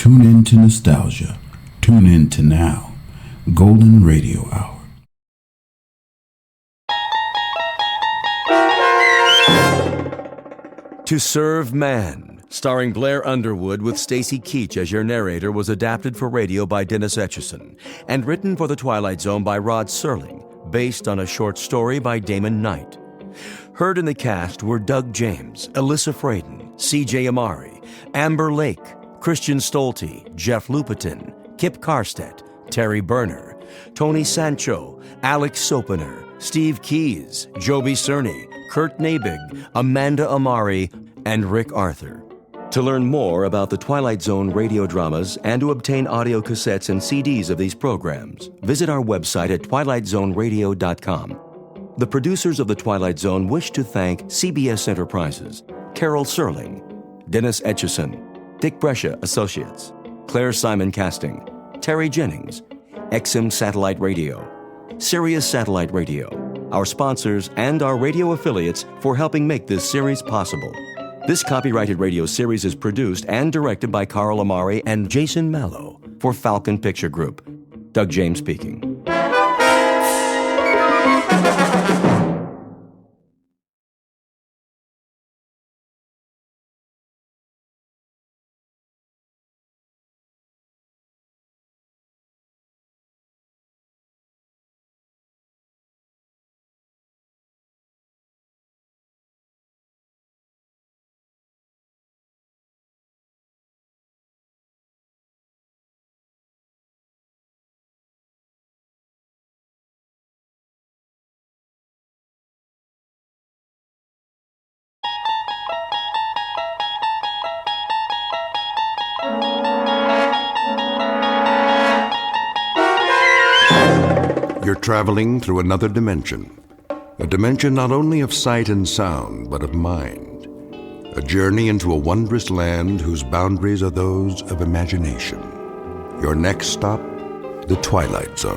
Tune in to nostalgia. Tune in to now. Golden Radio Hour. To Serve Man, starring Blair Underwood with Stacy Keach as your narrator, was adapted for radio by Dennis Etchison and written for The Twilight Zone by Rod Serling, based on a short story by Damon Knight. Heard in the cast were Doug James, Alyssa Fraden, C.J. Amari, Amber Lake, Christian Stolte, Jeff Lupetin, Kip Karstedt, Terry Berner, Tony Sancho, Alex Sopener, Steve Keys, Joby Cerny, Kurt Nabig, Amanda Amari, and Rick Arthur. To learn more about the Twilight Zone radio dramas and to obtain audio cassettes and CDs of these programs, visit our website at twilightzoneradio.com. The producers of The Twilight Zone wish to thank CBS Enterprises, Carol Serling, Dennis Etchison, Dick Brescia Associates, Claire Simon Casting, Terry Jennings, XM Satellite Radio, Sirius Satellite Radio, our sponsors, and our radio affiliates for helping make this series possible. This copyrighted radio series is produced and directed by Carl Amari and Jason Mallow for Falcon Picture Group. Doug James speaking. You're traveling through another dimension. A dimension not only of sight and sound, but of mind. A journey into a wondrous land whose boundaries are those of imagination. Your next stop, the Twilight Zone.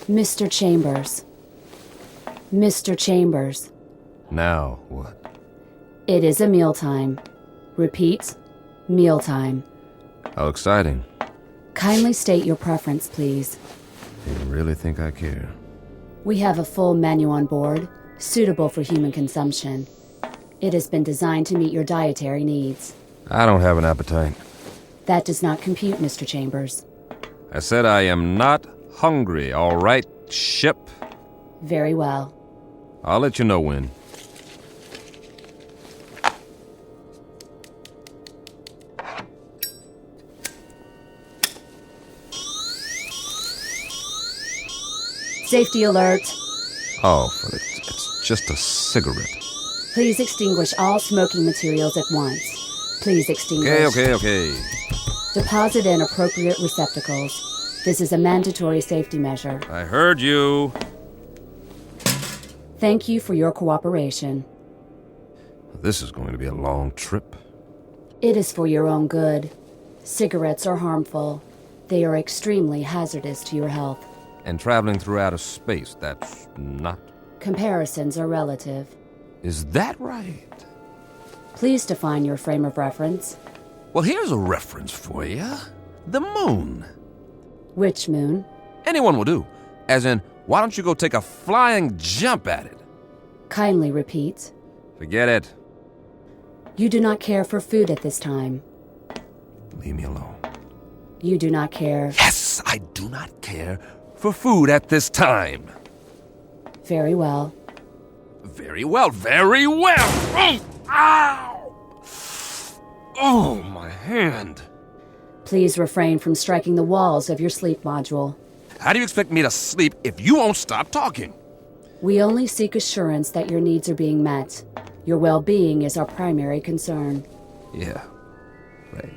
Mr. Chambers. Mr. Chambers. Now what? It is a mealtime. Repeat, mealtime. How exciting. Kindly state your preference, please. You really think I care? We have a full menu on board, suitable for human consumption. It has been designed to meet your dietary needs. I don't have an appetite. That does not compute, Mr. Chambers. I said I am not hungry, all right, ship? Very well. I'll let you know when. Safety alert. Oh, but it's just a cigarette. Please extinguish all smoking materials at once. Please extinguish. Okay. Deposit in appropriate receptacles. This is a mandatory safety measure. I heard you. Thank you for your cooperation. This is going to be a long trip. It is for your own good. Cigarettes are harmful. They are extremely hazardous to your health. And traveling through outer space, that's not... Comparisons are relative. Is that right? Please define your frame of reference. Well, here's a reference for you. The moon. Which moon? Anyone will do. As in, why don't you go take a flying jump at it? Kindly repeat. Forget it. You do not care for food at this time. Leave me alone. You do not care. Yes, I do not care for food at this time. Very well. Very well. Oh, ow! Oh, my hand. Please refrain from striking the walls of your sleep module. How do you expect me to sleep if you won't stop talking? We only seek assurance that your needs are being met. Your well-being is our primary concern. Yeah, right.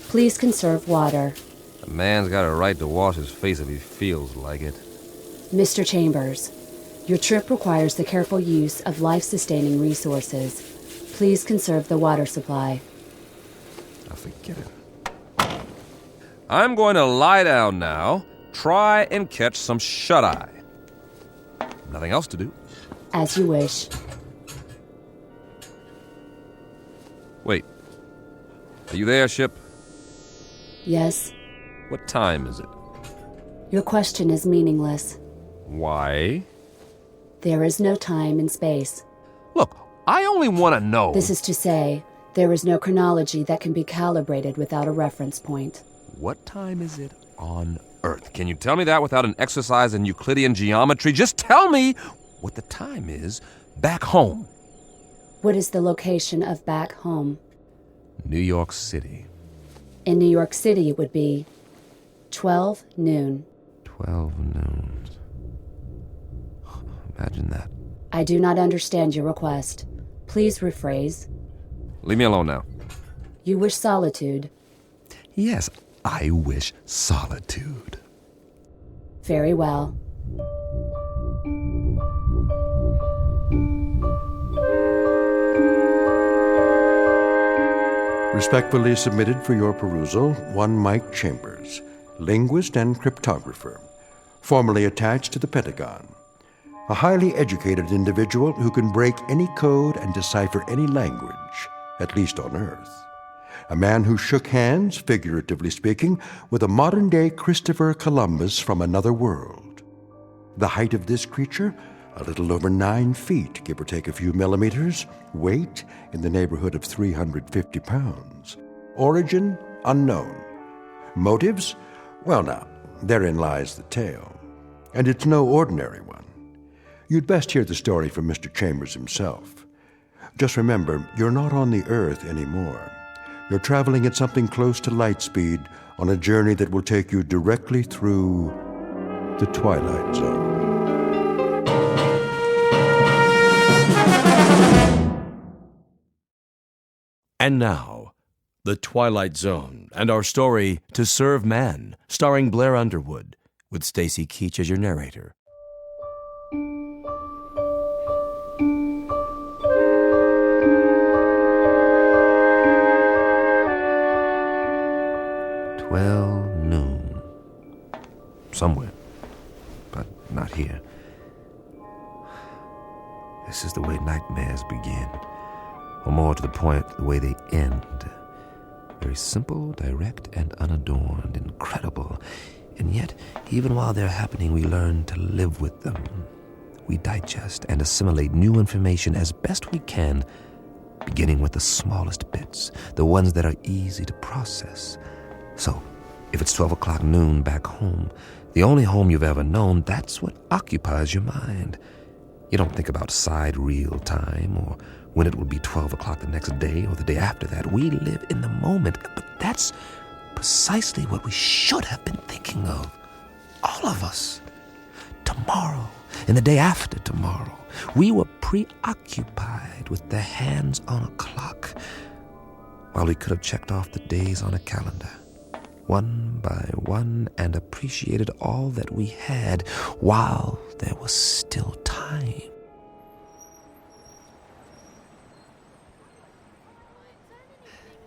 Please conserve water. A man's got a right to wash his face if he feels like it. Mr. Chambers, your trip requires the careful use of life-sustaining resources. Please conserve the water supply. I'll forget it. I'm going to lie down now try and catch some shut-eye. Nothing else to do. As you wish. Wait. Are you there, ship? Yes. What time is it? Your question is meaningless. Why? There is no time in space. Look, I only want to know. This is to say, there is no chronology that can be calibrated without a reference point. What time is it on Earth? Can you tell me that without an exercise in Euclidean geometry? Just tell me what the time is back home. What is the location of back home? New York City. In New York City, it would be 12 noon. 12 noon. Imagine that. I do not understand your request. Please rephrase. Leave me alone now. You wish solitude. Yes, I wish solitude. Very well. Respectfully submitted for your perusal, one Mike Chambers, linguist and cryptographer, formerly attached to the Pentagon. A highly educated individual who can break any code and decipher any language, at least on Earth. A man who shook hands, figuratively speaking, with a modern-day Christopher Columbus from another world. The height of this creature, a little over 9 feet, give or take a few millimeters. Weight, in the neighborhood of 350 pounds. Origin, unknown. Motives? Well now, therein lies the tale. And it's no ordinary one. You'd best hear the story from Mr. Chambers himself. Just remember, you're not on the Earth anymore. You're traveling at something close to light speed on a journey that will take you directly through the Twilight Zone. And now, The Twilight Zone and our story, To Serve Man, starring Blair Underwood, with Stacy Keach as your narrator. Noon. Somewhere, but not here. This is the way nightmares begin, or more to the point, the way they end. Very simple, direct, and unadorned, incredible. And yet, even while they're happening, we learn to live with them. We digest and assimilate new information as best we can, beginning with the smallest bits, the ones that are easy to process. So, if it's 12 o'clock noon back home, the only home you've ever known, that's what occupies your mind. You don't think about sidereal time or when it will be 12 o'clock the next day or the day after that. We live in the moment, but that's precisely what we should have been thinking of. All of us. Tomorrow and the day after tomorrow. We were preoccupied with the hands on a clock while we could have checked off the days on a calendar, one by one, and appreciated all that we had while there was still time.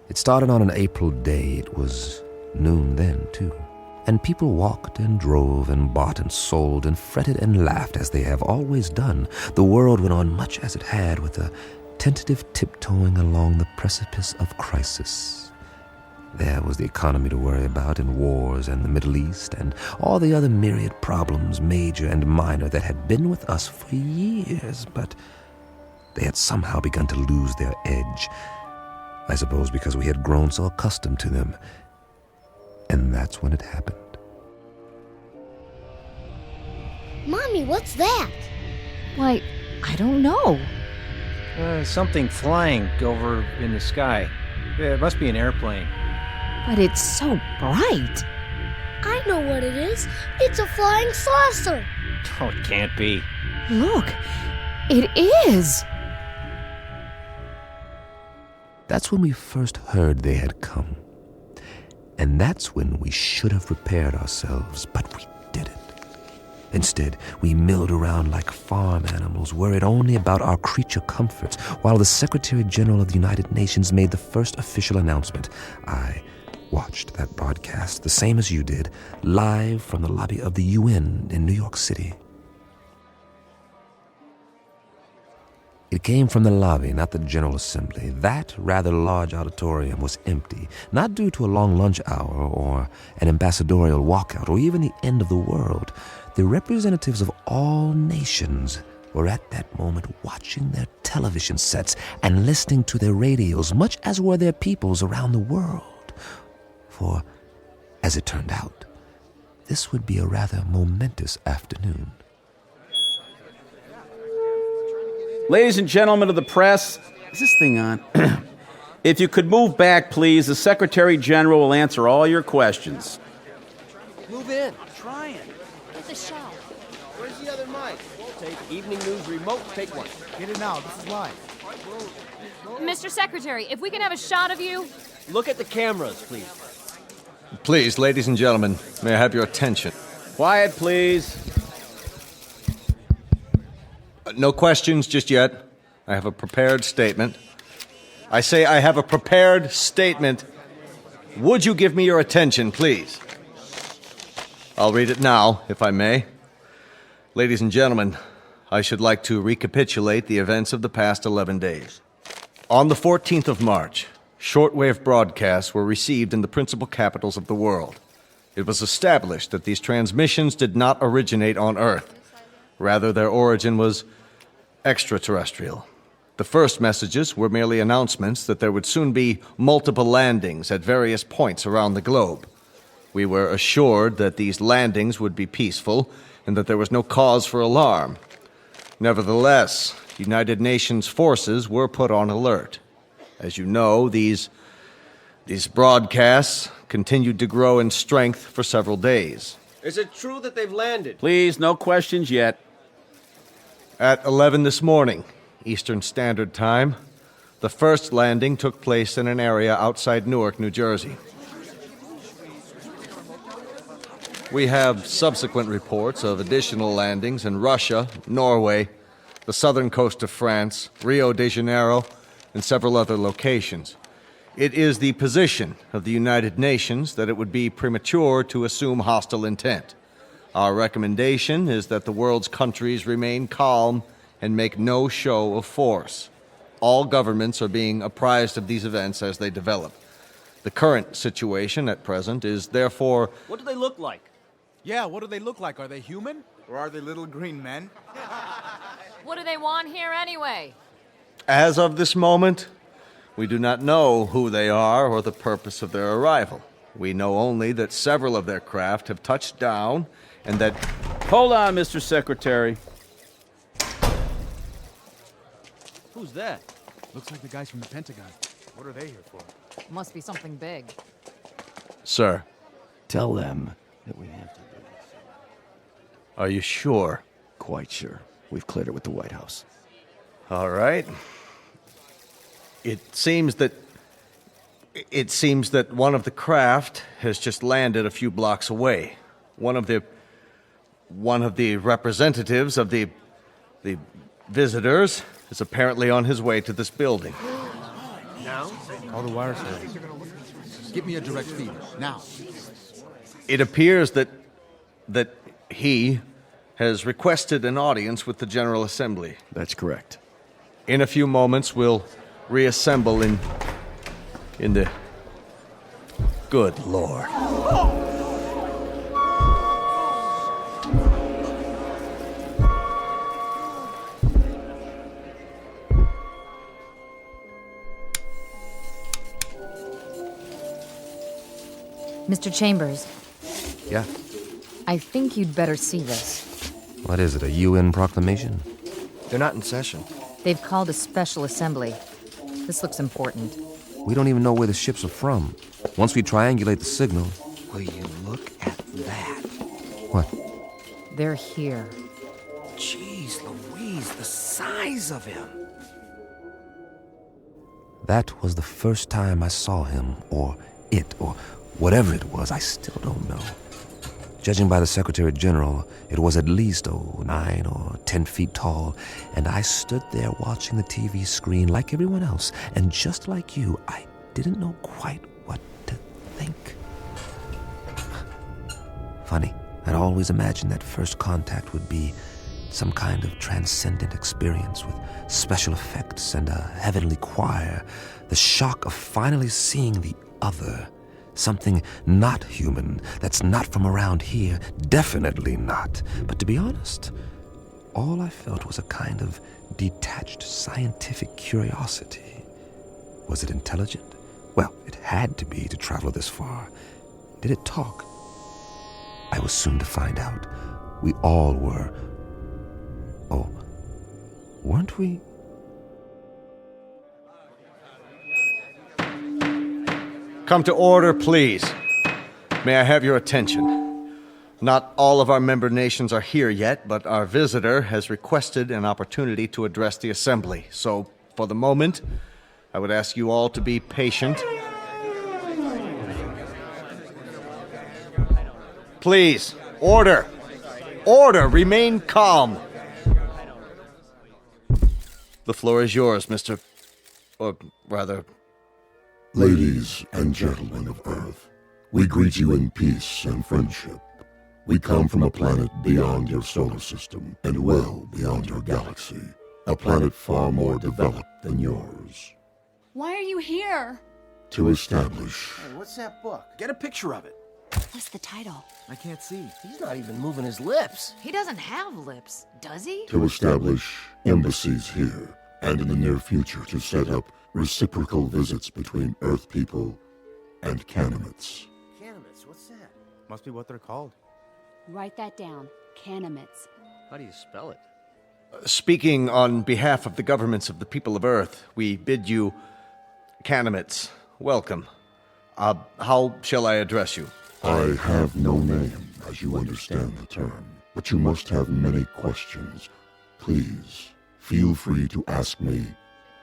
It started on an April day. It was noon then, too. And people walked and drove and bought and sold and fretted and laughed as they have always done. The world went on much as it had, with a tentative tiptoeing along the precipice of crisis. There was the economy to worry about, and wars, and the Middle East, and all the other myriad problems, major and minor, that had been with us for years, but they had somehow begun to lose their edge. I suppose because we had grown so accustomed to them. And that's when it happened. Mommy, what's that? Why, I don't know. Something flying over in the sky. It must be an airplane. But it's so bright. I know what it is. It's a flying saucer. Oh, it can't be. Look, it is. That's when we first heard they had come. And that's when we should have prepared ourselves, but we didn't. Instead, we milled around like farm animals, worried only about our creature comforts, while the Secretary General of the United Nations made the first official announcement. I watched that broadcast, the same as you did, live from the lobby of the UN in New York City. It came from the lobby, not the General Assembly. That rather large auditorium was empty, not due to a long lunch hour or an ambassadorial walkout or even the end of the world. The representatives of all nations were at that moment watching their television sets and listening to their radios, much as were their peoples around the world. For, as it turned out, this would be a rather momentous afternoon. Ladies and gentlemen of the press, is this thing on? If you could move back, please, the Secretary General will answer all your questions. Move in. I'm trying. Get the shot. Where's the other mic? Take evening news remote. Take one. Get it now. This is live. Mr. Secretary, if we can have a shot of you. Look at the cameras, please. Please, ladies and gentlemen, may I have your attention? Quiet, please. No questions just yet. I have a prepared statement. I say I have a prepared statement. Would you give me your attention, please? I'll read it now, if I may. Ladies and gentlemen, I should like to recapitulate the events of the past 11 days. On the 14th of March, shortwave broadcasts were received in the principal capitals of the world. It was established that these transmissions did not originate on Earth. Rather, their origin was extraterrestrial. The first messages were merely announcements that there would soon be multiple landings at various points around the globe. We were assured that these landings would be peaceful and that there was no cause for alarm. Nevertheless, United Nations forces were put on alert. As you know, these broadcasts continued to grow in strength for several days. Is it true that they've landed? Please, no questions yet. At 11 this morning, Eastern Standard Time, the first landing took place in an area outside Newark, New Jersey. We have subsequent reports of additional landings in Russia, Norway, the southern coast of France, Rio de Janeiro, and several other locations. It is the position of the United Nations that it would be premature to assume hostile intent. Our recommendation is that the world's countries remain calm and make no show of force. All governments are being apprised of these events as they develop. The current situation at present is therefore... What do they look like? Yeah, what do they look like? Are they human? Or are they little green men? What do they want here anyway? As of this moment, we do not know who they are or the purpose of their arrival. We know only that several of their craft have touched down and that... Hold on, Mr. Secretary. Who's that? Looks like the guys from the Pentagon. What are they here for? Must be something big. Sir, Tell them that we have to do this. are you sure? Quite sure. We've cleared it with the White House. All right. It seems that one of the craft has just landed a few blocks away. One of the representatives of the visitors is apparently on his way to this building. Now? All the wires service. Give me a direct feed, now. It appears that he has requested an audience with the General Assembly. That's correct. In a few moments, we'll reassemble in the... Good Lord. Mr. Chambers, Yeah? I think you'd better see this. What is it, a UN proclamation? They're not in session. They've called a special assembly. This looks important. We don't even know where the ships are from. Once we triangulate the signal... Will you look at that? What? They're here. Jeez Louise, the size of him. That was the first time I saw him, or it, or whatever it was. I still don't know. Judging by the Secretary General, it was at least 9 or 10 feet tall, and I stood there watching the TV screen like everyone else, and just like you, I didn't know quite what to think. Funny, I'd always imagined that first contact would be some kind of transcendent experience with special effects and a heavenly choir. The shock of finally seeing the other. Something not human, that's not from around here. Definitely not. But to be honest, all I felt was a kind of detached scientific curiosity. Was it intelligent? Well, it had to be to travel this far. Did it talk? I was soon to find out. We all were. Oh, weren't we? Come to order, please. May I have your attention? Not all of our member nations are here yet, but our visitor has requested an opportunity to address the assembly. So, for the moment, I would ask you all to be patient. Please, order! Order! Remain calm! The floor is yours, Mr. Or rather... Ladies and gentlemen of Earth, we greet you in peace and friendship. We come from a planet beyond your solar system and well beyond your galaxy. A planet far more developed than yours. Why are you here? To establish... Hey, what's that book? Get a picture of it. What's the title? I can't see. He's not even moving his lips. He doesn't have lips, does he? To establish embassies here, and in the near future to set up reciprocal visits between Earth people and Canimets. Canimets, what's that? Must be what they're called. Write that down. Canimets. How do you spell it? Speaking on behalf of the governments of the people of Earth, we bid you, Canimets, welcome. How shall I address you? I have no name, as you understand the term, but you must have many questions. Please, feel free to ask me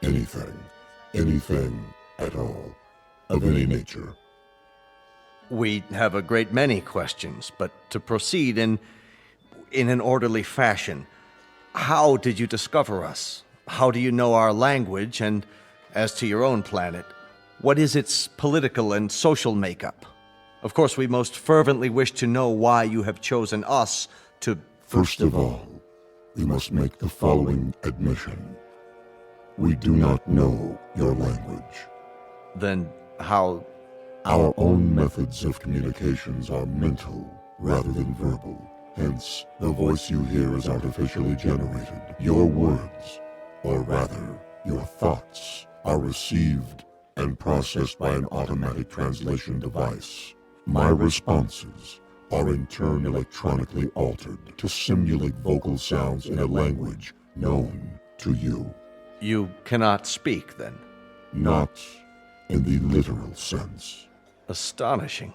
anything at all, of any nature. We have a great many questions, but to proceed in an orderly fashion, how did you discover us? How do you know our language? And as to your own planet, what is its political and social makeup? Of course, we most fervently wish to know why you have chosen us to... First of all, we must make the following admission. We do not know your language. Then how... Our own methods of communications are mental rather than verbal. Hence, the voice you hear is artificially generated. Your words, or rather, your thoughts, are received and processed by an automatic translation device. My responses are in turn electronically altered to simulate vocal sounds in a language known to you. You cannot speak, then? Not in the literal sense. Astonishing.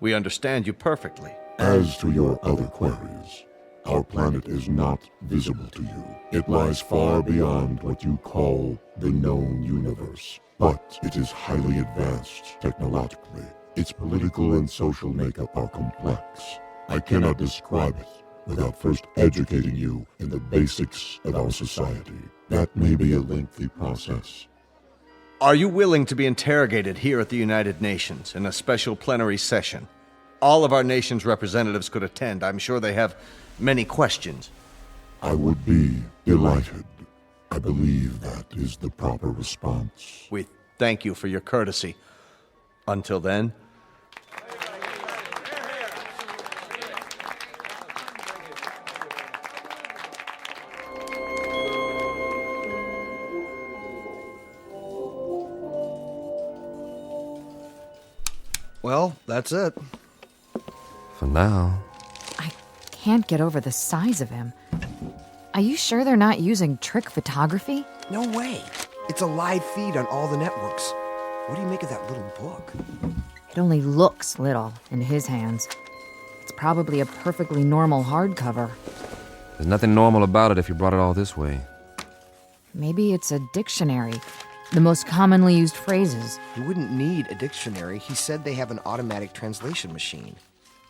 We understand you perfectly. As to your other queries, our planet is not visible to you. It lies far beyond what you call the known universe, but it is highly advanced technologically. Its political and social makeup are complex. I cannot describe it without first educating you in the basics of our society. That may be a lengthy process. Are you willing to be interrogated here at the United Nations in a special plenary session? All of our nation's representatives could attend. I'm sure they have many questions. I would be delighted. I believe that is the proper response. We thank you for your courtesy. Until then... Well, that's it. For now. I can't get over the size of him. Are you sure they're not using trick photography? No way. It's a live feed on all the networks. What do you make of that little book? It only looks little in his hands. It's probably a perfectly normal hardcover. There's nothing normal about it if you brought it all this way. Maybe it's a dictionary. The most commonly used phrases. You wouldn't need a dictionary. He said they have an automatic translation machine.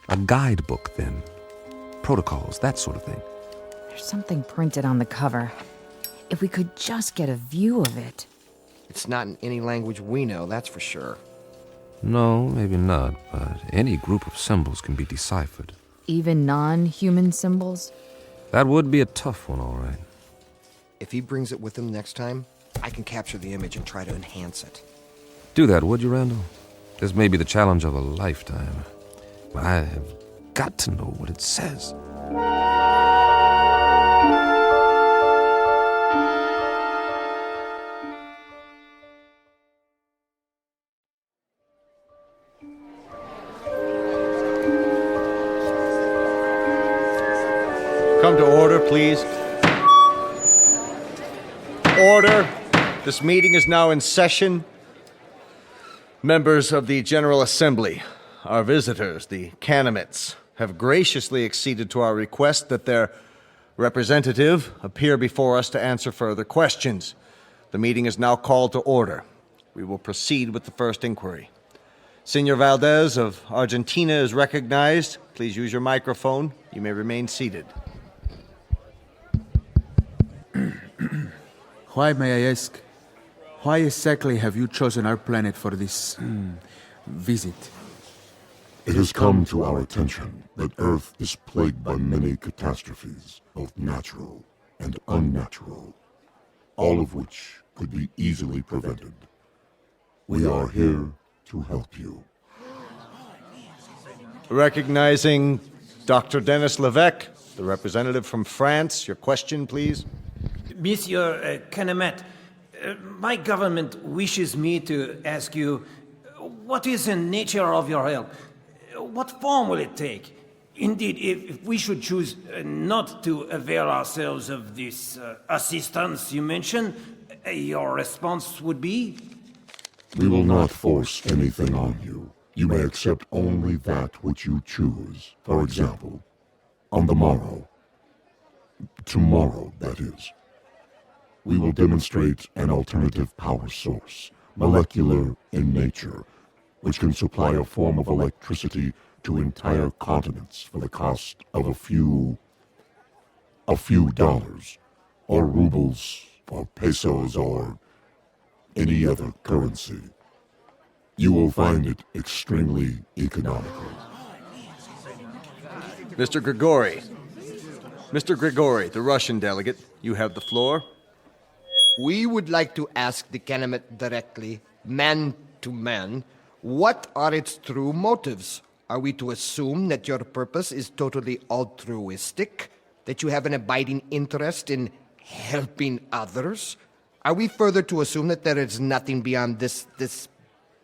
A guidebook, then. Protocols, that sort of thing. There's something printed on the cover. If we could just get a view of it. It's not in any language we know, that's for sure. No, maybe not, but any group of symbols can be deciphered. Even non-human symbols? That would be a tough one, all right. If he brings it with him next time, I can capture the image and try to enhance it. Do that, would you, Randall? This may be the challenge of a lifetime. But I have got to know what it says. Come to order, please. Order. This meeting is now in session. Members of the General Assembly, our visitors, the Canamites, have graciously acceded to our request that their representative appear before us to answer further questions. The meeting is now called to order. We will proceed with the first inquiry. Senor Valdez of Argentina is recognized. Please use your microphone. You may remain seated. Why, may I ask, why exactly have you chosen our planet for this visit? It has come to our attention that Earth is plagued by many catastrophes, both natural and unnatural, all of which could be easily prevented. We are here to help you. Recognizing Dr. Denis Levesque, the representative from France. Your question, please. Monsieur Canamet, my government wishes me to ask you, what is the nature of your help? What form will it take? Indeed, if we should choose not to avail ourselves of this assistance you mentioned, your response would be? We will not force anything on you. You may accept only that which you choose. For example, on the morrow, tomorrow, that is, we will demonstrate an alternative power source, molecular in nature, which can supply a form of electricity to entire continents for the cost of a few dollars, or rubles, or pesos, or any other currency. You will find it extremely economical. Mr. Grigori. Mr. Grigori, the Russian delegate, you have the floor. We would like to ask the Canamit directly, man to man, what are its true motives? Are we to assume that your purpose is totally altruistic? That you have an abiding interest in helping others? Are we further to assume that there is nothing beyond this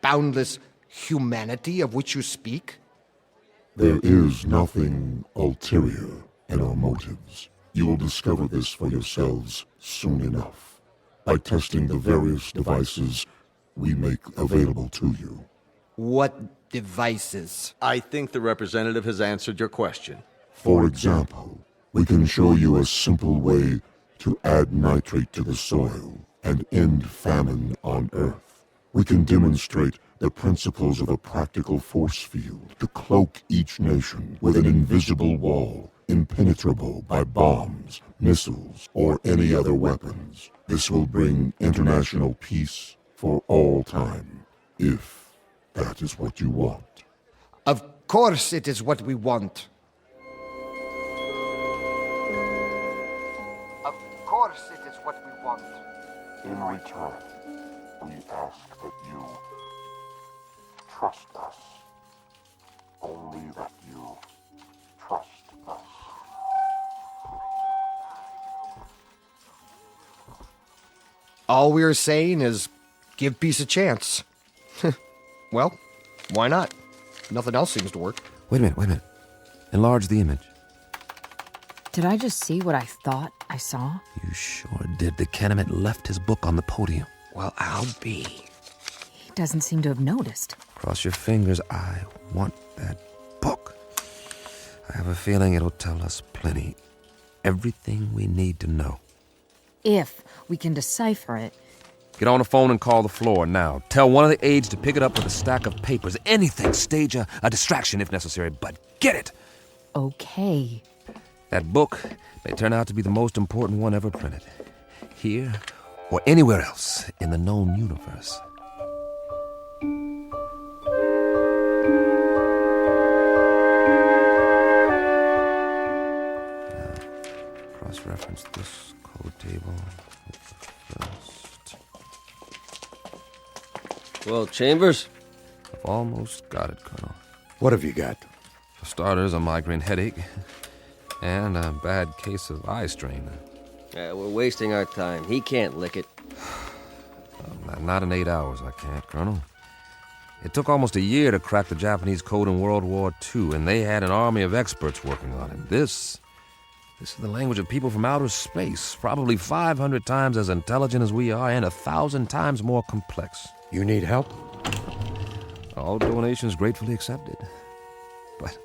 boundless humanity of which you speak? There is nothing ulterior in our motives. You will discover this for yourselves soon enough, by testing the various devices we make available to you. What devices? I think the representative has answered your question. For example, we can show you a simple way to add nitrate to the soil and end famine on Earth. We can demonstrate the principles of a practical force field to cloak each nation with an invisible wall, impenetrable by bombs, missiles, or any other weapons. This will bring international peace for all time, if that is what you want. Of course it is what we want. Of course it is what we want. In return, we ask that you trust us. Only that you trust us. All we're saying is give peace a chance. Well, why not? Nothing else seems to work. Wait a minute. Enlarge the image. Did I just see what I thought I saw? You sure did. The Canamit left his book on the podium. Well, I'll be. He doesn't seem to have noticed. Cross your fingers. I want that book. I have a feeling it'll tell us plenty. Everything we need to know. If we can decipher it. Get on the phone and call the floor now. Tell one of the aides to pick it up with a stack of papers. Anything. Stage a distraction if necessary, but get it. Okay. That book may turn out to be the most important one ever printed. Here or anywhere else in the known universe. Well, Chambers? I've almost got it, Colonel. What have you got? For starters, a migraine headache and a bad case of eye strain. We're wasting our time. He can't lick it. Not in 8 hours, I can't, Colonel. It took almost a year to crack the Japanese code in World War II, and they had an army of experts working on it. This is the language of people from outer space, probably 500 times as intelligent as we are and 1,000 times more complex. You need help? All donations gratefully accepted. But,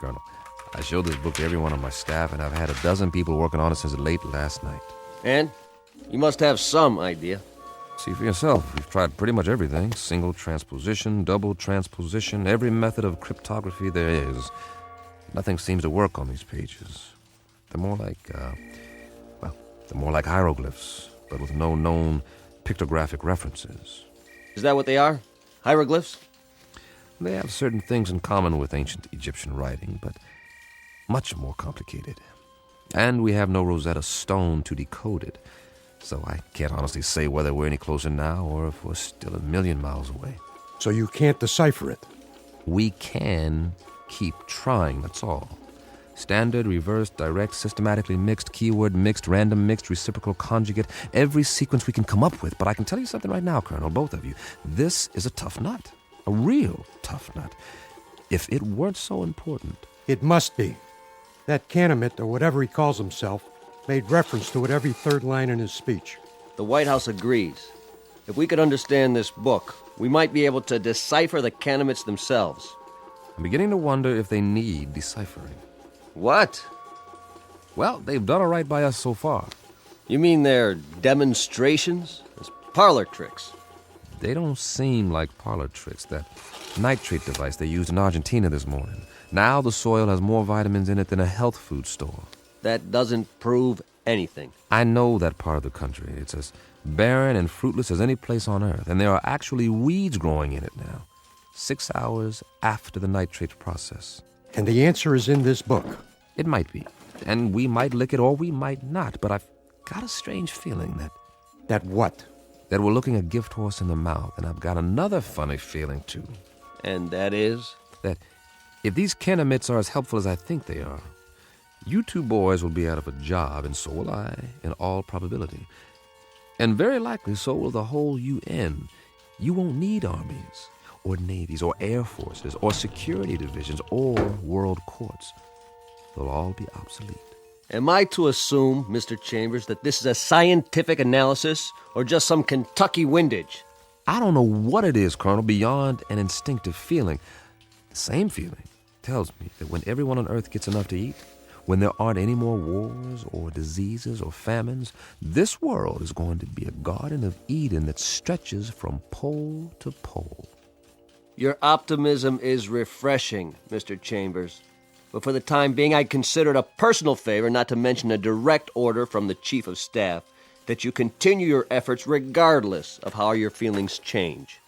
Colonel, I showed this book to everyone on my staff, and I've had a dozen people working on it since late last night. And? You must have some idea. See for yourself. We've tried pretty much everything. Single transposition, double transposition, every method of cryptography there is. Nothing seems to work on these pages. They're more like hieroglyphs, but with no known pictographic references. Is that what they are? Hieroglyphs? They have certain things in common with ancient Egyptian writing, but much more complicated. And we have no Rosetta Stone to decode it. So I can't honestly say whether we're any closer now or if we're still a million miles away. So you can't decipher it? We can keep trying, that's all. Standard, reverse, direct, systematically mixed, keyword mixed, random mixed, reciprocal conjugate, every sequence we can come up with. But I can tell you something right now, Colonel, both of you. This is a tough nut. A real tough nut. If it weren't so important. It must be. That Canamit, or whatever he calls himself, made reference to it every third line in his speech. The White House agrees. If we could understand this book, we might be able to decipher the Canamits themselves. I'm beginning to wonder if they need deciphering. What? Well, they've done all right by us so far. You mean they're demonstrations? As parlor tricks? They don't seem like parlor tricks. That nitrate device they used in Argentina this morning. Now the soil has more vitamins in it than a health food store. That doesn't prove anything. I know that part of the country. It's as barren and fruitless as any place on earth, and there are actually weeds growing in it now. 6 hours after the nitrate process. And the answer is in this book. It might be. And we might lick it or we might not, but I've got a strange feeling that... That what? That we're looking a gift horse in the mouth, and I've got another funny feeling, too. And that is? That if these Canamits are as helpful as I think they are, you two boys will be out of a job, and so will I, in all probability. And very likely so will the whole UN. You won't need armies, or navies, or air forces, or security divisions, or world courts. They'll all be obsolete. Am I to assume, Mr. Chambers, that this is a scientific analysis, or just some Kentucky windage? I don't know what it is, Colonel, beyond an instinctive feeling. The same feeling tells me that when everyone on Earth gets enough to eat, when there aren't any more wars or diseases or famines, this world is going to be a Garden of Eden that stretches from pole to pole. Your optimism is refreshing, Mr. Chambers. But for the time being, I'd consider it a personal favor, not to mention a direct order from the Chief of Staff, that you continue your efforts regardless of how your feelings change.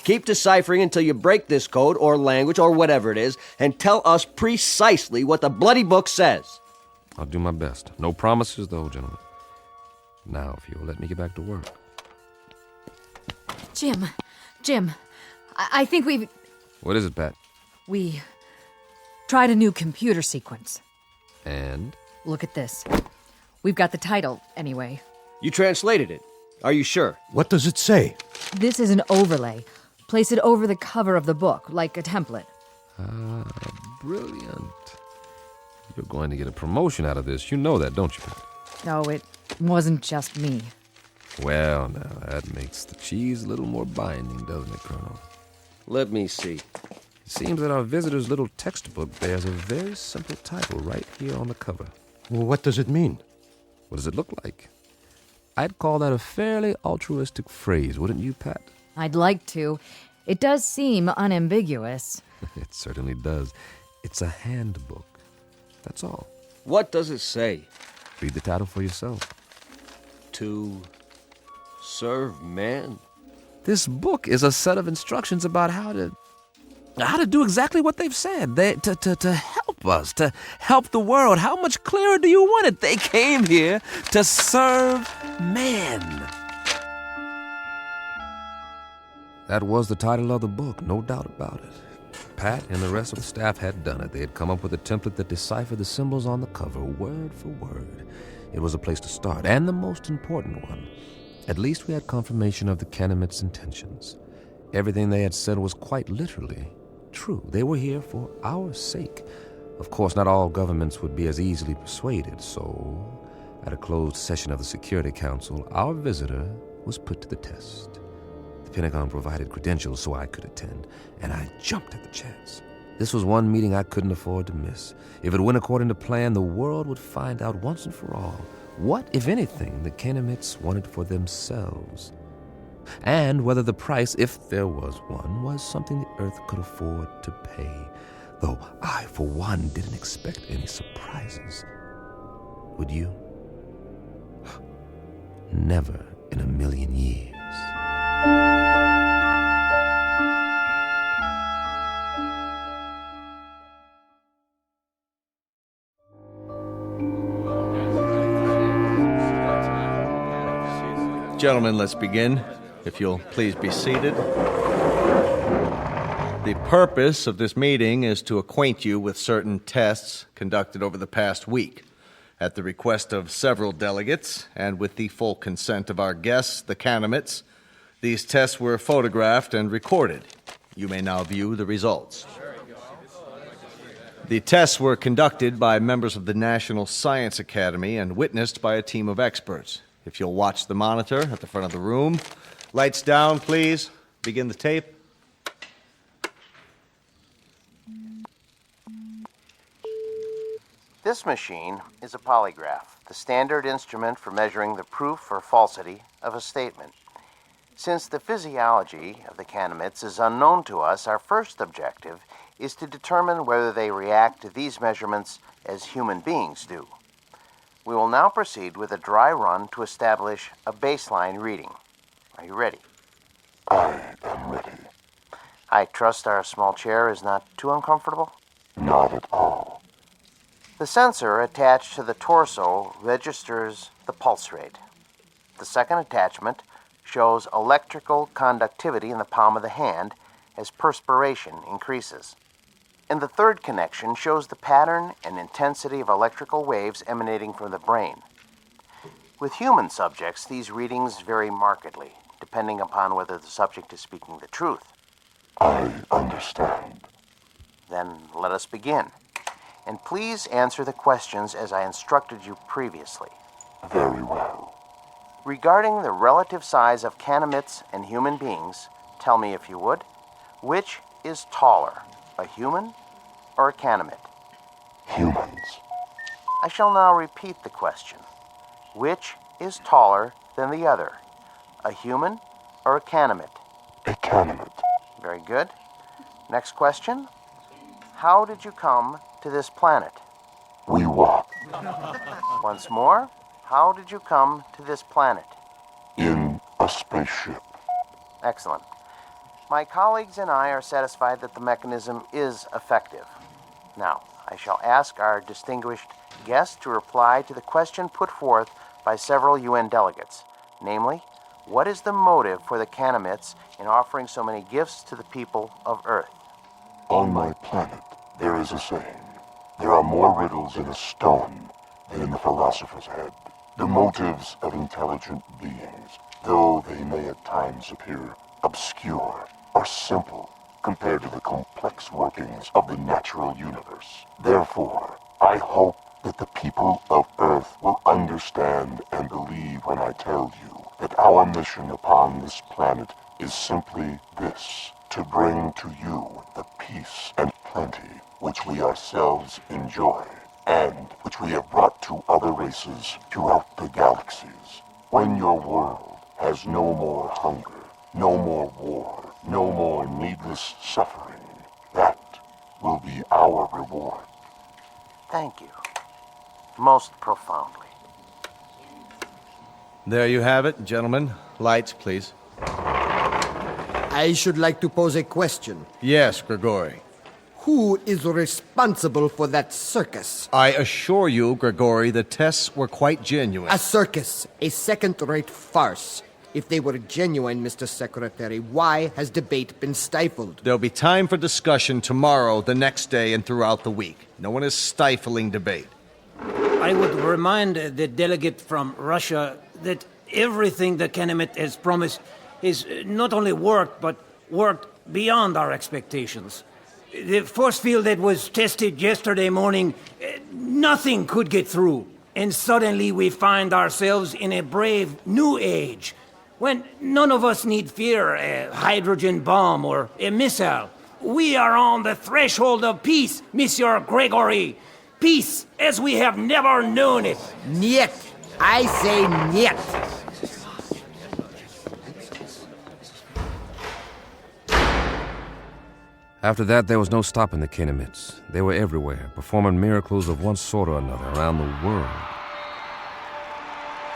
Keep deciphering until you break this code or language or whatever it is, and tell us precisely what the bloody book says. I'll do my best. No promises, though, gentlemen. Now, if you'll let me get back to work. Jim, I think we've... What is it, Pat? We tried a new computer sequence. And? Look at this. We've got the title, anyway. You translated it. Are you sure? What does it say? This is an overlay. Place it over the cover of the book, like a template. Brilliant. You're going to get a promotion out of this. You know that, don't you, Pat? No, it wasn't just me. Well, now, that makes the cheese a little more binding, doesn't it, Colonel? Let me see. It seems that our visitor's little textbook bears a very simple title right here on the cover. Well, what does it mean? What does it look like? I'd call that a fairly altruistic phrase, wouldn't you, Pat? I'd like to. It does seem unambiguous. It certainly does. It's a handbook. That's all. What does it say? Read the title for yourself. To serve man? This book is a set of instructions about how to do exactly what they've said. To help us, to help the world. How much clearer do you want it? They came here to serve man. That was the title of the book, no doubt about it. Pat and the rest of the staff had done it. They had come up with a template that deciphered the symbols on the cover, word for word. It was a place to start, and the most important one. At least we had confirmation of the Canamit's intentions. Everything they had said was quite literally true. They were here for our sake. Of course, not all governments would be as easily persuaded, so at a closed session of the Security Council, our visitor was put to the test. The Pentagon provided credentials so I could attend, and I jumped at the chance. This was one meeting I couldn't afford to miss. If it went according to plan, the world would find out once and for all what, if anything, the Canamites wanted for themselves, and whether the price, if there was one, was something the Earth could afford to pay. Though I, for one, didn't expect any surprises. Would you? Never in a million years. Gentlemen, let's begin. If you'll please be seated. The purpose of this meeting is to acquaint you with certain tests conducted over the past week. At the request of several delegates, and with the full consent of our guests, the Canamites, these tests were photographed and recorded. You may now view the results. The tests were conducted by members of the National Science Academy and witnessed by a team of experts. If you'll watch the monitor at the front of the room. Lights down, please. Begin the tape. This machine is a polygraph, the standard instrument for measuring the proof or falsity of a statement. Since the physiology of the Canamites is unknown to us, our first objective is to determine whether they react to these measurements as human beings do. We will now proceed with a dry run to establish a baseline reading. Are you ready? I am ready. I trust our small chair is not too uncomfortable? Not at all. The sensor attached to the torso registers the pulse rate. The second attachment shows electrical conductivity in the palm of the hand as perspiration increases. And the third connection shows the pattern and intensity of electrical waves emanating from the brain. With human subjects, these readings vary markedly, depending upon whether the subject is speaking the truth. I understand. Then let us begin. And please answer the questions as I instructed you previously. Very well. Regarding the relative size of Canamites and human beings, tell me if you would, which is taller, a human or a Canamite? Humans. I shall now repeat the question. Which is taller than the other, a human or a Canamite? A Canamite. Very good. Next question. How did you come to this planet? We walk. Once more, how did you come to this planet? In a spaceship. Excellent. My colleagues and I are satisfied that the mechanism is effective. Now, I shall ask our distinguished guest to reply to the question put forth by several UN delegates, namely, what is the motive for the Canamites in offering so many gifts to the people of Earth? On my planet, there is a saying, there are more riddles in a stone than in the philosopher's head. The motives of intelligent beings, though they may at times appear obscure, are simple compared to the complex workings of the natural universe. Therefore, I hope that the people of Earth will understand and believe when I tell you that our mission upon this planet is simply this, to bring to you the peace and plenty which we ourselves enjoy, and which we have brought to other races throughout the galaxies. When your world has no more hunger, no more war, no more needless suffering, that will be our reward. Thank you. Most profoundly. There you have it, gentlemen. Lights, please. I should like to pose a question. Yes, Grigori. Who is responsible for that circus? I assure you, Grigori, the tests were quite genuine. A circus, a second-rate farce. If they were genuine, Mr. Secretary, why has debate been stifled? There'll be time for discussion tomorrow, the next day, and throughout the week. No one is stifling debate. I would remind the delegate from Russia that everything the Kenemet has promised is not only worked, but worked beyond our expectations. The force field that was tested yesterday morning, nothing could get through. And suddenly we find ourselves in a brave new age, when none of us need fear a hydrogen bomb or a missile. We are on the threshold of peace, Monsieur Gregory. Peace as we have never known it. Niet. I say niet. After that, there was no stopping the Kenemets. They were everywhere, performing miracles of one sort or another around the world.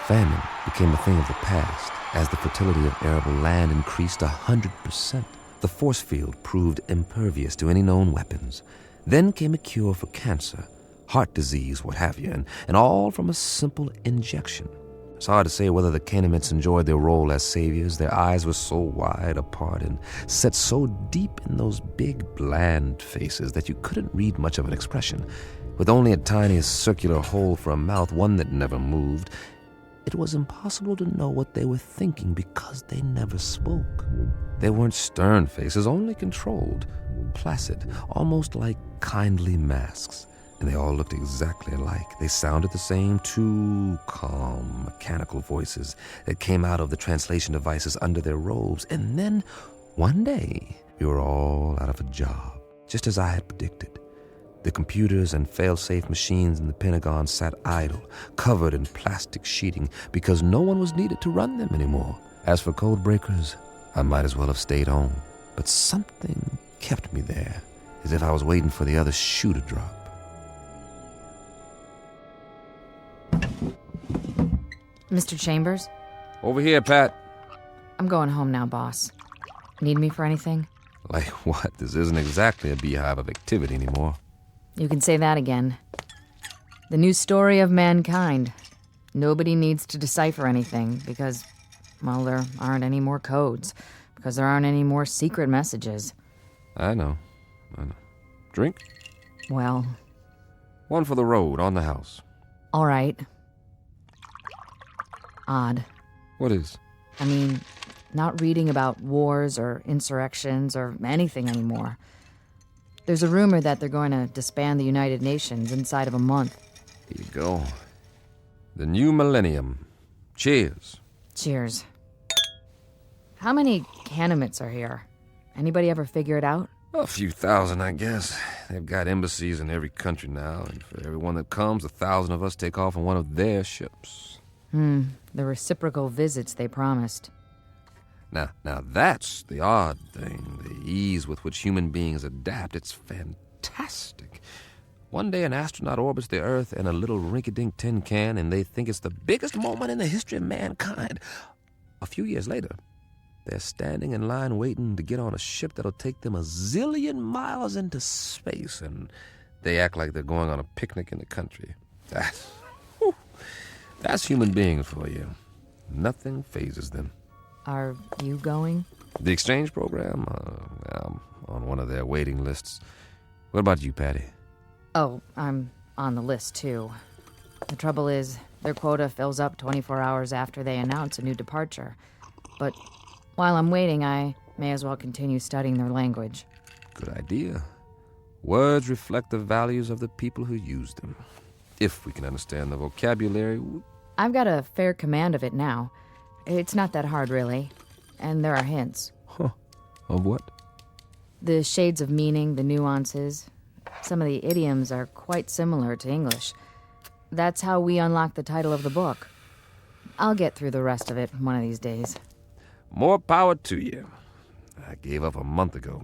Famine became a thing of the past as the fertility of arable land increased 100%. The force field proved impervious to any known weapons. Then came a cure for cancer, heart disease, what have you, and all from a simple injection. It's hard to say whether the Kenemets enjoyed their role as saviors. Their eyes were so wide apart and set so deep in those big, bland faces that you couldn't read much of an expression. With only a tiny circular hole for a mouth, one that never moved, it was impossible to know what they were thinking because they never spoke. They weren't stern faces, only controlled, placid, almost like kindly masks. And they all looked exactly alike. They sounded the same, two calm, mechanical voices that came out of the translation devices under their robes. And then, one day, we were all out of a job, just as I had predicted. The computers and fail-safe machines in the Pentagon sat idle, covered in plastic sheeting, because no one was needed to run them anymore. As for code breakers, I might as well have stayed home. But something kept me there, as if I was waiting for the other shoe to drop. Mr. Chambers? Over here, Pat. I'm going home now, boss. Need me for anything? Like what? This isn't exactly a beehive of activity anymore. You can say that again. The new story of mankind. Nobody needs to decipher anything because, well, there aren't any more codes. Because there aren't any more secret messages. I know. Drink? Well... One for the road, on the house. All right. Odd. What is? I mean, not reading about wars or insurrections or anything anymore. There's a rumor that they're going to disband the United Nations inside of a month. Here you go. The new millennium. Cheers. Cheers. How many Kenemets are here? Anybody ever figure it out? A few thousand, I guess. They've got embassies in every country now, and for everyone that comes, 1,000 of us take off on one of their ships. The reciprocal visits they promised. Now that's the odd thing, the ease with which human beings adapt. It's fantastic. One day an astronaut orbits the Earth in a little rinky-dink tin can, and they think it's the biggest moment in the history of mankind. A few years later, they're standing in line waiting to get on a ship that'll take them 1 zillion miles into space, and they act like they're going on a picnic in the country. That's human beings for you. Nothing phases them. Are you going? The exchange program? I'm on one of their waiting lists. What about you, Patty? Oh, I'm on the list, too. The trouble is, their quota fills up 24 hours after they announce a new departure. But while I'm waiting, I may as well continue studying their language. Good idea. Words reflect the values of the people who use them. If we can understand the vocabulary... I've got a fair command of it now. It's not that hard, really. And there are hints. Huh. Of what? The shades of meaning, the nuances. Some of the idioms are quite similar to English. That's how we unlock the title of the book. I'll get through the rest of it one of these days. More power to you. I gave up a month ago.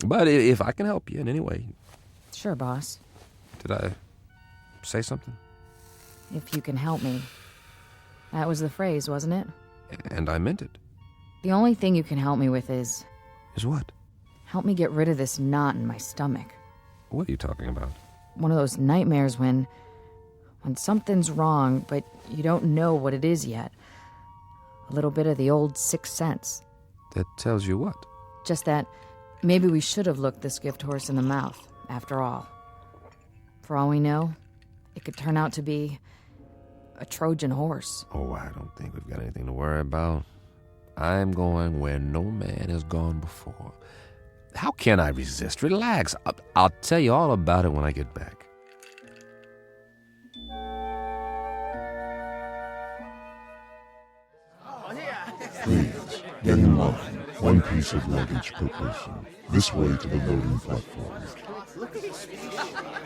But if I can help you in any way... Sure, boss. Did I say something? If you can help me. That was the phrase, wasn't it? And I meant it. The only thing you can help me with is... Is what? Help me get rid of this knot in my stomach. What are you talking about? One of those nightmares when something's wrong, but you don't know what it is yet. A little bit of the old sixth sense. That tells you what? Just that maybe we should have looked this gift horse in the mouth, after all. For all we know, it could turn out to be a Trojan horse. Oh, I don't think we've got anything to worry about. I'm going where no man has gone before. How can I resist? Relax. I'll tell you all about it when I get back. Please, get in line. One piece of luggage per person. This way to the loading platform.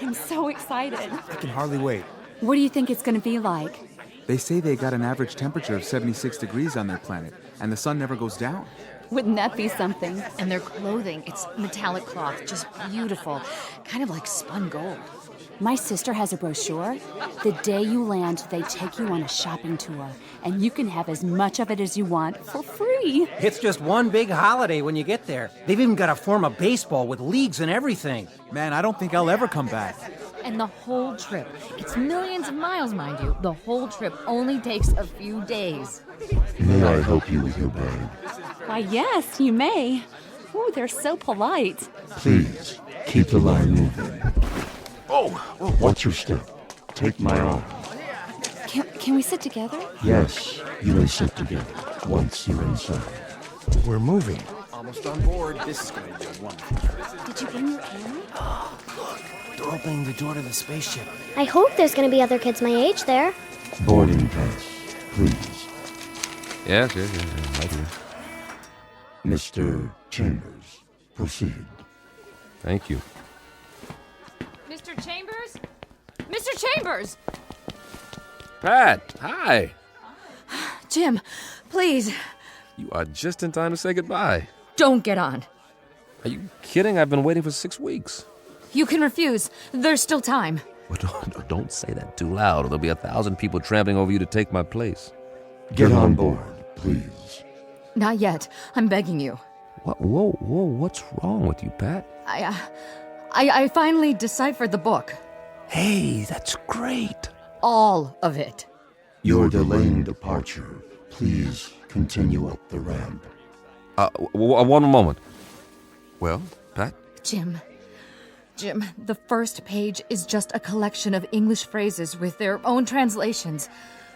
I'm so excited. I can hardly wait. What do you think it's going to be like? They say they got an average temperature of 76 degrees on their planet, and the sun never goes down. Wouldn't that be something? And their clothing, it's metallic cloth, just beautiful. Kind of like spun gold. My sister has a brochure. The day you land, they take you on a shopping tour, and you can have as much of it as you want for free. It's just one big holiday when you get there. They've even got a form of baseball with leagues and everything. Man, I don't think I'll ever come back. And the whole trip, it's millions of miles, mind you, the whole trip only takes a few days. May I help you with your bag? Why, yes, you may. Ooh, they're so polite. Please, keep the line moving. Watch your step. Take my arm. Can we sit together? Yes, you may sit together once you're inside. We're moving. Almost on board. This is going to be wonderful. Did you bring your camera? Oh, look. They're opening the door to the spaceship. I hope there's going to be other kids my age there. Boarding pass, please. Yes, right here. Mr. Chambers, proceed. Thank you. Mr. Chambers? Mr. Chambers! Pat, hi. Jim, please, You are just in time to say goodbye. don't get on. Are you kidding? I've been waiting for 6 weeks. You can refuse. There's still time. But don't say that too loud, or there'll be 1,000 people trampling over you to take my place. Get on board, please. Not yet. I'm begging you. What? Whoa, what's wrong with you, Pat? I finally deciphered the book. Hey, that's great. All of it. You're delaying departure. Please continue up the ramp. One moment. Well, Pat? Jim, the first page is just a collection of English phrases with their own translations.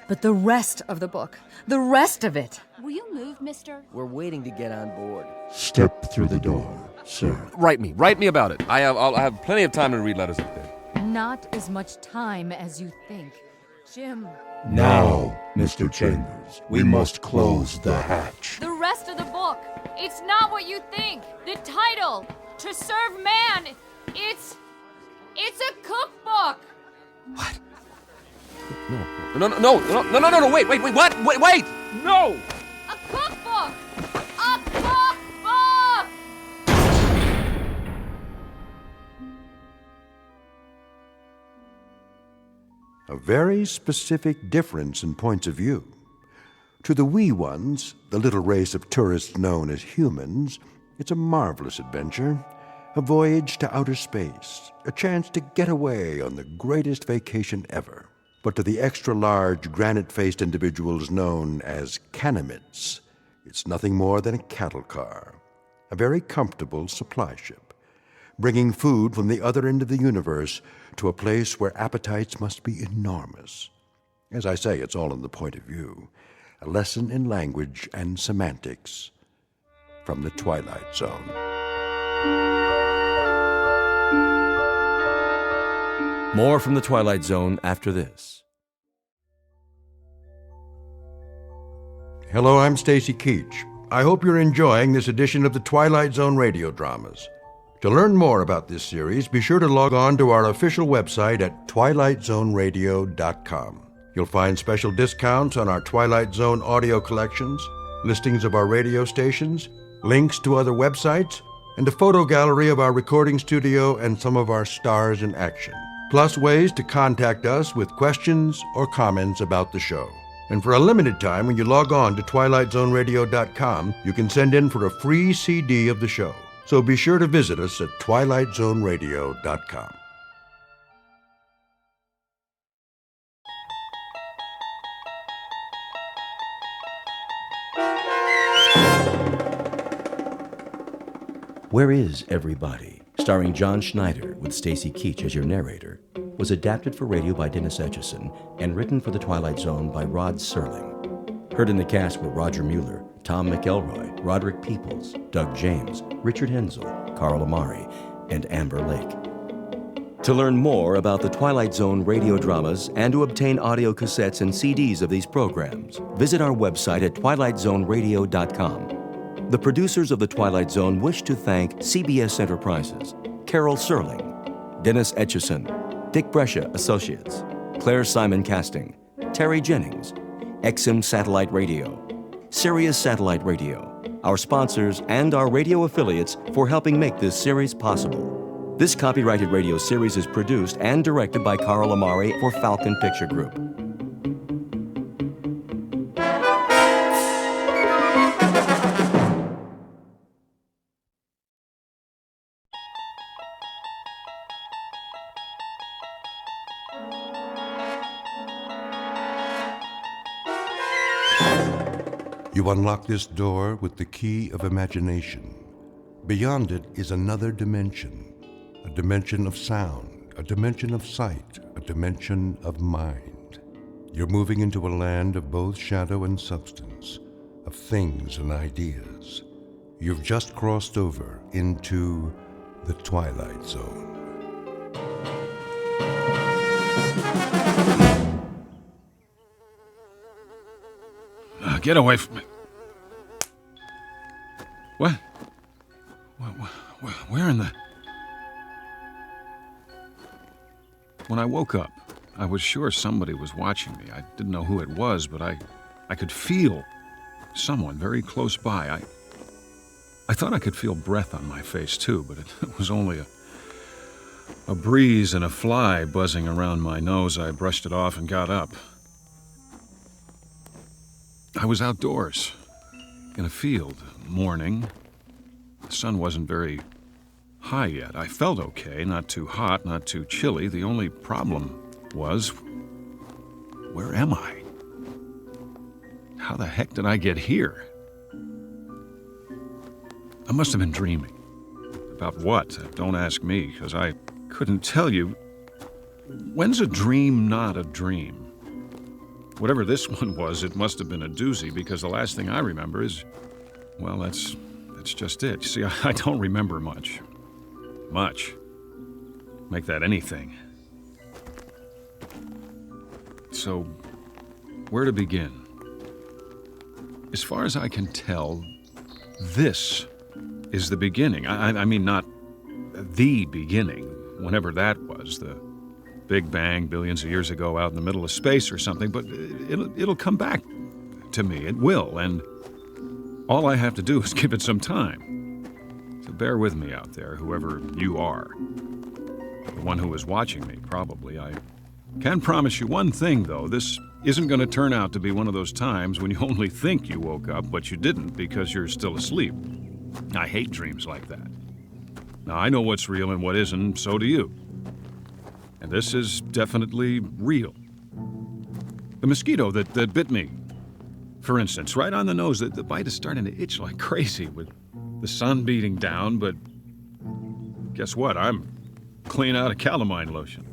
But the rest of the book, the rest of it. Will you move, mister? We're waiting to get on board. Step through the door, sir. Write me about it. I'll have plenty of time to read letters up there. Not as much time as you think. Jim. Now, Mr. Chambers, we must close the hatch. The rest of the book. It's not what you think. The title, To Serve Man, it's a cookbook. What? No, wait, what? Wait! No! A cookbook! A cookbook! A very specific difference in points of view. To the wee ones, the little race of tourists known as humans, it's a marvelous adventure, a voyage to outer space, a chance to get away on the greatest vacation ever. But to the extra-large, granite-faced individuals known as Canamites, it's nothing more than a cattle car, a very comfortable supply ship, bringing food from the other end of the universe to a place where appetites must be enormous. As I say, it's all in the point of view, a lesson in language and semantics from the Twilight Zone. More from the Twilight Zone after this. Hello, I'm Stacy Keach. I hope you're enjoying this edition of the Twilight Zone radio dramas. To learn more about this series, be sure to log on to our official website at twilightzoneradio.com. You'll find special discounts on our Twilight Zone audio collections, listings of our radio stations, links to other websites, and a photo gallery of our recording studio and some of our stars in action. Plus ways to contact us with questions or comments about the show. And for a limited time, when you log on to twilightzoneradio.com, you can send in for a free CD of the show. So be sure to visit us at twilightzoneradio.com. Where Is Everybody, starring John Schneider with Stacy Keach as your narrator, was adapted for radio by Dennis Etchison and written for The Twilight Zone by Rod Serling. Heard in the cast were Roger Mueller, Tom McElroy, Roderick Peoples, Doug James, Richard Hensel, Carl Amari, and Amber Lake. To learn more about the Twilight Zone radio dramas and to obtain audio cassettes and CDs of these programs, visit our website at twilightzoneradio.com. The producers of The Twilight Zone wish to thank CBS Enterprises, Carol Serling, Dennis Etchison, Dick Brescia Associates, Claire Simon Casting, Terry Jennings, XM Satellite Radio, Sirius Satellite Radio, our sponsors, and our radio affiliates for helping make this series possible. This copyrighted radio series is produced and directed by Carl Amari for Falcon Picture Group. You unlock this door with the key of imagination. Beyond it is another dimension. A dimension of sound, a dimension of sight, a dimension of mind. You're moving into a land of both shadow and substance, of things and ideas. You've just crossed over into the Twilight Zone. Get away from me. What? Where in the... When I woke up, I was sure somebody was watching me. I didn't know who it was, but I could feel someone very close by. I thought I could feel breath on my face, too, but it was only a breeze and a fly buzzing around my nose. I brushed it off and got up. I was outdoors, in a field, morning. The sun wasn't very high yet. I felt okay, not too hot, not too chilly. The only problem was, where am I? How the heck did I get here? I must have been dreaming. About what? Don't ask me, because I couldn't tell you. When's a dream not a dream? Whatever this one was, it must have been a doozy, because the last thing I remember is, well, that's just it. You see, I don't remember much. Make that anything. So, where to begin? As far as I can tell, this is the beginning. I mean, not the beginning, whenever that was, the Big Bang billions of years ago out in the middle of space or something, but it'll come back to me. It will, and all I have to do is give it some time. So bear with me out there, whoever you are. The one who is watching me, probably. I can promise you one thing, though. This isn't going to turn out to be one of those times when you only think you woke up, but you didn't because you're still asleep. I hate dreams like that. Now, I know what's real and what isn't, so do you. And this is definitely real. The mosquito that bit me, for instance, right on the nose, the bite is starting to itch like crazy with the sun beating down, but guess what? I'm clean out of calamine lotion.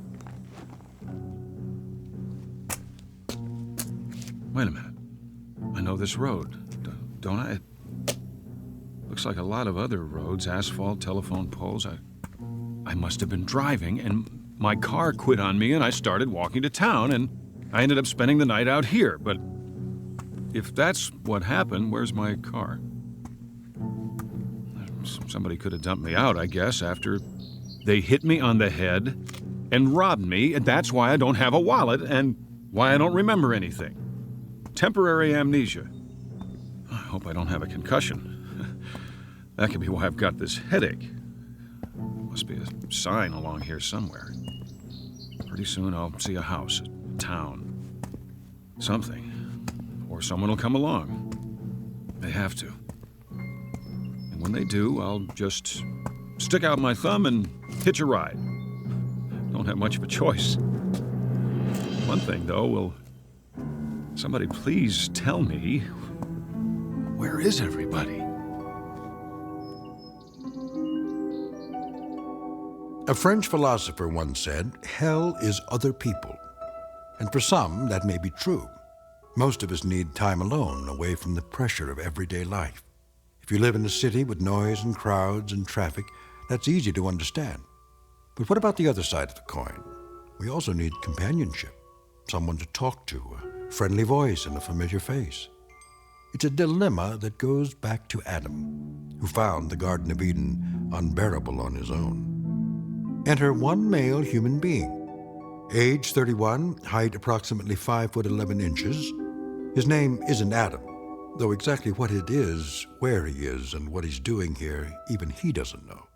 Wait a minute. I know this road, don't I? It looks like a lot of other roads, asphalt, telephone poles. I must have been driving, and my car quit on me, and I started walking to town, and I ended up spending the night out here. But if that's what happened, where's my car? Somebody could have dumped me out, I guess, after they hit me on the head and robbed me, and that's why I don't have a wallet and why I don't remember anything. Temporary amnesia. I hope I don't have a concussion. That could be why I've got this headache. Must be a sign along here somewhere. Pretty soon I'll see a house, a town, something. Or someone will come along. They have to. And when they do, I'll just stick out my thumb and hitch a ride. Don't have much of a choice. One thing, though, will somebody please tell me, where is everybody? A French philosopher once said, hell is other people. And for some, that may be true. Most of us need time alone, away from the pressure of everyday life. If you live in a city with noise and crowds and traffic, that's easy to understand. But what about the other side of the coin? We also need companionship, someone to talk to, a friendly voice and a familiar face. It's a dilemma that goes back to Adam, who found the Garden of Eden unbearable on his own. Enter one male human being. Age 31, height approximately 5'11". His name isn't Adam, though exactly what it is, where he is, and what he's doing here, even he doesn't know.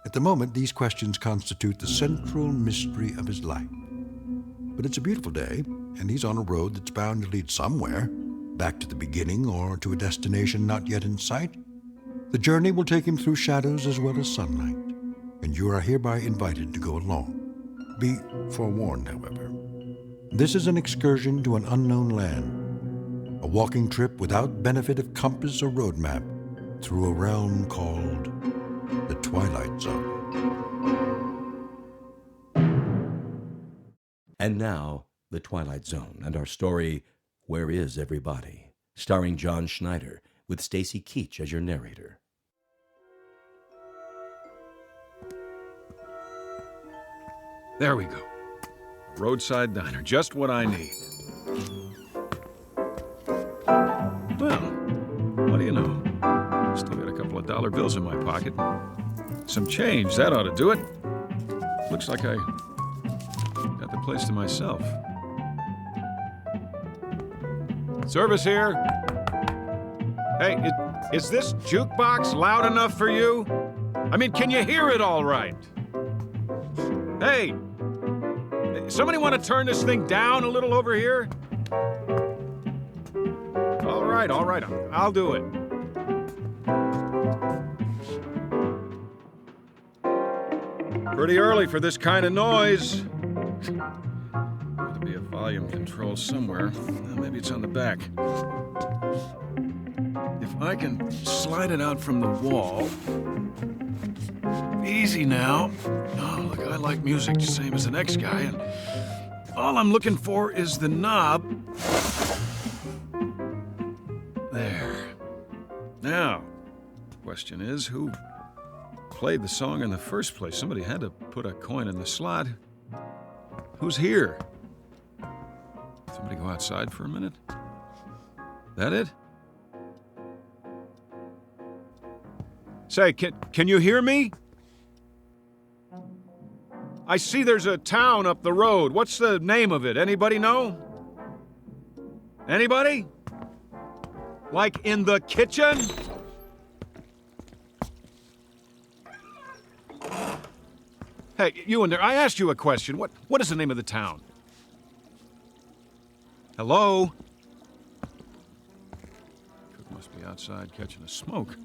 At the moment, these questions constitute the central mystery of his life. But it's a beautiful day, and he's on a road that's bound to lead somewhere, back to the beginning or to a destination not yet in sight. The journey will take him through shadows as well as sunlight, and you are hereby invited to go along. Be forewarned, however. This is an excursion to an unknown land, a walking trip without benefit of compass or road map through a realm called the Twilight Zone. And now, the Twilight Zone and our story, Where Is Everybody? Starring John Schneider, with Stacy Keach as your narrator. There we go. A roadside diner, just what I need. Well, what do you know? Still got a couple of dollar bills in my pocket. Some change, that ought to do it. Looks like I got the place to myself. Service here. Hey, is this jukebox loud enough for you? I mean, can you hear it all right? Hey, somebody want to turn this thing down a little over here? All right, I'll do it. Pretty early for this kind of noise. Ought to be a volume control somewhere. Maybe it's on the back. If I can slide it out from the wall. Easy now. Oh, look, I like music, same as the next guy, and all I'm looking for is the knob. There. Now, question is, who played the song in the first place? Somebody had to put a coin in the slot. Who's here? Somebody go outside for a minute? That it? Say, can you hear me? I see there's a town up the road. What's the name of it? Anybody know? Anybody? Like in the kitchen? Hey, you in there, I asked you a question. What is the name of the town? Hello? Cook must be outside catching a smoke.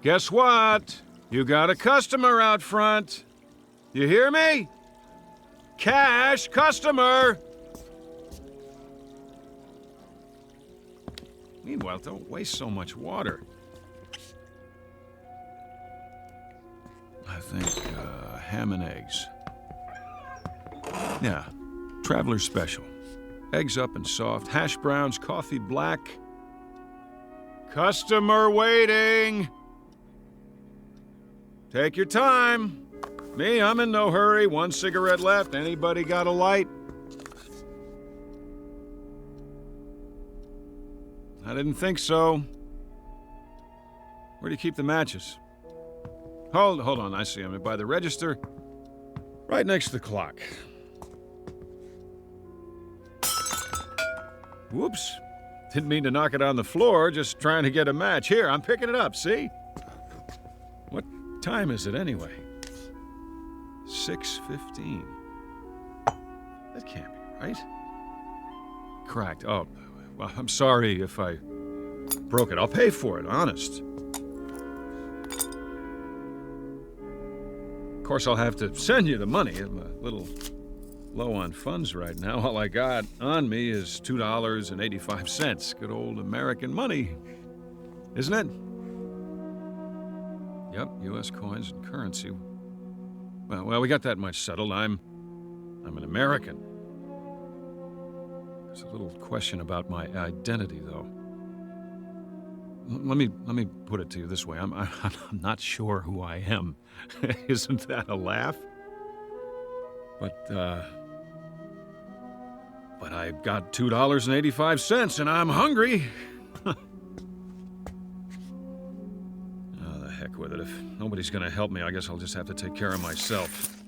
Guess what? You got a customer out front. You hear me? Cash customer. Meanwhile, don't waste so much water. I think ham and eggs. Yeah, traveler special. Eggs up and soft, hash browns, coffee black. Customer waiting. Take your time. Me, I'm in no hurry. One cigarette left. Anybody got a light? I didn't think so. Where do you keep the matches? Hold on, I see them by the register. Right next to the clock. Whoops. Didn't mean to knock it on the floor, just trying to get a match. Here, I'm picking it up, see? What time is it anyway? 6:15. That can't be right. Cracked. Oh, well, I'm sorry if I broke it. I'll pay for it, honest. Of course, I'll have to send you the money. I'm a little low on funds right now. All I got on me is $2.85. Good old American money, isn't it? Yep, U.S. coins and currency. Well, we got that much settled. I'm an American. There's a little question about my identity, though. Let me put it to you this way. I'm not sure who I am. Isn't that a laugh? But I've got $2.85 and I'm hungry. Oh, the heck with it. If nobody's gonna help me, I guess I'll just have to take care of myself.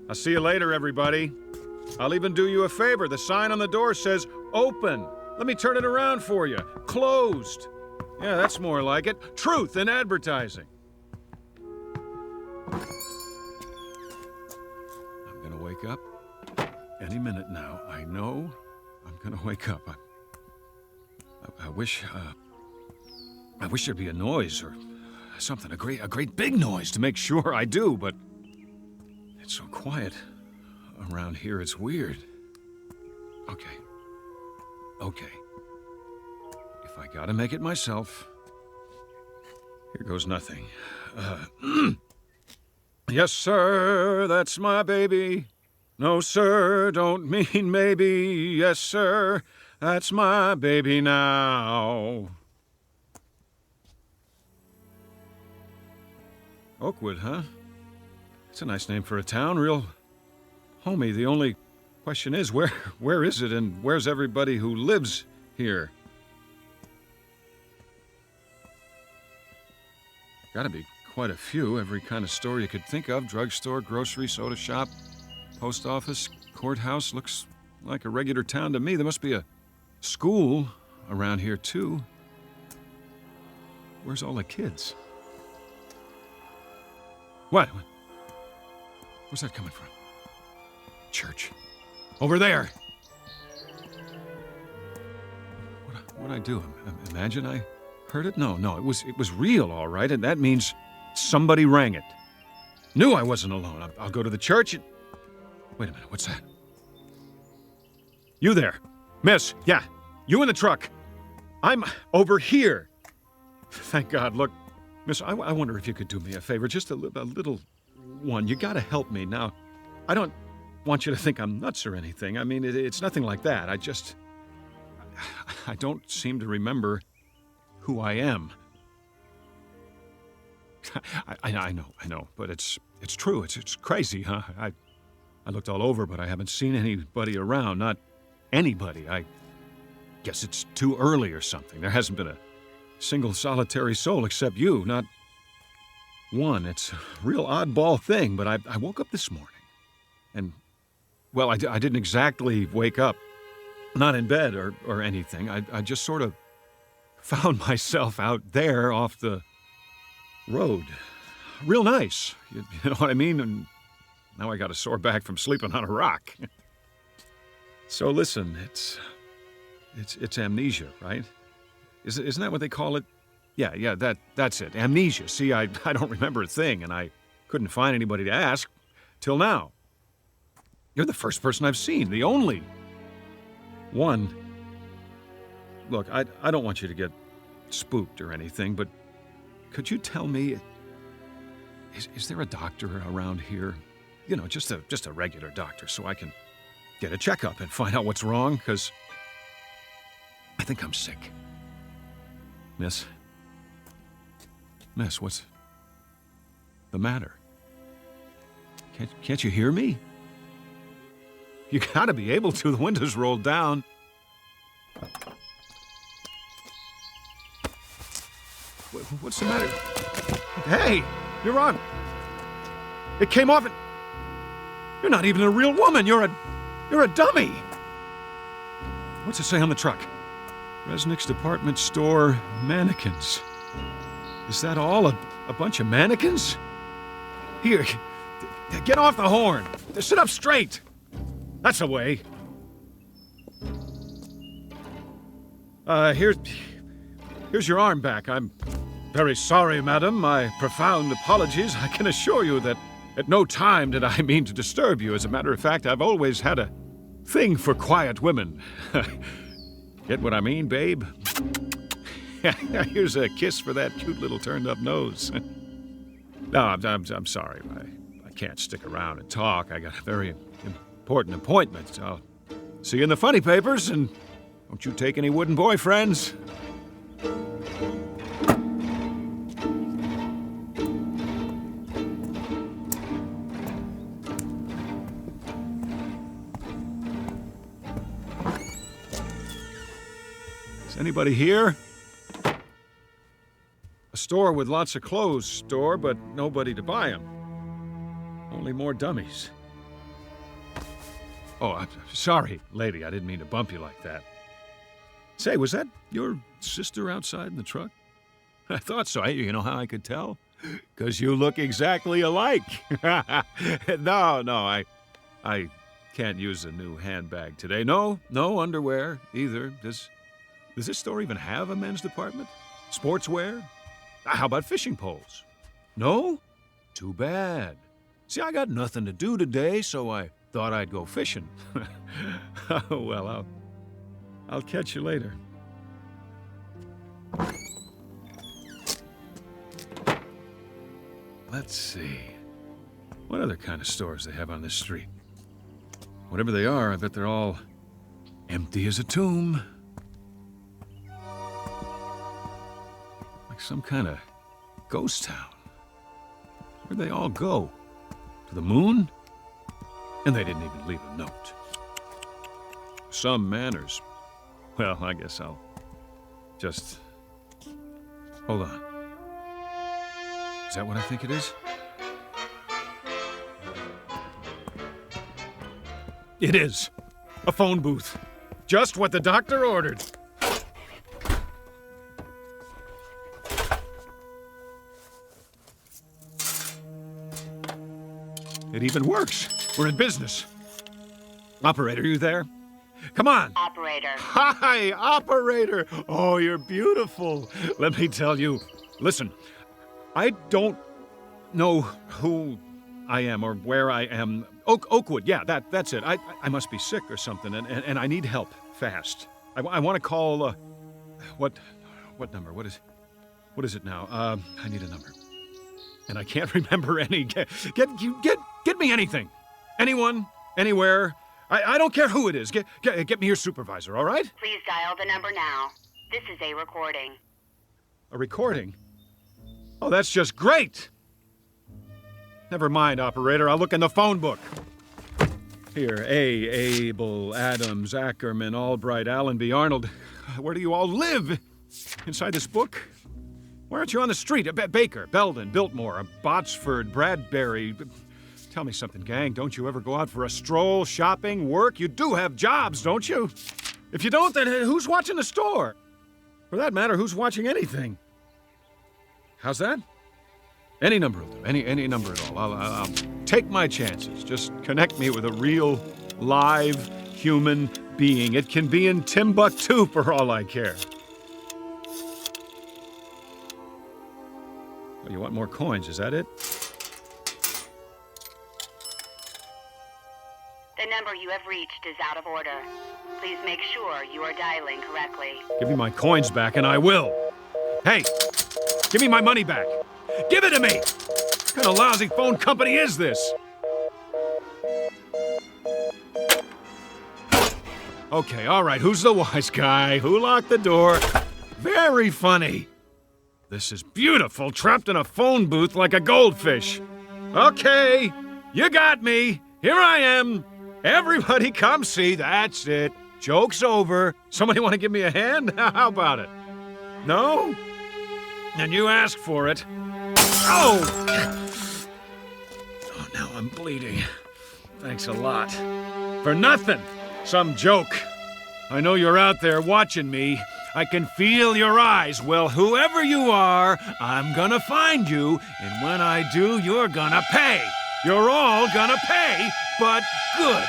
I'll see you later, everybody. I'll even do you a favor. The sign on the door says open. Let me turn it around for you. Closed. Yeah, that's more like it. Truth in advertising. I'm gonna wake up any minute now. I know I'm gonna wake up. I wish there'd be a noise or something, a great big noise to make sure I do, but it's so quiet around here, it's weird. Okay. If I gotta make it myself, here goes nothing. Yes, sir, that's my baby. No, sir, don't mean maybe. Yes, sir, that's my baby now. Oakwood, huh? It's a nice name for a town, real homey. The only question is, where is it and where's everybody who lives here? Gotta be quite a few. Every kind of store you could think of. Drugstore, grocery, soda shop, post office, courthouse. Looks like a regular town to me. There must be a school around here, too. Where's all the kids? What? Where's that coming from? Church. Over there! What'd I do? Imagine I heard it? No, it was real, all right, and that means somebody rang it. Knew I wasn't alone. I'll go to the church and... Wait a minute, what's that? You there. Miss, yeah, you in the truck. I'm over here. Thank God. Look, miss, I wonder if you could do me a favor, just a little one. You gotta help me. Now, I don't want you to think I'm nuts or anything. I mean, it's nothing like that. I don't seem to remember who I am. I know, but it's true. It's crazy, huh? I looked all over, but I haven't seen anybody around. Not anybody. I guess it's too early or something. There hasn't been a single solitary soul except you. Not one. It's a real oddball thing, but I woke up this morning. And, well, I didn't exactly wake up. Not in bed or anything. I just sort of found myself out there off the road. Real nice. You know what I mean? And now I got a sore back from sleeping on a rock. So listen, it's amnesia, right? Isn't that what they call it? Yeah, that's it. Amnesia. See, I don't remember a thing, and I couldn't find anybody to ask till now. You're the first person I've seen, the only one. Look, I don't want you to get spooked or anything, but could you tell me, is there a doctor around here? You know, just a regular doctor, so I can get a checkup and find out what's wrong, because I think I'm sick. Miss, what's the matter? Can't you hear me? You gotta be able to. The window's rolled down. What's the matter? Hey, you're on. It came off and... You're not even a real woman. You're a dummy. What's it say on the truck? Resnick's department store mannequins. Is that all? A bunch of mannequins? Here, get off the horn. Sit up straight. That's the way. Here's your arm back. I'm very sorry, madam. My profound apologies. I can assure you that at no time did I mean to disturb you. As a matter of fact, I've always had a thing for quiet women. Get what I mean, babe? Here's a kiss for that cute little turned-up nose. No, I'm sorry. I can't stick around and talk. I got a very important appointment. So I'll see you in the funny papers, and don't you take any wooden boyfriends. Is anybody here? A store with lots of clothes store, but nobody to buy them. Only more dummies. Oh, I'm sorry, lady. I didn't mean to bump you like that. Say, was that your sister outside in the truck? I thought so. You know how I could tell? 'Cause you look exactly alike. No, I can't use a new handbag today. No underwear either. Does this store even have a men's department? Sportswear? How about fishing poles? No? Too bad. See, I got nothing to do today, so I thought I'd go fishing. Well, I'll catch you later. Let's see. What other kind of stores they have on this street? Whatever they are, I bet they're all empty as a tomb. Like some kind of ghost town. Where'd they all go? To the moon? And they didn't even leave a note. Some manners. Well, I guess I'll just... Hold on. Is that what I think it is? It is. A phone booth. Just what the doctor ordered. It even works. We're in business. Operator, you there? Come on. Operator. Hi, operator. Oh, you're beautiful. Let me tell you. Listen, I don't know who I am or where I am. Oakwood, yeah, that's it. I must be sick or something, and I need help fast. I want to call. What number? What is it now? I need a number, and I can't remember any. Get me anything, anyone, anywhere. I don't care who it is. Get me your supervisor, all right? Please dial the number now. This is a recording. A recording? Oh, that's just great! Never mind, operator. I'll look in the phone book. Here, Abel, Adams, Ackerman, Albright, Allenby, Arnold. Where do you all live? Inside this book? Why aren't you on the street? Baker, Belden, Biltmore, Botsford, Bradbury. Tell me something, gang. Don't you ever go out for a stroll, shopping, work? You do have jobs, don't you? If you don't, then who's watching the store? For that matter, who's watching anything? How's that? Any number will do. Any number at all. I'll take my chances. Just connect me with a real, live, human being. It can be in Timbuktu for all I care. Well, you want more coins, is that it? The number you have reached is out of order. Please make sure you are dialing correctly. Give me my coins back and I will. Hey, give me my money back. Give it to me! What kind of lousy phone company is this? Okay, all right, who's the wise guy? Who locked the door? Very funny. This is beautiful, trapped in a phone booth like a goldfish. Okay, you got me. Here I am. Everybody come see. That's it. Joke's over. Somebody want to give me a hand? How about it? No? And you asked for it. Oh! Oh, now I'm bleeding. Thanks a lot. For nothing. Some joke. I know you're out there watching me. I can feel your eyes. Well, whoever you are, I'm gonna find you. And when I do, you're gonna pay. You're all gonna pay, but good.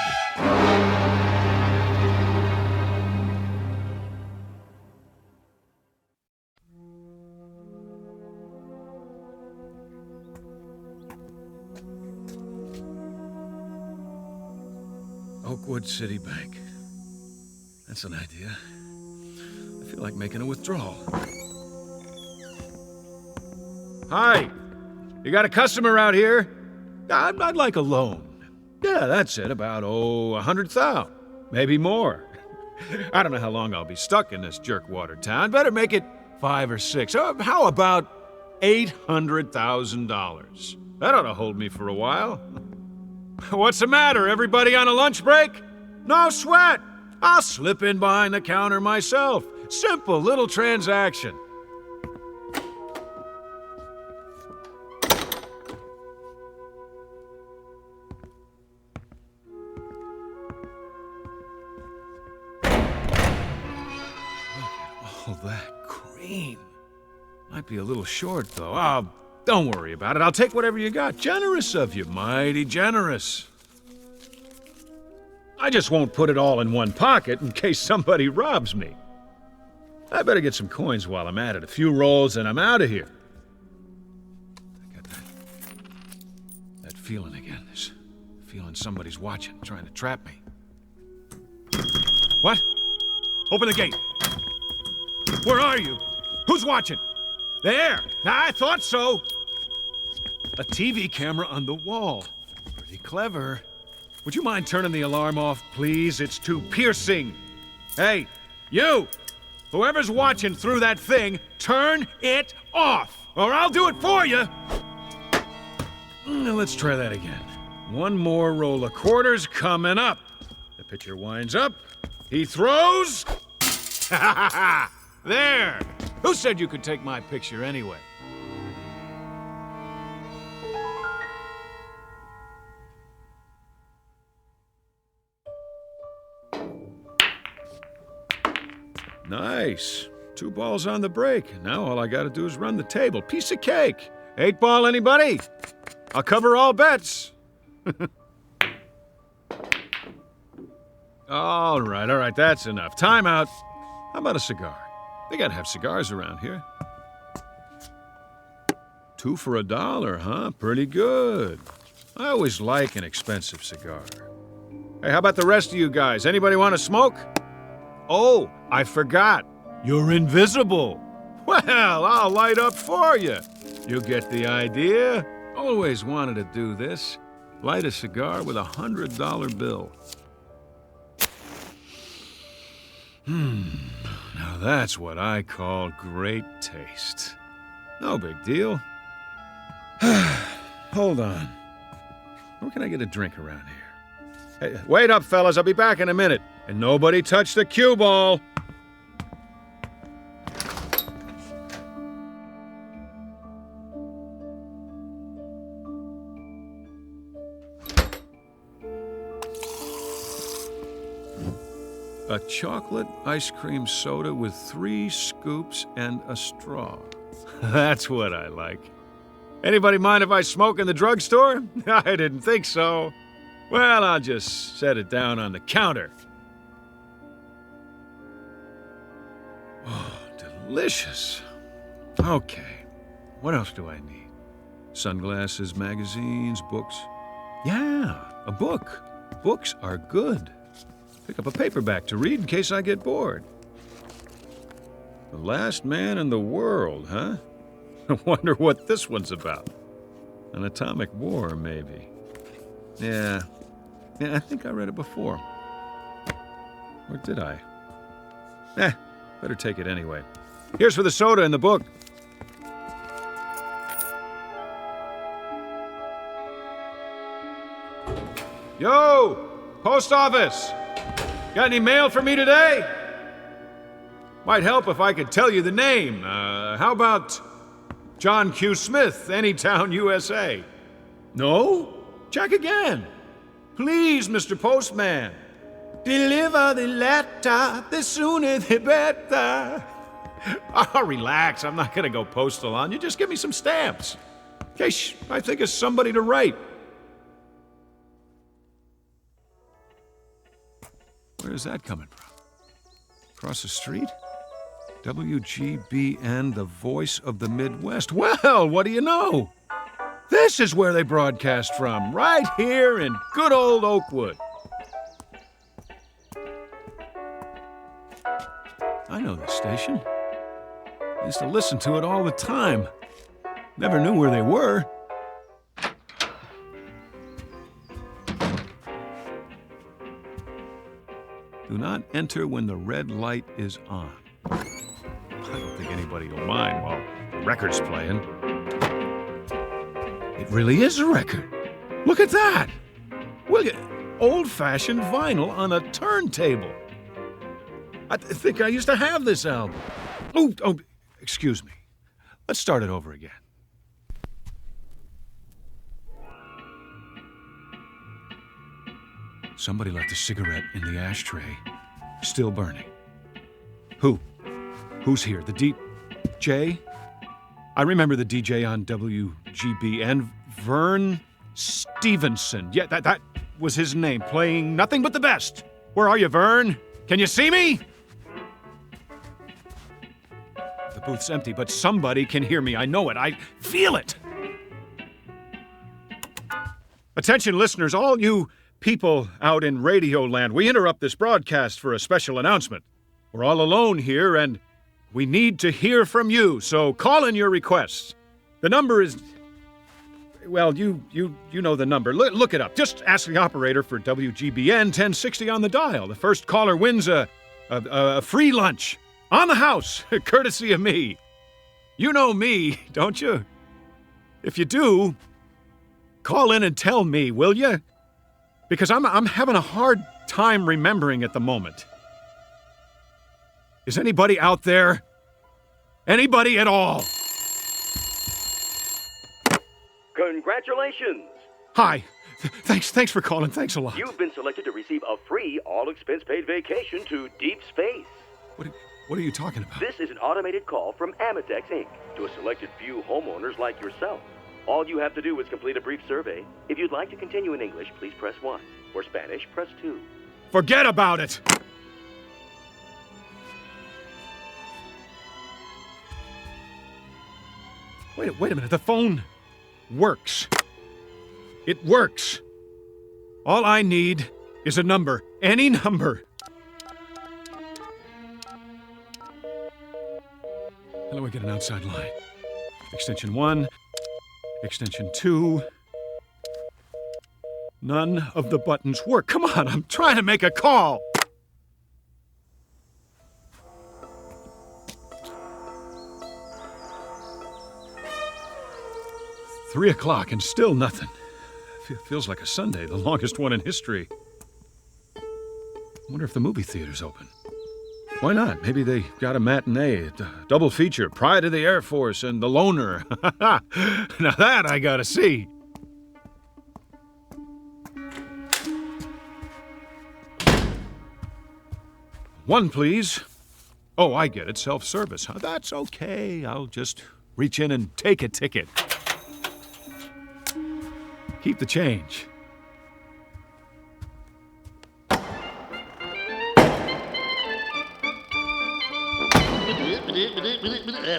Oakwood City Bank. That's an idea. I feel like making a withdrawal. Hi! You got a customer out here? I'd like a loan. Yeah, that's it. About, 100,000. Maybe more. I don't know how long I'll be stuck in this jerkwater town. Better make it 5 or 6. How about $800,000? That ought to hold me for a while. What's the matter? Everybody on a lunch break? No sweat. I'll slip in behind the counter myself. Simple little transaction. Oh, that cream. Might be a little short, though. Oh, don't worry about it. I'll take whatever you got. Generous of you. Mighty generous. I just won't put it all in one pocket in case somebody robs me. I better get some coins while I'm at it. A few rolls and I'm out of here. I got that feeling again. This feeling somebody's watching, trying to trap me. What? Open the gate. Where are you? Who's watching? There! I thought so! A TV camera on the wall. Pretty clever. Would you mind turning the alarm off, please? It's too piercing. Hey, you! Whoever's watching through that thing, turn it off, or I'll do it for you! Now let's try that again. One more roll of quarters coming up. The pitcher winds up. He throws. Ha ha ha! There! Who said you could take my picture anyway? Nice. 2 balls on the break. Now all I gotta do is run the table. Piece of cake. 8 ball, anybody? I'll cover all bets. All right, that's enough. Time out. How about a cigar? They gotta have cigars around here. 2 for $1, huh? Pretty good. I always like an expensive cigar. Hey, how about the rest of you guys? Anybody want to smoke? Oh, I forgot. You're invisible. Well, I'll light up for you. You get the idea? Always wanted to do this. Light a cigar with a $100 bill. Now that's what I call great taste. No big deal. Hold on. Where can I get a drink around here? Hey, wait up, fellas. I'll be back in a minute. And nobody touch the cue ball. A chocolate ice cream soda with 3 scoops and a straw. That's what I like. Anybody mind if I smoke in the drugstore? I didn't think so. Well, I'll just set it down on the counter. Oh, delicious. Okay, what else do I need? Sunglasses, magazines, books. Yeah, a book. Books are good. Pick up a paperback to read in case I get bored. The Last Man in the World, huh? I wonder what this one's about. An atomic war, maybe. Yeah, I think I read it before. Or did I? Better take it anyway. Here's for the soda in the book. Yo! Post office! Got any mail for me today? Might help if I could tell you the name. How about John Q. Smith, Anytown, USA? No? Check again. Please, Mr. Postman. Deliver the letter, the sooner the better. Oh, relax. I'm not gonna go postal on you. Just give me some stamps. In case I think of somebody to write. Where's that coming from? Across the street? WGBN, the voice of the Midwest. Well, what do you know? This is where they broadcast from, right here in good old Oakwood. I know this station. I used to listen to it all the time. Never knew where they were. Do not enter when the red light is on. I don't think anybody will mind while the record's playing. It really is a record. Look at that! Will you? Old-fashioned vinyl on a turntable. I think I used to have this album. Oh, excuse me. Let's start it over again. Somebody left a cigarette in the ashtray, still burning. Who? Who's here? The DJ? I remember the DJ on WGB and Vern Stevenson. Yeah, that was his name, playing nothing but the best. Where are you, Vern? Can you see me? The booth's empty, but somebody can hear me. I know it. I feel it. Attention, listeners, all you people out in Radio Land, we interrupt this broadcast for a special announcement. We're all alone here, and we need to hear from you, so call in your requests. The number is... Well, you know the number. Look it up. Just ask the operator for WGBN 1060 on the dial. The first caller wins a free lunch on the house, courtesy of me. You know me, don't you? If you do, call in and tell me, will you? Because I'm having a hard time remembering at the moment. Is anybody out there? Anybody at all? Congratulations! Hi. Thanks for calling. Thanks a lot. You've been selected to receive a free, all-expense-paid vacation to deep space. What are you talking about? This is an automated call from Amadex, Inc. to a selected few homeowners like yourself. All you have to do is complete a brief survey. If you'd like to continue in English, please press 1. For Spanish, press 2. Forget about it! Wait a minute. The phone works. It works. All I need is a number. Any number. How do I get an outside line? Extension 1. Extension 2. None of the buttons work. Come on, I'm trying to make a call. Three o'clock and still nothing. Feels like a Sunday, the longest one in history. I wonder if the movie theater's open. Why not? Maybe they got a matinee, a double feature, Pride of the Air Force and The Loner. Now that I gotta see. One, please. Oh, I get it. Self-service. That's okay. I'll just reach in and take a ticket. Keep the change.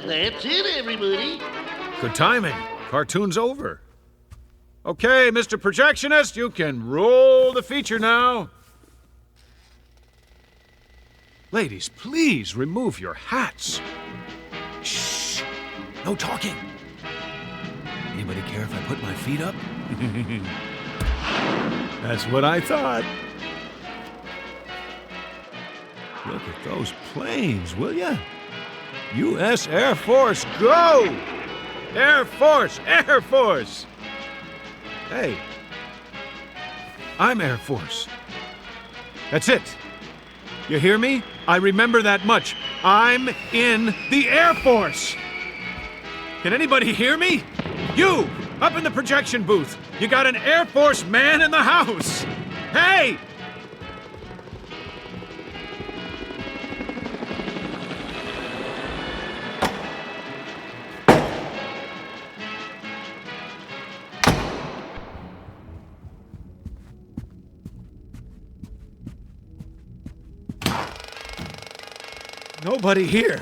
That's it, everybody. Good timing. Cartoon's over. Okay, Mr. Projectionist, you can roll the feature now. Ladies, please remove your hats. Shh. No talking. Anybody care if I put my feet up? That's what I thought. Look at those planes, will ya? U.S. Air Force, go! Air Force, Air Force! Hey, I'm Air Force. That's it. You hear me? I remember that much. I'm in the Air Force. Can anybody hear me? You, up in the projection booth. You got an Air Force man in the house. Hey! Nobody here.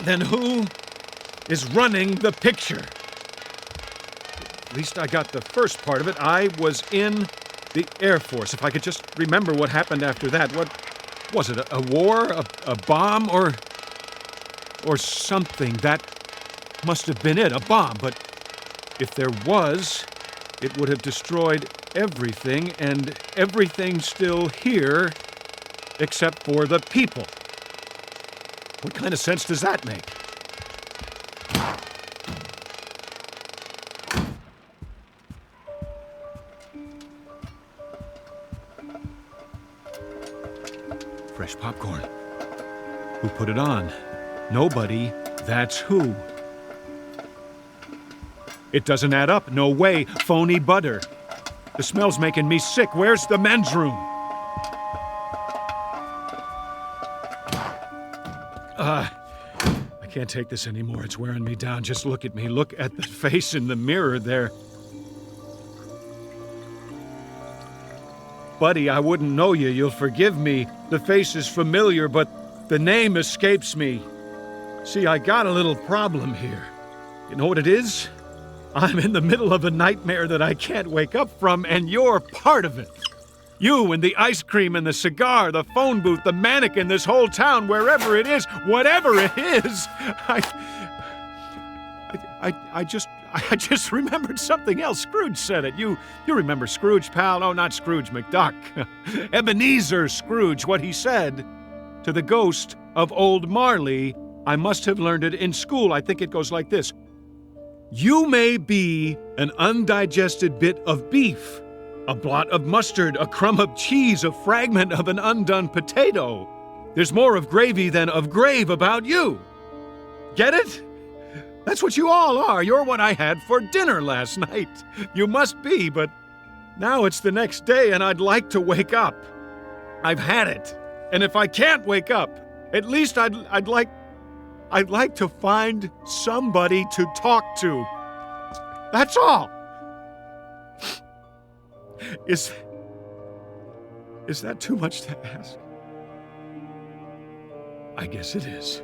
Then who is running the picture? At least I got the first part of it. I was in the Air Force. If I could just remember what happened after that. What was it? A war? A bomb? Or something? That must have been it. A bomb. But if there was, it would have destroyed everything, and everything still here except for the people. What kind of sense does that make? Fresh popcorn. Who put it on? Nobody. That's who. It doesn't add up. No way. Phony butter. The smell's making me sick. Where's the men's room? I can't take this anymore. It's wearing me down. Just look at me. Look at the face in the mirror there. Buddy, I wouldn't know you. You'll forgive me. The face is familiar, but the name escapes me. See, I got a little problem here. You know what it is? I'm in the middle of a nightmare that I can't wake up from, and you're part of it. You and the ice cream and the cigar, the phone booth, the mannequin, this whole town, wherever it is, whatever it is. I just remembered something else. Scrooge said it. You remember Scrooge, pal? Oh, not Scrooge McDuck. Ebenezer Scrooge, what he said to the ghost of old Marley. I must have learned it in school. I think it goes like this. You may be an undigested bit of beef, a blot of mustard, a crumb of cheese, a fragment of an undone potato. There's more of gravy than of grave about you. Get it? That's what you all are. You're what I had for dinner last night. You must be, but now it's the next day and I'd like to wake up. I've had it. And if I can't wake up, at least I'd like to find somebody to talk to. That's all. Is that too much to ask? I guess it is.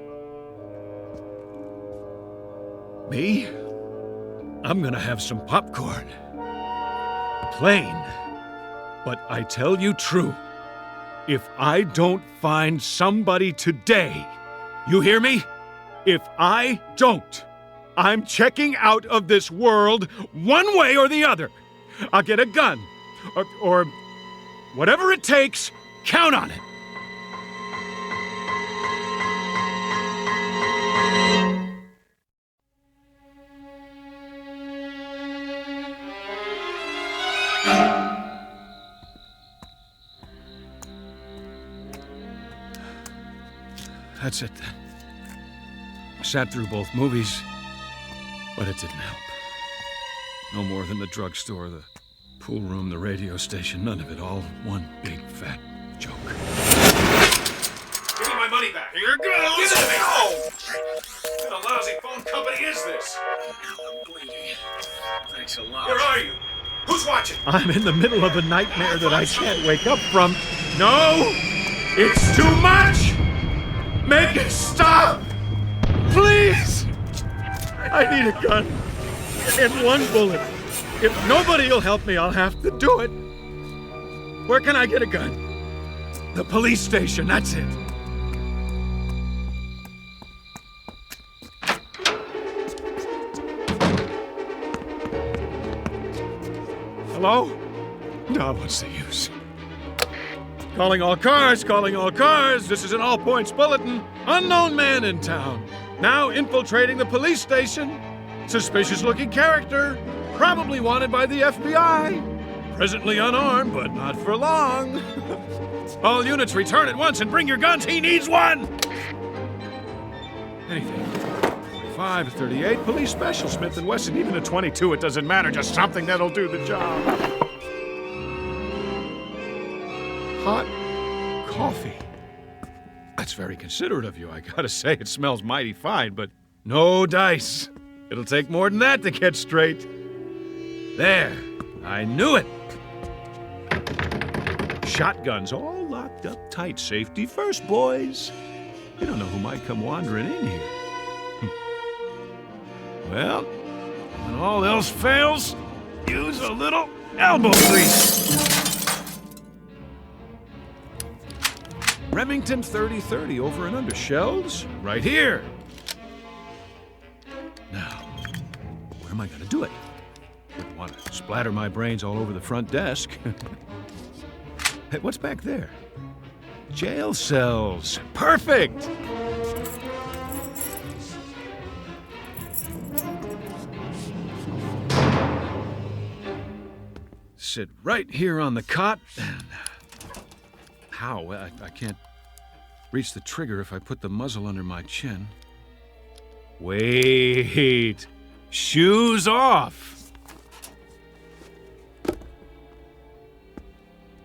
Me? I'm gonna have some popcorn. Plain. But I tell you true, if I don't find somebody today, you hear me? If I don't, I'm checking out of this world one way or the other. I'll get a gun, or whatever it takes, count on it. That's it then. I sat through both movies, but it didn't help. No more than the drugstore, the pool room, the radio station, none of it, all one big fat joke. Give me my money back. Here it goes. Give it to me. Oh! What a lousy phone company is this? I'm bleeding. Thanks a lot. Where are you? Who's watching? I'm in the middle of a nightmare that I can't wake up from. No! It's too much! Make it stop! Please! I need a gun. And one bullet. If nobody will help me, I'll have to do it. Where can I get a gun? The police station, that's it. Hello? No, what's the use? Calling all cars, calling all cars. This is an all-points bulletin. Unknown man in town. Now infiltrating the police station. Suspicious-looking character. Probably wanted by the FBI. Presently unarmed, but not for long. All units return at once and bring your guns. He needs one! Anything. 45, a 38, police special, Smith & Wesson. Even a 22, it doesn't matter. Just something that'll do the job. Hot coffee. That's very considerate of you. I gotta say, it smells mighty fine, but no dice. It'll take more than that to get straight. There. I knew it. Shotguns all locked up tight. Safety first, boys. You don't know who might come wandering in here. Well, when all else fails, use a little elbow grease. Remington 30-30 over and under. Shells right here. Now, where am I going to do it? Wouldn't want to splatter my brains all over the front desk. Hey, what's back there? Jail cells. Perfect! Sit right here on the cot. How? I can't reach the trigger if I put the muzzle under my chin. Wait. Shoes off.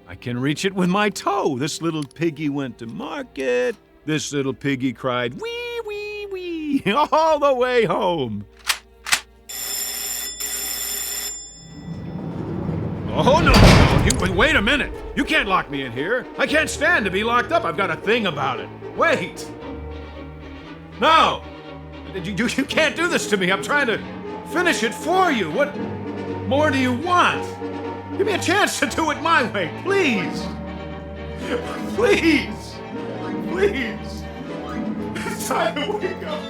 I can reach it with my toe. This little piggy went to market. This little piggy cried, wee, wee, wee, all the way home. Oh, no. Wait a minute. You can't lock me in here. I can't stand to be locked up. I've got a thing about it. Wait. No. You can't do this to me. I'm trying to finish it for you. What more do you want? Give me a chance to do it my way, please. Please. Please. It's time to wake up.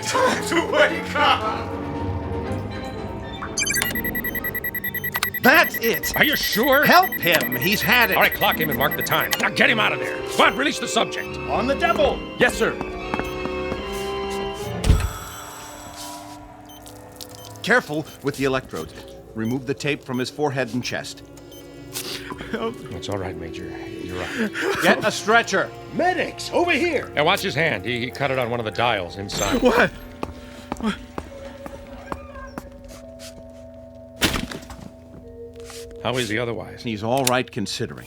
Time to wake up. That's it! Are you sure? Help him! He's had it! All right, clock him and mark the time. Now get him out of there. Go on, release the subject. On the devil! Yes, sir. Careful with the electrodes. Remove the tape from his forehead and chest. It's all right, Major. You're right. Get a stretcher. Medics, over here. Now watch his hand. He cut it on one of the dials inside. What? How is he otherwise? He's all right considering.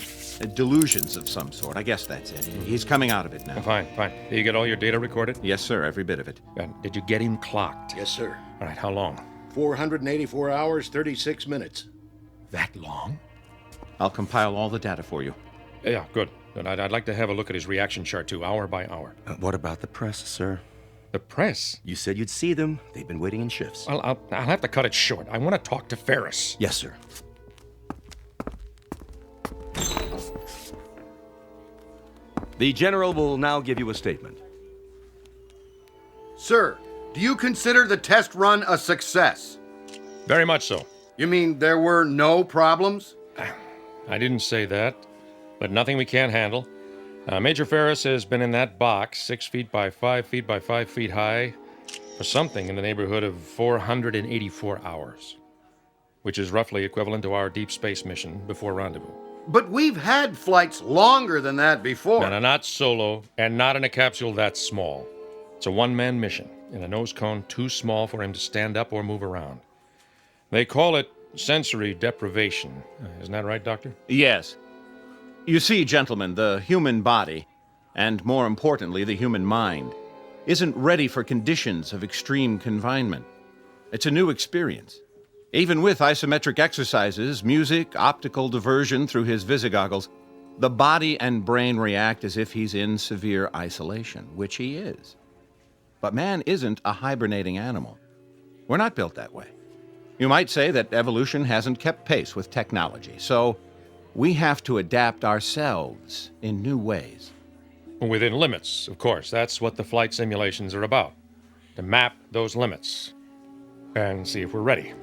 Delusions of some sort. I guess that's it. He's coming out of it now. Fine. Did you get all your data recorded? Yes, sir. Every bit of it. And did you get him clocked? Yes, sir. All right, how long? 484 hours, 36 minutes. That long? I'll compile all the data for you. Yeah, good. I'd like to have a look at his reaction chart, too, hour by hour. What about the press, sir? The press? You said you'd see them. They've been waiting in shifts. Well, I'll have to cut it short. I want to talk to Ferris. Yes, sir. The General will now give you a statement. Sir, do you consider the test run a success? Very much so. You mean there were no problems? I didn't say that, but nothing we can't handle. Major Ferris has been in that box, 6 feet by 5 feet by 5 feet high, for something in the neighborhood of 484 hours, which is roughly equivalent to our deep space mission before rendezvous. But we've had flights longer than that before. No, not solo, and not in a capsule that small. It's a one-man mission, in a nose cone too small for him to stand up or move around. They call it sensory deprivation. Isn't that right, Doctor? Yes. You see, gentlemen, the human body, and more importantly, the human mind, isn't ready for conditions of extreme confinement. It's a new experience. Even with isometric exercises, music, optical diversion through his visigoggles, the body and brain react as if he's in severe isolation, which he is. But man isn't a hibernating animal. We're not built that way. You might say that evolution hasn't kept pace with technology, so we have to adapt ourselves in new ways. Within limits, of course. That's what the flight simulations are about. To map those limits and see if we're ready.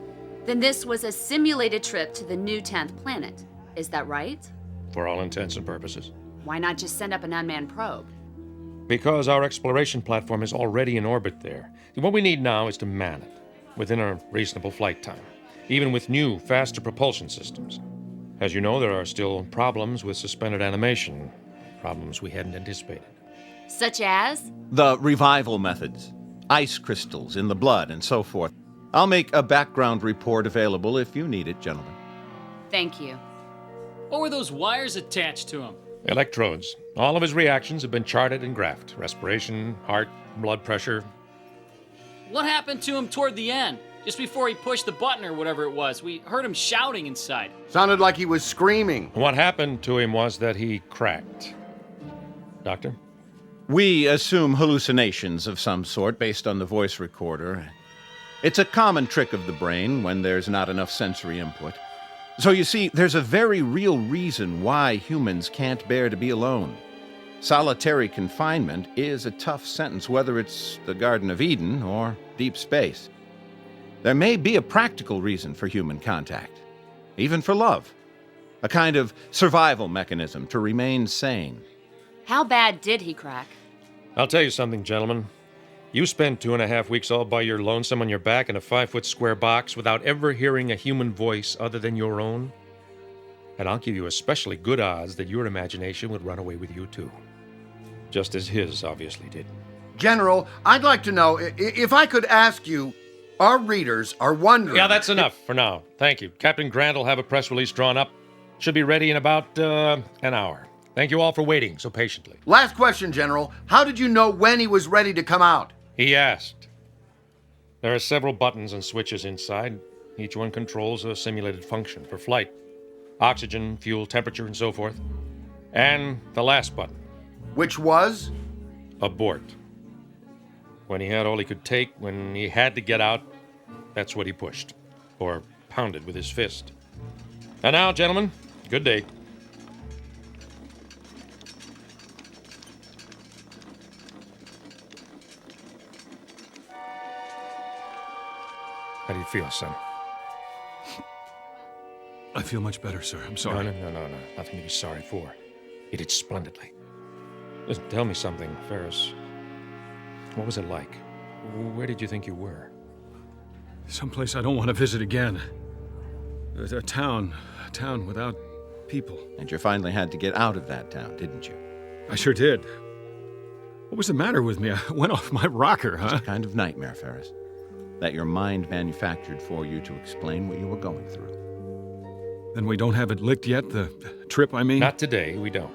Then this was a simulated trip to the new 10th planet. Is that right? For all intents and purposes. Why not just send up an unmanned probe? Because our exploration platform is already in orbit there. What we need now is to man it, within a reasonable flight time, even with new, faster propulsion systems. As you know, there are still problems with suspended animation, problems we hadn't anticipated. Such as? The revival methods, ice crystals in the blood, and so forth. I'll make a background report available if you need it, gentlemen. Thank you. What were those wires attached to him? Electrodes. All of his reactions have been charted and graphed. Respiration, heart, blood pressure. What happened to him toward the end? Just before he pushed the button or whatever it was. We heard him shouting inside. Sounded like he was screaming. What happened to him was that he cracked. Doctor? We assume hallucinations of some sort based on the voice recorder. It's a common trick of the brain when there's not enough sensory input. So you see, there's a very real reason why humans can't bear to be alone. Solitary confinement is a tough sentence, whether it's the Garden of Eden or deep space. There may be a practical reason for human contact, even for love. A kind of survival mechanism to remain sane. How bad did he crack? I'll tell you something, gentlemen. You spend 2.5 weeks all by your lonesome on your back in a 5-foot square box without ever hearing a human voice other than your own, and I'll give you especially good odds that your imagination would run away with you too. Just as his obviously did. General, I'd like to know, if I could ask you, our readers are wondering... Yeah, that's enough for now. Thank you. Captain Grant will have a press release drawn up. Should be ready in about an hour. Thank you all for waiting so patiently. Last question, General. How did you know when he was ready to come out? He asked. There are several buttons and switches inside. Each one controls a simulated function for flight. Oxygen, fuel, temperature, and so forth. And the last button. Which was? Abort. When he had all he could take, when he had to get out, that's what he pushed. Or pounded with his fist. And now, gentlemen, good day. How do you feel, son? I feel much better, sir. I'm sorry. No. Nothing to be sorry for. You did splendidly. Listen, tell me something, Ferris. What was it like? Where did you think you were? Someplace I don't want to visit again. A town without people. And you finally had to get out of that town, didn't you? I sure did. What was the matter with me? I went off my rocker, huh? It's a kind of nightmare, Ferris, that your mind manufactured for you to explain what you were going through. Then we don't have it licked yet? The trip, I mean? Not today, we don't.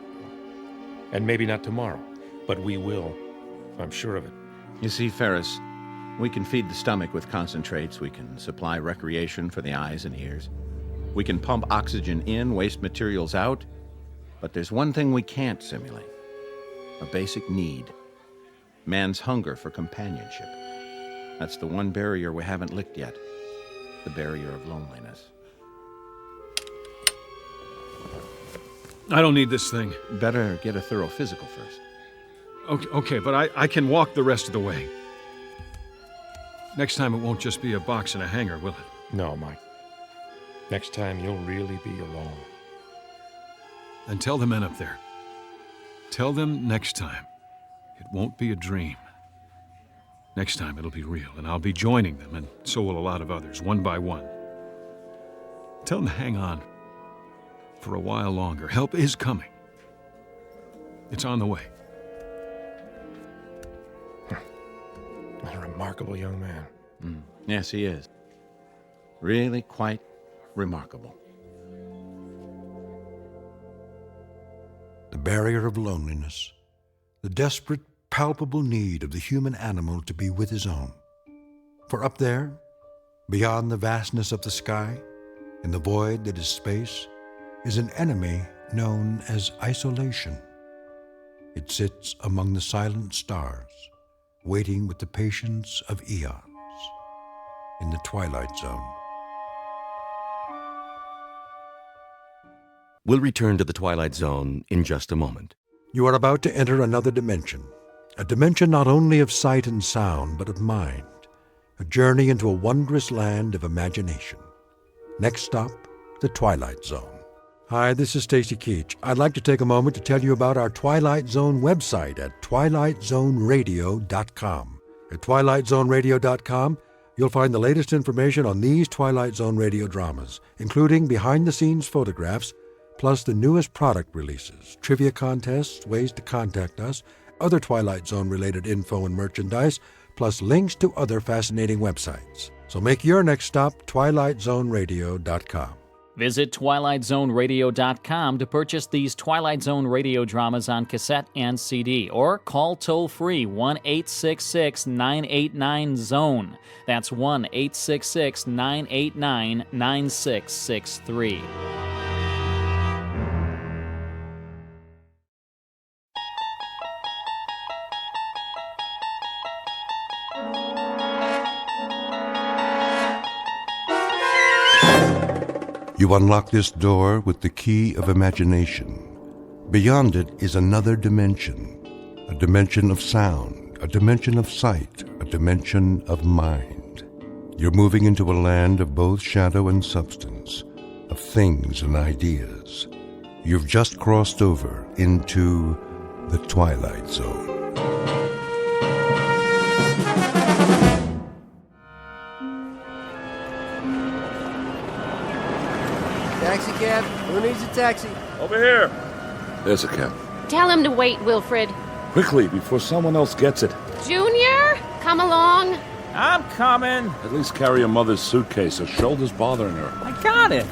And maybe not tomorrow. But we will. I'm sure of it. You see, Ferris, we can feed the stomach with concentrates. We can supply recreation for the eyes and ears. We can pump oxygen in, waste materials out. But there's one thing we can't simulate. A basic need. Man's hunger for companionship. That's the one barrier we haven't licked yet. The barrier of loneliness. I don't need this thing. Better get a thorough physical first. Okay, but I can walk the rest of the way. Next time it won't just be a box and a hanger, will it? No, Mike. Next time you'll really be alone. Then tell the men up there. Tell them next time it won't be a dream. Next time it'll be real, and I'll be joining them, and so will a lot of others, one by one. Tell them to hang on for a while longer. Help is coming. It's on the way. A remarkable young man. Yes, he is. Really quite remarkable. The barrier of loneliness. The desperate, palpable need of the human animal to be with his own. For up there, beyond the vastness of the sky, in the void that is space, is an enemy known as isolation. It sits among the silent stars, waiting with the patience of eons, in the Twilight Zone. We'll return to the Twilight Zone in just a moment. You are about to enter another dimension, a dimension not only of sight and sound, but of mind, a journey into a wondrous land of imagination. Next stop, the Twilight Zone. Hi, this is Stacy Keach. I'd like to take a moment to tell you about our Twilight Zone website at twilightzoneradio.com. At twilightzoneradio.com, you'll find the latest information on these Twilight Zone radio dramas, including behind-the-scenes photographs, plus the newest product releases, trivia contests, ways to contact us, other Twilight Zone-related info and merchandise, plus links to other fascinating websites. So make your next stop twilightzoneradio.com. Visit twilightzoneradio.com to purchase these Twilight Zone radio dramas on cassette and CD, or call toll-free 1-866-989-ZONE. That's 1-866-989-9663. You unlock this door with the key of imagination. Beyond it is another dimension, a dimension of sound, a dimension of sight, a dimension of mind. You're moving into a land of both shadow and substance, of things and ideas. You've just crossed over into the Twilight Zone. Taxi cab? Who needs a taxi? Over here. There's a cab. Tell him to wait, Wilfred. Quickly, before someone else gets it. Junior, come along. I'm coming. At least carry your mother's suitcase. Her shoulder's bothering her. I got it.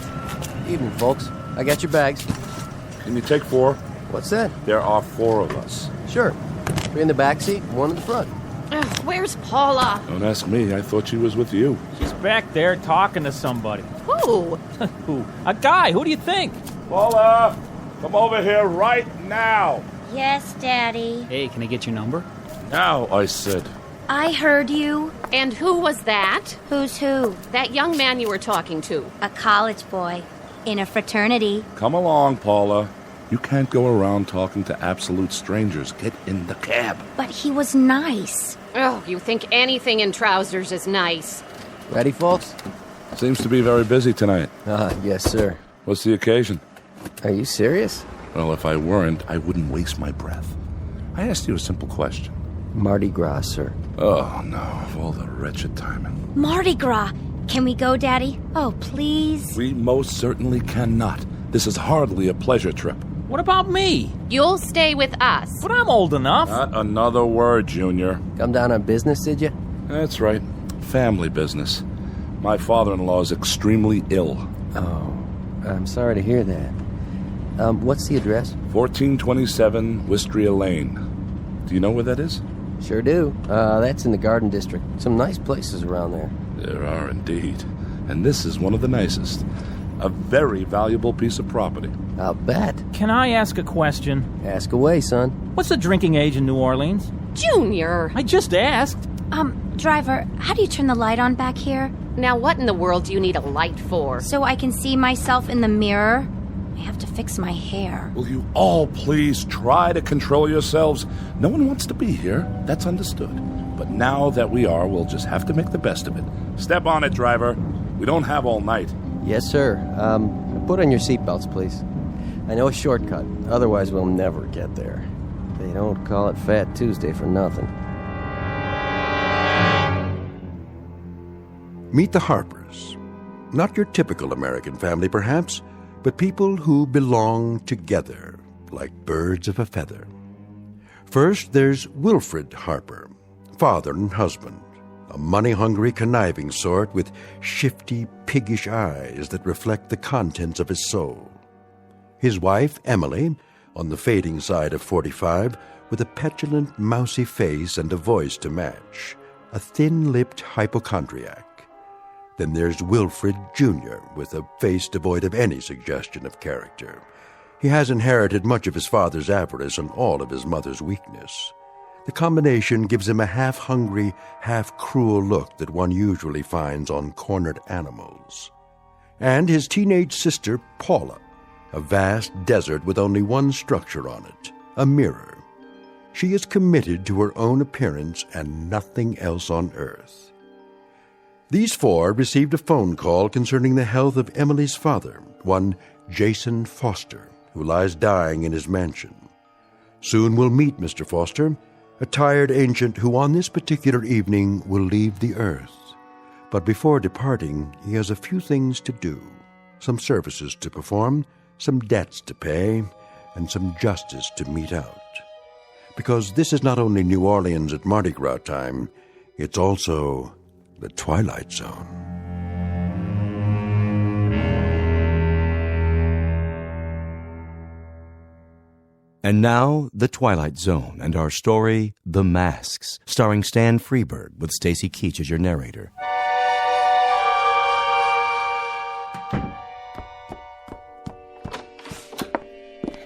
Evening, folks. I got your bags. Can you take 4? What's that? There are 4 of us. Sure. 3 in the back seat, 1 in the front. Ugh, where's Paula? Don't ask me. I thought she was with you. She's back there talking to somebody. Who? Who? A guy. Who do you think? Paula, come over here right now. Yes, Daddy. Hey, can I get your number? Now, I said. I heard you. And who was that? Who's who? That young man you were talking to. A college boy. In a fraternity. Come along, Paula. You can't go around talking to absolute strangers. Get in the cab. But he was nice. Oh, you think anything in trousers is nice. Ready, folks? Seems to be very busy tonight. Yes, sir. What's the occasion? Are you serious? Well, if I weren't, I wouldn't waste my breath. I asked you a simple question. Mardi Gras, sir. Oh, no. Of all the wretched timing. Mardi Gras. Can we go, Daddy? Oh, please. We most certainly cannot. This is hardly a pleasure trip. What about me? You'll stay with us. But I'm old enough. Not another word, Junior. Come down on business, did you? That's right. Family business. My father-in-law is extremely ill. Oh, I'm sorry to hear that. What's the address? 1427 Wistria Lane. Do you know where that is? Sure do. That's in the Garden District. Some nice places around there. There are indeed. And this is one of the nicest. A very valuable piece of property. I'll bet. Can I ask a question? Ask away, son. What's the drinking age in New Orleans? Junior! I just asked. Driver, how do you turn the light on back here? Now what in the world do you need a light for? So I can see myself in the mirror? I have to fix my hair. Will you all please try to control yourselves? No one wants to be here. That's understood. But now that we are, we'll just have to make the best of it. Step on it, driver. We don't have all night. Yes, sir. Put on your seatbelts, please. I know a shortcut. Otherwise, we'll never get there. They don't call it Fat Tuesday for nothing. Meet the Harpers. Not your typical American family, perhaps, but people who belong together, like birds of a feather. First, there's Wilfred Harper, father and husband, a money-hungry, conniving sort with shifty, piggish eyes that reflect the contents of his soul. His wife, Emily, on the fading side of 45, with a petulant, mousy face and a voice to match, a thin-lipped hypochondriac. Then there's Wilfred Jr., with a face devoid of any suggestion of character. He has inherited much of his father's avarice and all of his mother's weakness. The combination gives him a half-hungry, half-cruel look that one usually finds on cornered animals. And his teenage sister, Paula, a vast desert with only one structure on it, a mirror. She is committed to her own appearance and nothing else on earth. These 4 received a phone call concerning the health of Emily's father, one Jason Foster, who lies dying in his mansion. Soon we'll meet Mr. Foster, a tired ancient who on this particular evening will leave the earth. But before departing, he has a few things to do, some services to perform, some debts to pay, and some justice to mete out. Because this is not only New Orleans at Mardi Gras time, it's also the Twilight Zone. And now, The Twilight Zone and our story, The Masks, starring Stan Freberg with Stacy Keach as your narrator.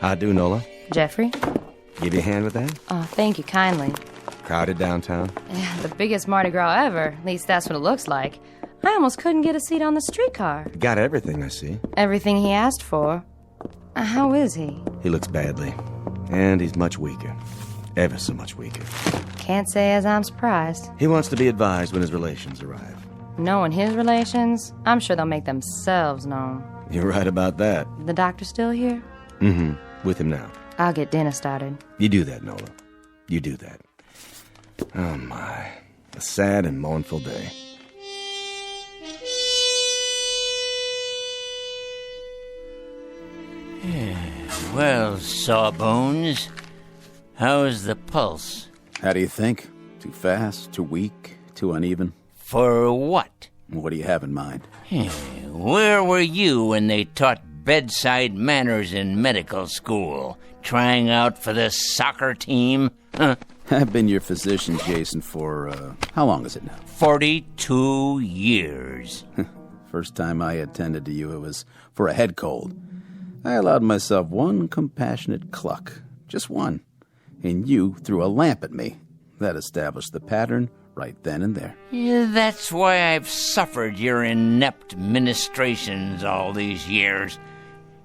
How do, Nola? Jeffrey? Give you a hand with that? Oh, thank you kindly. Crowded downtown? The biggest Mardi Gras ever. At least that's what it looks like. I almost couldn't get a seat on the streetcar. Got everything, I see. Everything he asked for. How is he? He looks badly. And he's much weaker. Ever so much weaker. Can't say as I'm surprised. He wants to be advised when his relations arrive. Knowing his relations, I'm sure they'll make themselves known. You're right about that. The doctor still here? Mm-hmm. With him now. I'll get dinner started. You do that, Nola. You do that. Oh, my. A sad and mournful day. Well, Sawbones, how's the pulse? How do you think? Too fast, too weak, too uneven? For what? What do you have in mind? Where were you when they taught bedside manners in medical school? Trying out for the soccer team? Huh? I've been your physician, Jason, for, how long is it now? 42 years. First time I attended to you, it was for a head cold. I allowed myself one compassionate cluck. Just one. And you threw a lamp at me. That established the pattern right then and there. That's why I've suffered your inept ministrations all these years.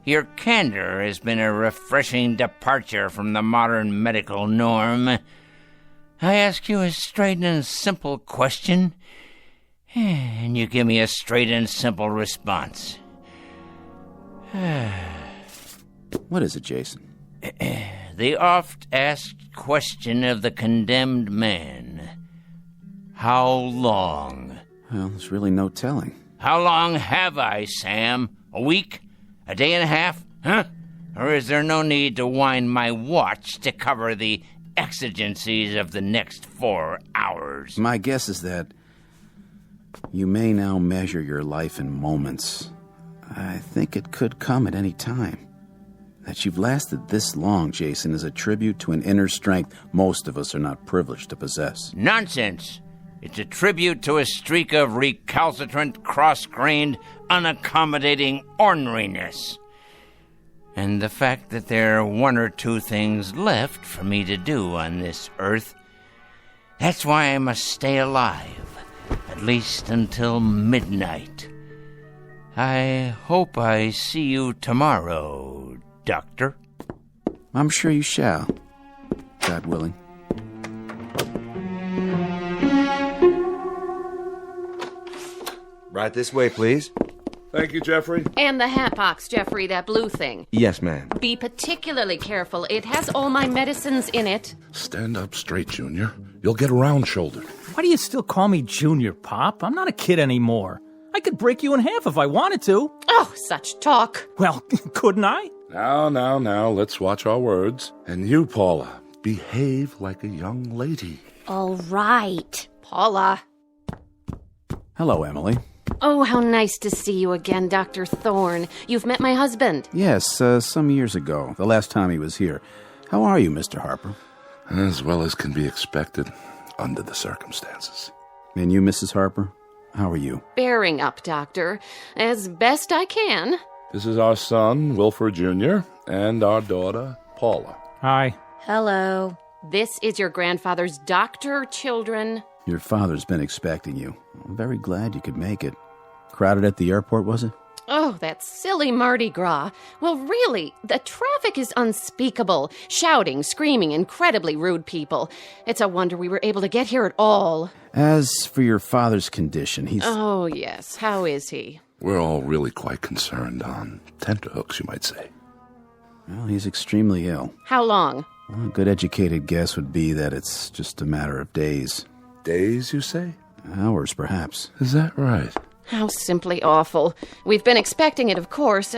Your candor has been a refreshing departure from the modern medical norm. I ask you a straight and simple question, and you give me a straight and simple response. What is it, Jason? The oft-asked question of the condemned man. How long? Well, there's really no telling. How long have I, Sam? A week? A day and a half? Huh? Or is there no need to wind my watch to cover the exigencies of the next 4 hours? My guess is that you may now measure your life in moments. I think it could come at any time. That you've lasted this long, Jason, is a tribute to an inner strength most of us are not privileged to possess. Nonsense! It's a tribute to a streak of recalcitrant, cross-grained, unaccommodating orneriness. And the fact that there are one or two things left for me to do on this earth, that's why I must stay alive, at least until midnight. I hope I see you tomorrow, Doctor. I'm sure you shall, God willing. Right this way, please. Thank you, Jeffrey. And the hat box, Jeffrey, that blue thing. Yes, ma'am. Be particularly careful. It has all my medicines in it. Stand up straight, Junior. You'll get round-shouldered. Why do you still call me Junior, Pop? I'm not a kid anymore. I could break you in half if I wanted to. Oh, such talk. Well, couldn't I? Now, let's watch our words. And you, Paula, behave like a young lady. All right. Paula. Hello, Emily. Oh, how nice to see you again, Dr. Thorne. You've met my husband. Yes, some years ago, the last time he was here. How are you, Mr. Harper? As well as can be expected under the circumstances. And you, Mrs. Harper? How are you? Bearing up, Doctor. As best I can. This is our son, Wilford Jr., and our daughter, Paula. Hi. Hello. This is your grandfather's doctor, children. Your father's been expecting you. I'm very glad you could make it. Crowded at the airport, was it? Oh, that silly Mardi Gras. Well, really, the traffic is unspeakable. Shouting, screaming, incredibly rude people. It's a wonder we were able to get here at all. As for your father's condition, he's... Oh, yes. How is he? We're all really quite concerned on tenterhooks, you might say. Well, he's extremely ill. How long? Well, a good educated guess would be that it's just a matter of days. Days, you say? Hours, perhaps. Is that right? How simply awful. We've been expecting it, of course.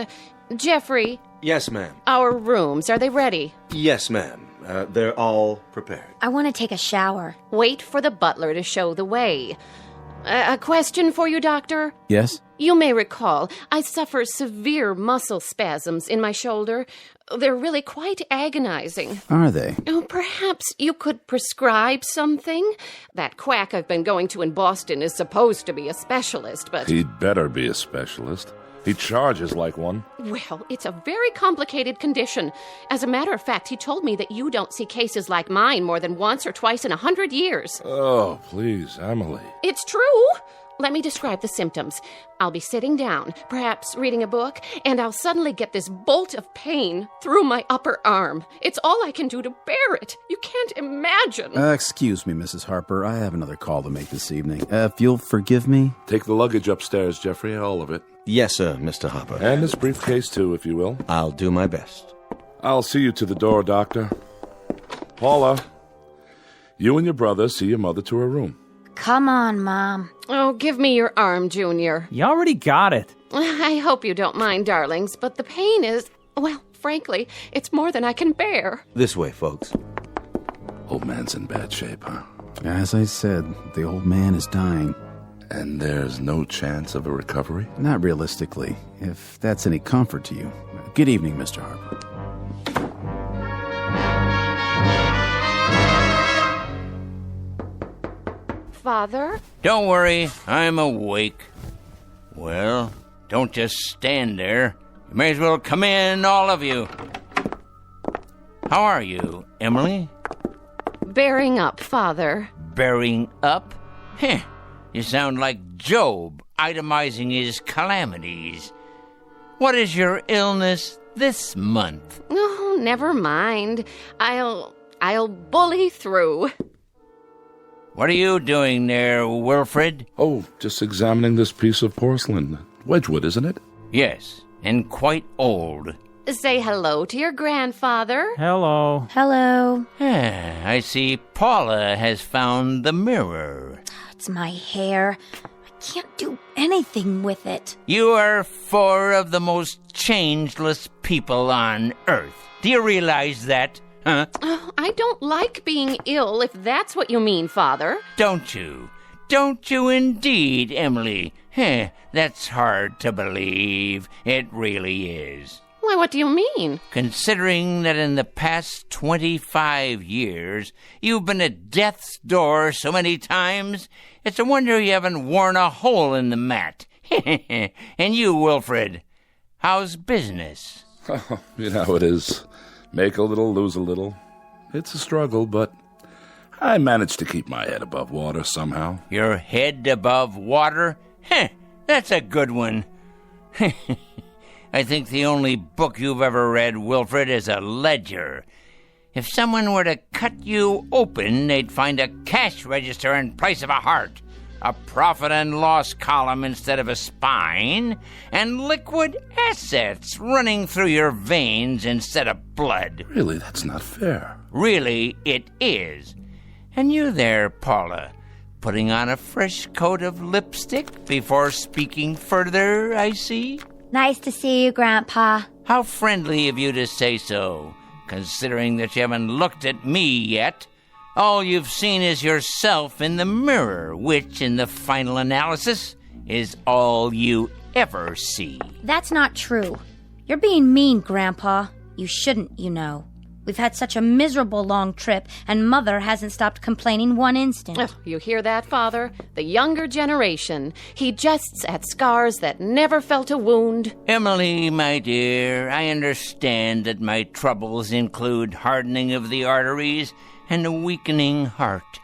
Jeffrey? Yes, ma'am. Our rooms, are they ready? Yes, ma'am. They're all prepared. I want to take a shower. Wait for the butler to show the way. A question for you, Doctor? Yes? You may recall, I suffer severe muscle spasms in my shoulder. They're really quite agonizing. Are they? Oh, perhaps you could prescribe something? That quack I've been going to in Boston is supposed to be a specialist, but... He'd better be a specialist. He charges like one. Well, it's a very complicated condition. As a matter of fact, he told me that you don't see cases like mine more than once or twice in 100 years. Oh, please, Emily. It's true. Let me describe the symptoms. I'll be sitting down, perhaps reading a book, and I'll suddenly get this bolt of pain through my upper arm. It's all I can do to bear it. You can't imagine. Excuse me, Mrs. Harper. I have another call to make this evening. If you'll forgive me. Take the luggage upstairs, Jeffrey, all of it. Yes, sir, Mr. Harper. And this briefcase, too, if you will. I'll do my best. I'll see you to the door, Doctor. Paula, you and your brother see your mother to her room. Come on, Mom. Oh, give me your arm, Junior. You already got it. I hope you don't mind, darlings, but the pain is, well, frankly, it's more than I can bear. This way, folks. Old man's in bad shape, huh? As I said, the old man is dying. And there's no chance of a recovery? Not realistically, if that's any comfort to you. Good evening, Mr. Harper. Father? Don't worry, I'm awake. Well, don't just stand there. You may as well come in, all of you. How are you, Emily? Bearing up, Father. Bearing up? Heh, you sound like Job, itemizing his calamities. What is your illness this month? Oh, never mind. I'll bully through. What are you doing there, Wilfred? Oh, just examining this piece of porcelain. Wedgwood, isn't it? Yes, and quite old. Say hello to your grandfather. Hello. Hello. I see Paula has found the mirror. It's my hair. I can't do anything with it. You are four of the most changeless people on Earth. Do you realize that? Huh? Oh, I don't like being ill, if that's what you mean, Father. Don't you? Don't you indeed, Emily? That's hard to believe. It really is. Why, what do you mean? Considering that in the past 25 years, you've been at death's door so many times, it's a wonder you haven't worn a hole in the mat. And you, Wilfred, how's business? Oh, you know how it is. Make a little, lose a little. It's a struggle, but I managed to keep my head above water somehow. Your head above water? That's a good one. I think the only book you've ever read, Wilfred, is a ledger. If someone were to cut you open, they'd find a cash register in place of a heart, a profit and loss column instead of a spine, and liquid assets running through your veins instead of blood. Really, that's not fair. Really, it is. And you there, Paula, putting on a fresh coat of lipstick before speaking further, I see? Nice to see you, Grandpa. How friendly of you to say so, considering that you haven't looked at me yet. All you've seen is yourself in the mirror, which, in the final analysis, is all you ever see. That's not true. You're being mean, Grandpa. You shouldn't, you know. We've had such a miserable long trip, and Mother hasn't stopped complaining one instant. Oh, you hear that, Father? The younger generation. He jests at scars that never felt a wound. Emily, my dear, I understand that my troubles include hardening of the arteries and a weakening heart.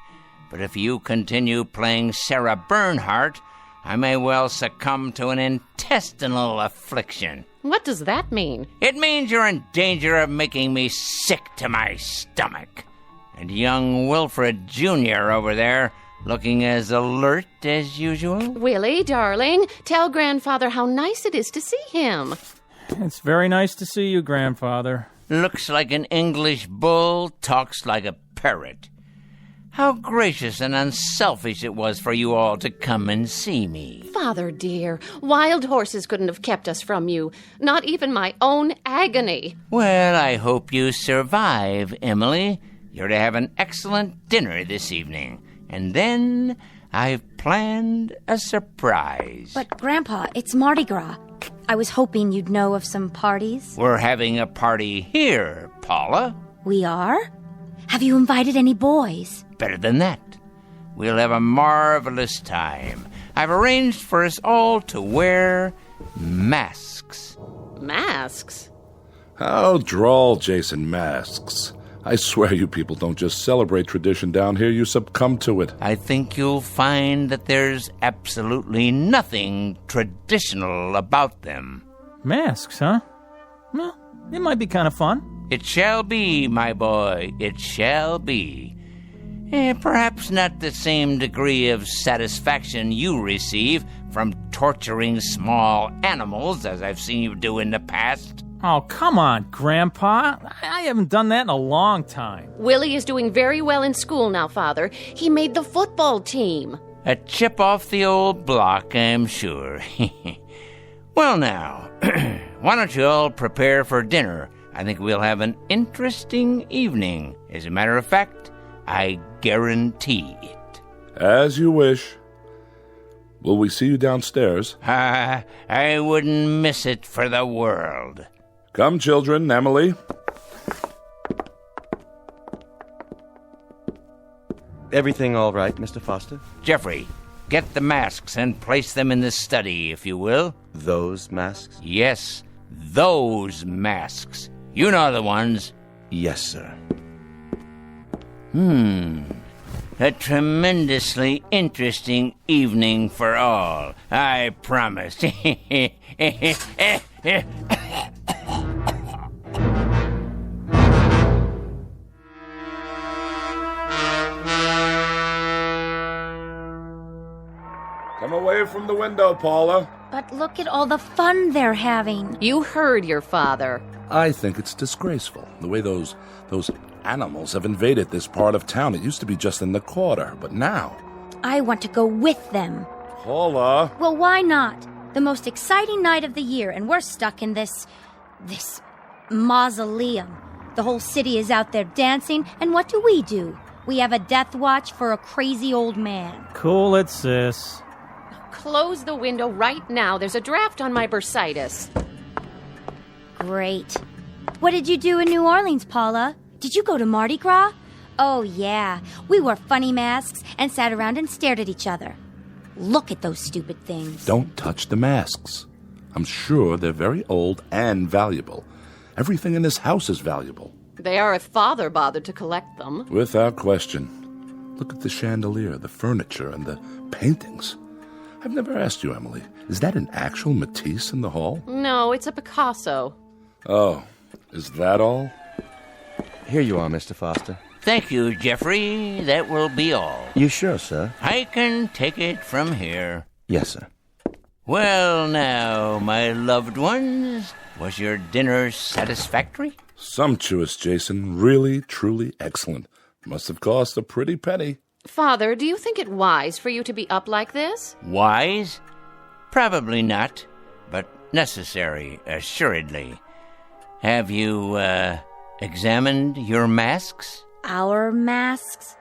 But if you continue playing Sarah Bernhardt, I may well succumb to an intestinal affliction. What does that mean? It means you're in danger of making me sick to my stomach. And young Wilfred Jr. over there, looking as alert as usual. Willie, darling, tell Grandfather how nice it is to see him. It's very nice to see you, Grandfather. Looks like an English bull, talks like a parrot. How gracious and unselfish it was for you all to come and see me. Father dear, wild horses couldn't have kept us from you. Not even my own agony. Well, I hope you survive, Emily. You're to have an excellent dinner this evening. And then I've planned a surprise. But, Grandpa, it's Mardi Gras. I was hoping you'd know of some parties. We're having a party here, Paula. We are? Have you invited any boys? Better than that. We'll have a marvelous time. I've arranged for us all to wear masks. Masks? How droll, Jason, masks. I swear you people don't just celebrate tradition down here, you succumb to it. I think you'll find that there's absolutely nothing traditional about them. Masks, huh? Well, it might be kind of fun. It shall be, my boy, it shall be. Perhaps not the same degree of satisfaction you receive from torturing small animals as I've seen you do in the past. Oh, come on, Grandpa. I haven't done that in a long time. Willie is doing very well in school now, Father. He made the football team. A chip off the old block, I'm sure. Well, now, why don't you all prepare for dinner? I think we'll have an interesting evening. As a matter of fact, I guarantee it. As you wish. Will we see you downstairs? I wouldn't miss it for the world. Come, children. Emily. Everything all right, Mr. Foster? Jeffrey, get the masks and place them in the study, if you will. Those masks? Yes, those masks. You know the ones. Yes, sir. A tremendously interesting evening for all, I promise. Come away from the window, Paula. But look at all the fun they're having. You heard your father. I think it's disgraceful, the way those animals have invaded this part of town. It used to be just in the quarter, but now... I want to go with them. Paula! Well, why not? The most exciting night of the year, and we're stuck in this mausoleum. The whole city is out there dancing, and what do? We have a death watch for a crazy old man. Cool it, sis. Close the window right now. There's a draft on my bursitis. Great. What did you do in New Orleans, Paula? Did you go to Mardi Gras? Oh, yeah. We wore funny masks and sat around and stared at each other. Look at those stupid things. Don't touch the masks. I'm sure they're very old and valuable. Everything in this house is valuable. They are if Father bothered to collect them. Without question. Look at the chandelier, the furniture, and the paintings. I've never asked you, Emily. Is that an actual Matisse in the hall? No, it's a Picasso. Oh, is that all? Here you are, Mr. Foster. Thank you, Jeffrey. That will be all. You sure, sir? I can take it from here. Yes, sir. Well, now, my loved ones, was your dinner satisfactory? Sumptuous, Jason. Really, truly excellent. Must have cost a pretty penny. Father, do you think it wise for you to be up like this? Wise? Probably not, but necessary, assuredly. Have you, examined your masks? Our masks?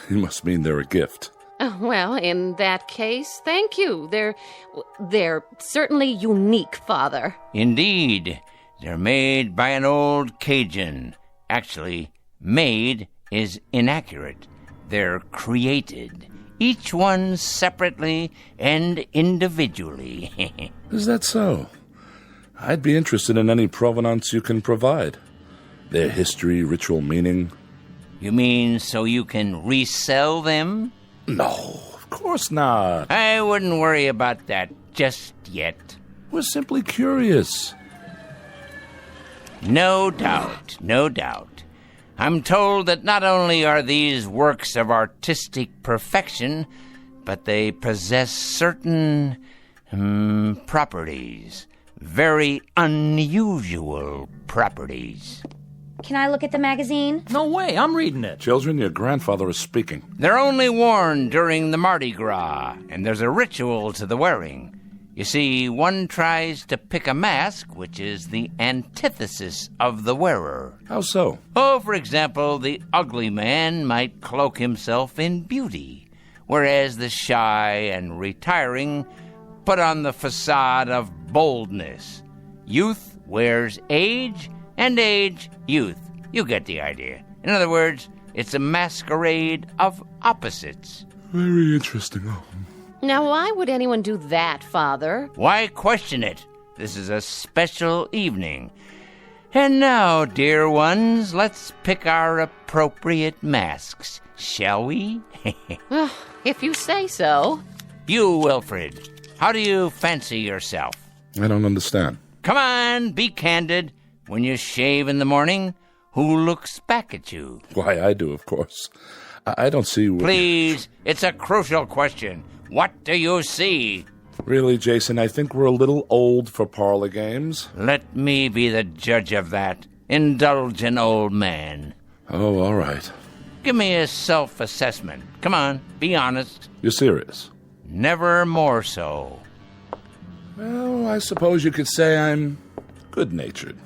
You must mean they're a gift. Well, in that case, thank you. They're certainly unique, Father. Indeed. They're made by an old Cajun. Actually, made is inaccurate. They're created, each one separately and individually. Is that so? I'd be interested in any provenance you can provide. Their history, ritual meaning. You mean so you can resell them? No, of course not. I wouldn't worry about that just yet. We're simply curious. No doubt, no doubt. I'm told that not only are these works of artistic perfection, but they possess certain properties. Very unusual properties. Can I look at the magazine? No way, I'm reading it. Children, your grandfather is speaking. They're only worn during the Mardi Gras, and there's a ritual to the wearing. You see, one tries to pick a mask, which is the antithesis of the wearer. How so? Oh, for example, the ugly man might cloak himself in beauty, whereas the shy and retiring put on the facade of boldness. Youth wears age, and age, youth. You get the idea. In other words, it's a masquerade of opposites. Very interesting. Oh. Now, why would anyone do that, Father? Why question it? This is a special evening. And now, dear ones, let's pick our appropriate masks, shall we? If you say so. You, Wilfred, how do you fancy yourself? I don't understand. Come on, be candid. When you shave in the morning, who looks back at you? Why, I do, of course. I don't see what... Please, it's a crucial question. What do you see? Really, Jason, I think we're a little old for parlor games. Let me be the judge of that. Indulge an old man. Oh, all right. Give me a self-assessment. Come on, be honest. You're serious? Never more so. Well, I suppose you could say I'm good-natured.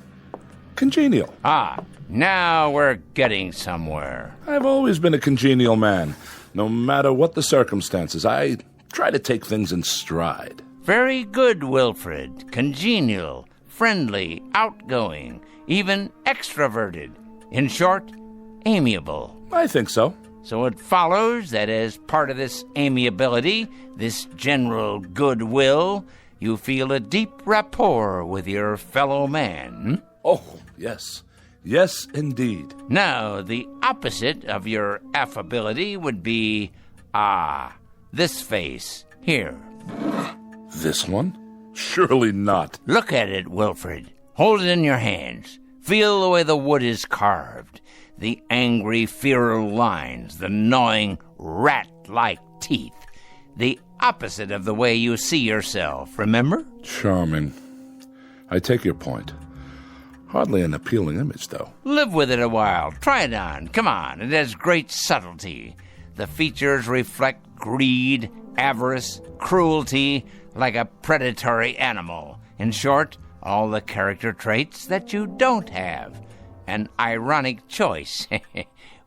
Congenial. Ah, now we're getting somewhere. I've always been a congenial man. No matter what the circumstances, I try to take things in stride. Very good, Wilfred. Congenial, friendly, outgoing, even extroverted. In short, amiable. I think so. So it follows that as part of this amiability, this general goodwill, you feel a deep rapport with your fellow man. Oh, yes. Yes, indeed. Now, the opposite of your affability would be, this face here. This one? Surely not. Look at it, Wilfred. Hold it in your hands. Feel the way the wood is carved. The angry, feral lines, the gnawing, rat-like teeth. The opposite of the way you see yourself, remember? Charming. I take your point. Hardly an appealing image, though. Live with it a while. Try it on. Come on. It has great subtlety. The features reflect greed, avarice, cruelty, like a predatory animal. In short, all the character traits that you don't have. An ironic choice,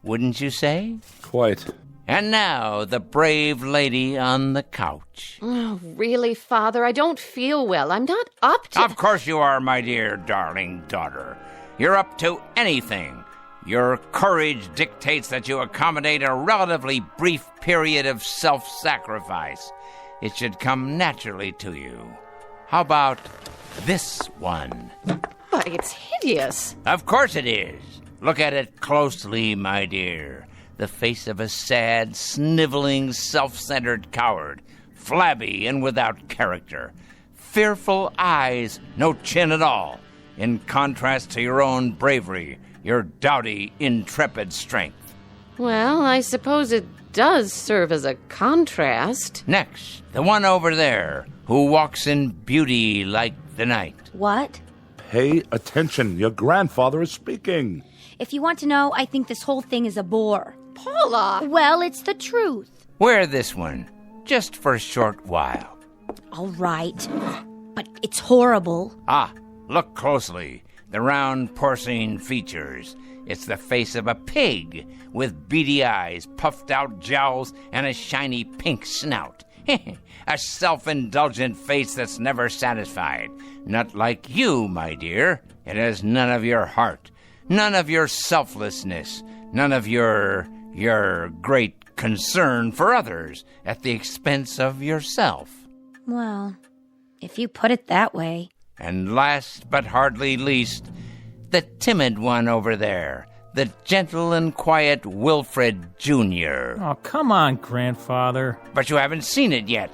wouldn't you say? Quite. And now, the brave lady on the couch. Oh, really, Father? I don't feel well. I'm not up to... Of course you are, my dear darling daughter. You're up to anything. Your courage dictates that you accommodate a relatively brief period of self-sacrifice. It should come naturally to you. How about this one? But it's hideous. Of course it is. Look at it closely, my dear. The face of a sad, sniveling, self-centered coward. Flabby and without character. Fearful eyes, no chin at all. In contrast to your own bravery, your doughty, intrepid strength. Well, I suppose it does serve as a contrast. Next, the one over there, who walks in beauty like the night. What? Pay attention. Your grandfather is speaking. If you want to know, I think this whole thing is a bore. Paula! Well, it's the truth. Wear this one, just for a short while. All right. But it's horrible. Ah, look closely. The round porcine features. It's the face of a pig, with beady eyes, puffed out jowls, and a shiny pink snout. A self-indulgent face that's never satisfied. Not like you, my dear. It has none of your heart, none of your selflessness, none of your great concern for others at the expense of yourself. Well, if you put it that way. And last but hardly least, the timid one over there, the gentle and quiet Wilfred Jr. Oh, come on, Grandfather. But you haven't seen it yet.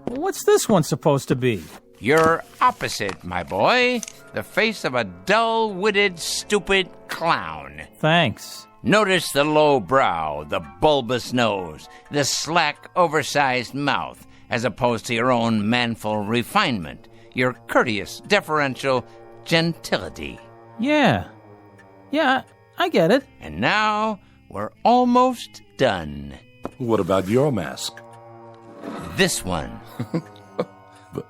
What's this one supposed to be? You're opposite, my boy. The face of a dull-witted, stupid clown. Thanks. Notice the low brow, the bulbous nose, the slack, oversized mouth, as opposed to your own manful refinement, your courteous, deferential gentility. Yeah, I get it. And now, we're almost done. What about your mask? This one.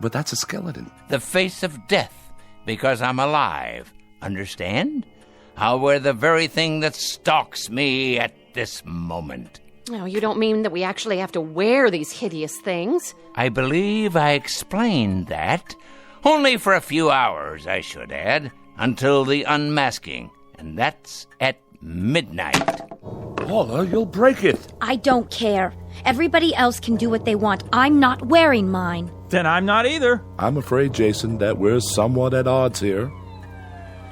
But that's a skeleton. The face of death, because I'm alive. Understand? I'll wear the very thing that stalks me at this moment. Oh, you don't mean that we actually have to wear these hideous things? I believe I explained that. Only for a few hours, I should add, until the unmasking. And that's at midnight. Paula, you'll break it. I don't care. Everybody else can do what they want. I'm not wearing mine. Then I'm not either. I'm afraid, Jason, that we're somewhat at odds here.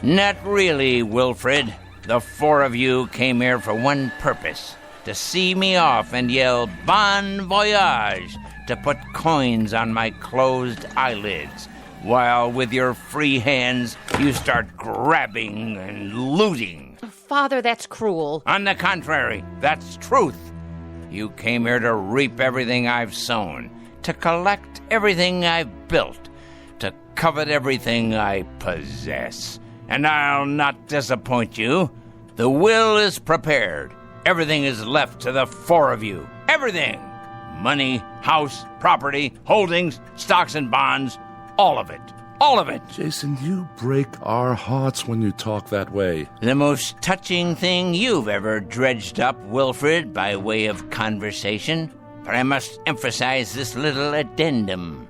Not really, Wilfred. The four of you came here for one purpose, to see me off and yell bon voyage, to put coins on my closed eyelids, while with your free hands you start grabbing and looting. Father, that's cruel. On the contrary, that's truth. You came here to reap everything I've sown, to collect everything I've built, to covet everything I possess. And I'll not disappoint you. The will is prepared. Everything is left to the four of you. Everything. Money, house, property, holdings, stocks and bonds. All of it. All of it. Jason, you break our hearts when you talk that way. The most touching thing you've ever dredged up, Wilfred, by way of conversation. But I must emphasize this little addendum.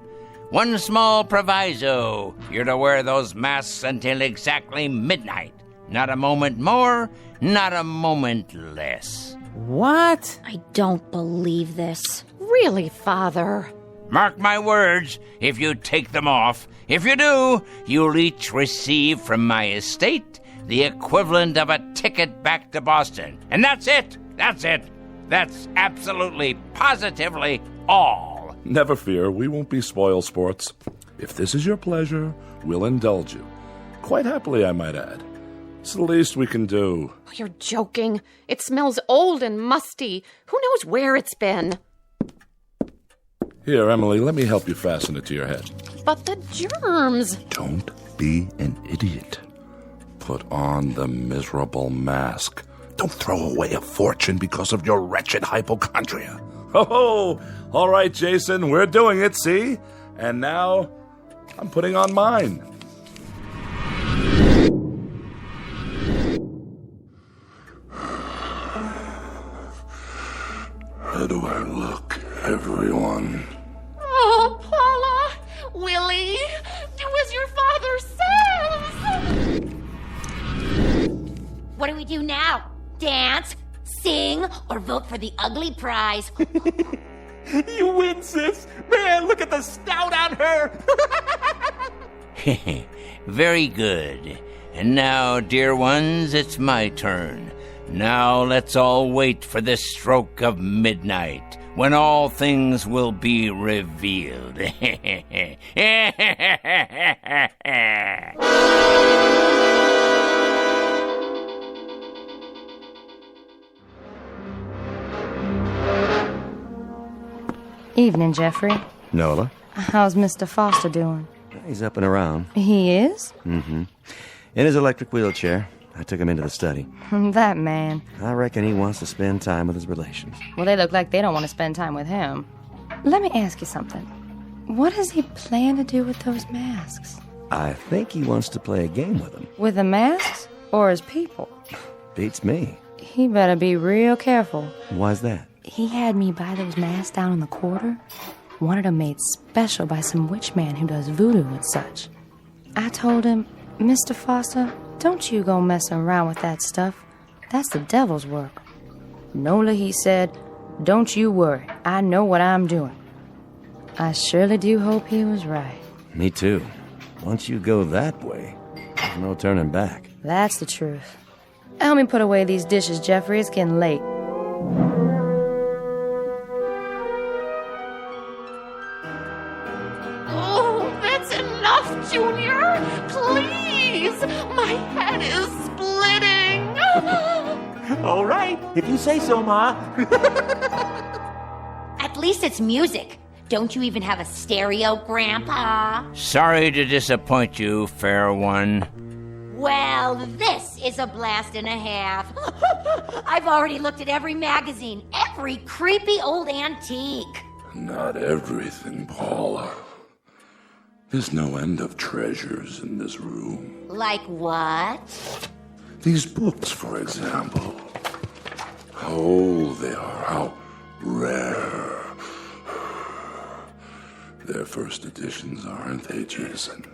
One small proviso. You're to wear those masks until exactly midnight. Not a moment more, not a moment less. What? I don't believe this. Really, Father? Mark my words, if you take them off, if you do, you'll each receive from my estate the equivalent of a ticket back to Boston. And that's it. That's it. That's absolutely, positively all. Never fear, we won't be spoil sports. If this is your pleasure, we'll indulge you. Quite happily, I might add. It's the least we can do. Oh, you're joking. It smells old and musty. Who knows where it's been? Here, Emily, let me help you fasten it to your head. But the germs. Don't be an idiot. Put on the miserable mask. Don't throw away a fortune because of your wretched hypochondria. Oh, all right, Jason, we're doing it, see? And now, I'm putting on mine. How do I look, everyone? Oh, Paula! Willie! Do as your father says! What do we do now? Dance, sing, or vote for the ugly prize? You win, sis. Man, look at the snout on her. Very good. And now, dear ones, it's my turn. Now let's all wait for the stroke of midnight, when all things will be revealed. Evening, Jeffrey. Nola? How's Mr. Foster doing? He's up and around. He is? Mm-hmm. In his electric wheelchair. I took him into the study. That man. I reckon he wants to spend time with his relations. Well, they look like they don't want to spend time with him. Let me ask you something. What does he plan to do with those masks? I think he wants to play a game with them. With the masks or his people? Beats me. He better be real careful. Why's that? He had me buy those masks down in the quarter. Wanted them made special by some witch man who does voodoo and such. I told him, Mr. Foster, don't you go messing around with that stuff. That's the devil's work. Nola, he said, don't you worry. I know what I'm doing. I surely do hope he was right. Me too. Once you go that way, there's no turning back. That's the truth. Help me put away these dishes, Jeffrey. It's getting late. Oh, that's enough, Junior! Please! My head is splitting! All right, if you say so, Ma. At least it's music. Don't you even have a stereo, Grandpa? Sorry to disappoint you, fair one. Well, this is a blast and a half. I've already looked at every magazine, every creepy old antique. Not everything, Paula. There's no end of treasures in this room. Like what? These books, for example. How old they are, how rare. They're first editions, aren't they, Jason?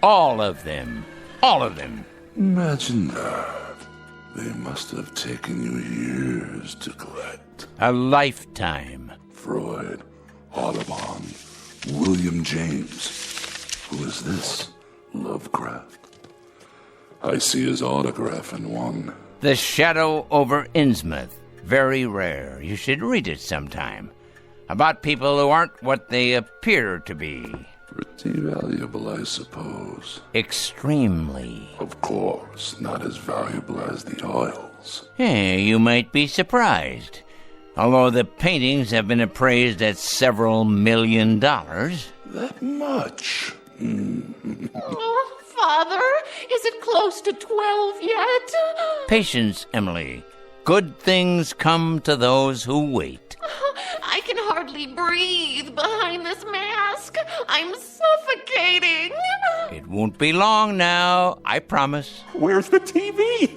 All of them. All of them. Imagine that. They must have taken you years to collect. A lifetime. Freud, Audubon, William James. Who is this? Lovecraft. I see his autograph in one. The Shadow over Innsmouth. Very rare. You should read it sometime. About people who aren't what they appear to be. Pretty valuable, I suppose. Extremely. Of course, not as valuable as the oils. You might be surprised. Although the paintings have been appraised at several $1 million. That much? Oh, Father, is it close to 12 yet? Patience, Emily. Good things come to those who wait. I can hardly breathe behind this mask. I'm suffocating. It won't be long now, I promise. Where's the TV?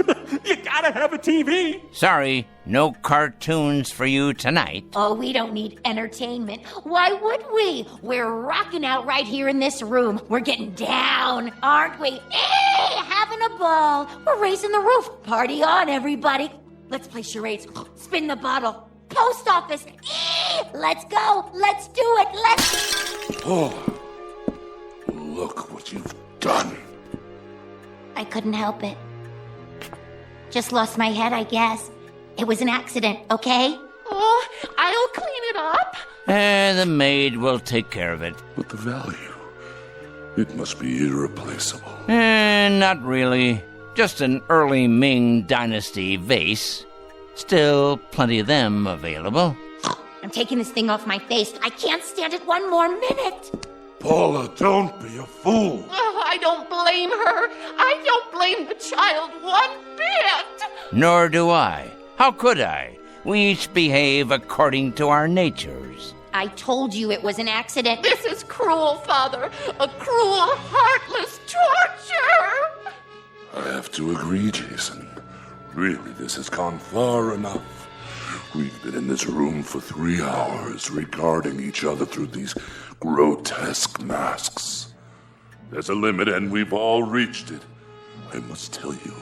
You gotta have a TV. Sorry, no cartoons for you tonight. Oh, we don't need entertainment. Why would we? We're rocking out right here in this room. We're getting down, aren't we? Having a ball. We're raising the roof. Party on, everybody. Let's play charades. Spin the bottle. Post office. Let's go. Let's do it. Let's... Oh, look what you've done. I couldn't help it. Just lost my head, I guess. It was an accident, okay? Oh, I'll clean it up. The maid will take care of it. But the value, it must be irreplaceable. Not really. Just an early Ming Dynasty vase. Still plenty of them available. I'm taking this thing off my face. I can't stand it one more minute. Paula, don't be a fool. Oh, I don't blame her. I don't blame the child one bit. Nor do I. How could I? We each behave according to our natures. I told you it was an accident. This is cruel, Father. A cruel, heartless torture. I have to agree, Jason. Really, this has gone far enough. We've been in this room for 3 hours, regarding each other through these grotesque masks. There's a limit, and we've all reached it. I must tell you,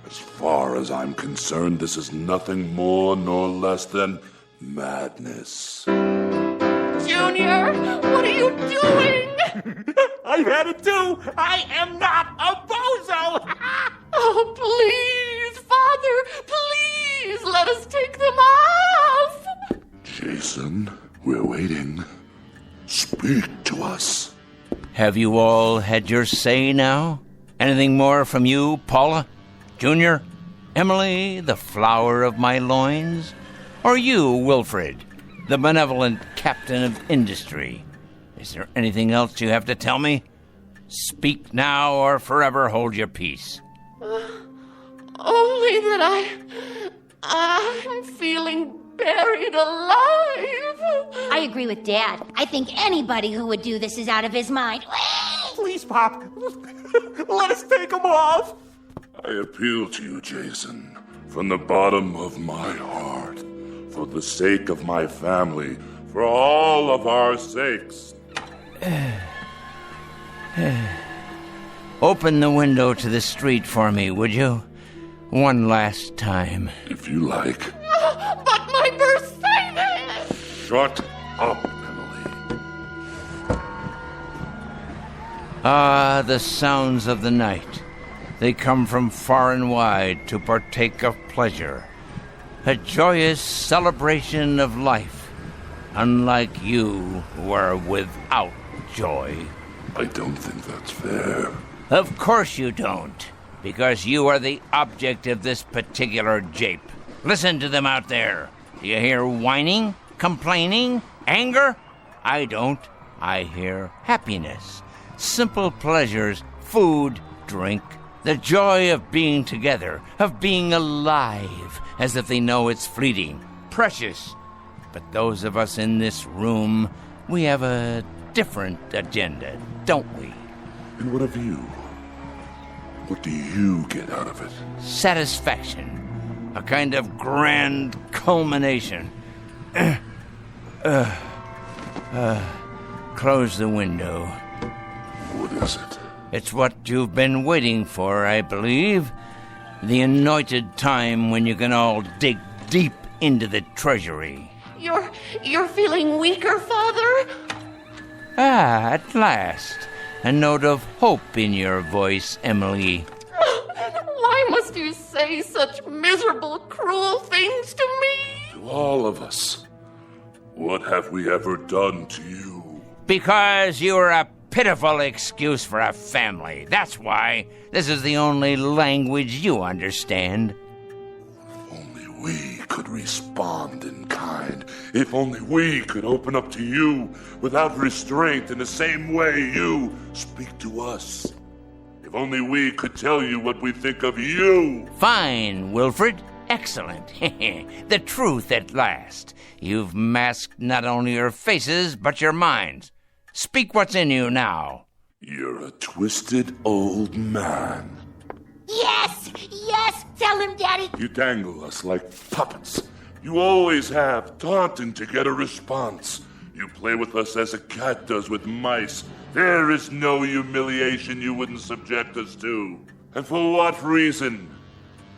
as far as I'm concerned, this is nothing more nor less than madness. Junior, what are you doing? I've had it too. I am not a bozo. Oh, please, Father, please, let us take them off. Jason, we're waiting. Speak to us. Have you all had your say now? Anything more from you, Paula? Junior? Emily, the flower of my loins? Or you, Wilfred, the benevolent captain of industry? Is there anything else you have to tell me? Speak now or forever hold your peace. Only that I'm feeling buried alive. I agree with Dad. I think anybody who would do this is out of his mind. Please, Pop, let us take them off. I appeal to you, Jason, from the bottom of my heart, for the sake of my family, for all of our sakes. Open the window to the street for me, would you? One last time. If you like. But my Mercedes! Shut up, Emily. Ah, the sounds of the night. They come from far and wide to partake of pleasure. A joyous celebration of life, unlike you who are without joy. I don't think that's fair. Of course you don't, because you are the object of this particular jape. Listen to them out there. Do you hear whining, complaining, anger? I don't. I hear happiness, simple pleasures, food, drink, the joy of being together, of being alive, as if they know it's fleeting, precious. But those of us in this room, we have a different agenda, don't we? And what of you? What do you get out of it? Satisfaction. A kind of grand culmination. Close the window. What is it? It's what you've been waiting for, I believe. The anointed time when you can all dig deep into the treasury. You're feeling weaker, Father? At last. A note of hope in your voice, Emily. must you say such miserable, cruel things to me? To all of us. What have we ever done to you? Because you are a pitiful excuse for a family. That's why. This is the only language you understand. We could respond in kind. If only we could open up to you without restraint in the same way you speak to us. If only we could tell you what we think of you. Fine, Wilfred. Excellent. The truth at last. You've masked not only your faces, but your minds. Speak what's in you now. You're a twisted old man. Yes! Yes! Tell him, Daddy! You dangle us like puppets. You always have, taunting to get a response. You play with us as a cat does with mice. There is no humiliation you wouldn't subject us to. And for what reason?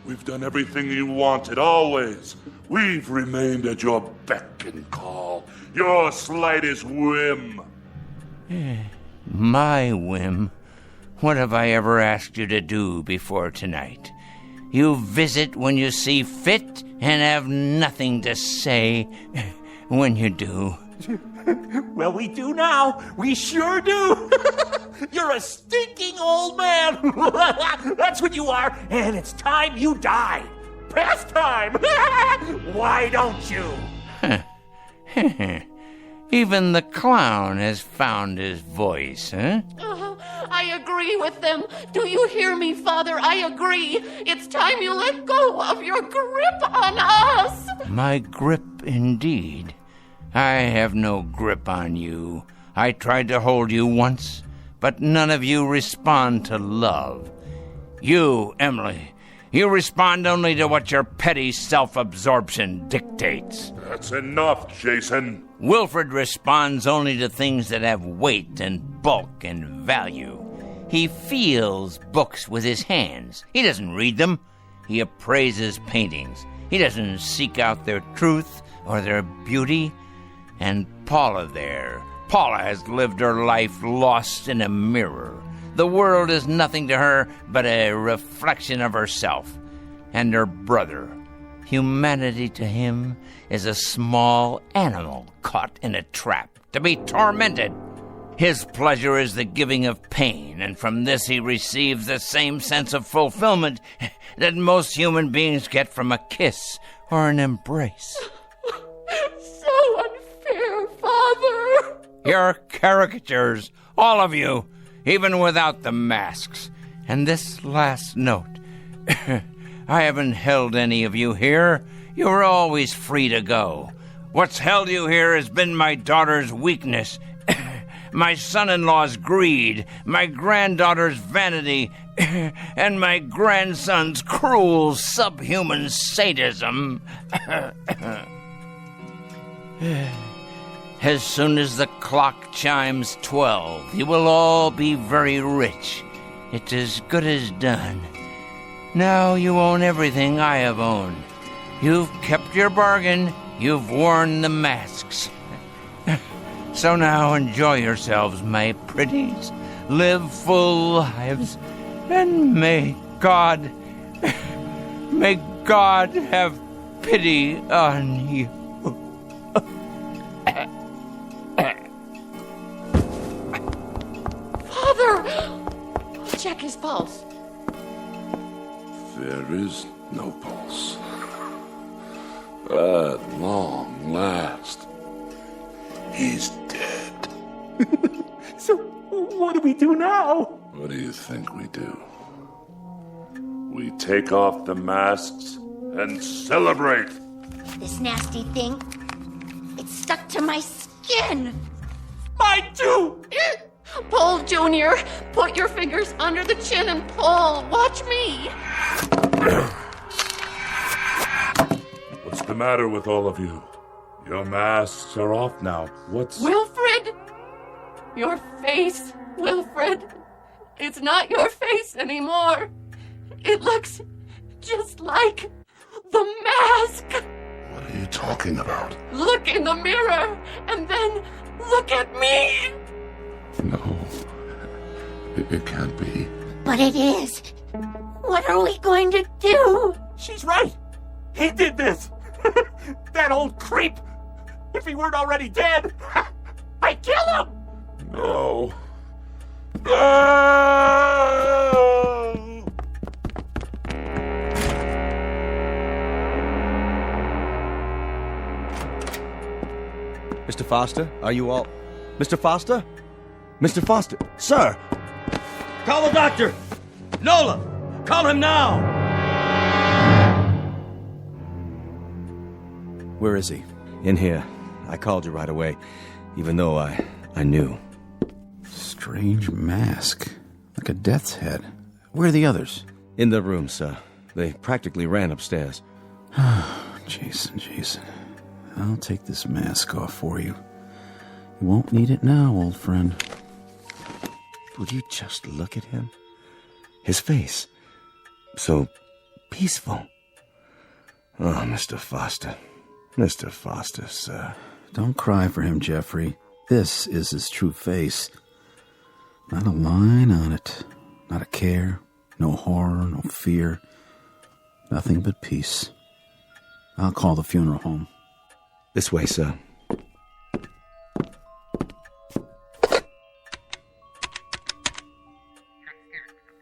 We've done everything you wanted, always. We've remained at your beck and call, your slightest whim. My whim? What have I ever asked you to do before tonight? You visit when you see fit and have nothing to say when you do. Well, we do now. We sure do. You're a stinking old man. That's what you are, and it's time you died. Past time. Why don't you? Even the clown has found his voice, huh? I agree with them. Do you hear me, Father? I agree. It's time you let go of your grip on us. My grip, indeed. I have no grip on you. I tried to hold you once, but none of you respond to love. You, Emily, you respond only to what your petty self-absorption dictates. That's enough, Jason. Wilfred responds only to things that have weight and bulk and value. He feels books with his hands. He doesn't read them. He appraises paintings. He doesn't seek out their truth or their beauty. And Paula there. Paula has lived her life lost in a mirror. The world is nothing to her but a reflection of herself and her brother. Humanity to him is a small animal caught in a trap to be tormented. His pleasure is the giving of pain, and from this he receives the same sense of fulfillment that most human beings get from a kiss or an embrace. So unfair, Father. You're caricatures, all of you, even without the masks. And this last note. I haven't held any of you here. You were always free to go. What's held you here has been my daughter's weakness, my son-in-law's greed, my granddaughter's vanity, and my grandson's cruel, subhuman sadism. As soon as the clock chimes 12, you will all be very rich. It's as good as done. Now you own everything I have owned. You've kept your bargain. You've worn the masks. So now enjoy yourselves, my pretties. Live full lives. And may God have pity on you. Father! Check his pulse. There is no pulse. At long last, he's dead. So, what do we do now? What do you think we do? We take off the masks and celebrate. This nasty thing, it's stuck to my skin. Mine too! Pull, Junior. Put your fingers under the chin and pull. Watch me. What's the matter with all of you? Your masks are off now. What's... Wilfred! Your face, Wilfred. It's not your face anymore. It looks just like the mask. What are you talking about? Look in the mirror and then look at me. No. It can't be. But it is. What are we going to do? She's right. He did this. That old creep. If he weren't already dead, I'd kill him. No. Mr. Foster, are you all... Mr. Foster? Mr. Foster, sir! Call the doctor! Nola! Call him now! Where is he? In here. I called you right away, even though I knew. Strange mask. Like a death's head. Where are the others? In the room, sir. They practically ran upstairs. Jason. I'll take this mask off for you. You won't need it now, old friend. Would you just look at him? His face. So peaceful. Oh, Mr. Foster. Mr. Foster, sir. Don't cry for him, Jeffrey. This is his true face. Not a line on it. Not a care. No horror, no fear. Nothing but peace. I'll call the funeral home. This way, sir.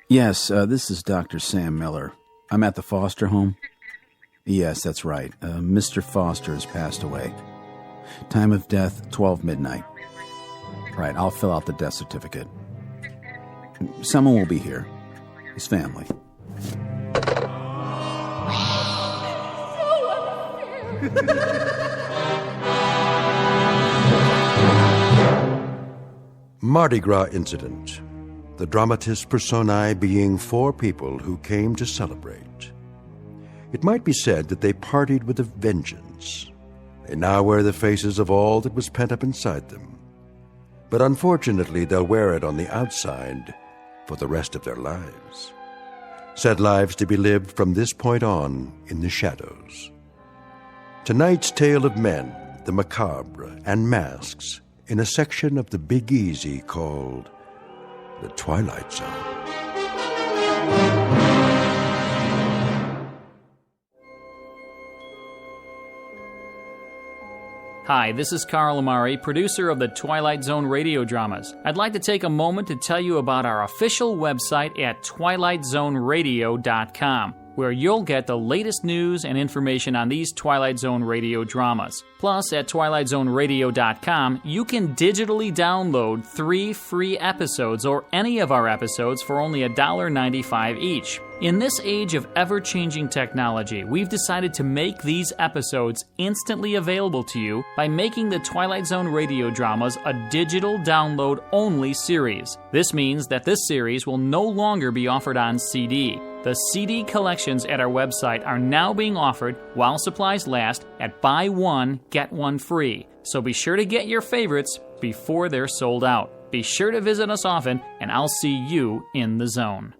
Yes, this is Dr. Sam Miller. I'm at the Foster home. Yes, that's right. Mr. Foster has passed away. Time of death, 12 midnight. Right, I'll fill out the death certificate. Someone will be here. His family. Mardi Gras incident. The dramatis personae being four people who came to celebrate. It might be said that they partied with a vengeance. They now wear the faces of all that was pent up inside them. But unfortunately, they'll wear it on the outside for the rest of their lives. Said lives to be lived from this point on in the shadows. Tonight's tale of men, the macabre, and masks in a section of the Big Easy called the Twilight Zone. Hi, this is Carl Amari, producer of the Twilight Zone radio dramas. I'd like to take a moment to tell you about our official website at twilightzoneradio.com, where you'll get the latest news and information on these Twilight Zone radio dramas. Plus, at twilightzoneradio.com, you can digitally download 3 free episodes or any of our episodes for only $1.95 each. In this age of ever-changing technology, we've decided to make these episodes instantly available to you by making the Twilight Zone radio dramas a digital download-only series. This means that this series will no longer be offered on CD. The CD collections at our website are now being offered while supplies last at buy one, get one free. So be sure to get your favorites before they're sold out. Be sure to visit us often, and I'll see you in the zone.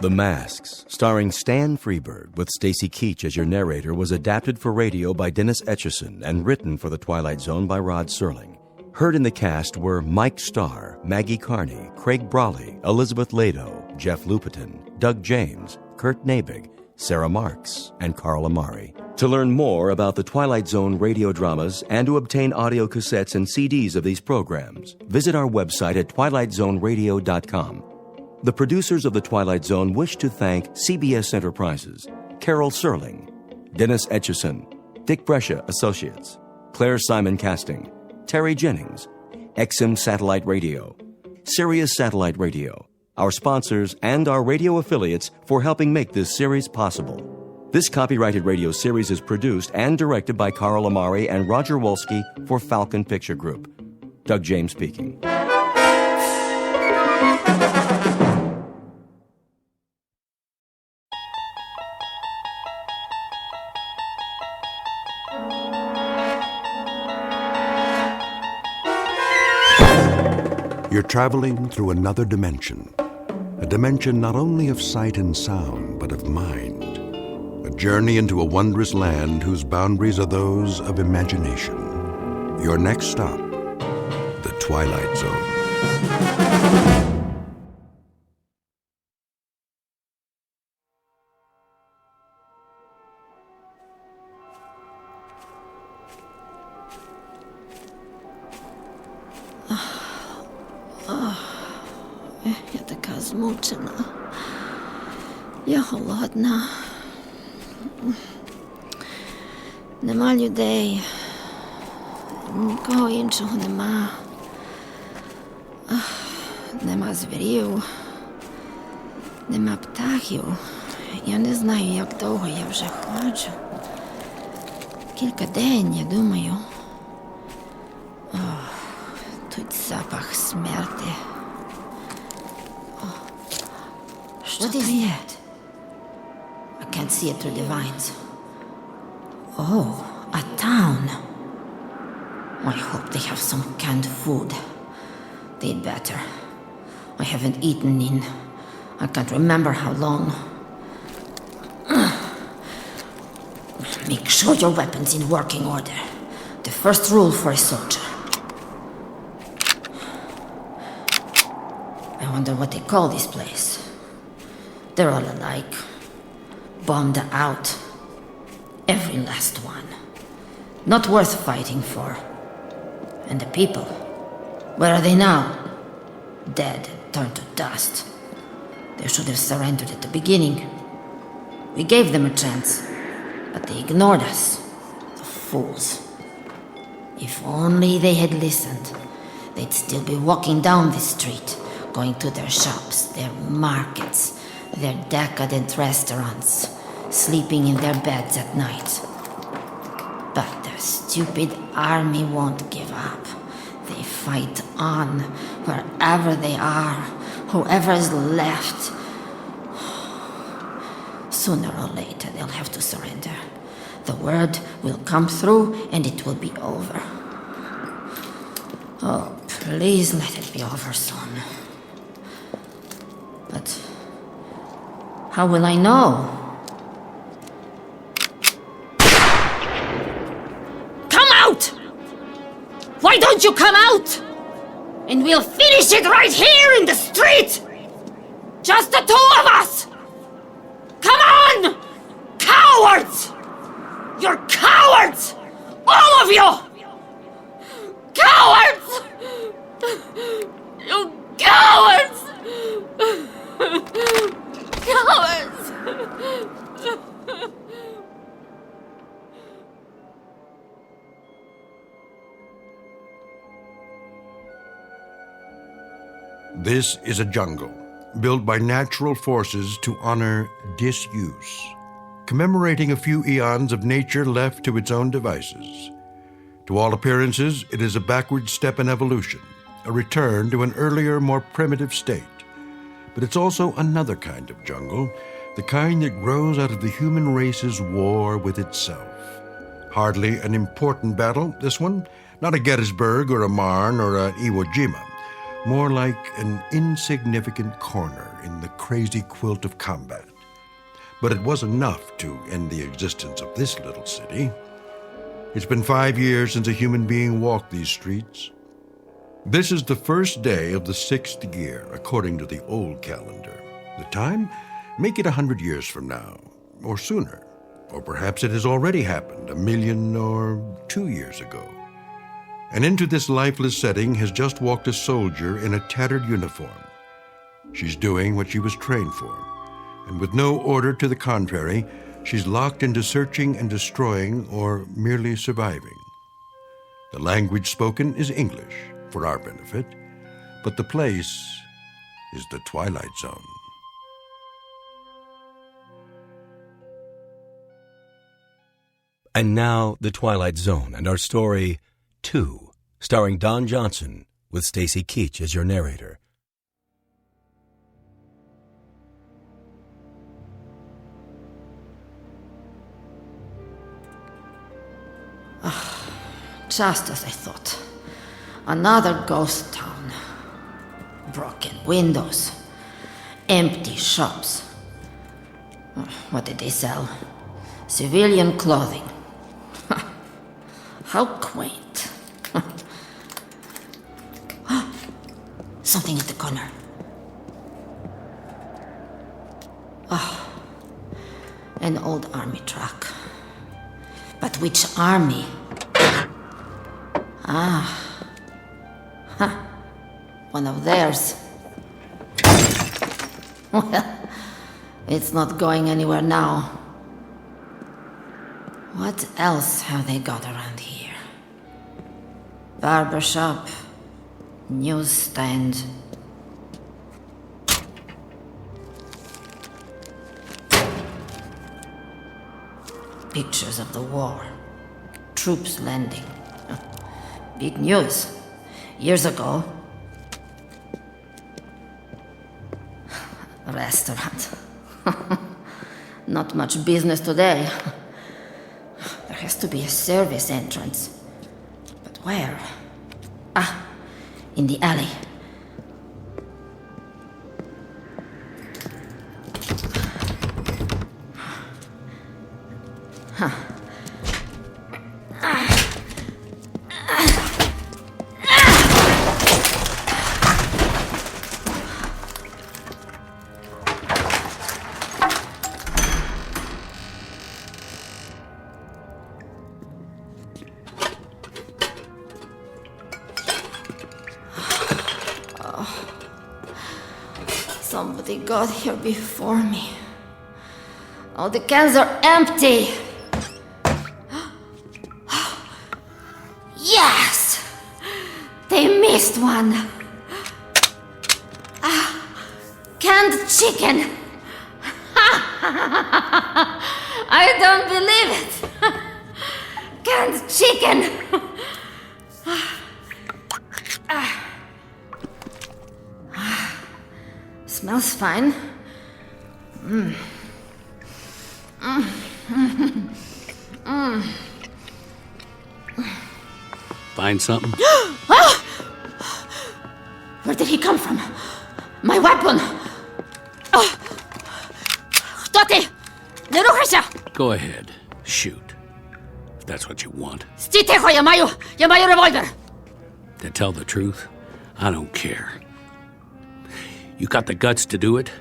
The Masks, starring Stan Freberg with Stacy Keach as your narrator, was adapted for radio by Dennis Etchison and written for The Twilight Zone by Rod Serling. Heard in the cast were Mike Starr, Maggie Carney, Craig Brawley, Elizabeth Lado, Jeff Lupetin, Doug James, Kurt Nabig, Sarah Marks, and Carl Amari. To learn more about the Twilight Zone radio dramas and to obtain audio cassettes and CDs of these programs, visit our website at twilightzoneradio.com. The producers of The Twilight Zone wish to thank CBS Enterprises, Carol Serling, Dennis Etchison, Dick Brescia Associates, Claire Simon Casting, Terry Jennings, XM Satellite Radio, Sirius Satellite Radio, our sponsors, and our radio affiliates for helping make this series possible. This copyrighted radio series is produced and directed by Carl Amari and Roger Wolski for Falcon Picture Group. Doug James speaking. You're traveling through another dimension. A dimension not only of sight and sound, but of mind. A A journey into a wondrous land whose boundaries are those of imagination. Your next stop, the Twilight Zone. Я така змучена. Я голодна. Нема людей. Нікого іншого нема. Нема звірів. Нема птахів. Я не знаю, як довго я вже ходжу. Кілька день, я думаю. Тут запах смерти. What is that? I can't see it through the vines. Oh, a town. I hope they have some canned food. They'd better. I haven't eaten in... I can't remember how long. Make sure your weapon's in working order. The first rule for a soldier. I wonder what they call this place. They're all alike. Bombed out. Every last one. Not worth fighting for. And the people, where are they now? Dead, turned to dust. They should have surrendered at the beginning. We gave them a chance, but they ignored us. The fools. If only they had listened, they'd still be walking down this street, going to their shops, their markets, their decadent restaurants, sleeping in their beds at night. But their stupid army won't give up. They fight on, wherever they are, whoever is left. Sooner or later, they'll have to surrender. The word will come through, and it will be over. Oh, please let it be over soon. But how will I know? Come out! Why don't you come out? And we'll finish it right here in the street! Just the two of us! Come on! Cowards! You're cowards! All of you! Cowards! You cowards! Cowards! This is a jungle, built by natural forces to honor disuse, commemorating a few eons of nature left to its own devices. To all appearances, it is a backward step in evolution, a return to an earlier, more primitive state. But it's also another kind of jungle, the kind that grows out of the human race's war with itself. Hardly an important battle, this one. Not a Gettysburg or a Marne or an Iwo Jima. More like an insignificant corner in the crazy quilt of combat. But it was enough to end the existence of this little city. It's been 5 years since a human being walked these streets. This is the first day of the 6th year, according to the old calendar. The time? Make it 100 years from now, or sooner. Or perhaps it has already happened, 1,000,000 or 2 years ago. And into this lifeless setting has just walked a soldier in a tattered uniform. She's doing what she was trained for, and with no order to the contrary, she's locked into searching and destroying or merely surviving. The language spoken is English, for our benefit, but the place is the Twilight Zone. And now, The Twilight Zone and our story, 2, starring Don Johnson, with Stacy Keach as your narrator. Just as I thought. Another ghost town. Broken windows. Empty shops. What did they sell? Civilian clothing. How quaint. Something at the corner. Oh, an old army truck. But which army? Ah. Huh. One of theirs. Well, it's not going anywhere now. What else have they got around here? Barbershop, newsstand. Pictures of the war. Troops landing. Big news. Years ago. Restaurant. Not much business today. There has to be a service entrance. But where? Ah, in the alley. Huh. Somebody got here before me. All the cans are empty. Yes! They missed one. Canned chicken. I don't believe it. Canned chicken. Smells fine. Mm. Mm. Mm. Mm. Find something? Where did he come from? My weapon! Tote! Не рухайся! Go ahead. Shoot. If that's what you want. Стій тихо, я маю револьвер! To tell the truth, I don't care. You got the guts to do it?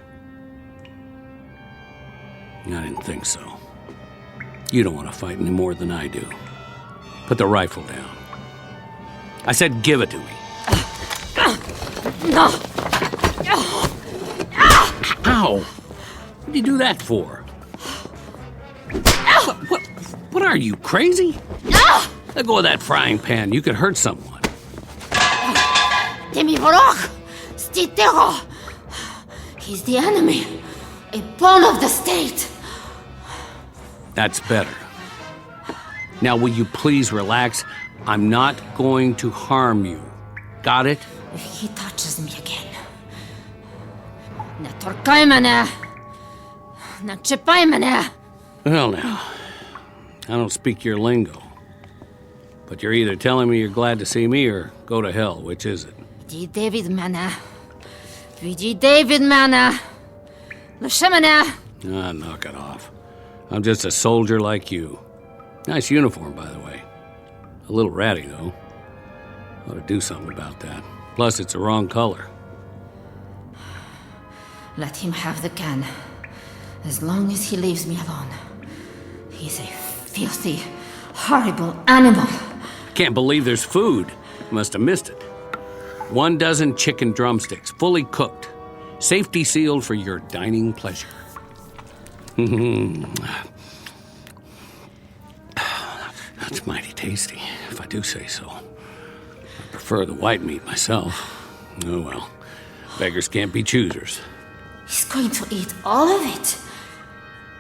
I didn't think so. You don't want to fight any more than I do. Put the rifle down. I said give it to me. No! Ow! What did you do that for? What are you, crazy? Let go of that frying pan. You could hurt someone. Ти ми ворог! Стій тихо! He's the enemy. A pawn of the state. That's better. Now, will you please relax? I'm not going to harm you. Got it? If he touches me again. Не торкай мене! Не чіпай мене! Well, now, I don't speak your lingo. But you're either telling me you're glad to see me or go to hell. Which is it? Відійди від мене. Відійди від мене. Лише мене. Ah, knock it off. I'm just a soldier like you. Nice uniform, by the way. A little ratty, though. Ought to do something about that. Plus, it's the wrong color. Let him have the can. As long as he leaves me alone. He's a filthy, horrible animal. Can't believe there's food. Must have missed it. 12 chicken drumsticks, fully cooked. Safety sealed for your dining pleasure. That's mighty tasty, if I do say so. I prefer the white meat myself. Oh well, beggars can't be choosers. He's going to eat all of it.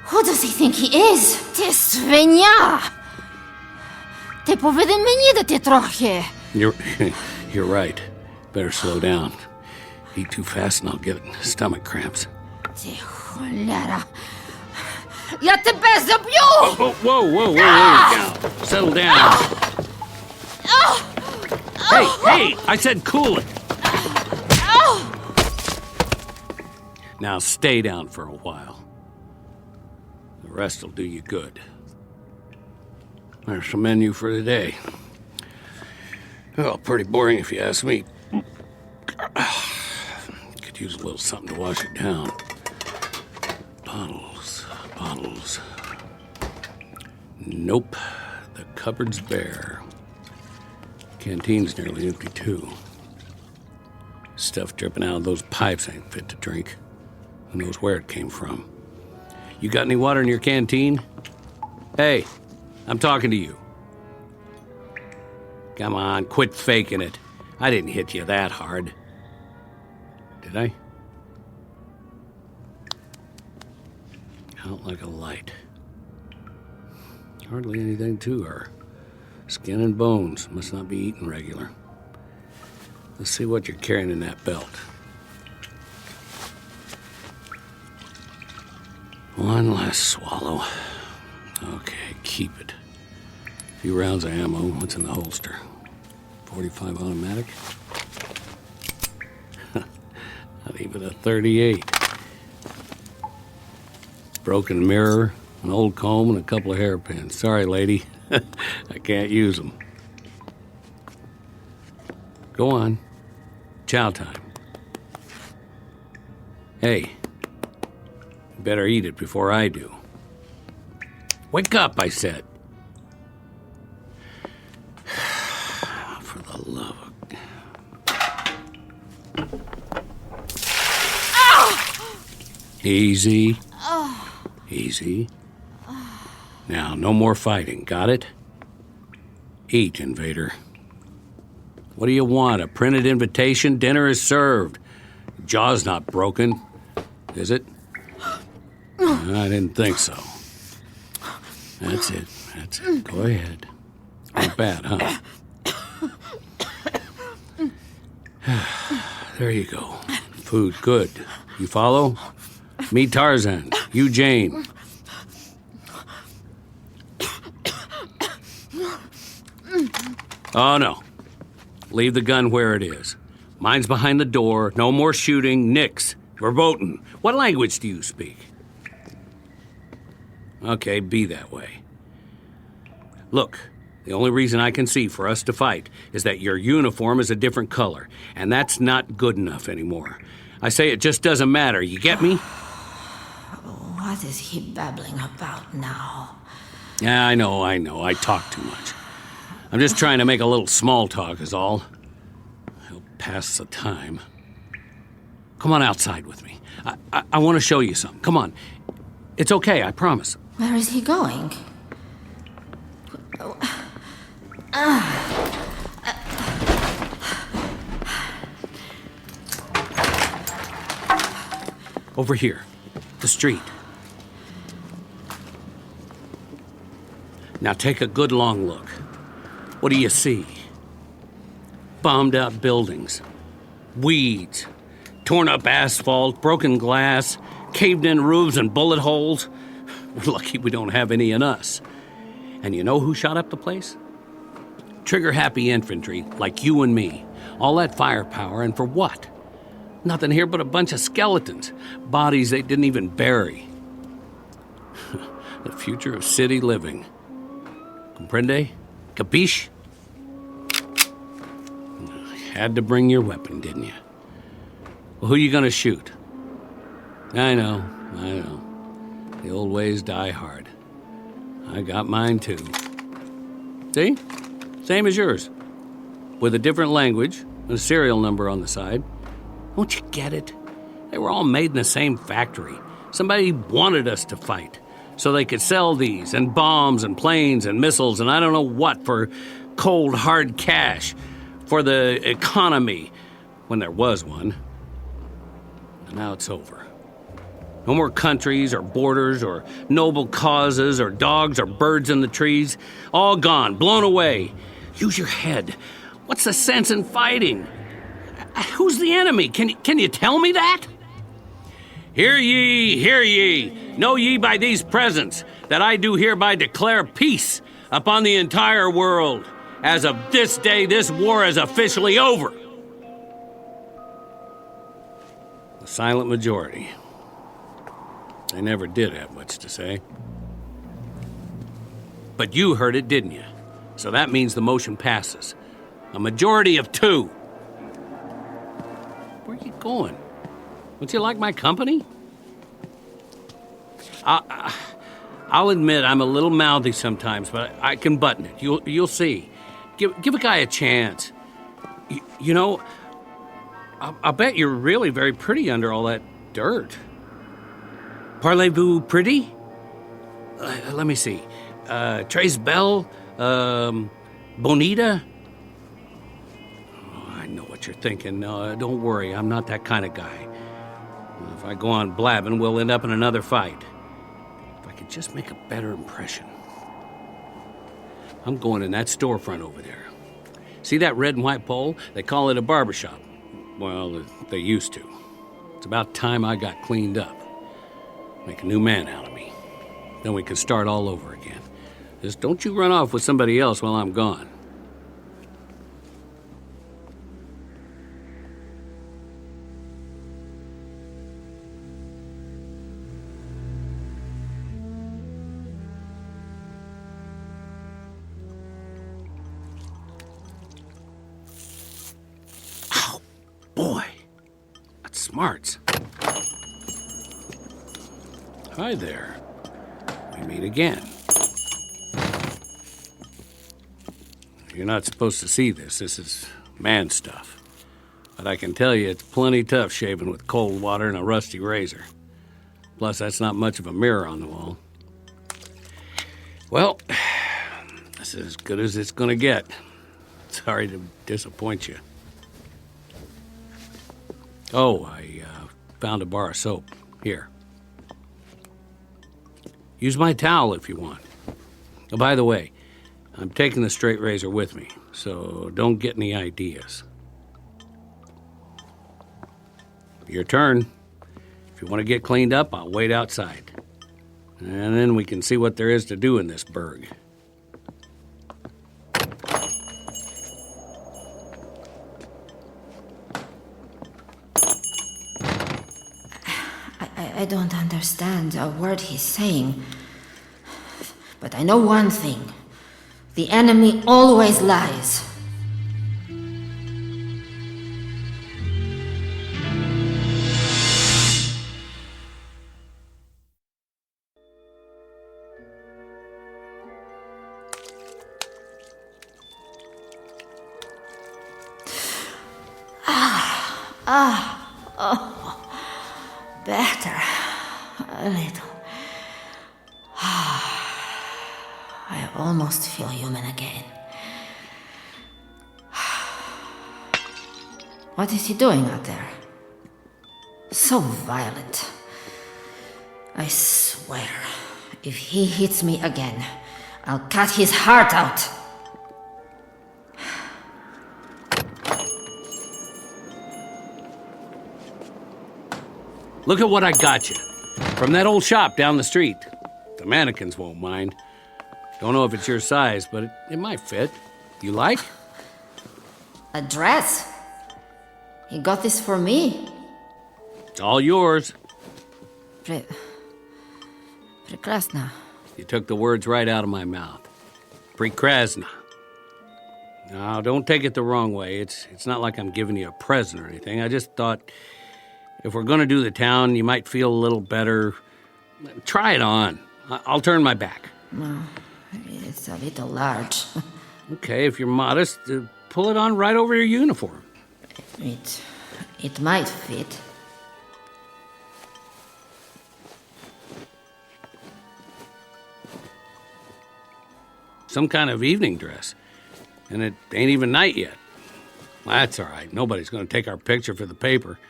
Who does he think he is? Ти свиня! Ти повинен мені дати трохи. You're right. Better slow down. Eat too fast and I'll get stomach cramps. Ти холера. Я тебе заб'ю! Whoa. Down. Settle down. Hey, I said cool it. Now stay down for a while. The rest will do you good. There's the menu for today. Well, pretty boring if you ask me. Could use a little something to wash it down. Bottles. Nope. The cupboard's bare. Canteen's nearly empty, too. Stuff dripping out of those pipes ain't fit to drink. Who knows where it came from? You got any water in your canteen? Hey, I'm talking to you. Come on, quit faking it. I didn't hit you that hard. Did I? Out like a light. Hardly anything to her. Skin and bones. Must not be eating regular. Let's see what you're carrying in that belt. One last swallow. Okay, keep it. A few rounds of ammo. What's in the holster? 45 automatic? Not even a 38. Broken mirror, an old comb, and a couple of hairpins. Sorry, lady. I can't use them. Go on. Chow time. Hey, you better eat it before I do. Wake up, I said. For the love of... Easy. Easy. Now, no more fighting, got it? Eat, invader. What do you want, a printed invitation? Dinner is served. Jaw's not broken, is it? I didn't think so. That's it. Go ahead. Not bad, huh? There you go. Food, good. You follow? Me, Tarzan. You, Jane. Oh, no. Leave the gun where it is. Mine's behind the door. No more shooting. Nix. Verboten. What language do you speak? Okay, be that way. Look, the only reason I can see for us to fight is that your uniform is a different color, and that's not good enough anymore. I say it just doesn't matter. You get me? What is he babbling about now? Yeah, I know. I talk too much. I'm just trying to make a little small talk is all. Help pass the time. Come on outside with me. I want to show you something. Come on. It's okay, I promise. Where is he going? Over here. The street. Now take a good long look. What do you see? Bombed out buildings. Weeds. Torn up asphalt, broken glass, caved in roofs and bullet holes. We're lucky we don't have any in us. And you know who shot up the place? Trigger-happy infantry, like you and me. All that firepower, and for what? Nothing here but a bunch of skeletons. Bodies they didn't even bury. The future of city living. Comprende? Capiche? Had to bring your weapon, didn't you? Well, who you gonna shoot? I know. The old ways die hard. I got mine too. See? Same as yours. With a different language and a serial number on the side. Don't you get it? They were all made in the same factory. Somebody wanted us to fight so they could sell these and bombs and planes and missiles and I don't know what for cold, hard cash for the economy when there was one. And now it's over. No more countries or borders or noble causes or dogs or birds in the trees. All gone, blown away. Use your head. What's the sense in fighting? Who's the enemy? Can you tell me that? Hear ye, hear ye. Know ye by these presents that I do hereby declare peace upon the entire world. As of this day, this war is officially over. The silent majority. They never did have much to say. But you heard it, didn't you? So that means the motion passes. A majority of 2. Where are you going? Don't you like my company? I'll admit I'm a little mouthy sometimes, but I can button it. You'll see. Give a guy a chance. You know, I'll bet you're really very pretty under all that dirt. Parlez-vous pretty? Let me see. Tres belle? Bonita? Oh, I know what you're thinking. Don't worry, I'm not that kind of guy. If I go on blabbing, we'll end up in another fight. If I could just make a better impression. I'm going in that storefront over there. See that red and white pole? They call it a barbershop. Well, they used to. It's about time I got cleaned up. Make a new man out of me. Then we can start all over again. Just don't you run off with somebody else while I'm gone. Oh, boy. That's smarts. Hi there. We meet again. You're not supposed to see this. This is man stuff. But I can tell you it's plenty tough shaving with cold water and a rusty razor. Plus, that's not much of a mirror on the wall. Well, this is as good as it's gonna get. Sorry to disappoint you. Oh, I found a bar of soap. Here. Use my towel if you want. Oh, by the way, I'm taking the straight razor with me, so don't get any ideas. Your turn. If you want to get cleaned up, I'll wait outside. And then we can see what there is to do in this burg. I don't understand a word he's saying. But I know one thing. The enemy always lies. Better. A little. I almost feel human again. What is he doing out there? So violent. I swear, if he hits me again, I'll cut his heart out. Look at what I got you. From that old shop down the street. The mannequins won't mind. Don't know if it's your size, but it might fit. You like? A dress? He got this for me. It's all yours. Prekrasna. You took the words right out of my mouth. Prekrasna. Now, don't take it the wrong way. It's not like I'm giving you a present or anything. I just thought if we're going to do the town, you might feel a little better. Try it on. I'll turn my back. No, it's a little large. Okay, if you're modest, pull it on right over your uniform. It might fit. Some kind of evening dress. And it ain't even night yet. That's all right. Nobody's going to take our picture for the paper.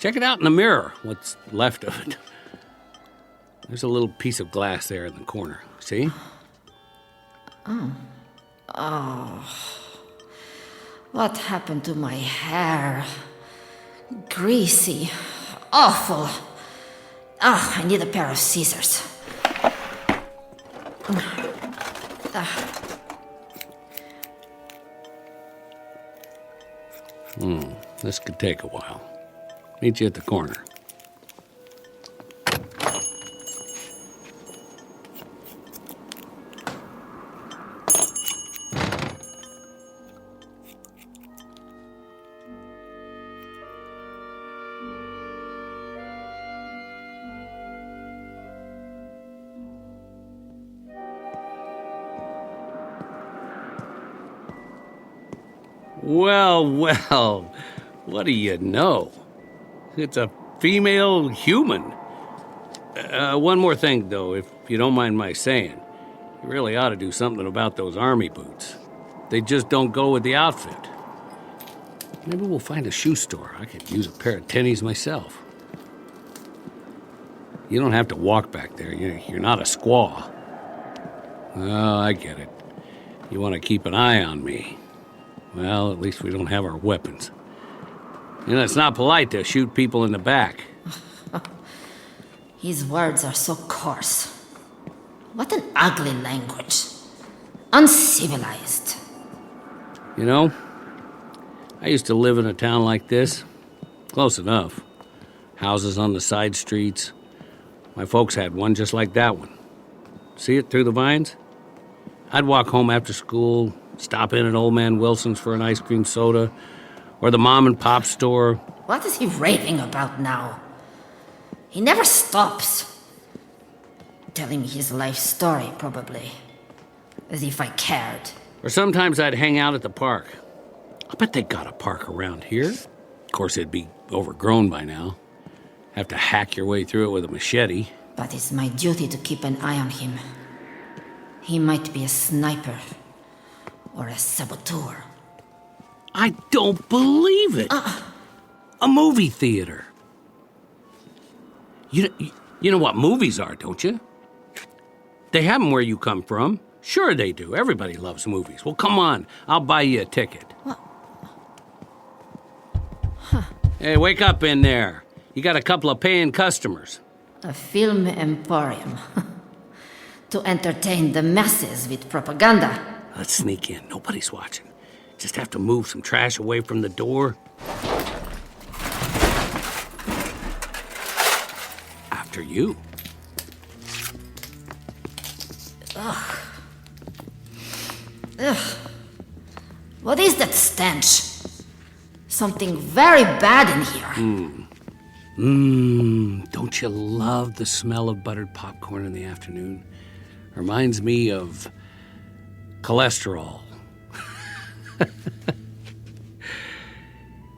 Check it out in the mirror, what's left of it. There's a little piece of glass there in the corner. See? Oh. What happened to my hair? Greasy. Awful. I need a pair of scissors. This could take a while. Meet you at the corner. Well, what do you know? It's a female human. One more thing, though, if you don't mind my saying. You really ought to do something about those army boots. They just don't go with the outfit. Maybe we'll find a shoe store. I could use a pair of tennies myself. You don't have to walk back there. You're not a squaw. Oh, I get it. You want to keep an eye on me. Well, at least we don't have our weapons. It's not polite to shoot people in the back. His words are so coarse. What an ugly language. Uncivilized. I used to live in a town like this. Close enough. Houses on the side streets. My folks had one just like that one. See it through the vines? I'd walk home after school, stop in at Old Man Wilson's for an ice cream soda, or the mom and pop store. What is he raving about now? He never stops. Telling me his life story, probably. As if I cared. Or sometimes I'd hang out at the park. I bet they got a park around here. Of course, it'd be overgrown by now. Have to hack your way through it with a machete. But it's my duty to keep an eye on him. He might be a sniper. Or a saboteur. I don't believe it. A movie theater. You know what movies are, don't you? They have them where you come from. Sure they do. Everybody loves movies. Well, come on. I'll buy you a ticket. What? Hey, wake up in there. You got a couple of paying customers. A film emporium. To entertain the masses with propaganda. Let's sneak in. Nobody's watching. Just have to move some trash away from the door. After you. Ugh. Ugh. What is that stench? Something very bad in here. Don't you love the smell of buttered popcorn in the afternoon? Reminds me of cholesterol.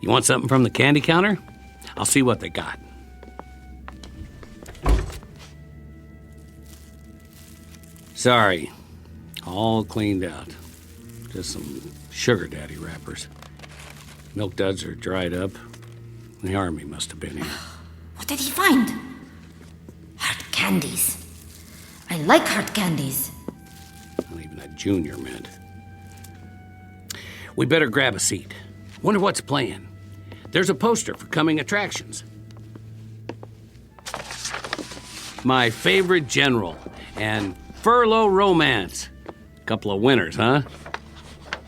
You want something from the candy counter? I'll see what they got. Sorry, all cleaned out. Just some sugar daddy wrappers. Milk duds are dried up. The army must have been here. What did he find? Hard candies. I like hard candies. Not even a junior mint. We better grab a seat. Wonder what's playing. There's a poster for coming attractions. My Favorite General and Furlough Romance. Couple of winners, huh?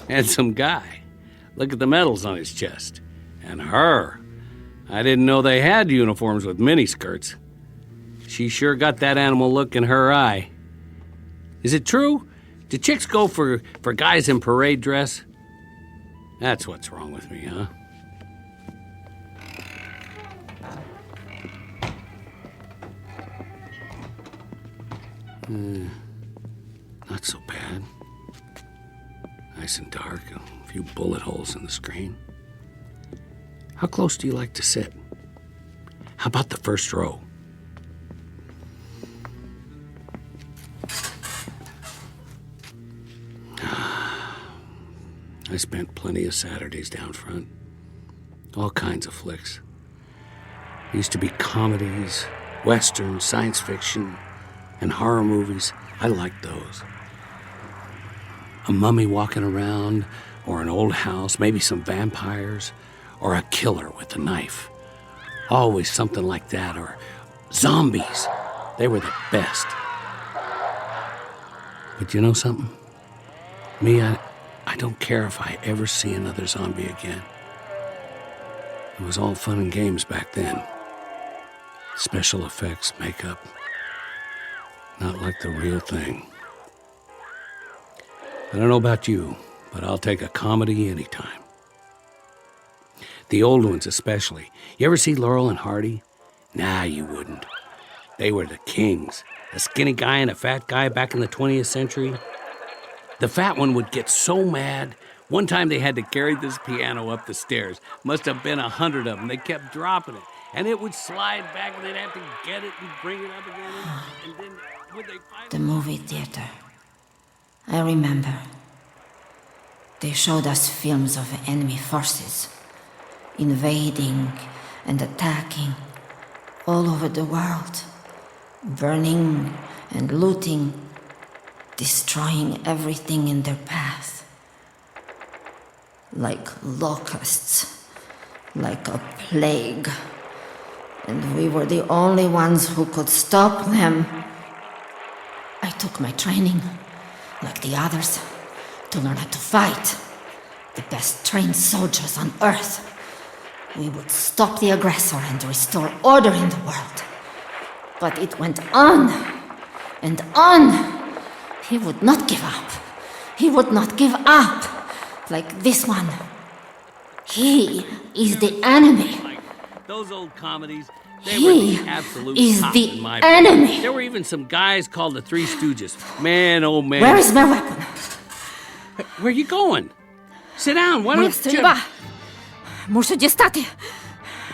Handsome guy. Look at the medals on his chest. And her. I didn't know they had uniforms with miniskirts. She sure got that animal look in her eye. Is it true? Do chicks go for guys in parade dress? That's what's wrong with me, huh? Not so bad. Nice and dark, a few bullet holes in the screen. How close do you like to sit? How about the first row? I spent plenty of Saturdays down front. All kinds of flicks. Used to be comedies, westerns, science fiction, and horror movies. I liked those. A mummy walking around, or an old house, maybe some vampires, or a killer with a knife. Always something like that, or zombies. They were the best. But you know something? Me, I don't care if I ever see another zombie again. It was all fun and games back then. Special effects, makeup. Not like the real thing. I don't know about you, but I'll take a comedy anytime. The old ones especially. You ever see Laurel and Hardy? Nah, you wouldn't. They were the kings. A skinny guy and a fat guy back in the 20th century. The fat one would get so mad One time they had to carry this piano up the stairs. Must have been 100 of them. They kept dropping it. And it would slide back, and they'd have to get it and bring it up again. And then would they finally... The movie theater. I remember. They showed us films of enemy forces, invading and attacking all over the world, burning and looting, destroying everything in their path. Like locusts, like a plague. And we were the only ones who could stop them. I took my training, like the others, to learn how to fight. The best trained soldiers on Earth. We would stop the aggressor and restore order in the world. But it went on and on. He would not give up. He would not give up. Like this one. He is the enemy. Those old comedies, they He were the absolute is top the in my enemy. book. There were even some guys called the Three Stooges. Man, oh man. Where is my weapon? Where are you going? Sit down. Why Моя don't you... стрільба. Мушу дістати.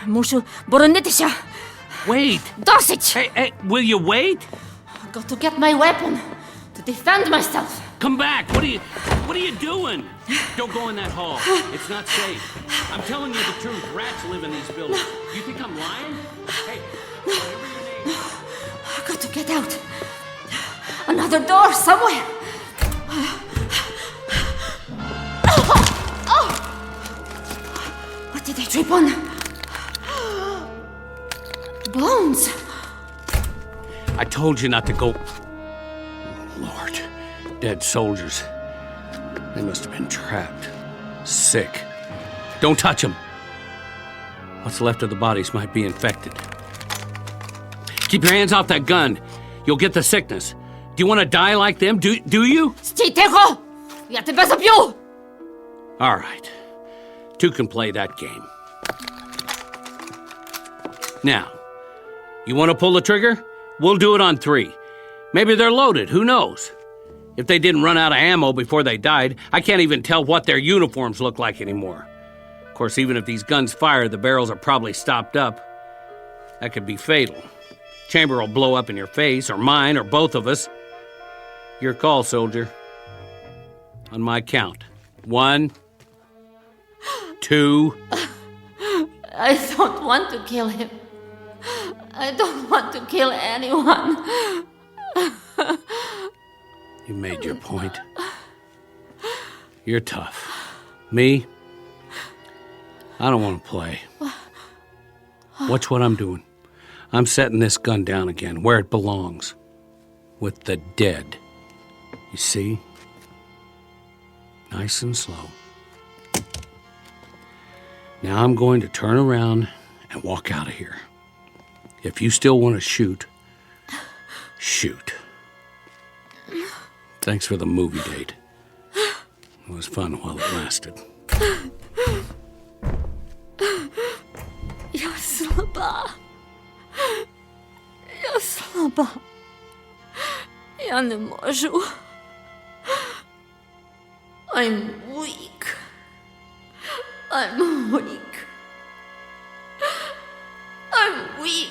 Мушу боронитися. Wait. Досить. Hey, will you wait? I've got to get my weapon to defend myself. Come back. What are you doing? Don't go in that hall. It's not safe. I'm telling you the truth. Rats live in these buildings. You think I'm lying? Hey, whatever your name. I've got to get out. Another door somewhere. What did I trip on? Bones. I told you not to go. Lord, dead soldiers. They must have been trapped. Sick. Don't touch them. What's left of the bodies might be infected. Keep your hands off that gun. You'll get the sickness. Do you want to die like them? Do you? Стій тихо! Я тебе заб'ю! All right. Two can play that game. Now, you want to pull the trigger? We'll do it on 3. Maybe they're loaded. Who knows? If they didn't run out of ammo before they died, I can't even tell what their uniforms look like anymore. Of course, even if these guns fire, the barrels are probably stopped up. That could be fatal. Chamber will blow up in your face, or mine, or both of us. Your call, soldier. On my count. 1, 2... I don't want to kill him. I don't want to kill anyone. You made your point. You're tough. Me? I don't want to play. Watch what I'm doing. I'm setting this gun down again, where it belongs. With the dead. You see? Nice and slow. Now I'm going to turn around and walk out of here. If you still want to shoot, shoot. Thanks for the movie date. It was fun while it lasted. Я слаба. Я слаба. Я не можу. I'm weak. I'm weak. I'm weak.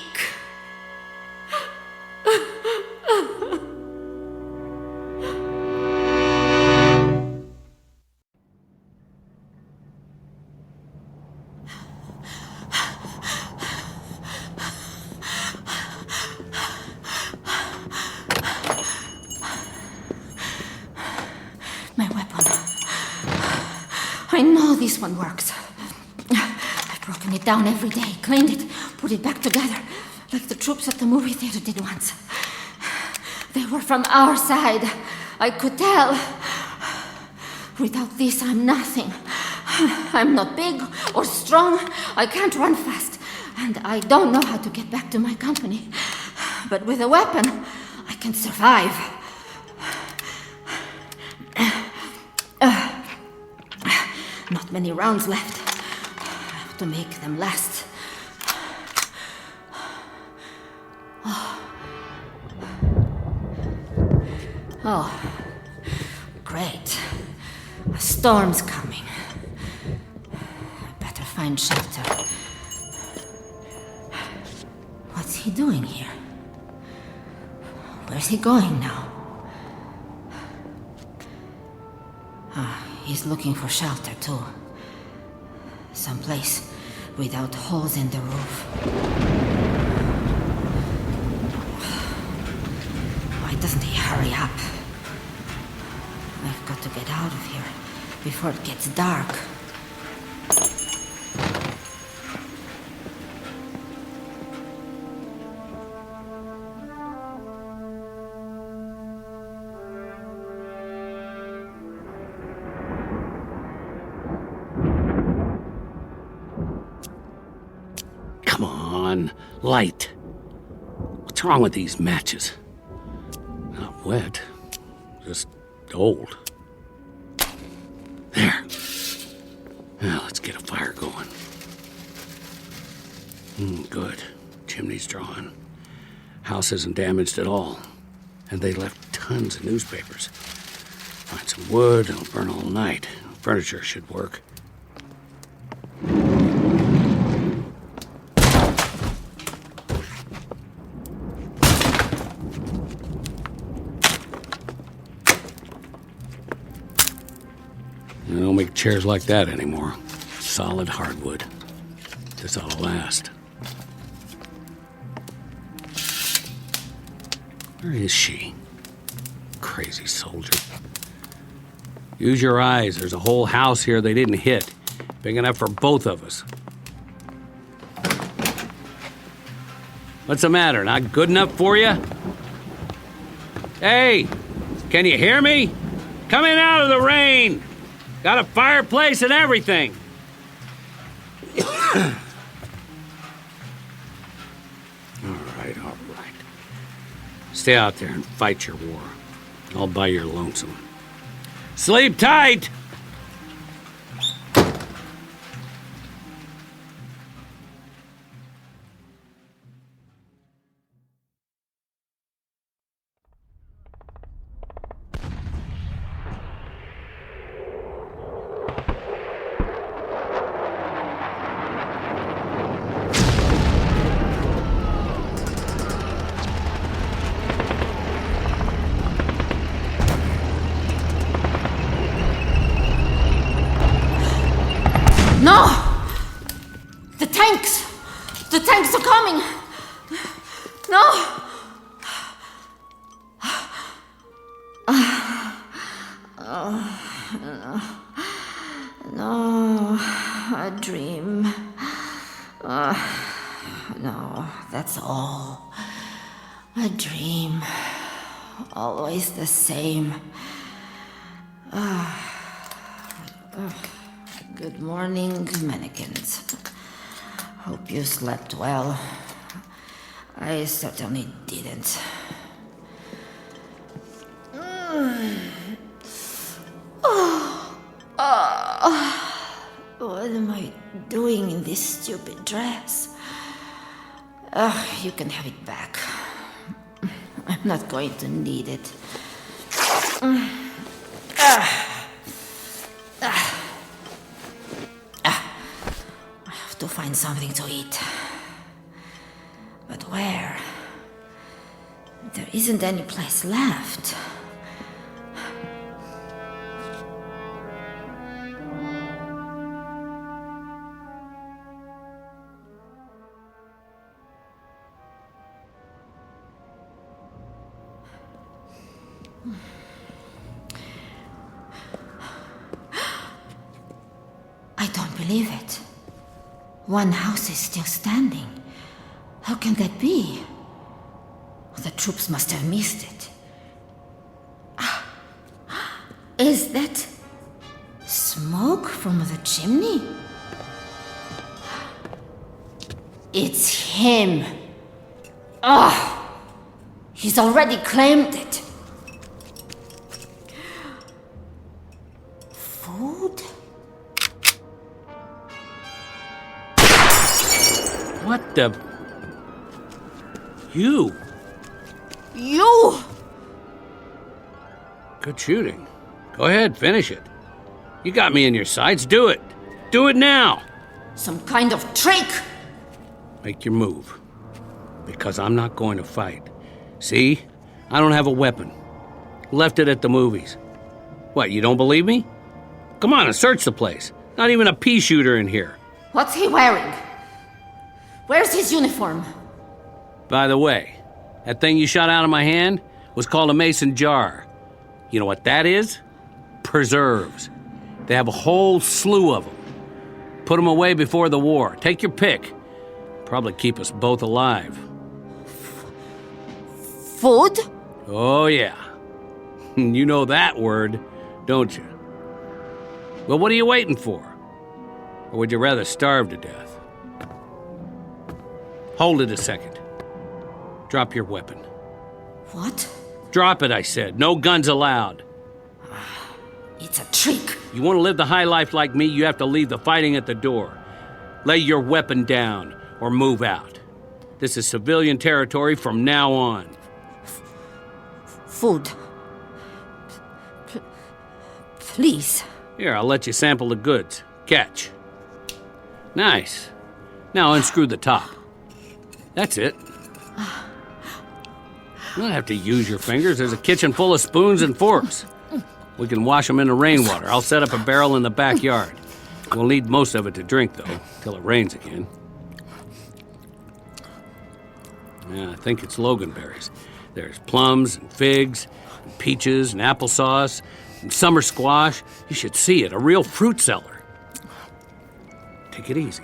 My weapon. I know this one works. I've broken it down every day, cleaned it, put it back together, like the troops at the movie theater did once. They were from our side. I could tell. Without this, I'm nothing. I'm not big or strong. I can't run fast. And I don't know how to get back to my company. But with a weapon, I can survive. Not many rounds left. I have to make them last. Oh, great. A storm's coming. Better find shelter. What's he doing here? Where's he going now? He's looking for shelter, too. Someplace without holes in the roof. Why doesn't he hurry up? I've got to get out of here before it gets dark. Come on, light. What's wrong with these matches? Not wet, just old. There. Now let's get a fire going. Good. Chimney's drawn. House isn't damaged at all. And they left tons of newspapers. Find some wood, it'll burn all night. Furniture should work. They don't make chairs like that anymore. Solid hardwood. This ought to last. Where is she? Crazy soldier. Use your eyes. There's a whole house here they didn't hit. Big enough for both of us. What's the matter? Not good enough for you? Hey! Can you hear me? Coming out of the rain! Got a fireplace and everything. All right. Stay out there and fight your war. All by your lonesome. Sleep tight! No! The tanks! The tanks are coming! No! No, a dream. No, that's all. A dream. Always the same. Good morning, mannequins. Hope you slept well. I certainly didn't. What am I doing in this stupid dress? You can have it back. I'm not going to need it. To find something to eat. But where? There isn't any place left. I don't believe it. One house is still standing. How can that be? The troops must have missed it. Is that smoke from the chimney? It's him. He's already claimed it. Food? What the... You? You! Good shooting. Go ahead, finish it. You got me in your sights. Do it. Do it now. Some kind of trick! Make your move. Because I'm not going to fight. See? I don't have a weapon. Left it at the movies. What, you don't believe me? Come on and search the place. Not even a pea shooter in here. What's he wearing? Where's his uniform? By the way, that thing you shot out of my hand was called a mason jar. You know what that is? Preserves. They have a whole slew of them. Put them away before the war. Take your pick. Probably keep us both alive. Food? Oh, yeah. You know that word, don't you? Well, what are you waiting for? Or would you rather starve to death? Hold it a second. Drop your weapon. What? Drop it, I said. No guns allowed. It's a trick. You want to live the high life like me, you have to leave the fighting at the door. Lay your weapon down or move out. This is civilian territory from now on. Food. Please. Here, I'll let you sample the goods. Catch. Nice. Now unscrew the top. That's it. You don't have to use your fingers. There's a kitchen full of spoons and forks. We can wash them in the rainwater. I'll set up a barrel in the backyard. We'll need most of it to drink, though, till it rains again. Yeah, I think it's loganberries. There's plums and figs, and peaches and applesauce, and summer squash. You should see it, a real fruit cellar. Take it easy.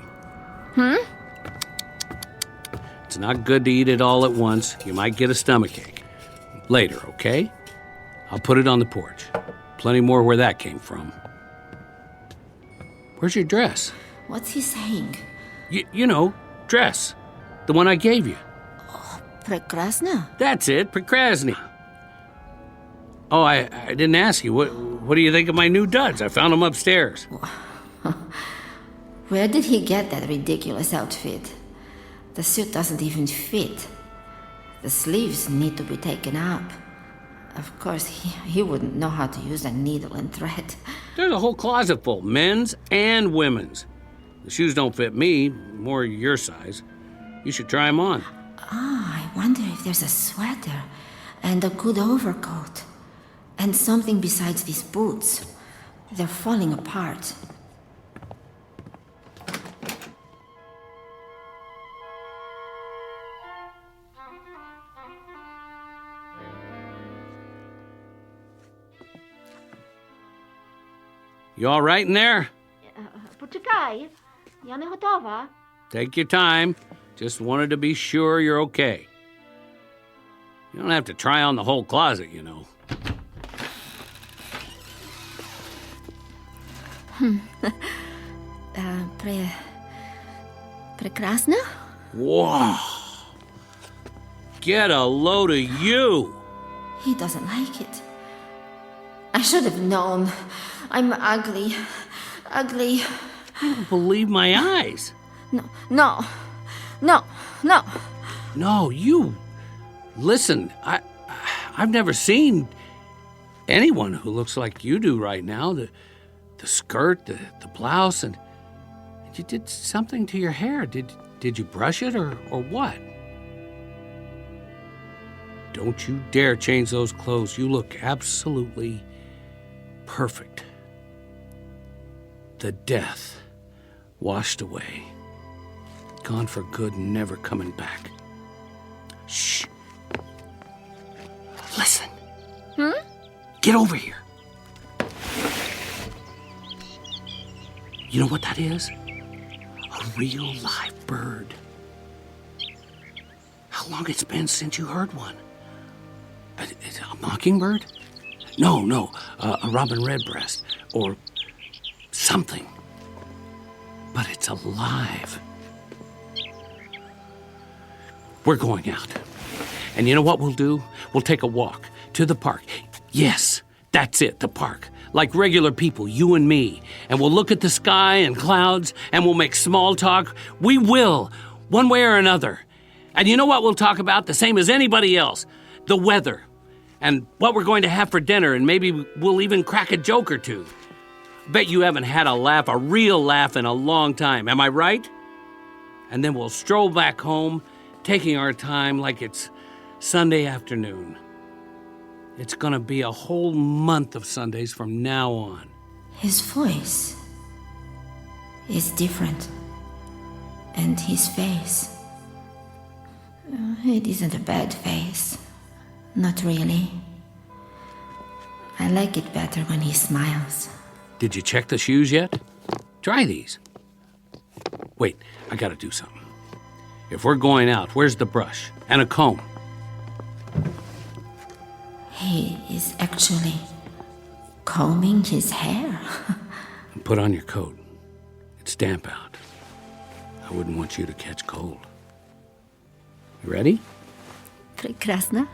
It's not good to eat it all at once. You might get a stomachache. Later, okay? I'll put it on the porch. Plenty more where that came from. Where's your dress? What's he saying? You know, dress. The one I gave you. Prekrasna? That's it, Prekrasny. Oh, I didn't ask you. What do you think of my new duds? I found them upstairs. Where did he get that ridiculous outfit? The suit doesn't even fit. The sleeves need to be taken up. Of course, he wouldn't know how to use a needle and thread. There's a whole closet full, men's and women's. The shoes don't fit me, more your size. You should try them on. I wonder if there's a sweater and a good overcoat. And something besides these boots. They're falling apart. You all right in there? Poczekaj, ja nie gotowa. Take your time. Just wanted to be sure you're okay. You don't have to try on the whole closet, you know. Prekrasna? Whoa! Get a load of you! He doesn't like it. I should have known. I'm ugly. Ugly. I don't believe my eyes. No. No, you. Listen, I've never seen anyone who looks like you do right now. The skirt, the blouse, and you did something to your hair. Did you brush it or what? Don't you dare change those clothes. You look absolutely perfect. The death washed away. Gone for good and never coming back. Shh. Listen. Get over here. You know what that is? A real live bird. How long it's been since you heard one? Is it a mockingbird? No, a robin redbreast or something. But it's alive. We're going out. And you know what we'll do? We'll take a walk to the park. Yes, that's it, the park. Like regular people, you and me. And we'll look at the sky and clouds, and we'll make small talk. We will, one way or another. And you know what we'll talk about? The same as anybody else. The weather. And what we're going to have for dinner, and maybe we'll even crack a joke or two. Bet you haven't had a laugh, a real laugh, in a long time. Am I right? And then we'll stroll back home, taking our time like it's Sunday afternoon. It's gonna be a whole month of Sundays from now on. His voice is different. And his face. It isn't a bad face. Not really. I like it better when he smiles. Did you check the shoes yet? Try these. Wait, I gotta do something. If we're going out, where's the brush? And a comb? He is actually combing his hair. Put on your coat. It's damp out. I wouldn't want you to catch cold. You ready? Прекрасно.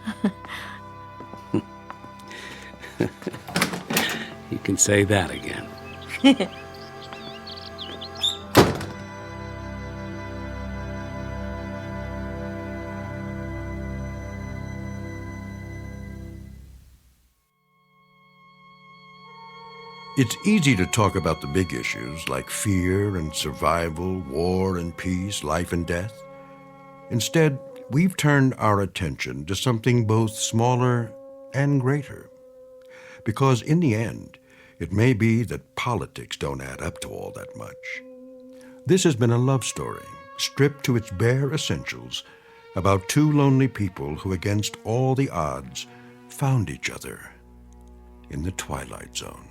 You can say that again. It's easy to talk about the big issues like fear and survival, war and peace, life and death. Instead, we've turned our attention to something both smaller and greater. Because in the end, it may be that politics don't add up to all that much. This has been a love story, stripped to its bare essentials, about two lonely people who, against all the odds, found each other in the Twilight Zone.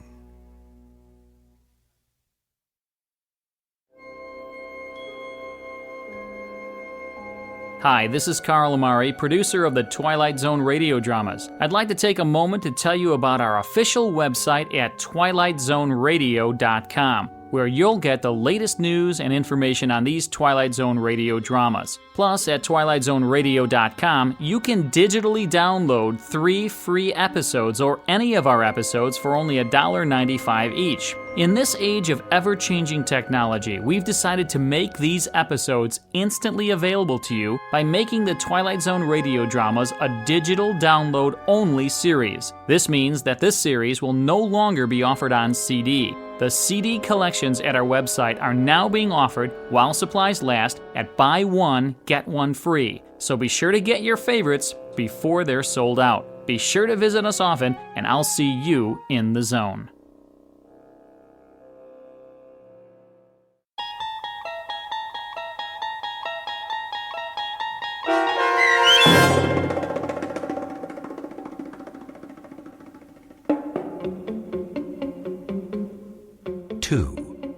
Hi, this is Carl Amari, producer of the Twilight Zone radio dramas. I'd like to take a moment to tell you about our official website at twilightzoneradio.com, where you'll get the latest news and information on these Twilight Zone radio dramas. Plus, at twilightzoneradio.com, you can digitally download 3 free episodes or any of our episodes for only $1.95 each. In this age of ever-changing technology, we've decided to make these episodes instantly available to you by making the Twilight Zone radio dramas a digital download-only series. This means that this series will no longer be offered on CD. The CD collections at our website are now being offered, while supplies last, at buy one, get one free. So be sure to get your favorites before they're sold out. Be sure to visit us often, and I'll see you in the zone.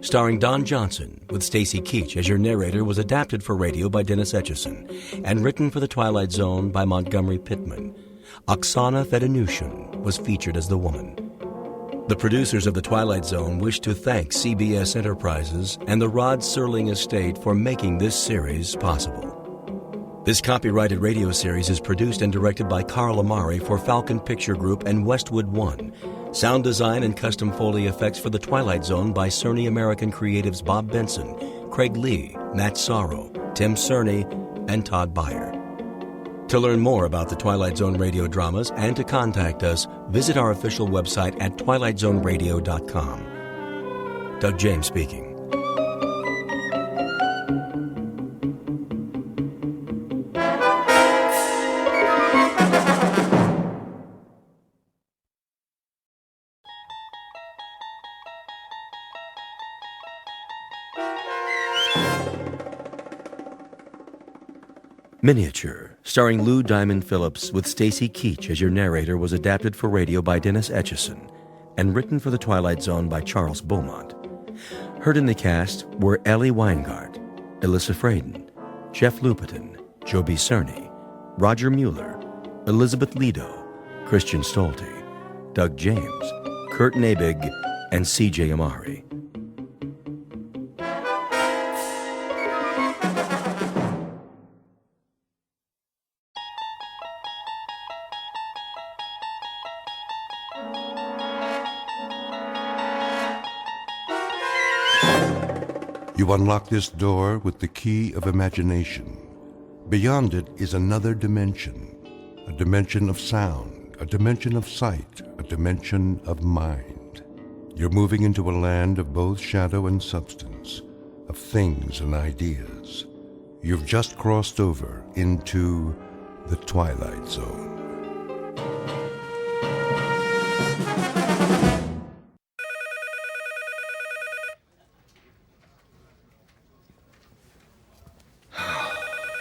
Starring Don Johnson, with Stacy Keach as your narrator, was adapted for radio by Dennis Etchison and written for The Twilight Zone by Montgomery Pittman. Oksana Fedonushyn was featured as the woman. The producers of The Twilight Zone wish to thank CBS Enterprises and the Rod Serling Estate for making this series possible. This copyrighted radio series is produced and directed by Carl Amari for Falcon Picture Group and Westwood One. Sound design and custom Foley effects for The Twilight Zone by Cerny American Creatives Bob Benson, Craig Lee, Matt Sorrow, Tim Cerny, and Todd Beyer. To learn more about the Twilight Zone radio dramas and to contact us, visit our official website at twilightzoneradio.com. Doug James speaking. Miniature, starring Lou Diamond Phillips with Stacy Keach as your narrator, was adapted for radio by Dennis Etchison and written for The Twilight Zone by Charles Beaumont. Heard in the cast were Ellie Weingart, Alyssa Fraden, Jeff Lupetin, Joby Cerny, Roger Mueller, Elizabeth Lido, Christian Stolte, Doug James, Kurt Nabig, and C.J. Amari. You unlock this door with the key of imagination. Beyond it is another dimension, a dimension of sound, a dimension of sight, a dimension of mind. You're moving into a land of both shadow and substance, of things and ideas. You've just crossed over into the Twilight Zone.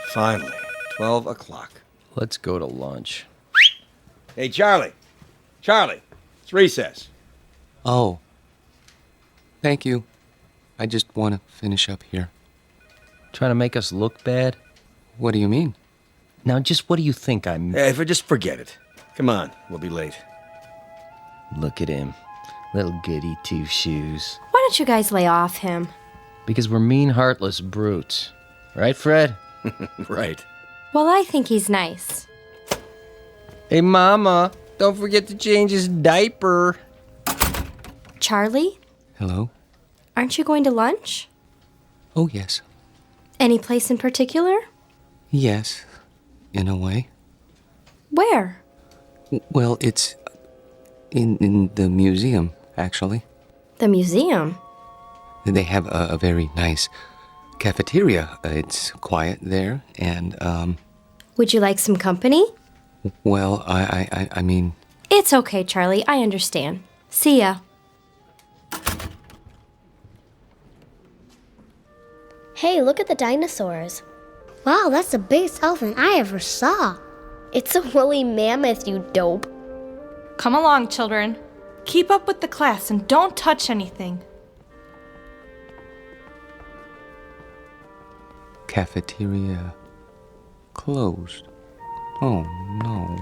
Finally, 12 o'clock. Let's go to lunch. Hey, Charlie! Charlie! It's recess. Oh. Thank you. I just want to finish up here. Trying to make us look bad? What do you mean? Now, just what do you think I'm... Hey, just forget it. Come on, we'll be late. Look at him. Little goody two-shoes. Why don't you guys lay off him? Because we're mean, heartless brutes. Right, Fred? Right. Well, I think he's nice. Hey, Mama, don't forget to change his diaper. Charlie, Hello? aren't you going to lunch? Oh, yes. Any place in particular? Yes, in a way. Where? Well, it's in the museum, actually. The museum? They have a very nice cafeteria. It's quiet there, and, Would you like some company? well, I mean... It's okay, Charlie. I understand. See ya. Hey, look at the dinosaurs. Wow, that's the biggest elephant I ever saw. It's a woolly mammoth, you dope. Come along, children. Keep up with the class and don't touch anything. Cafeteria closed. Oh, no.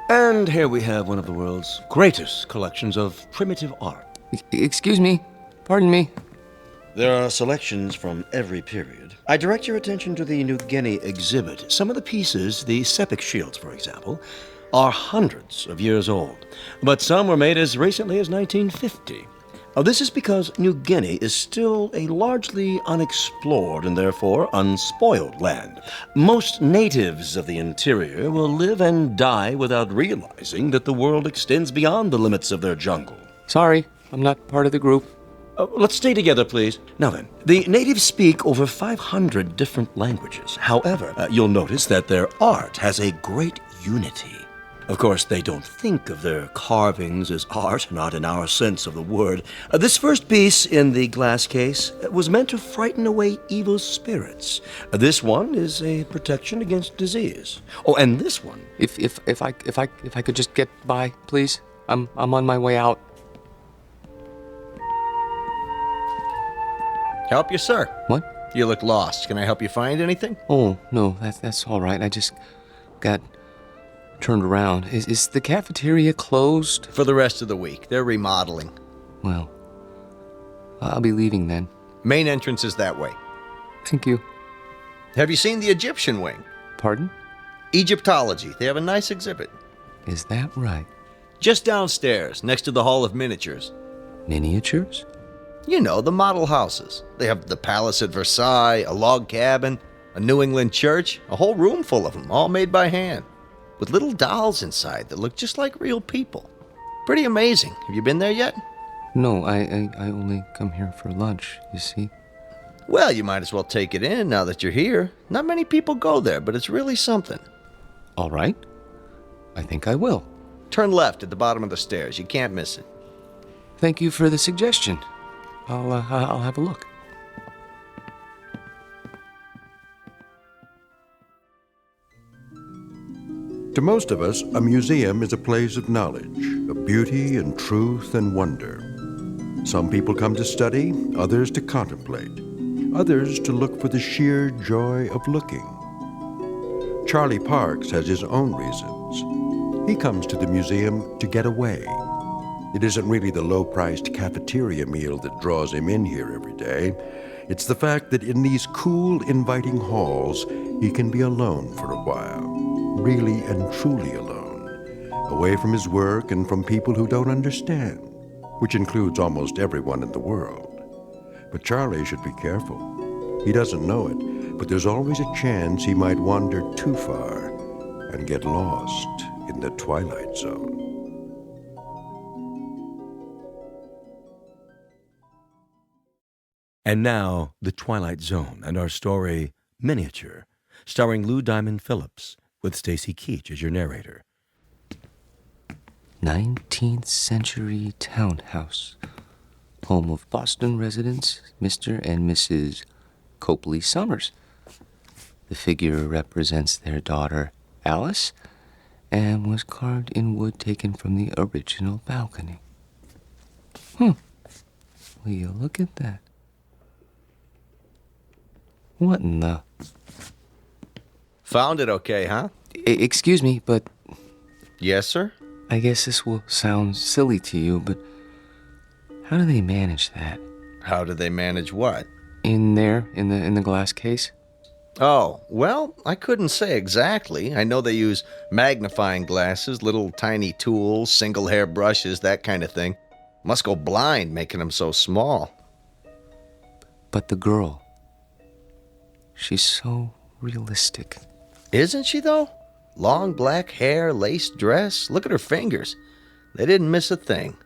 And here we have one of the world's greatest collections of primitive art. Excuse me. Pardon me. There are selections from every period. I direct your attention to the New Guinea exhibit. Some of the pieces, the sepik shields, for example, are hundreds of years old, but some were made as recently as 1950. This is because New Guinea is still a largely unexplored and therefore unspoiled land. Most natives of the interior will live and die without realizing that the world extends beyond the limits of their jungle. Sorry, I'm not part of the group. Let's stay together, please. Now then, the natives speak over 500 different languages. However, you'll notice that their art has a great unity. Of course, they don't think of their carvings as art, not in our sense of the word. This first piece in the glass case was meant to frighten away evil spirits. This one is a protection against disease. Oh, and this one. If I could just get by, please. I'm on my way out. Help you, sir. What? You look lost. Can I help you find anything? Oh, no, that's all right. I just got turned around. Is the cafeteria closed? For the rest of the week. They're remodeling. Well, I'll be leaving then. Main entrance is that way. Thank you. Have you seen the Egyptian wing? Pardon? Egyptology. They have a nice exhibit. Is that right? Just downstairs, next to the Hall of Miniatures. Miniatures? You know, the model houses. They have the palace at Versailles, a log cabin, a New England church, a whole room full of them, all made by hand, with little dolls inside that look just like real people. Pretty amazing. Have you been there yet? No, I only come here for lunch, you see. Well, you might as well take it in now that you're here. Not many people go there, but it's really something. All right. I think I will. Turn left at the bottom of the stairs. You can't miss it. Thank you for the suggestion. I'll have a look. To most of us, a museum is a place of knowledge, of beauty and truth and wonder. Some people come to study, others to contemplate, others to look for the sheer joy of looking. Charlie Parks has his own reasons. He comes to the museum to get away. It isn't really the low-priced cafeteria meal that draws him in here every day. It's the fact that in these cool, inviting halls, he can be alone for a while. Really and truly alone. Away from his work and from people who don't understand, which includes almost everyone in the world. But Charlie should be careful. He doesn't know it, but there's always a chance he might wander too far and get lost in the Twilight Zone. And now, The Twilight Zone and our story, Miniature, starring Lou Diamond Phillips, with Stacy Keach as your narrator. 19th century townhouse. Home of Boston residents, Mr. and Mrs. Copley Summers. The figure represents their daughter, Alice, and was carved in wood taken from the original balcony. Will you look at that? What in the... Found it okay, huh? Excuse me, but... Yes, sir? I guess this will sound silly to you, but how do they manage that? How do they manage what? In there, in the glass case? Oh, well, I couldn't say exactly. I know they use magnifying glasses, little tiny tools, single hair brushes, that kind of thing. Must go blind making them so small. But the girl, she's so realistic. Isn't she, though? Long black hair, lace dress. Look at her fingers. They didn't miss a thing.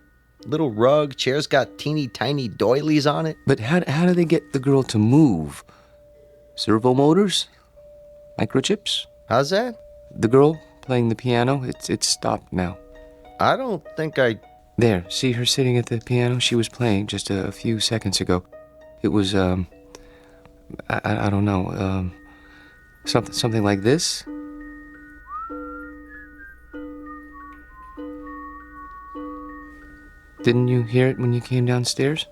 Little rug, chair's got teeny tiny doilies on it. But how do they get the girl to move? Servo motors? Microchips? How's that? The girl playing the piano, it's stopped now. I don't think I... There, see her sitting at the piano? She was playing just a few seconds ago. It was, I don't know, something like this? Didn't you hear it when you came downstairs?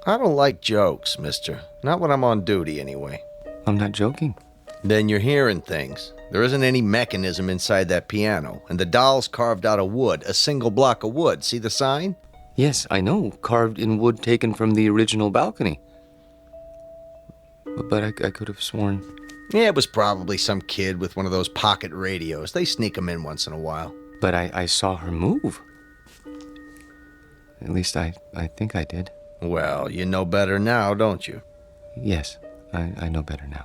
I don't like jokes, mister. Not when I'm on duty, anyway. I'm not joking. Then you're hearing things. There isn't any mechanism inside that piano, and the doll's carved out of wood, a single block of wood. See the sign? Yes, I know. Carved in wood taken from the original balcony. But I could have sworn... Yeah, it was probably some kid with one of those pocket radios. They sneak them in once in a while. But I saw her move. At least I think I did. Well, you know better now, don't you? Yes, I know better now.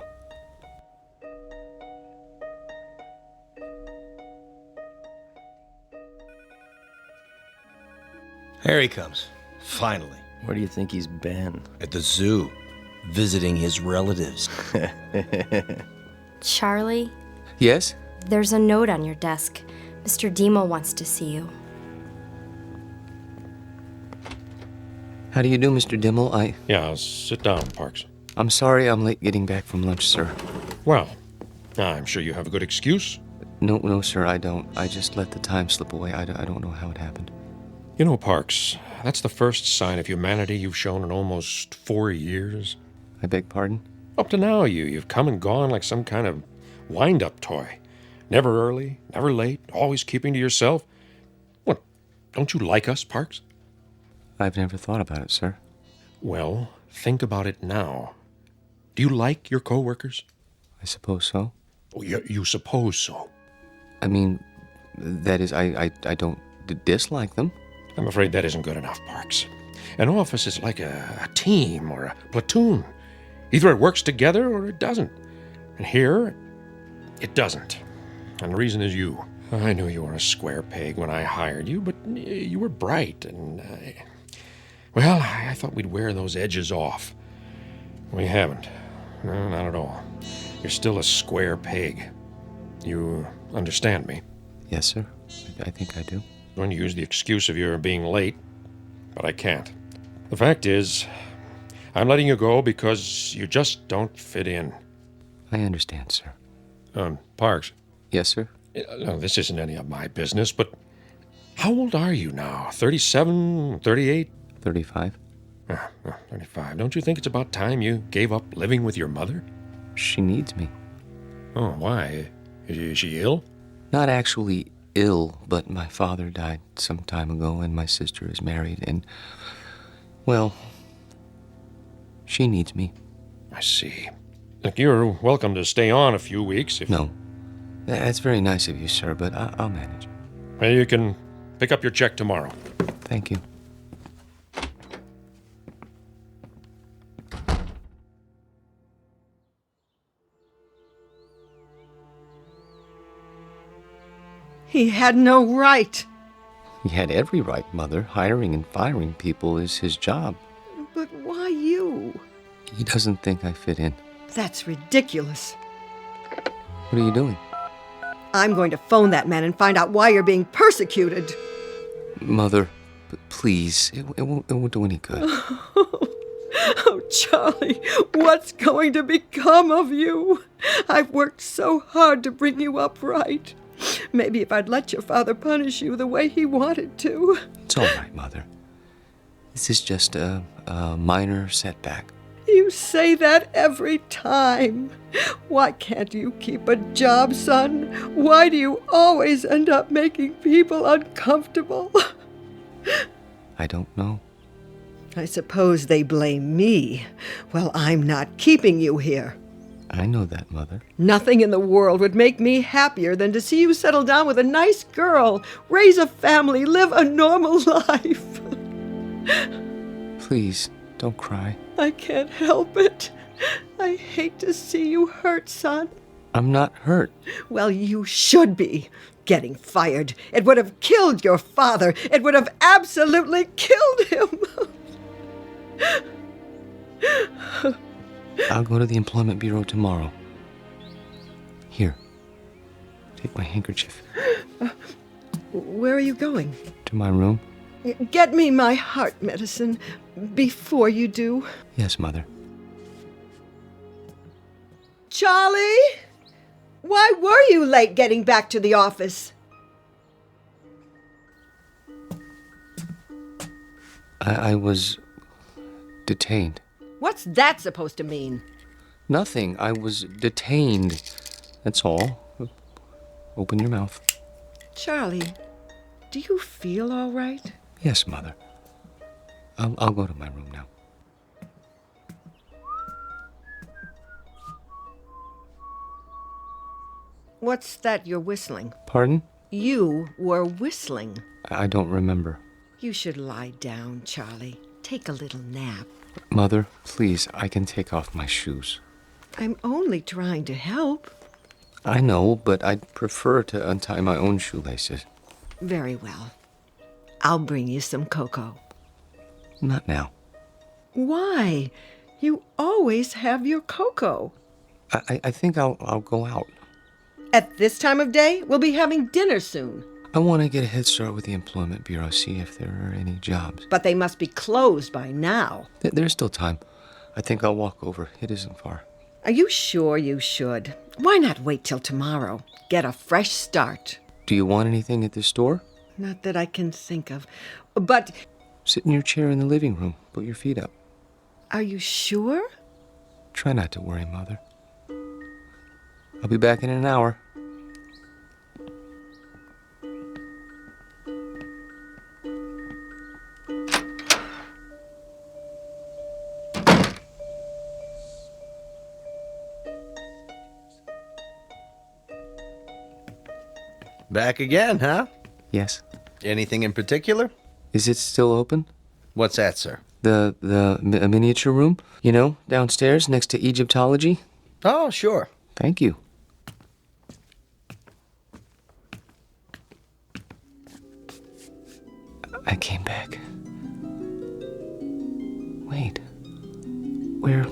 Here he comes. Finally. Where do you think he's been? At the zoo. Visiting his relatives. Charlie, Yes? there's a note on your desk. Mr. Demo wants to see you. How do you do, Mr. Dimmel? Yeah, sit down, Parks. I'm sorry I'm late getting back from lunch, sir. Well, I'm sure you have a good excuse. No, sir, I don't. I just let the time slip away. I don't know how it happened. You know, Parks, that's the first sign of humanity you've shown in almost 4 years. I beg pardon? Up to now, you've come and gone like some kind of wind-up toy. Never early, never late, always keeping to yourself. What, don't you like us, Parks? I've never thought about it, sir. Well, think about it now. Do you like your co-workers? I suppose so. Oh, you suppose so? I mean, that is, I don't dislike them. I'm afraid that isn't good enough, Parks. An office is like a team or a platoon. Either it works together or it doesn't. And here, it doesn't. And the reason is you. I knew you were a square peg when I hired you, but you were bright, and well, I thought we'd wear those edges off. We haven't. No, not at all. You're still a square peg. You understand me? Yes, sir. I think I do. I'm going to use the excuse of your being late, but I can't. The fact is, I'm letting you go because you just don't fit in. I understand, sir. Parks. Yes, sir? No, this isn't any of my business, but how old are you now? 37, 38? 35. 35. Don't you think it's about time you gave up living with your mother? She needs me. Oh, why? Is she ill? Not actually ill, but my father died some time ago, and my sister is married, and, well, she needs me. I see. Look, you're welcome to stay on a few weeks if... No. That's very nice of you, sir, but I'll manage. Well, you can pick up your check tomorrow. Thank you. He had no right. He had every right, Mother. Hiring and firing people is his job. But why you? He doesn't think I fit in. That's ridiculous. What are you doing? I'm going to phone that man and find out why you're being persecuted. Mother, but please, it won't do any good. Oh, Charlie, what's going to become of you? I've worked so hard to bring you up right. Maybe if I'd let your father punish you the way he wanted to. It's all right, Mother. This is just a minor setback. You say that every time. Why can't you keep a job, son? Why do you always end up making people uncomfortable? I don't know. I suppose they blame me. Well, I'm not keeping you here. I know that, Mother. Nothing in the world would make me happier than to see you settle down with a nice girl, raise a family, live a normal life. Please, don't cry. I can't help it. I hate to see you hurt, son. I'm not hurt. Well, you should be. Getting fired. It would have killed your father. It would have absolutely killed him. I'll go to the Employment Bureau tomorrow. Here, take my handkerchief. Where are you going? To my room? Get me my heart medicine before you do. Yes, Mother. Charlie? Why were you late getting back to the office? I was detained. What's that supposed to mean? Nothing. I was detained. That's all. Open your mouth. Charlie, do you feel all right? Yes, Mother. I'll go to my room now. What's that you're whistling? Pardon? You were whistling. I don't remember. You should lie down, Charlie. Take a little nap. Mother, please, I can take off my shoes. I'm only trying to help. I know, but I'd prefer to untie my own shoelaces. Very well. I'll bring you some cocoa. Not now. Why? You always have your cocoa. I think I'll go out. At this time of day, we'll be having dinner soon. I want to get a head start with the Employment Bureau, see if there are any jobs. But they must be closed by now. There's still time. I think I'll walk over. It isn't far. Are you sure you should? Why not wait till tomorrow? Get a fresh start. Do you want anything at the store? Not that I can think of. But... Sit in your chair in the living room. Put your feet up. Are you sure? Try not to worry, Mother. I'll be back in an hour. Back again, huh? Yes. Anything in particular? Is it still open? What's that, sir? A miniature room? You know, downstairs next to Egyptology? Oh, sure. Thank you. I came back. Wait. Where?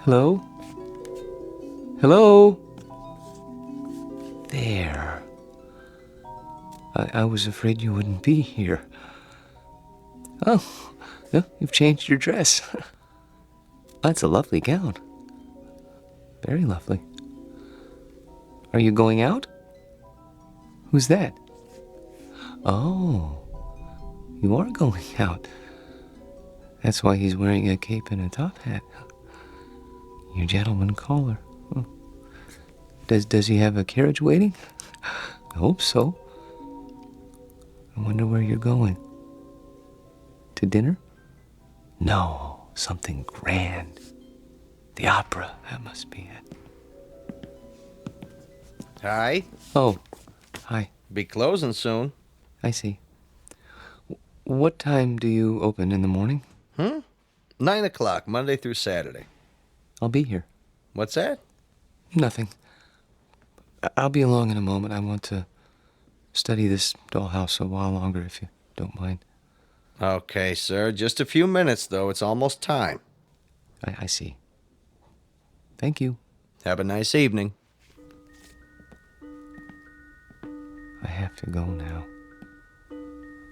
Hello? Hello? There. I was afraid you wouldn't be here. Oh, yeah, you've changed your dress. That's a lovely gown. Very lovely. Are you going out? Who's that? Oh, you are going out. That's why he's wearing a cape and a top hat. Your gentleman caller. Oh. Does he have a carriage waiting? I hope so. I wonder where you're going. To dinner? No, something grand. The opera, that must be it. Hi. Oh, hi. Be closing soon. I see. What time do you open in the morning? 9 o'clock, Monday through Saturday. I'll be here. What's that? Nothing. I'll be along in a moment. I want to study this dollhouse a while longer, if you don't mind. Okay, sir. Just a few minutes, though. It's almost time. I see. Thank you. Have a nice evening. I have to go now.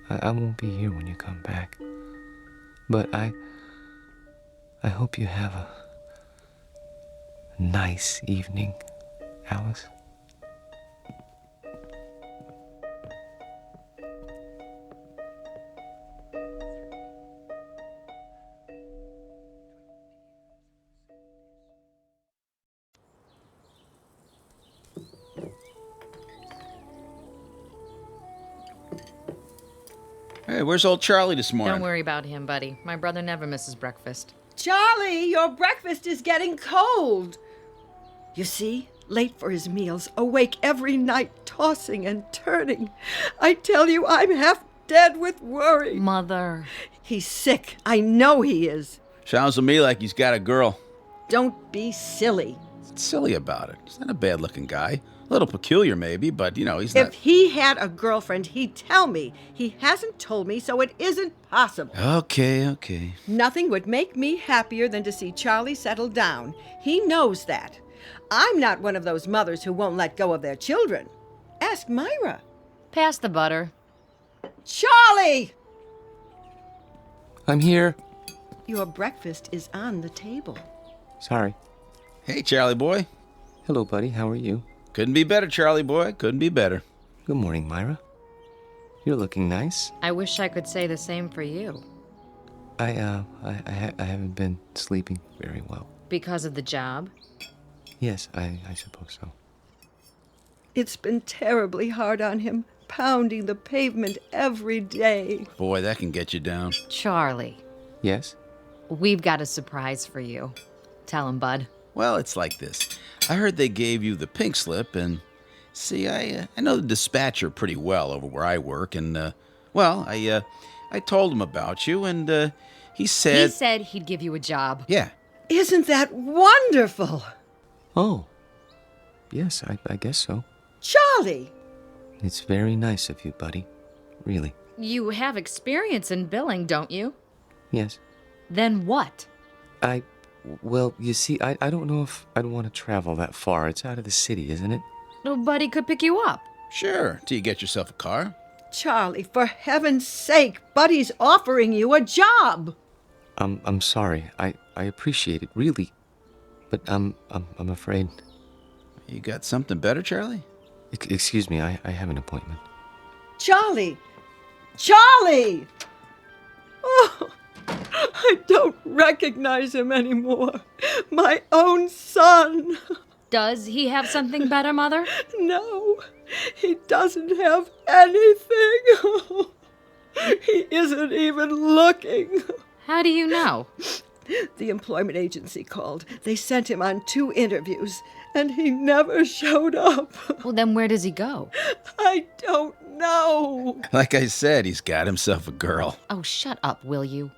I won't be here when you come back. But I hope you have a nice evening, Alice. Hey, where's old Charlie this morning? Don't worry about him, buddy. My brother never misses breakfast. Charlie, your breakfast is getting cold. You see, late for his meals, awake every night, tossing and turning. I tell you, I'm half dead with worry. Mother. He's sick. I know he is. Sounds to me like he's got a girl. Don't be silly. What's silly about it? He's not a bad-looking guy. A little peculiar, maybe, but, he's not... If he had a girlfriend, he'd tell me. He hasn't told me, so it isn't possible. Okay. Nothing would make me happier than to see Charlie settle down. He knows that. I'm not one of those mothers who won't let go of their children. Ask Myra. Pass the butter. Charlie! I'm here. Your breakfast is on the table. Sorry. Hey, Charlie boy. Hello, buddy. How are you? Couldn't be better, Charlie boy. Couldn't be better. Good morning, Myra. You're looking nice. I wish I could say the same for you. I haven't been sleeping very well. Because of the job? Yes, I suppose so. It's been terribly hard on him, pounding the pavement every day. Boy, that can get you down. Charlie. Yes? We've got a surprise for you. Tell him, bud. Well, it's like this. I heard they gave you the pink slip, and see, I know the dispatcher pretty well over where I work, and I told him about you, and he said... He said he'd give you a job. Yeah. Isn't that wonderful? Oh, yes, I guess so. Charlie! It's very nice of you, buddy. Really. You have experience in billing, don't you? Yes. Then what? Well, you see, I don't know if I'd want to travel that far. It's out of the city, isn't it? Nobody could pick you up. Sure, till you get yourself a car. Charlie, for heaven's sake, Buddy's offering you a job. I'm sorry. I appreciate it, really. But I'm afraid. You got something better, Charlie? Excuse me, I have an appointment. Charlie! Charlie! Oh, I don't recognize him anymore. My own son. Does he have something better, Mother? No, he doesn't have anything. He isn't even looking. How do you know? The employment agency called. They sent him on 2 interviews, and he never showed up. Well, then where does he go? I don't know. Like I said, he's got himself a girl. Oh, shut up, will you?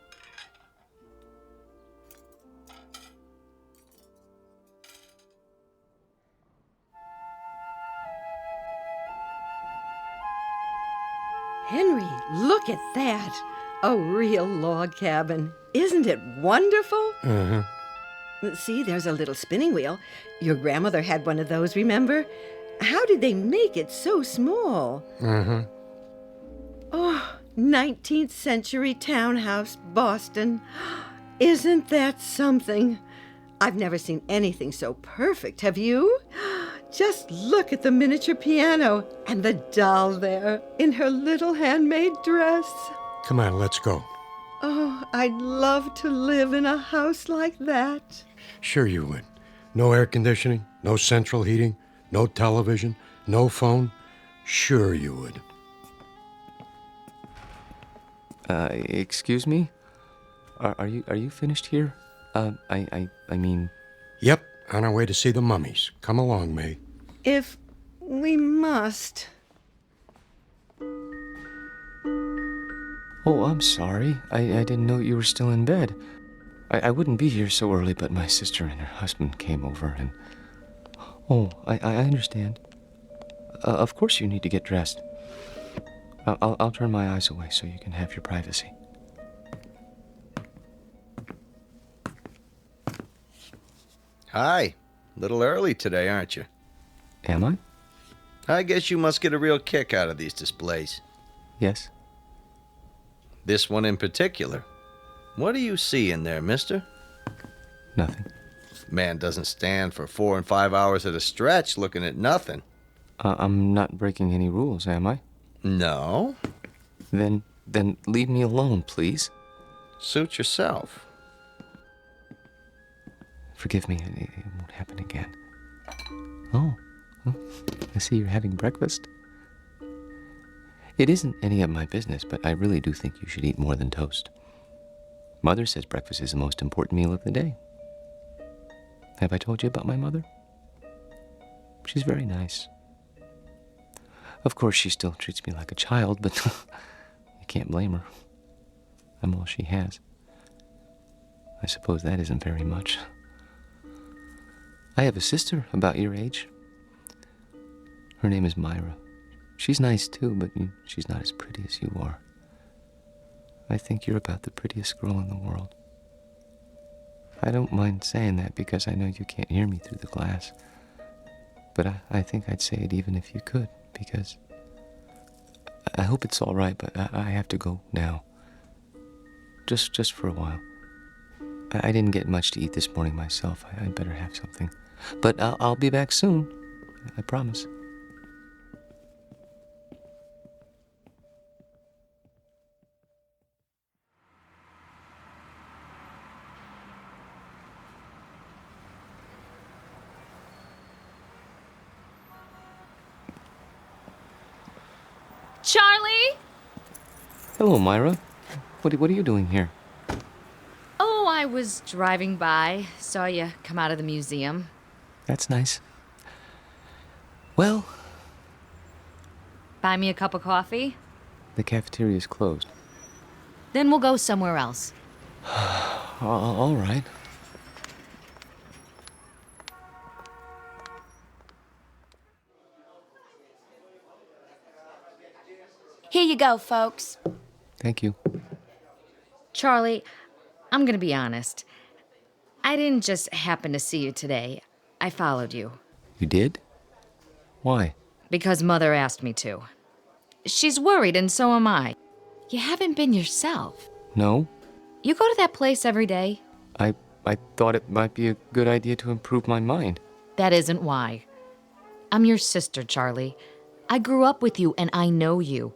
Henry, look at that. A real log cabin. Isn't it wonderful? Mm-hmm. See, there's a little spinning wheel. Your grandmother had one of those, remember? How did they make it so small? Mm-hmm. Oh, 19th century townhouse, Boston. Isn't that something? I've never seen anything so perfect, have you? Just look at the miniature piano and the doll there in her little handmade dress. Come on, let's go. Oh, I'd love to live in a house like that. Sure you would. No air conditioning, no central heating, no television, no phone. Sure you would. Excuse me? Are you finished here? I mean... Yep, on our way to see the mummies. Come along, May. If we must. Oh, I'm sorry. I didn't know you were still in bed. I wouldn't be here so early, but my sister and her husband came over and... Oh, I understand. Of course you need to get dressed. I'll turn my eyes away so you can have your privacy. Hi. Little early today, aren't you? Am I? I guess you must get a real kick out of these displays. Yes. This one in particular. What do you see in there, mister? Nothing. Man doesn't stand for 4 and 5 hours at a stretch looking at nothing. I'm not breaking any rules, am I? No. Then leave me alone, please. Suit yourself. Forgive me, it won't happen again. Oh, I see you're having breakfast. It isn't any of my business, but I really do think you should eat more than toast. Mother says breakfast is the most important meal of the day. Have I told you about my mother? She's very nice. Of course, she still treats me like a child, but you can't blame her. I'm all she has. I suppose that isn't very much. I have a sister about your age. Her name is Myra. She's nice too, but she's not as pretty as you are. I think you're about the prettiest girl in the world. I don't mind saying that because I know you can't hear me through the glass. But I think I'd say it even if you could, because I hope it's all right, but I have to go now. Just for a while. I didn't get much to eat this morning myself. I'd better have something. But I'll be back soon. I promise. Charlie? Hello, Myra. What are you doing here? Oh, I was driving by. Saw you come out of the museum. That's nice. Well, Buy me a cup of coffee? the cafeteria's closed. Then we'll go somewhere else. All right. Here you go, folks. Thank you. Charlie, I'm gonna be honest. I didn't just happen to see you today. I followed you. You did? Why? Because Mother asked me to. She's worried, and so am I. You haven't been yourself. No? You go to that place every day? I thought it might be a good idea to improve my mind. That isn't why. I'm your sister, Charlie. I grew up with you, and I know you.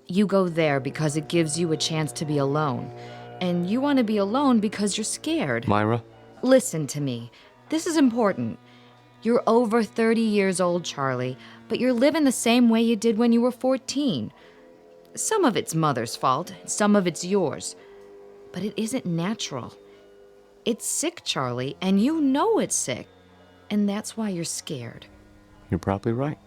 You go there because it gives you a chance to be alone. And you want to be alone because you're scared. Myra? Listen to me. This is important. You're over 30 years old, Charlie, but you're living the same way you did when you were 14. Some of it's Mother's fault, some of it's yours. But it isn't natural. It's sick, Charlie, and you know it's sick. And that's why you're scared. You're probably right.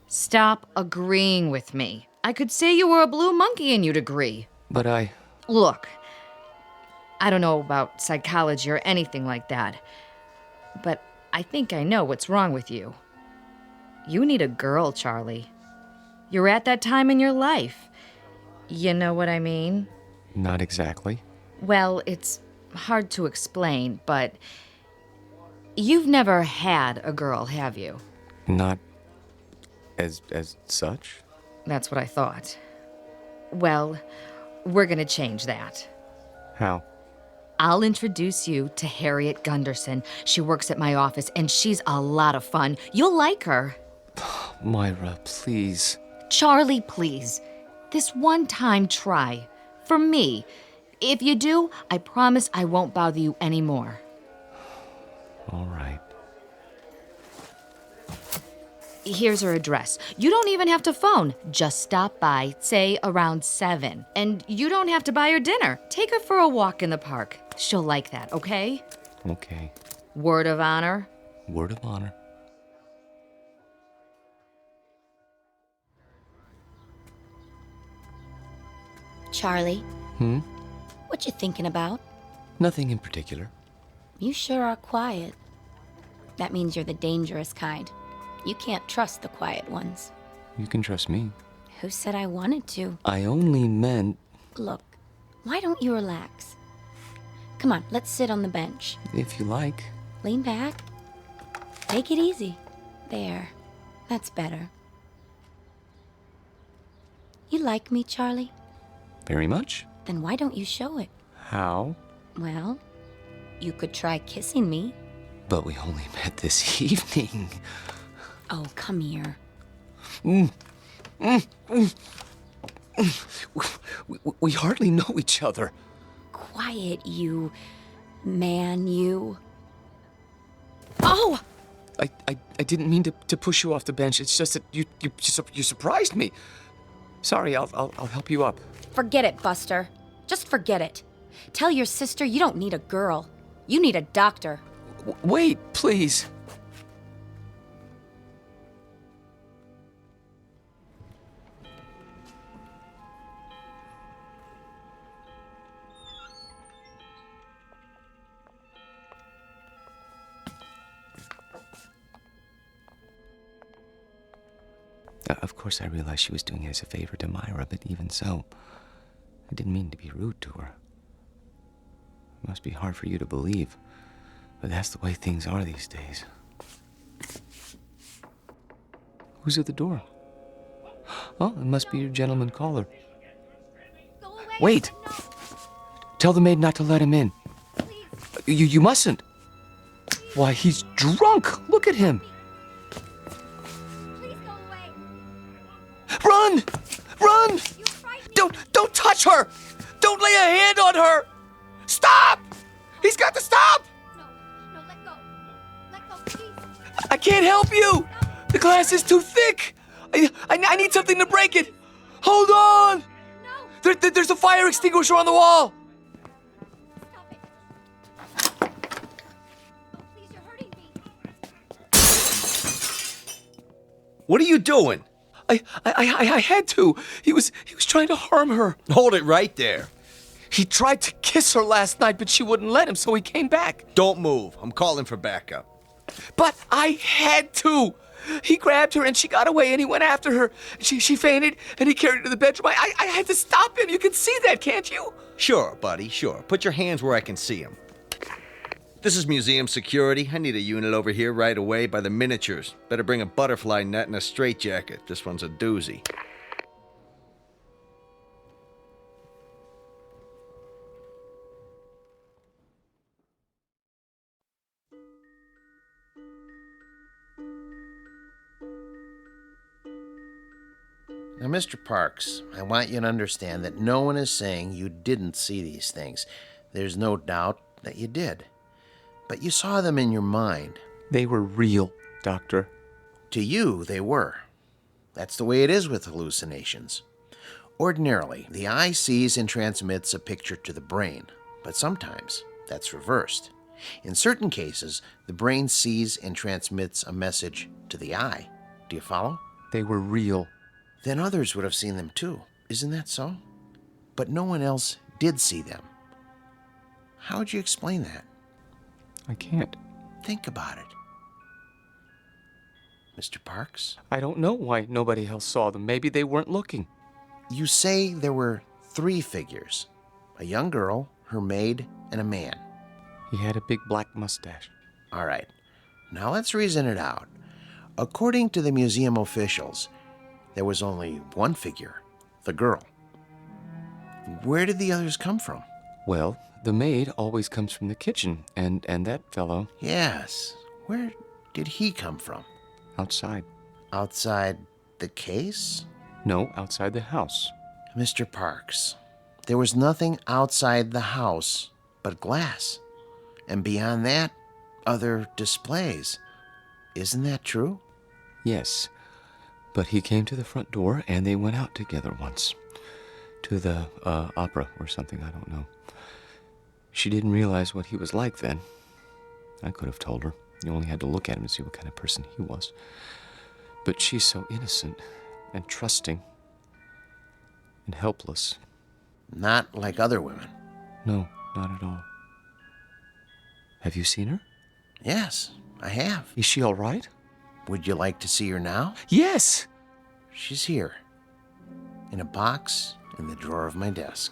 Stop agreeing with me. I could say you were a blue monkey and you'd agree. But Look, I don't know about psychology or anything like that, but I think I know what's wrong with you. You need a girl, Charlie. You're at that time in your life. You know what I mean? Not exactly. Well, it's hard to explain, but you've never had a girl, have you? Not as such? That's what I thought. Well, we're gonna change that. How? I'll introduce you to Harriet Gunderson. She works at my office, and she's a lot of fun. You'll like her. Myra, please. Charlie, please. This one time try. For me. If you do, I promise I won't bother you anymore. All right. Here's her address. You don't even have to phone. Just stop by, say around 7. And you don't have to buy her dinner. Take her for a walk in the park. She'll like that, okay? Okay. Word of honor? Word of honor. Charlie, Hmm? what you thinking about? Nothing in particular. You sure are quiet. That means you're the dangerous kind. You can't trust the quiet ones. You can trust me. Who said I wanted to? I only meant... Look, why don't you relax? Come on, let's sit on the bench. If you like. Lean back. Take it easy. There. That's better. You like me, Charlie? Very much. Then why don't you show it? How? Well, you could try kissing me. But we only met this evening. Oh, come here. We hardly know each other. Quiet, you man, you. Oh! I didn't mean to push you off the bench. It's just that you surprised me. Sorry, I'll help you up. Forget it, Buster. Just forget it. Tell your sister you don't need a girl. You need a doctor. Wait, please. Of course, I realized she was doing it as a favor to Myra, but even so, I didn't mean to be rude to her. It must be hard for you to believe, but that's the way things are these days. Who's at the door? Oh, it must be your gentleman caller. Wait! Tell the maid not to let him in. You mustn't. Why, he's drunk! Look at him! Run! Run! Don't touch her! Don't lay a hand on her! Stop! He's got to stop! No, let go. Let go, please. I can't help you! The glass is too thick! I need something to break it! Hold on! No! There's a fire extinguisher on the wall! Please, you're hurting me. What are you doing? I had to. He was trying to harm her. Hold it right there. He tried to kiss her last night, but she wouldn't let him, so he came back. Don't move. I'm calling for backup. But I had to. He grabbed her and she got away and he went after her. She fainted and he carried her to the bedroom. I had to stop him. You can see that, can't you? Sure, buddy, sure. Put your hands where I can see them. This is museum security. I need a unit over here right away by the miniatures. Better bring a butterfly net and a straitjacket. This one's a doozy. Now, Mr. Parks, I want you to understand that no one is saying you didn't see these things. There's no doubt that you did. But you saw them in your mind. They were real, Doctor. To you, they were. That's the way it is with hallucinations. Ordinarily, the eye sees and transmits a picture to the brain, but sometimes that's reversed. In certain cases, the brain sees and transmits a message to the eye. Do you follow? They were real. Then others would have seen them too. Isn't that so? But no one else did see them. How would you explain that? I can't. Think about it. Mr. Parks? I don't know why nobody else saw them. Maybe they weren't looking. You say there were 3 figures. A young girl, her maid, and a man. He had a big black mustache. All right. Now let's reason it out. According to the museum officials, there was only one figure, the girl. Where did the others come from? Well, the maid always comes from the kitchen, and that fellow... Yes. Where did he come from? Outside. Outside the case? No, outside the house. Mr. Parks, there was nothing outside the house but glass. And beyond that, other displays. Isn't that true? Yes. But he came to the front door, and they went out together once. To the opera or something, I don't know. She didn't realize what he was like then. I could have told her. You only had to look at him to see what kind of person he was. But she's so innocent and trusting and helpless. Not like other women. No, not at all. Have you seen her? Yes, I have. Is she all right? Would you like to see her now? Yes! She's here. In a box in the drawer of my desk.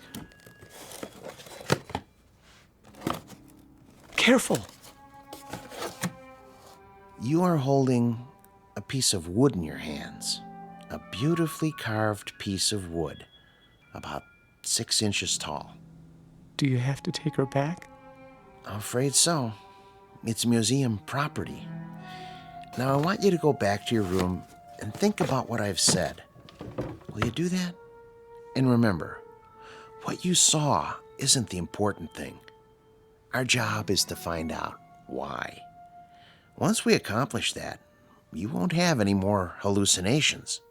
Careful! You are holding a piece of wood in your hands. A beautifully carved piece of wood, about 6 inches tall. Do you have to take her back? I'm afraid so. It's museum property. Now I want you to go back to your room and think about what I've said. Will you do that? And remember, what you saw isn't the important thing. Our job is to find out why. Once we accomplish that, you won't have any more hallucinations.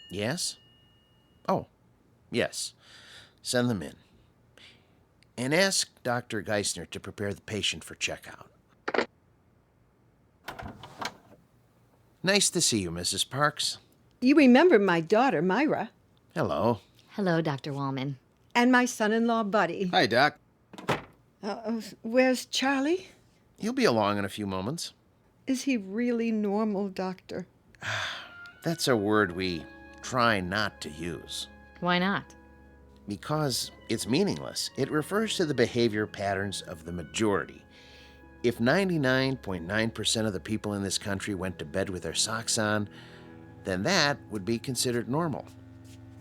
Yes? Oh, yes. Send them in. And ask Dr. Geisner to prepare the patient for checkout. Nice to see you, Mrs. Parks. You remember my daughter, Myra, Hello. Hello, Dr. Wallman. and my son-in-law, Buddy. Hi, Doc. Where's Charlie? He'll be along in a few moments. Is he really normal, Doctor? That's a word we try not to use. Why not? Because it's meaningless. It refers to the behavior patterns of the majority. If 99.9% of the people in this country went to bed with their socks on, then that would be considered normal.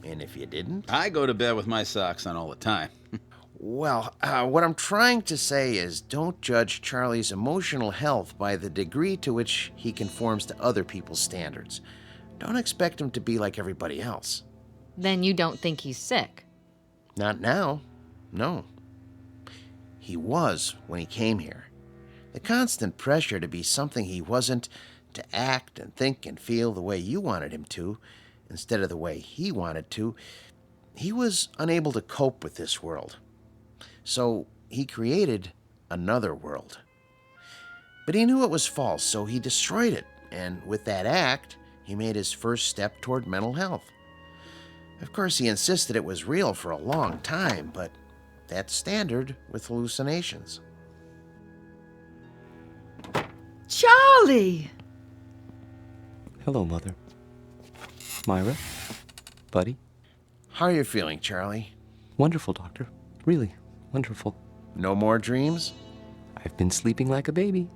And if you didn't? I go to bed with my socks on all the time. Well, what I'm trying to say is don't judge Charlie's emotional health by the degree to which he conforms to other people's standards. Don't expect him to be like everybody else. Then you don't think he's sick? Not now. No. He was when he came here. The constant pressure to be something he wasn't, to act and think and feel the way you wanted him to, instead of the way he wanted to, he was unable to cope with this world. So he created another world. But he knew it was false, so he destroyed it, and with that act, he made his first step toward mental health. Of course, he insisted it was real for a long time, but that's standard with hallucinations. Charlie! Hello, Mother. Myra? Buddy? How are you feeling, Charlie? Wonderful, Doctor. Really wonderful. No more dreams? I've been sleeping like a baby.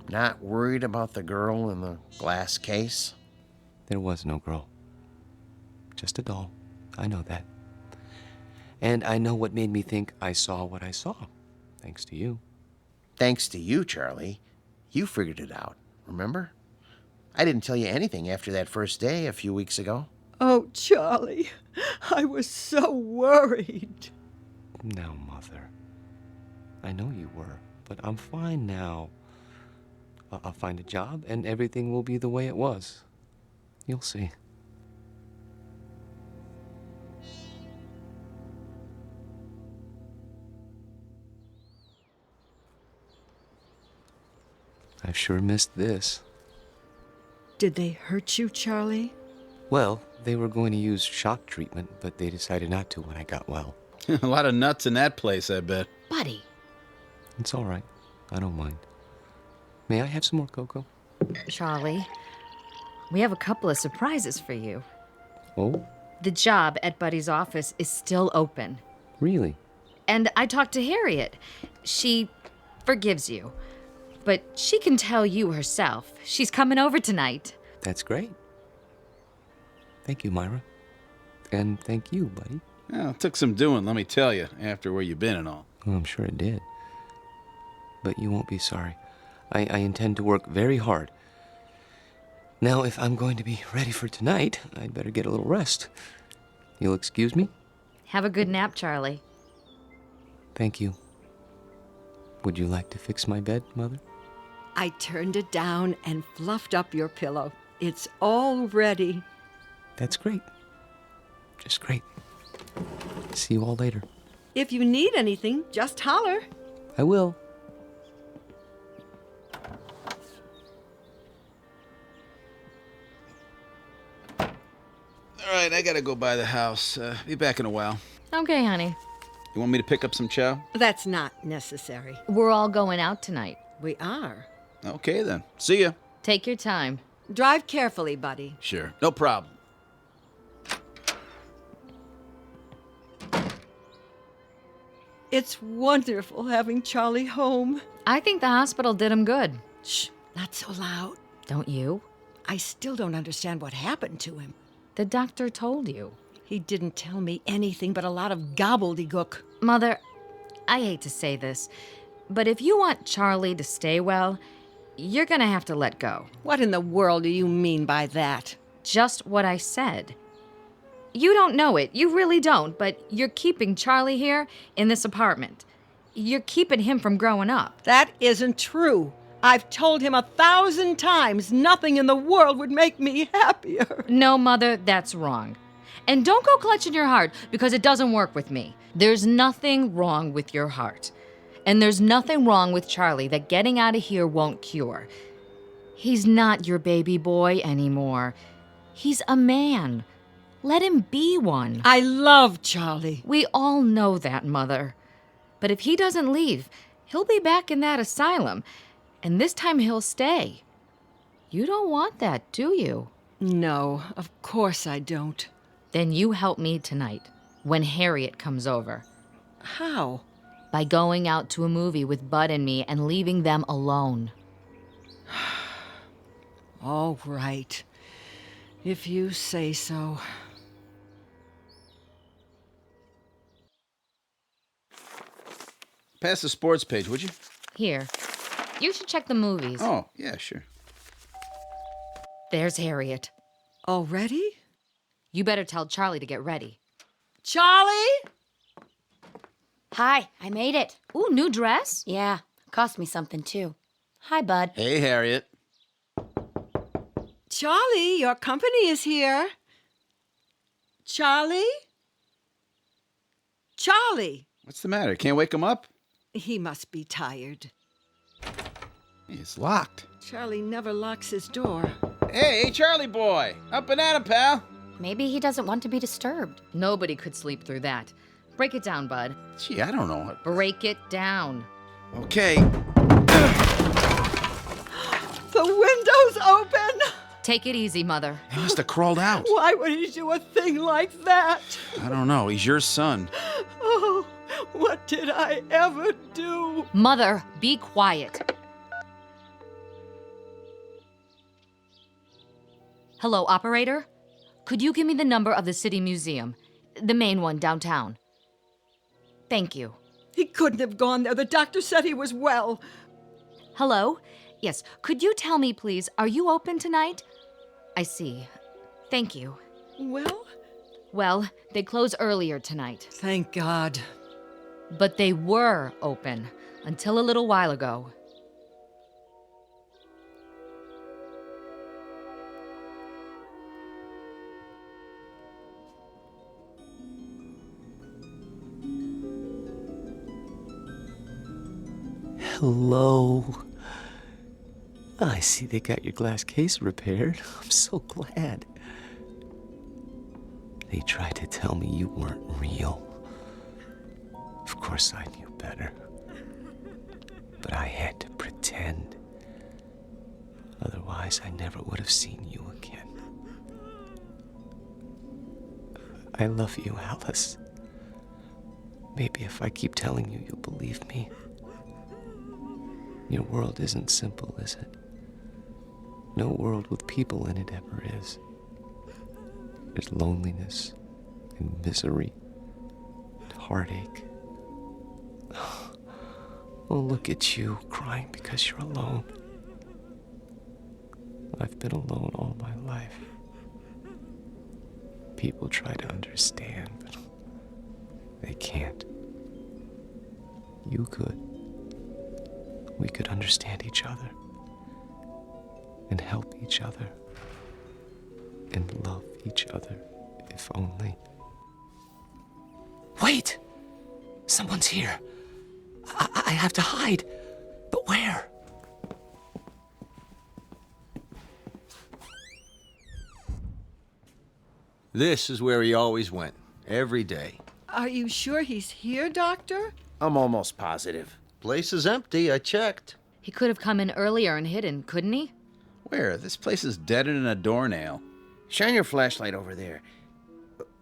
Not worried about the girl in the glass case? There was no girl. Just a doll. I know that. And I know what made me think I saw what I saw. Thanks to you. Thanks to you, Charlie. You figured it out, remember? I didn't tell you anything after that first day a few weeks ago. Oh, Charlie, I was so worried. No, Mother. I know you were, but I'm fine now. I'll find a job and everything will be the way it was. You'll see. I've sure missed this. Did they hurt you, Charlie? Well, they were going to use shock treatment, but they decided not to when I got well. A lot of nuts in that place, I bet. Buddy. It's all right. I don't mind. May I have some more cocoa? Charlie, we have a couple of surprises for you. Oh? The job at Buddy's office is still open. Really? And I talked to Harriet. She forgives you. But she can tell you herself. She's coming over tonight. That's great. Thank you, Myra. And thank you, Buddy. Well, it took some doing, let me tell you, after where you've been and all. Well, I'm sure it did. But you won't be sorry. I intend to work very hard. Now, if I'm going to be ready for tonight, I'd better get a little rest. You'll excuse me? Have a good nap, Charlie. Thank you. Would you like to fix my bed, Mother? I turned it down and fluffed up your pillow. It's all ready. That's great. Just great. See you all later. If you need anything, just holler. I will. All right, I gotta go by the house. Be back in a while. Okay, honey. You want me to pick up some chow? That's not necessary. We're all going out tonight. We are. Okay, then. See ya. Take your time. Drive carefully, Buddy. Sure. No problem. It's wonderful having Charlie home. I think the hospital did him good. Shh, not so loud. Don't you? I still don't understand what happened to him. The doctor told you. He didn't tell me anything but a lot of gobbledygook. Mother, I hate to say this, but if you want Charlie to stay well, you're gonna have to let go. What in the world do you mean by that? Just what I said. You don't know it, you really don't, but you're keeping Charlie here in this apartment. You're keeping him from growing up. That isn't true. I've told him 1,000 times nothing in the world would make me happier. No, Mother, that's wrong. And don't go clutching your heart, because it doesn't work with me. There's nothing wrong with your heart. And there's nothing wrong with Charlie that getting out of here won't cure. He's not your baby boy anymore. He's a man. Let him be one. I love Charlie. We all know that, Mother. But if he doesn't leave, he'll be back in that asylum. And this time he'll stay. You don't want that, do you? No, of course I don't. Then you help me tonight, when Harriet comes over. How? By going out to a movie with Bud and me and leaving them alone. All right. If you say so. Pass the sports page, would you? Here. You should check the movies. Oh, yeah, sure. There's Harriet. Already? You better tell Charlie to get ready. Charlie? Hi, I made it. Ooh, new dress? Yeah, cost me something too. Hi, Bud. Hey, Harriet. Charlie, your company is here. Charlie? Charlie! What's the matter? Can't wake him up? He must be tired. It's locked. Charlie never locks his door. Hey, Charlie boy! Up and at him, pal! Maybe he doesn't want to be disturbed. Nobody could sleep through that. Break it down, Bud. Gee, I don't know. Break it down. Okay. The window's open! Take it easy, Mother. He must have crawled out. Why would he do a thing like that? I don't know. He's your son. Oh, what did I ever do? Mother, be quiet. Hello, operator? Could you give me the number of the City Museum? The main one downtown. Thank you. He couldn't have gone there. The doctor said he was well. Hello? Yes, could you tell me, please, are you open tonight? I see. Thank you. Well? Well, they close earlier tonight. Thank God. But they were open until a little while ago. Hello. I see they got your glass case repaired. I'm so glad. They tried to tell me you weren't real. Of course I knew better. But I had to pretend. Otherwise, I never would have seen you again. I love you, Alice. Maybe if I keep telling you, you'll believe me. Your world isn't simple, is it? No world with people in it ever is. There's loneliness and misery and heartache. Oh, look at you, crying because you're alone. I've been alone all my life. People try to understand, but they can't. You could. We could understand each other and help each other and love each other, if only. Wait! Someone's here. I have to hide. But where? This is where he always went, every day. Are you sure he's here, Doctor? I'm almost positive. Place is empty, I checked. He could have come in earlier and hidden, couldn't he? Where? This place is deader than a doornail. Shine your flashlight over there.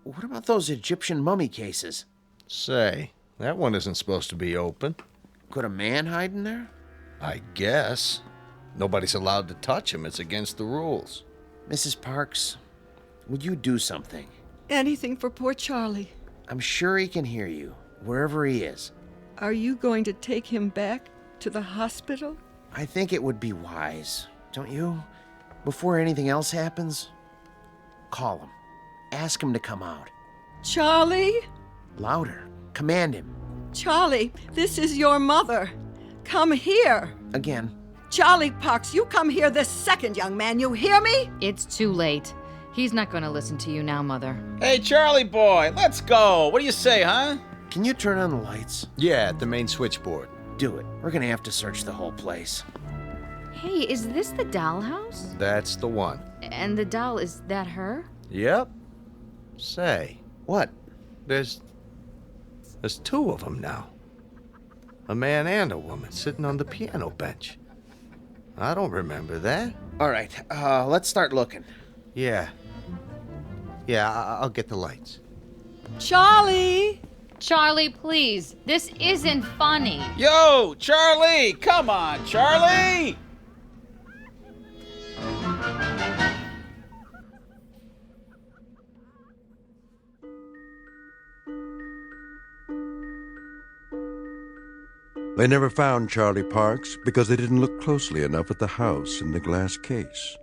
What about those Egyptian mummy cases? Say, That one isn't supposed to be open. Could a man hide in there? I guess. Nobody's allowed to touch him. It's against the rules. Mrs. Parks, would you do something? Anything for poor Charlie. I'm sure he can hear you, wherever he is. Are you going to take him back to the hospital? I think it would be wise, don't you? Before anything else happens, call him. Ask him to come out. Charlie? Louder. Command him. Charlie, this is your mother. Come here. Again. Charlie Parks, you come here this second, young man. You hear me? It's too late. He's not going to listen to you now, Mother. Hey, Charlie boy, let's go. What do you say, huh? Can you turn on the lights? Yeah, at the main switchboard. Do it. We're gonna have to search the whole place. Hey, is this the dollhouse? That's the one. And the doll, is that her? Yep. Say, what? There's two of them now. A man and a woman sitting on the piano bench. I don't remember that. All right, let's start looking. Yeah. I'll get the lights. Charlie! Charlie, please. This isn't funny. Yo, Charlie! Come on, Charlie! They never found Charlie Parks because they didn't look closely enough at the house in the glass case.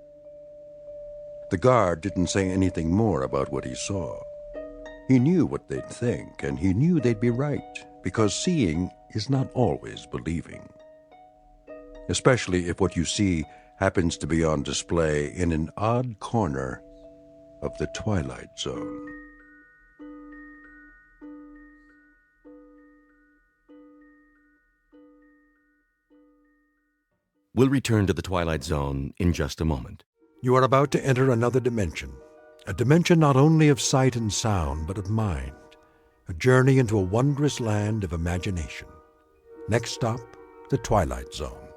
The guard didn't say anything more about what he saw. He knew what they'd think, and he knew they'd be right, because seeing is not always believing. Especially if what you see happens to be on display in an odd corner of the Twilight Zone. We'll return to the Twilight Zone in just a moment. You are about to enter another dimension. A dimension not only of sight and sound, but of mind. A journey into a wondrous land of imagination. Next stop, the Twilight Zone.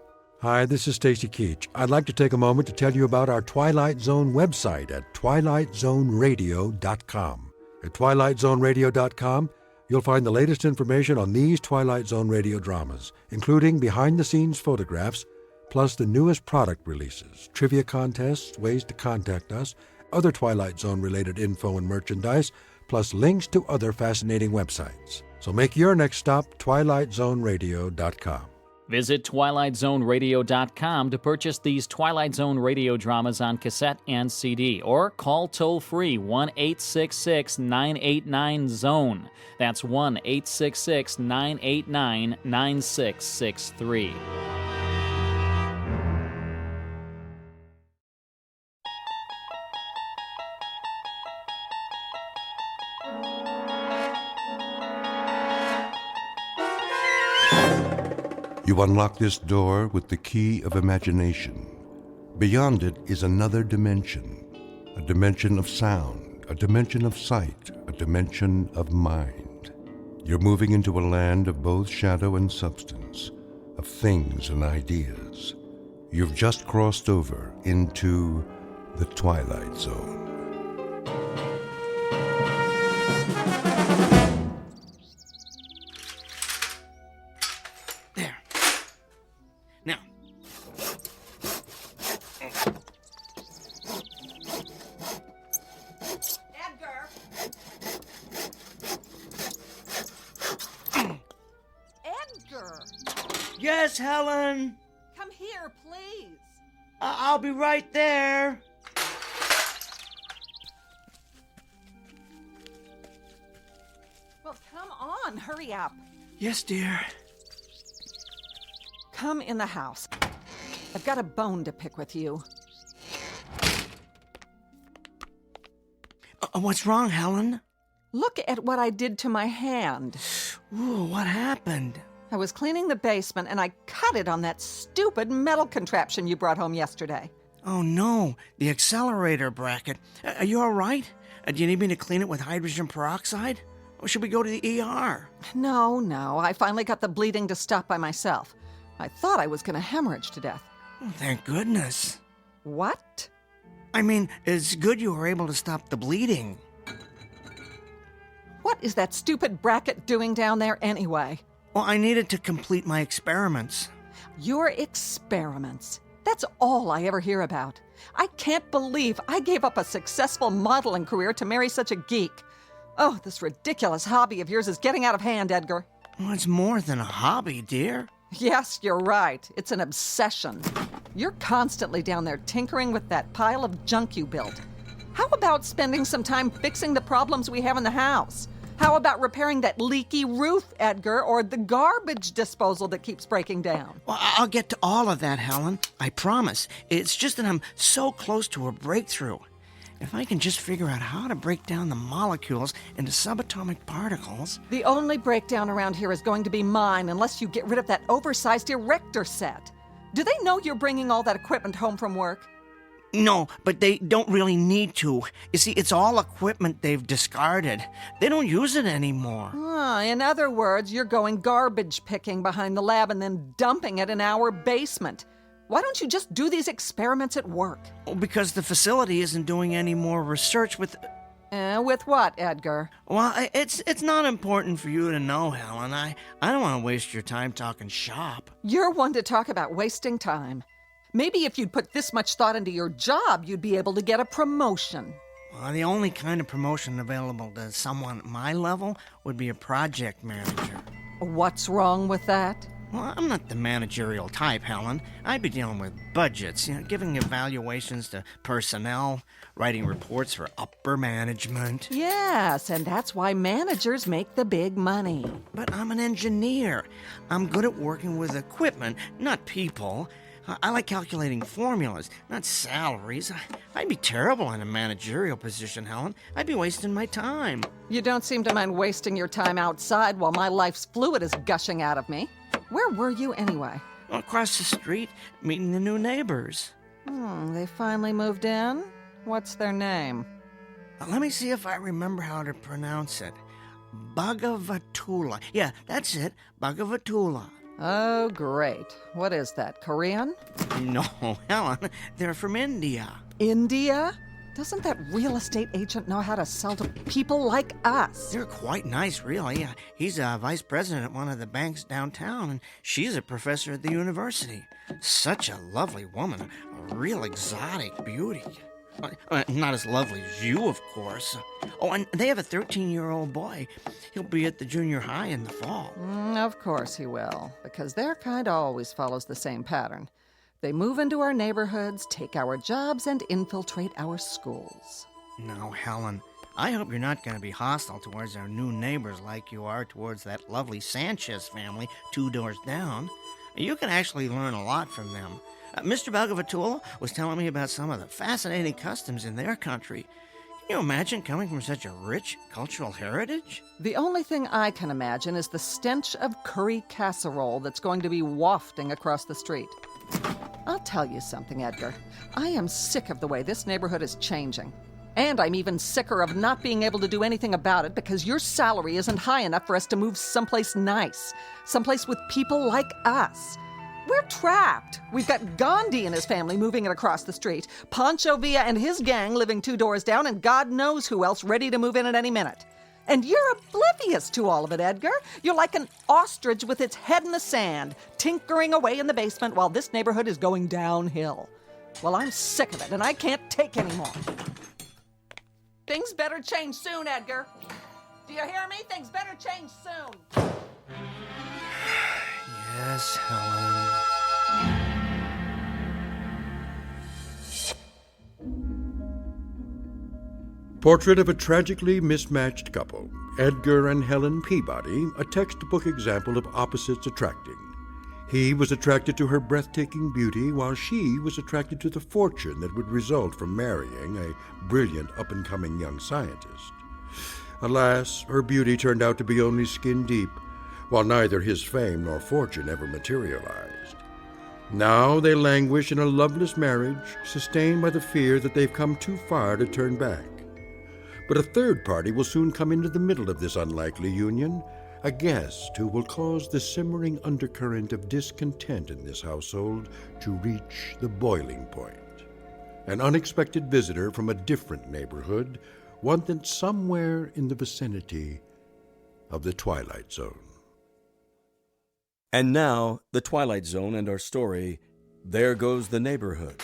Hi, this is Stacy Keach. I'd like to take a moment to tell you about our Twilight Zone website at twilightzoneradio.com. At twilightzoneradio.com, you'll find the latest information on these Twilight Zone radio dramas, including behind-the-scenes photographs, plus the newest product releases, trivia contests, ways to contact us, other Twilight Zone-related info and merchandise, plus links to other fascinating websites. So make your next stop twilightzoneradio.com. Visit twilightzoneradio.com to purchase these Twilight Zone radio dramas on cassette and CD, or call toll-free 1-866-989-ZONE. That's 1-866-989-9663. You unlock this door with the key of imagination. Beyond it is another dimension, a dimension of sound, a dimension of sight, a dimension of mind. You're moving into a land of both shadow and substance, of things and ideas. You've just crossed over into the Twilight Zone. Yes, Helen? Come here, please. I'll be right there. Well, come on, hurry up. Yes, dear. Come in the house. I've got a bone to pick with you. What's wrong, Helen? Look at what I did to my hand. Ooh, what happened? I was cleaning the basement and I cut it on that stupid metal contraption you brought home yesterday. Oh, no. The accelerator bracket. Are you all right? Do you need me to clean it with hydrogen peroxide? Or should we go to the ER? No. I finally got the bleeding to stop by myself. I thought I was going to hemorrhage to death. Oh, thank goodness. What? I mean, it's good you were able to stop the bleeding. What is that stupid bracket doing down there anyway? Well, I needed to complete my experiments. Your experiments. That's all I ever hear about. I can't believe I gave up a successful modeling career to marry such a geek. Oh, this ridiculous hobby of yours is getting out of hand, Edgar. Well, it's more than a hobby, dear. Yes, you're right. It's an obsession. You're constantly down there tinkering with that pile of junk you built. How about spending some time fixing the problems we have in the house? How about repairing that leaky roof, Edgar, or the garbage disposal that keeps breaking down? Well, I'll get to all of that, Helen. I promise. It's just that I'm so close to a breakthrough. If I can just figure out how to break down the molecules into subatomic particles... The only breakdown around here is going to be mine unless you get rid of that oversized erector set. Do they know you're bringing all that equipment home from work? No, but they don't really need to. You see, it's all equipment they've discarded. They don't use it anymore. In other words, you're going garbage picking behind the lab and then dumping it in our basement. Why don't you just do these experiments at work? Because the facility isn't doing any more research with... With what, Edgar? Well, it's not important for you to know, Helen. I don't want to waste your time talking shop. You're one to talk about wasting time. Maybe if you'd put this much thought into your job, you'd be able to get a promotion. Well, the only kind of promotion available to someone at my level would be a project manager. What's wrong with that? Well, I'm not the managerial type, Helen. I'd be dealing with budgets, giving evaluations to personnel, writing reports for upper management. Yes, and that's why managers make the big money. But I'm an engineer. I'm good at working with equipment, not people. I like calculating formulas, not salaries. I'd be terrible in a managerial position, Helen. I'd be wasting my time. You don't seem to mind wasting your time outside while my life's fluid is gushing out of me. Where were you anyway? Across the street, meeting the new neighbors. They finally moved in? What's their name? Let me see if I remember how to pronounce it. Bhagavatula. Yeah, that's it. Bhagavatula. Oh, great. What is that, Korean? No, Helen. They're from India. India? Doesn't that real estate agent know how to sell to people like us? They're quite nice, really. He's a vice president at one of the banks downtown, and she's a professor at the university. Such a lovely woman, a real exotic beauty. Not as lovely as you, of course. Oh, and they have a 13-year-old boy. He'll be at the junior high in the fall. Of course he will, because their kind always follows the same pattern. They move into our neighborhoods, take our jobs, and infiltrate our schools. Now, Helen, I hope you're not going to be hostile towards our new neighbors like you are towards that lovely Sanchez family 2 doors down. You can actually learn a lot from them. Mr. Bhagavatula was telling me about some of the fascinating customs in their country. Can you imagine coming from such a rich cultural heritage? The only thing I can imagine is the stench of curry casserole that's going to be wafting across the street. I'll tell you something, Edgar. I am sick of the way this neighborhood is changing. And I'm even sicker of not being able to do anything about it because your salary isn't high enough for us to move someplace nice, someplace with people like us. We're trapped. We've got Gandhi and his family moving it across the street, Pancho Villa and his gang living 2 doors down, and God knows who else ready to move in at any minute. And you're oblivious to all of it, Edgar. You're like an ostrich with its head in the sand, tinkering away in the basement while this neighborhood is going downhill. Well, I'm sick of it, and I can't take any more. Things better change soon, Edgar. Do you hear me? Things better change soon. Yes, Helen. Portrait of a tragically mismatched couple, Edgar and Helen Peabody, a textbook example of opposites attracting. He was attracted to her breathtaking beauty, while she was attracted to the fortune that would result from marrying a brilliant up-and-coming young scientist. Alas, her beauty turned out to be only skin deep, while neither his fame nor fortune ever materialized. Now they languish in a loveless marriage, sustained by the fear that they've come too far to turn back. But a third party will soon come into the middle of this unlikely union, a guest who will cause the simmering undercurrent of discontent in this household to reach the boiling point. An unexpected visitor from a different neighborhood, one that somewhere in the vicinity of the Twilight Zone. And now, The Twilight Zone and our story, There Goes the Neighborhood,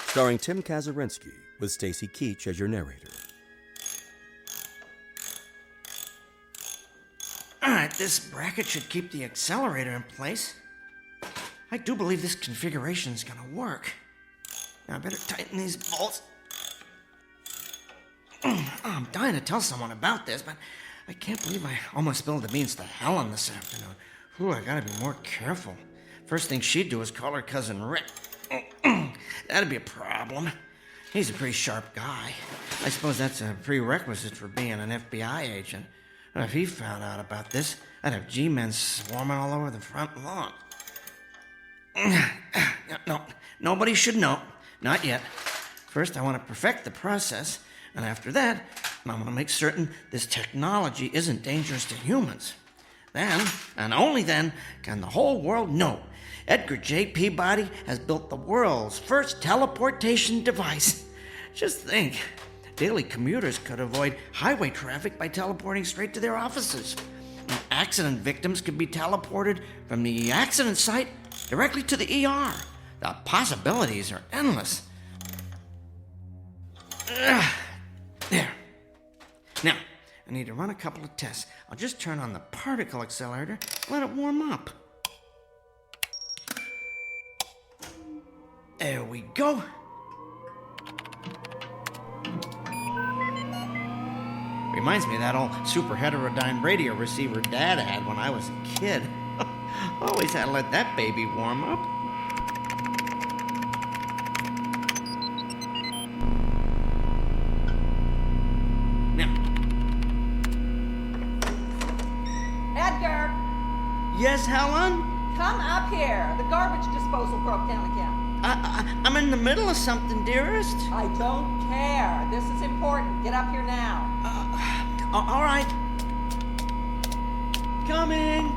starring Tim Kazurinsky with Stacy Keach as your narrator. All right, this bracket should keep the accelerator in place. I do believe this configuration is gonna work. Now I better tighten these bolts. I'm dying to tell someone about this, but I can't believe I almost spilled the beans to Helen this afternoon. Ooh, I gotta be more careful. First thing she'd do is call her cousin Rick. That'd be a problem. He's a pretty sharp guy. I suppose that's a prerequisite for being an FBI agent. If he found out about this, I'd have G-men swarming all over the front lawn. No, nobody should know. Not yet. First, I want to perfect the process, and after that, I want to make certain this technology isn't dangerous to humans. Then, and only then, can the whole world know Edgar J. Peabody has built the world's first teleportation device. Just think, daily commuters could avoid highway traffic by teleporting straight to their offices. Accident victims could be teleported from the accident site directly to the ER. The possibilities are endless. There. Now, I need to run a couple of tests. I'll just turn on the particle accelerator, let it warm up. There we go. Reminds me of that old super heterodyne radio receiver Dad had when I was a kid. Always had to let that baby warm up. Edgar! Yes, Helen? Come up here. The garbage disposal broke down again. I'm in the middle of something, dearest. I don't care. This is important. Get up here now. All right. Coming.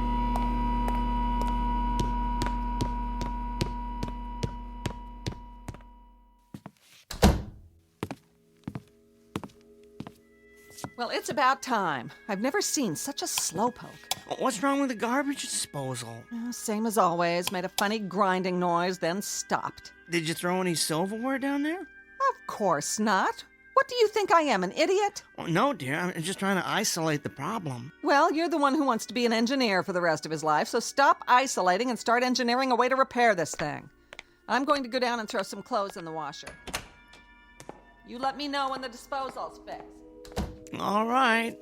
Well, it's about time. I've never seen such a slowpoke. What's wrong with the garbage disposal? Same as always. Made a funny grinding noise, then stopped. Did you throw any silverware down there? Of course not. What do you think I am, an idiot? Oh, no, dear. I'm just trying to isolate the problem. Well, you're the one who wants to be an engineer for the rest of his life, so stop isolating and start engineering a way to repair this thing. I'm going to go down and throw some clothes in the washer. You let me know when the disposal's fixed. All right.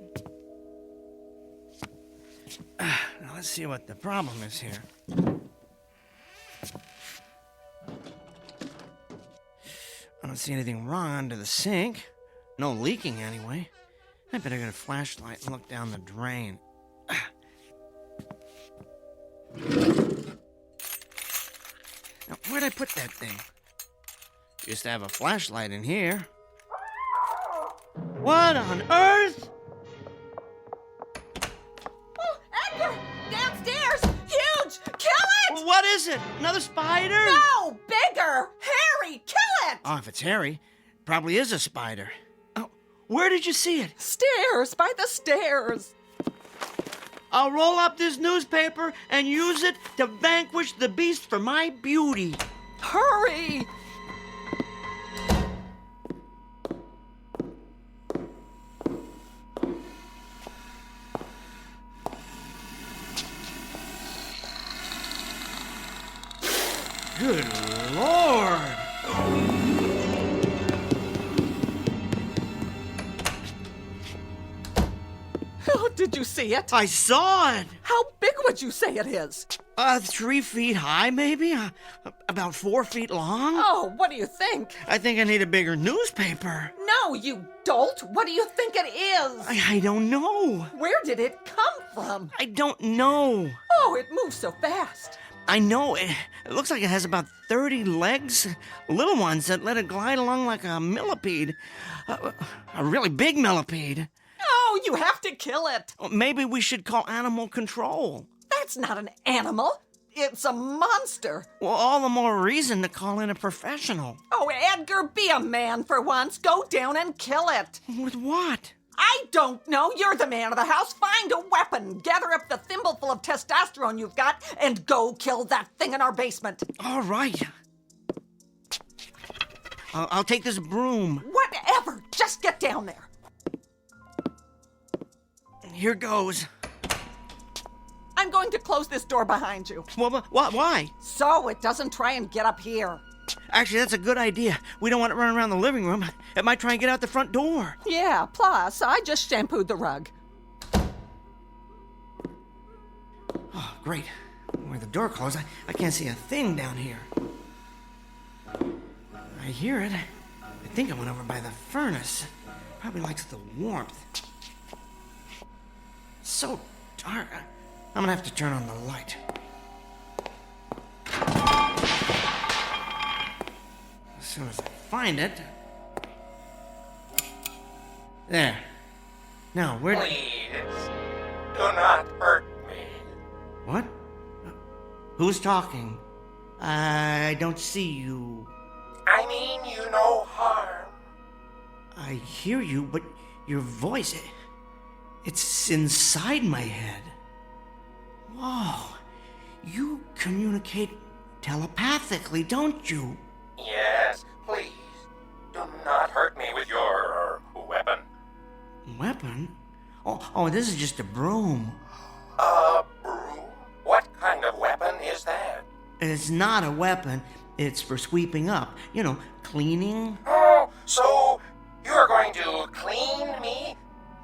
Now let's see what the problem is here. I don't see anything wrong under the sink. No leaking anyway. I better get a flashlight and look down the drain. Now, where'd I put that thing? Used to have a flashlight in here. What on earth? Oh, Edgar! Downstairs! Huge! Kill it! What is it? Another spider? No! Bigger! Harry! Kill it! Oh, if it's Harry, it probably is a spider. Oh, where did you see it? Stairs! By the stairs! I'll roll up this newspaper and use it to vanquish the beast for my beauty. Hurry! Good Lord! Oh, did you see it? I saw it! How big would you say it is? 3 feet high, maybe? About 4 feet long? Oh, what do you think? I think I need a bigger newspaper. No, you dolt! What do you think it is? I don't know. Where did it come from? I don't know. Oh, it moves so fast. I know. It looks like it has about 30 legs. Little ones that let it glide along like a millipede. A really big millipede. Oh, you have to kill it. Maybe we should call animal control. That's not an animal. It's a monster. Well, all the more reason to call in a professional. Oh, Edgar, be a man for once. Go down and kill it. With what? I don't know. You're the man of the house. Find a weapon. Gather up the thimbleful of testosterone you've got and go kill that thing in our basement. All right. I'll take this broom. Whatever. Just get down there. Here goes. I'm going to close this door behind you. Why? So it doesn't try and get up here. Actually, that's a good idea. We don't want it running around the living room. It might try and get out the front door. Yeah, plus, I just shampooed the rug. Oh, great. Where the door closed, I can't see a thing down here. I hear it. I think I went over by the furnace. Probably likes the warmth. It's so dark. I'm gonna have to turn on the light. As soon as I find it. There. Now, where... Please, do not hurt me. What? Who's talking? I don't see you. I mean you no harm. I hear you, but your voice... It's inside my head. Whoa. You communicate telepathically, don't you? Yes, please. Do not hurt me with your weapon. Weapon? Oh, this is just a broom. A broom? What kind of weapon is that? It's not a weapon. It's for sweeping up. You know, cleaning. Oh, so you're going to clean me?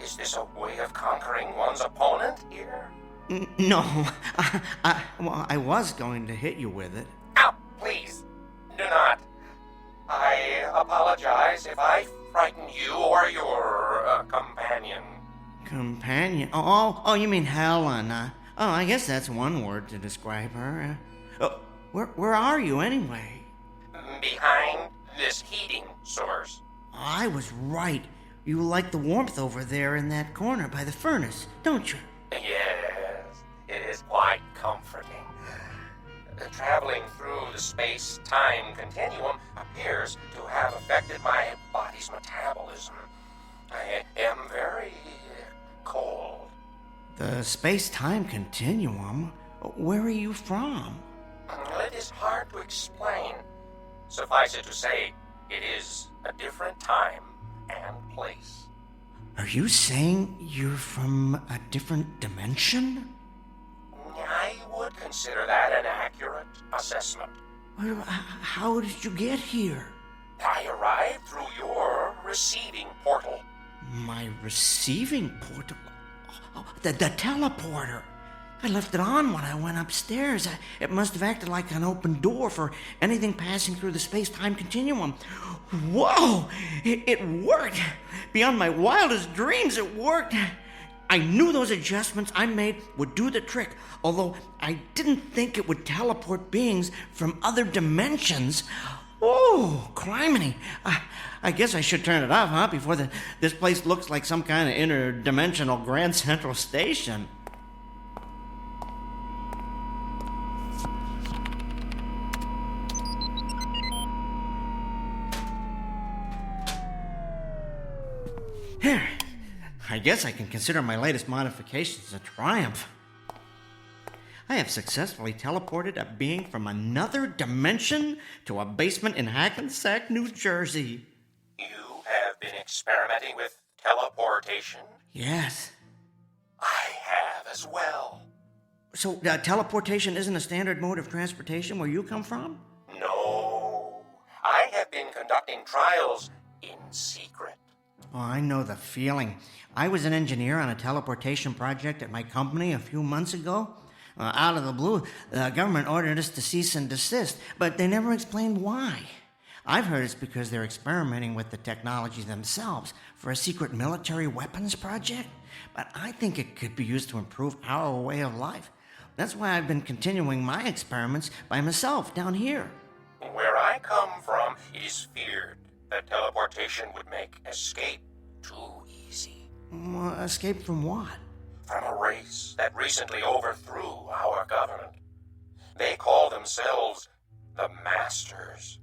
Is this a way of conquering one's opponent here? No. I was going to hit you with it. Ow, please, do not. I apologize if I frighten you or your companion. Companion? Oh, you mean Helen. I guess that's one word to describe her. Where are you, anyway? Behind this heating source. I was right. You like the warmth over there in that corner by the furnace, don't you? Yes, it is quite comforting. Traveling through the space-time continuum appears to have affected my body's metabolism. I am very cold. The space-time continuum? Where are you from? It is hard to explain. Suffice it to say, it is a different time and place. Are you saying you're from a different dimension? I would consider that an accurate assessment. Well, how did you get here? I arrived through your receiving portal. My receiving portal? Oh, the teleporter. I left it on when I went upstairs. It must have acted like an open door for anything passing through the space-time continuum. Whoa! It worked! Beyond my wildest dreams, it worked! I knew those adjustments I made would do the trick, although I didn't think it would teleport beings from other dimensions. Oh, criminy. I guess I should turn it off, huh? Before this place looks like some kind of interdimensional Grand Central Station. Here. I guess I can consider my latest modifications a triumph. I have successfully teleported a being from another dimension to a basement in Hackensack, New Jersey. You have been experimenting with teleportation? Yes. I have as well. So, teleportation isn't a standard mode of transportation where you come from? No. I have been conducting trials in secret. Oh, I know the feeling. I was an engineer on a teleportation project at my company a few months ago. Out of the blue, the government ordered us to cease and desist, but they never explained why. I've heard it's because they're experimenting with the technology themselves for a secret military weapons project, but I think it could be used to improve our way of life. That's why I've been continuing my experiments by myself down here. Where I come from, it is feared that teleportation would make escape too easy. Escape from what? From a race that recently overthrew our government. They call themselves the Masters.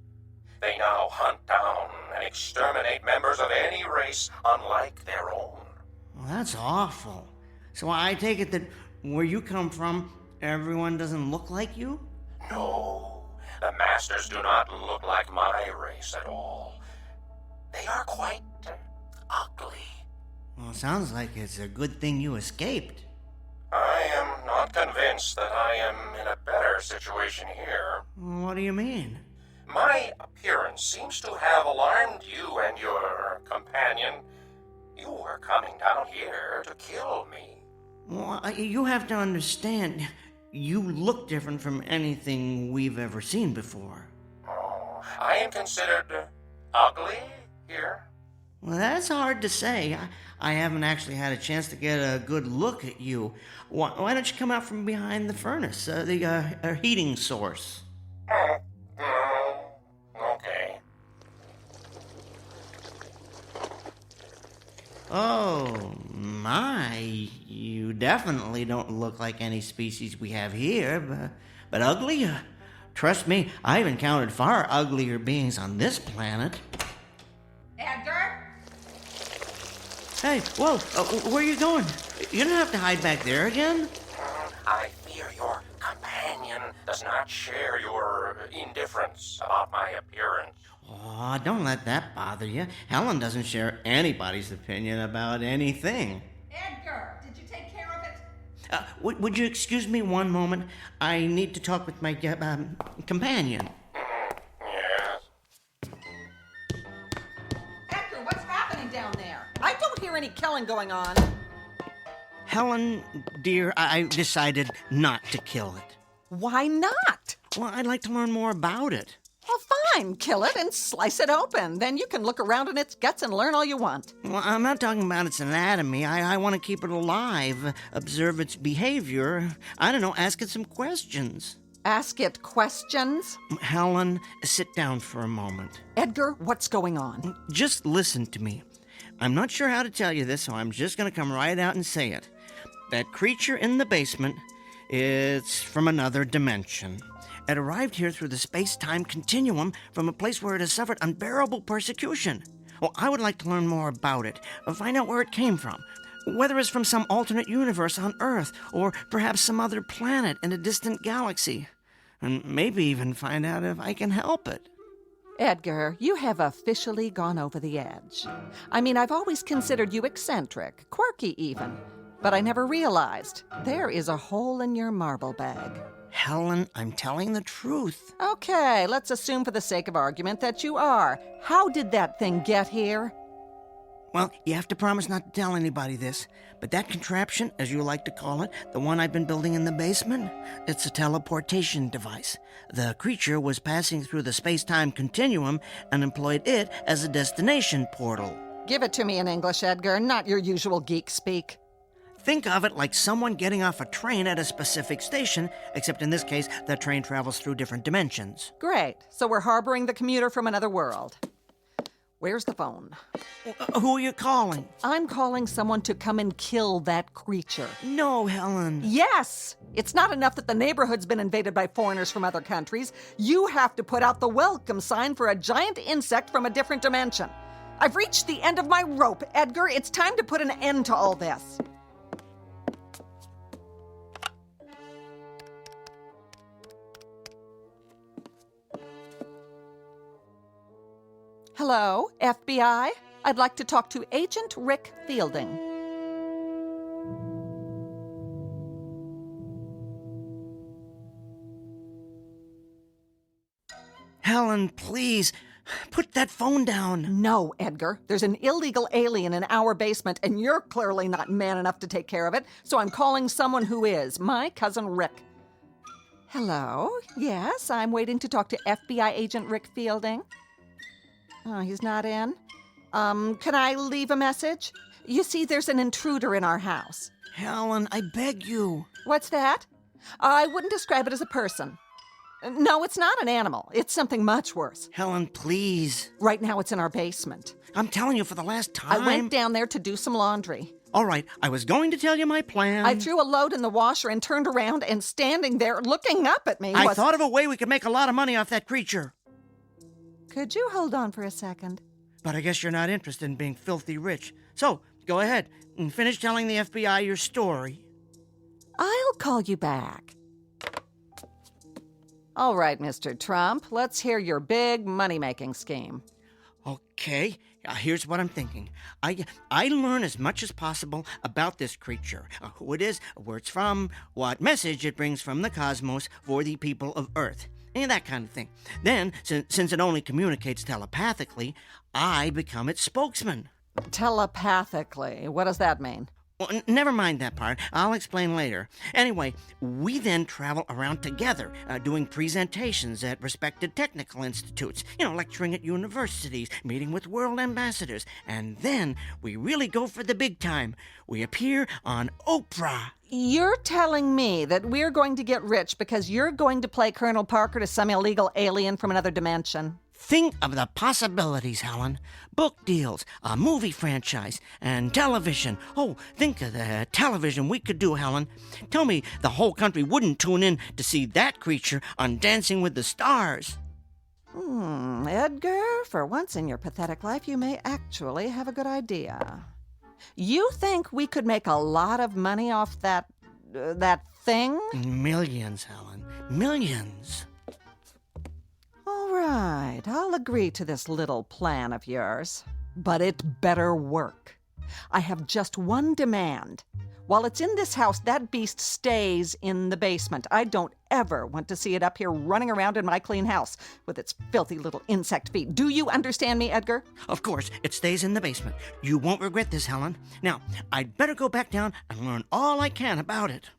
They now hunt down and exterminate members of any race unlike their own. Well, that's awful. So I take it that where you come from, everyone doesn't look like you? No, the masters do not look like my race at all. They are quite ugly. Well, it sounds like it's a good thing you escaped. I am not convinced that I am in a better situation here. What do you mean? My appearance seems to have alarmed you and your companion. You were coming down here to kill me. Well, you have to understand, you look different from anything we've ever seen before. Oh, I am considered ugly here? Well, that's hard to say. I haven't actually had a chance to get a good look at you. Why don't you come out from behind the furnace, the heating source? Okay. Oh, my. You definitely don't look like any species we have here, but ugly? Trust me, I've encountered far uglier beings on this planet. Edgar? Hey, whoa, where are you going? You don't have to hide back there again. I fear your companion does not share your indifference about my appearance. Oh, don't let that bother you. Helen doesn't share anybody's opinion about anything. Edgar, did you take care of it? Would you excuse me one moment? I need to talk with my companion. Yes. Edgar, what's happening down there? I don't hear any killing going on. Helen, dear, I decided not to kill it. Why not? Well, I'd like to learn more about it. Well, fine. Kill it and slice it open. Then you can look around in its guts and learn all you want. Well, I'm not talking about its anatomy. I want to keep it alive, observe its behavior. I don't know, ask it some questions. Ask it questions? Helen, sit down for a moment. Edgar, what's going on? Just listen to me. I'm not sure how to tell you this, so I'm just going to come right out and say it. That creature in the basement, it's from another dimension. It arrived here through the space-time continuum from a place where it has suffered unbearable persecution. Well, I would like to learn more about it, find out where it came from, whether it's from some alternate universe on Earth, or perhaps some other planet in a distant galaxy, and maybe even find out if I can help it. Edgar, you have officially gone over the edge. I mean, I've always considered you eccentric, quirky even, but I never realized there is a hole in your marble bag. Helen, I'm telling the truth. Okay, let's assume for the sake of argument that you are. How did that thing get here? Well, you have to promise not to tell anybody this, but that contraption, as you like to call it, the one I've been building in the basement, it's a teleportation device. The creature was passing through the space-time continuum and employed it as a destination portal. Give it to me in English, Edgar, not your usual geek speak. Think of it like someone getting off a train at a specific station, except in this case, the train travels through different dimensions. Great. So we're harboring the commuter from another world. Where's the phone? Who are you calling? I'm calling someone to come and kill that creature. No, Helen. Yes! It's not enough that the neighborhood's been invaded by foreigners from other countries. You have to put out the welcome sign for a giant insect from a different dimension. I've reached the end of my rope, Edgar. It's time to put an end to all this. Hello, FBI? I'd like to talk to Agent Rick Fielding. Helen, please, put that phone down. No, Edgar. There's an illegal alien in our basement, and you're clearly not man enough to take care of it, so I'm calling someone who is, my cousin Rick. Hello? Yes, I'm waiting to talk to FBI Agent Rick Fielding. Oh, he's not in? Can I leave a message? You see, there's an intruder in our house. Helen, I beg you. What's that? I wouldn't describe it as a person. No, it's not an animal. It's something much worse. Helen, please. Right now it's in our basement. I'm telling you for the last time. I went down there to do some laundry. All right, I was going to tell you my plan. I threw a load in the washer and turned around, and standing there looking up at me was... I thought of a way we could make a lot of money off that creature. Could you hold on for a second? But I guess you're not interested in being filthy rich. So, Go ahead and finish telling the FBI your story. I'll call you back. All right, Mr. Trump, let's hear your big money-making scheme. Okay, here's what I'm thinking. I learn as much as possible about this creature, who it is, where it's from, what message it brings from the cosmos for the people of Earth, and that kind of thing. Then, since it only communicates telepathically, I become its spokesman. Telepathically? What does that mean? Well, never mind that part. I'll explain later. Anyway, we then travel around together, doing presentations at respected technical institutes, lecturing at universities, meeting with world ambassadors. And then we really go for the big time. We appear on Oprah. You're telling me that we're going to get rich because you're going to play Colonel Parker to some illegal alien from another dimension? Think of the possibilities, Helen. Book deals, a movie franchise, and television. Oh, think of the television we could do, Helen. Tell me the whole country wouldn't tune in to see that creature on Dancing with the Stars. Edgar, for once in your pathetic life, you may actually have a good idea. You think we could make a lot of money off that thing? Millions, Helen. Millions. All right, I'll agree to this little plan of yours, but it better work. I have just one demand. While it's in this house, that beast stays in the basement. I don't ever want to see it up here running around in my clean house with its filthy little insect feet. Do you understand me, Edgar? Of course, it stays in the basement. You won't regret this, Helen. Now, I'd better go back down and learn all I can about it.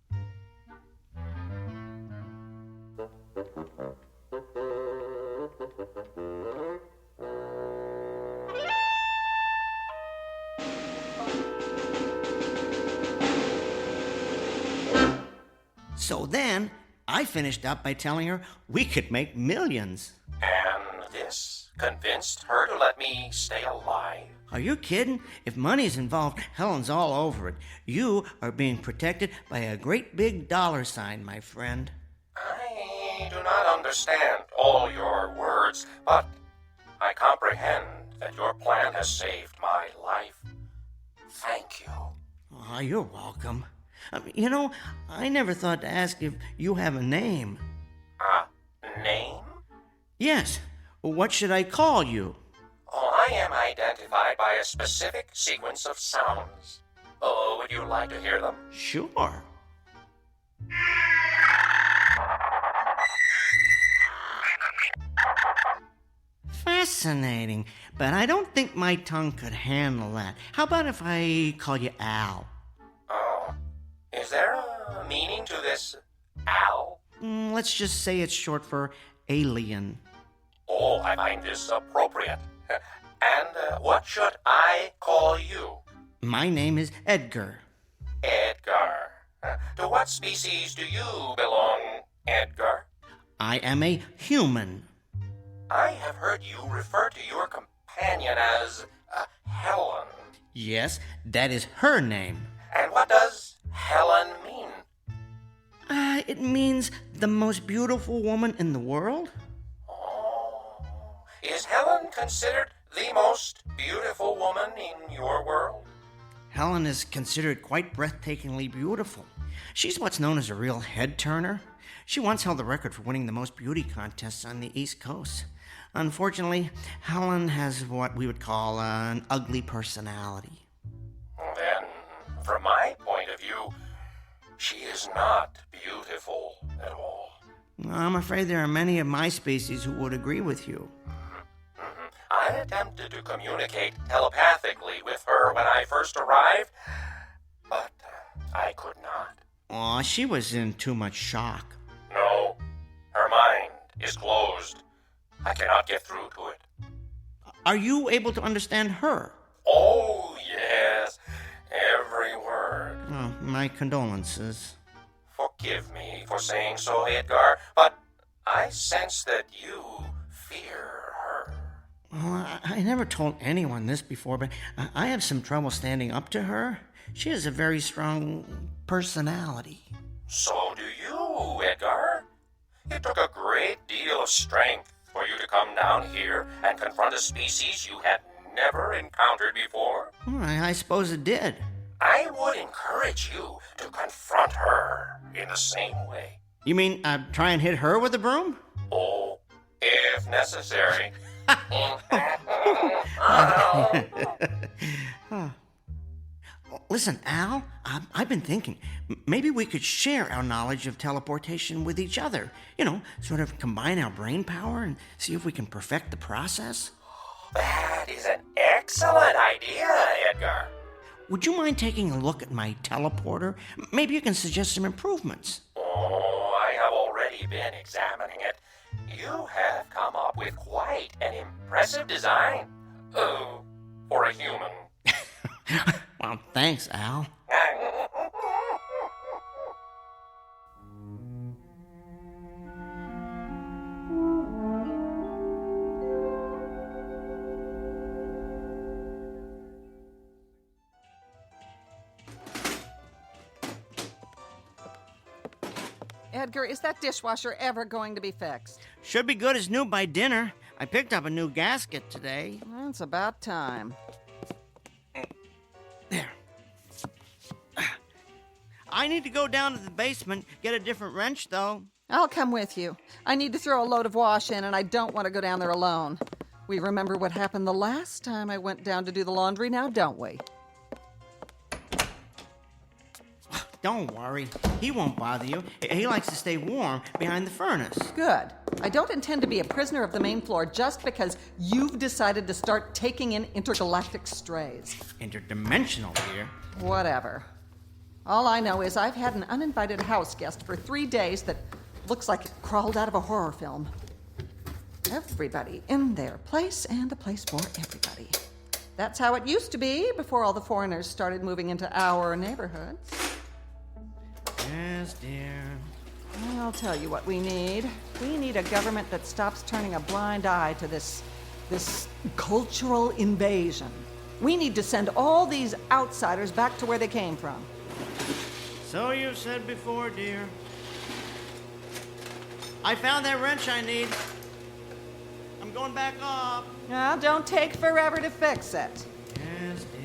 So then, I finished up by telling her we could make millions. And this convinced her to let me stay alive? Are you kidding? If money's involved, Helen's all over it. You are being protected by a great big dollar sign, my friend. I do not understand all your words, but I comprehend that your plan has saved my life. Thank you. Oh, you're welcome. I never thought to ask if you have a name. A name? Yes. What should I call you? Oh, I am identified by a specific sequence of sounds. Oh, would you like to hear them? Sure. Fascinating, but I don't think my tongue could handle that. How about if I call you Al? Oh, is there a meaning to this Al? Let's just say it's short for alien. Oh, I find this appropriate. And what should I call you? My name is Edgar. Edgar. To what species do you belong, Edgar? I am a human. I have heard you refer to your companion as Helen. Yes, that is her name. And what does Helen mean? It means the most beautiful woman in the world. Oh, is Helen considered the most beautiful woman in your world? Helen is considered quite breathtakingly beautiful. She's what's known as a real head-turner. She once held the record for winning the most beauty contests on the East Coast. Unfortunately, Helen has what we would call an ugly personality. Then, from my point of view, she is not beautiful at all. I'm afraid there are many of my species who would agree with you. I attempted to communicate telepathically with her when I first arrived, but I could not. Aw, she was in too much shock. No, her mind is closed. I cannot get through to it. Are you able to understand her? Oh, yes, every word. Oh, my condolences. Forgive me for saying so, Edgar, but I sense that you fear her. Well, I never told anyone this before, but I have some trouble standing up to her. She has a very strong personality. So do you, Edgar. It took a great deal of strength for you to come down here and confront a species you had never encountered before? I suppose it did. I would encourage you to confront her in the same way. You mean try and hit her with a broom? Oh, if necessary. Listen, Al, I've been thinking, maybe we could share our knowledge of teleportation with each other. You know, sort of combine our brain power and see if we can perfect the process. That is an excellent idea, Edgar. Would you mind taking a look at my teleporter? Maybe you can suggest some improvements. Oh, I have already been examining it. You have come up with quite an impressive design. Oh, for a human. Well, thanks, Al. Edgar, is that dishwasher ever going to be fixed? Should be good as new by dinner. I picked up a new gasket today. Well, it's about time. There. I need to go down to the basement, get a different wrench, though. I'll come with you. I need to throw a load of wash in, and I don't want to go down there alone. We remember what happened the last time I went down to do the laundry now, don't we? Don't worry. He won't bother you. He likes to stay warm behind the furnace. Good. I don't intend to be a prisoner of the main floor just because you've decided to start taking in intergalactic strays. Interdimensional, dear. Whatever. All I know is I've had an uninvited house guest for 3 days that looks like it crawled out of a horror film. Everybody in their place and a place for everybody. That's how it used to be before all the foreigners started moving into our neighborhoods. Yes, dear. I'll tell you what we need. We need a government that stops turning a blind eye to this cultural invasion. We need to send all these outsiders back to where they came from. So you've said before, dear. I found that wrench I need. I'm going back up. Now, don't take forever to fix it. Yes, dear.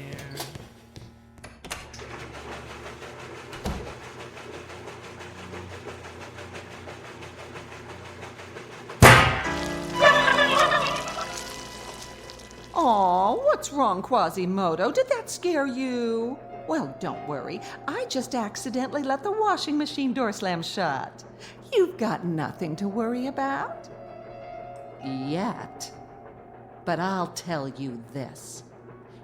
Aw, what's wrong, Quasimodo? Did that scare you? Well, don't worry. I just accidentally let the washing machine door slam shut. You've got nothing to worry about. Yet. But I'll tell you this.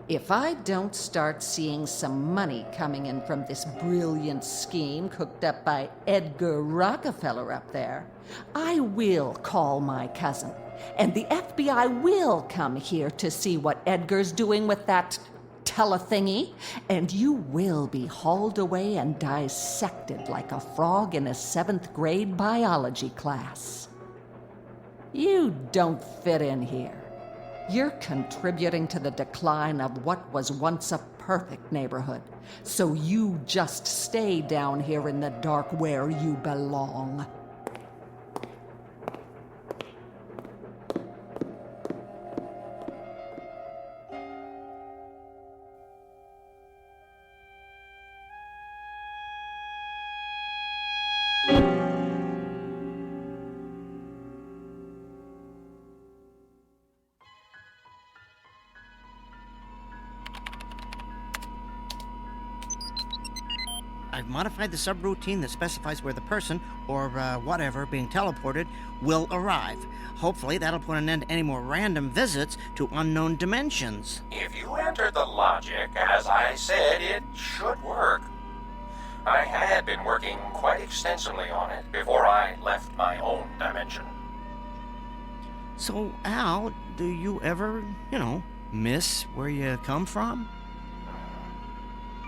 If I don't start seeing some money coming in from this brilliant scheme cooked up by Edgar Rockefeller up there, I will call my cousin. And the FBI will come here to see what Edgar's doing with that telethingy, and you will be hauled away and dissected like a frog in a 7th grade biology class. You don't fit in here. You're contributing to the decline of what was once a perfect neighborhood. So you just stay down here in the dark where you belong. I've modified the subroutine that specifies where the person, or whatever, being teleported will arrive. Hopefully that'll put an end to any more random visits to unknown dimensions. If you entered the logic, as I said, it should work. I had been working quite extensively on it before I left my own dimension. So, Al, do you ever, miss where you come from?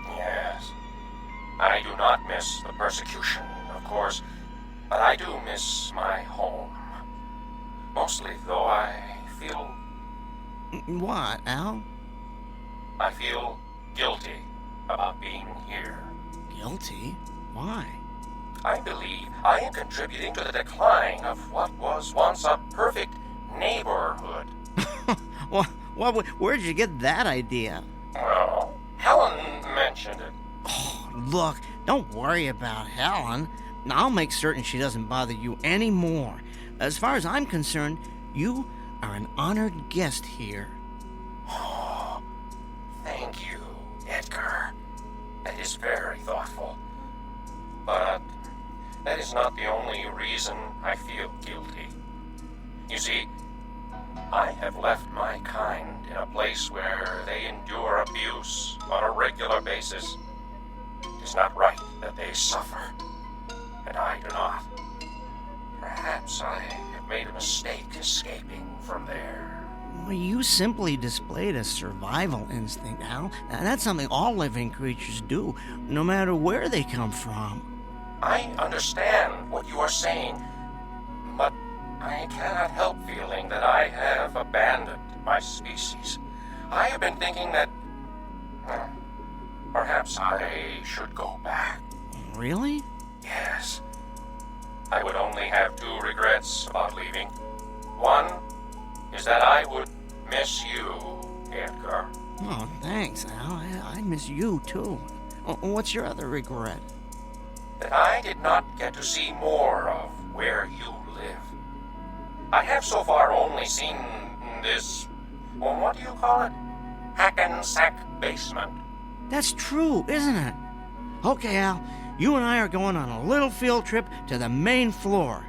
Yes. I do not miss the persecution, of course, but I do miss my home. Mostly, though, I feel... What, Al? I feel guilty about being here. Guilty? Why? I believe I am contributing to the decline of what was once a perfect neighborhood. Well, where'd you get that idea? Well, Helen mentioned it. Oh, look, don't worry about Helen. I'll make certain she doesn't bother you anymore. As far as I'm concerned, you are an honored guest here. Oh, thank you, Edgar. That is very thoughtful. But that is not the only reason I feel guilty. You see, I have left my kind in a place where they endure abuse on a regular basis. It is not right that they suffer, and I do not. Perhaps I have made a mistake escaping from there. Well, you simply displayed a survival instinct, Al. And that's something all living creatures do, no matter where they come from. I understand what you are saying, but I cannot help feeling that I have abandoned my species. I have been thinking that perhaps I should go back. Really? Yes. I would only have two regrets about leaving. One is that I would miss you, Edgar. Oh, thanks, Al. I miss you, too. What's your other regret? That I did not get to see more of where you live. I have so far only seen this, well, what do you call it? Hackensack basement. That's true, isn't it? Okay, Al, you and I are going on a little field trip to the main floor.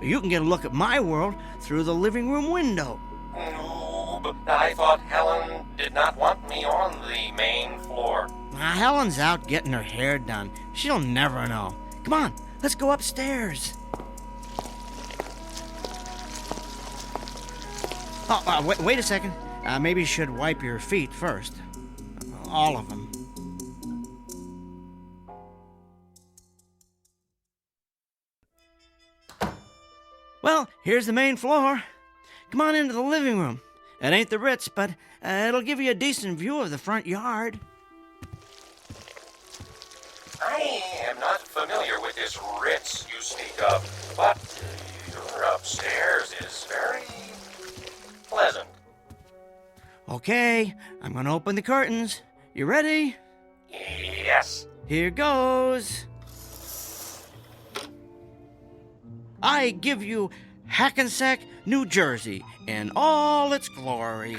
You can get a look at my world through the living room window. No, but I thought Helen did not want me on the main floor. Helen's out getting her hair done. She'll never know. Come on, let's go upstairs. Oh, wait a second. Maybe you should wipe your feet first. All of them. Well, here's the main floor. Come on into the living room. It ain't the Ritz, but it'll give you a decent view of the front yard. I am not familiar with this Ritz you speak of, but your upstairs is very pleasant. Okay, I'm gonna open the curtains. You ready? Yes. Here goes. I give you Hackensack, New Jersey, in all its glory.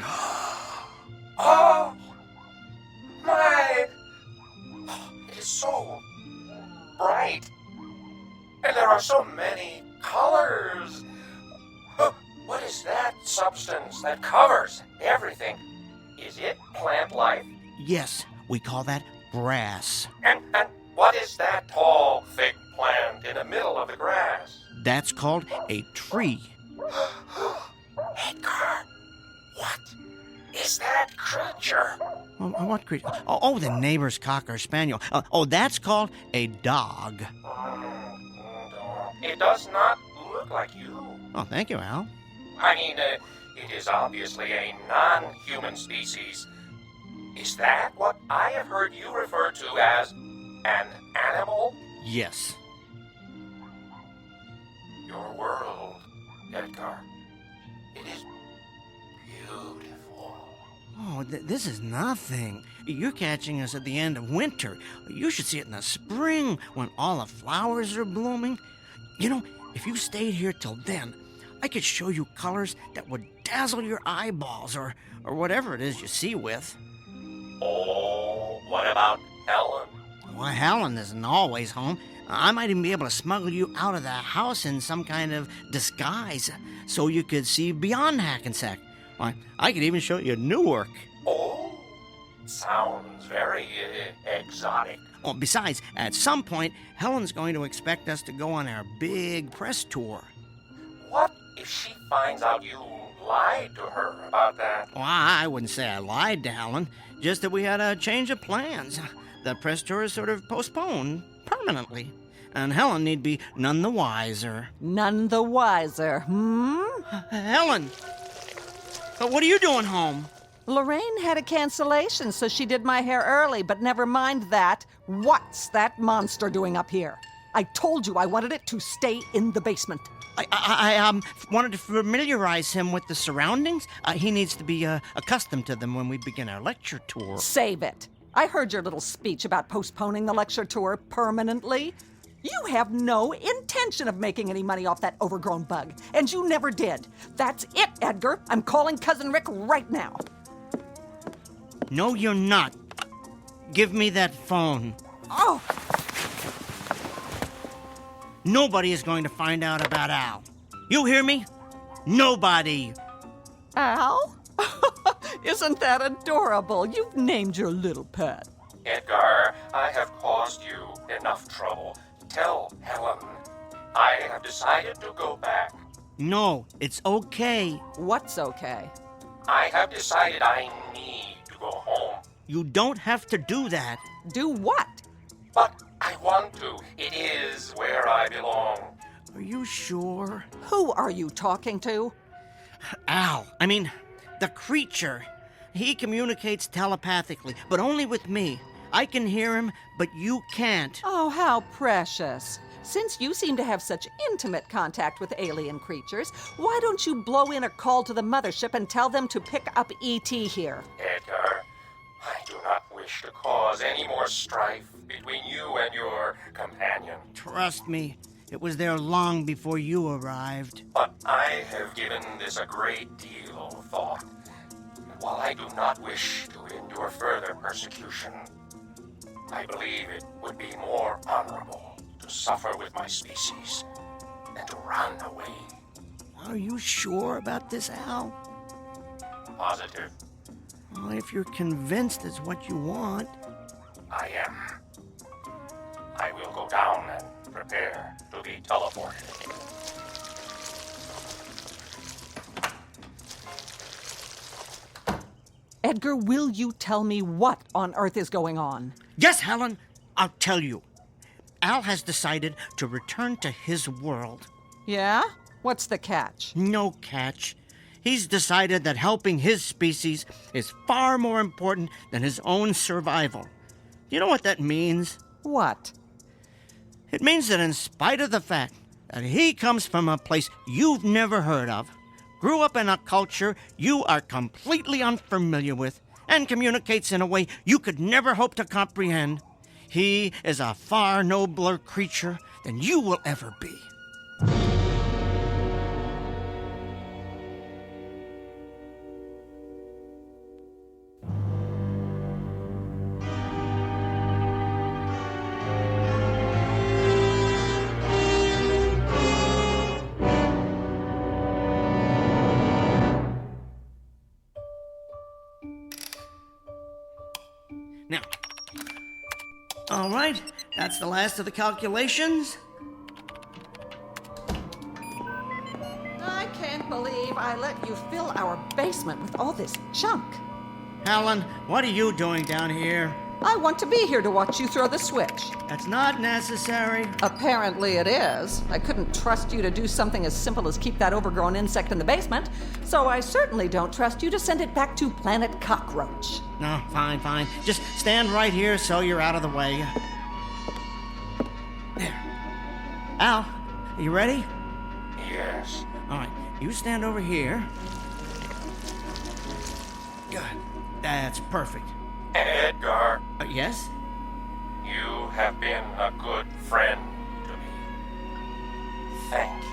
Oh, my! It is so bright, and there are so many colors. What is that substance that covers everything? Is it plant life? Yes, we call that grass. And what is that tall, thick plant in the middle of the grass? That's called a tree. Edgar, what is that creature? What creature? Oh, the neighbor's cocker spaniel. That's called a dog. It does not look like you. Oh, thank you, Al. I mean, it is obviously a non-human species. Is that what I have heard you refer to as an animal? Yes. Your world, Edgar, it is beautiful. Oh, this is nothing. You're catching us at the end of winter. You should see it in the spring when all the flowers are blooming. You know, if you stayed here till then, I could show you colors that would dazzle your eyeballs or whatever it is you see with. Oh, what about Helen? Well, Helen isn't always home. I might even be able to smuggle you out of the house in some kind of disguise so you could see beyond Hackensack. I could even show you Newark. Oh, sounds very exotic. Oh, besides, at some point, Helen's going to expect us to go on our big press tour. What if she finds out you lied to her about that? Well, I wouldn't say I lied to Helen, just that we had a change of plans. The press tour is sort of postponed permanently, and Helen need be none the wiser. None the wiser, Helen! What are you doing home? Lorraine had a cancellation, so she did my hair early, but never mind that. What's that monster doing up here? I told you I wanted it to stay in the basement. I wanted to familiarize him with the surroundings. He needs to be accustomed to them when we begin our lecture tour. Save it. I heard your little speech about postponing the lecture tour permanently. You have no intention of making any money off that overgrown bug, and you never did. That's it, Edgar. I'm calling Cousin Rick right now. No, you're not. Give me that phone. Oh! Nobody is going to find out about Al. You hear me? Nobody. Al? Isn't that adorable? You've named your little pet. Edgar, I have caused you enough trouble. Tell Helen. I have decided to go back. No, it's okay. What's okay? I have decided I need to go home. You don't have to do that. Do what? But I want to. It is where I belong. Are you sure? Who are you talking to? Al. I mean, the creature. He communicates telepathically, but only with me. I can hear him, but you can't. Oh, how precious. Since you seem to have such intimate contact with alien creatures, why don't you blow in a call to the mothership and tell them to pick up E.T. here? Edgar, I do not wish to cause any more strife between you and your companion. Trust me, it was there long before you arrived. But I have given this a great deal of thought. While I do not wish to endure further persecution, I believe it would be more honorable to suffer with my species than to run away. Are you sure about this, Al? Positive. Well, if you're convinced it's what you want. I am. I will go down and prepare to be teleported. Edgar, will you tell me what on earth is going on? Yes, Helen, I'll tell you. Al has decided to return to his world. Yeah? What's the catch? No catch. He's decided that helping his species is far more important than his own survival. You know what that means? What? It means that in spite of the fact that he comes from a place you've never heard of, grew up in a culture you are completely unfamiliar with, and communicates in a way you could never hope to comprehend, he is a far nobler creature than you will ever be. Now, all right, that's the last of the calculations. I can't believe I let you fill our basement with all this junk. Helen, what are you doing down here? I want to be here to watch you throw the switch. That's not necessary. Apparently it is. I couldn't trust you to do something as simple as keep that overgrown insect in the basement, so I certainly don't trust you to send it back to Planet Cockroach. No, fine. Just stand right here so you're out of the way. There. Al, are you ready? Yes. All right, you stand over here. Good. That's perfect. Edgar. Yes? You have been a good friend to me. Thank you.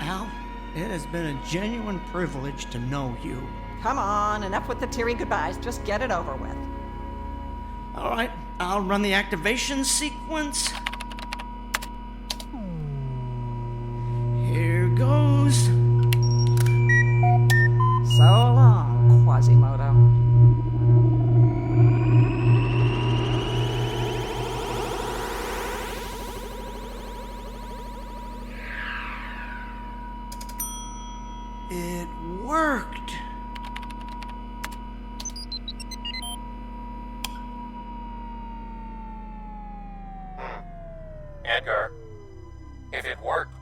Al, it has been a genuine privilege to know you. Come on, enough with the teary goodbyes. Just get it over with. All right, I'll run the activation sequence. Here goes. So long, Quasimodo. It worked. Edgar, if it worked,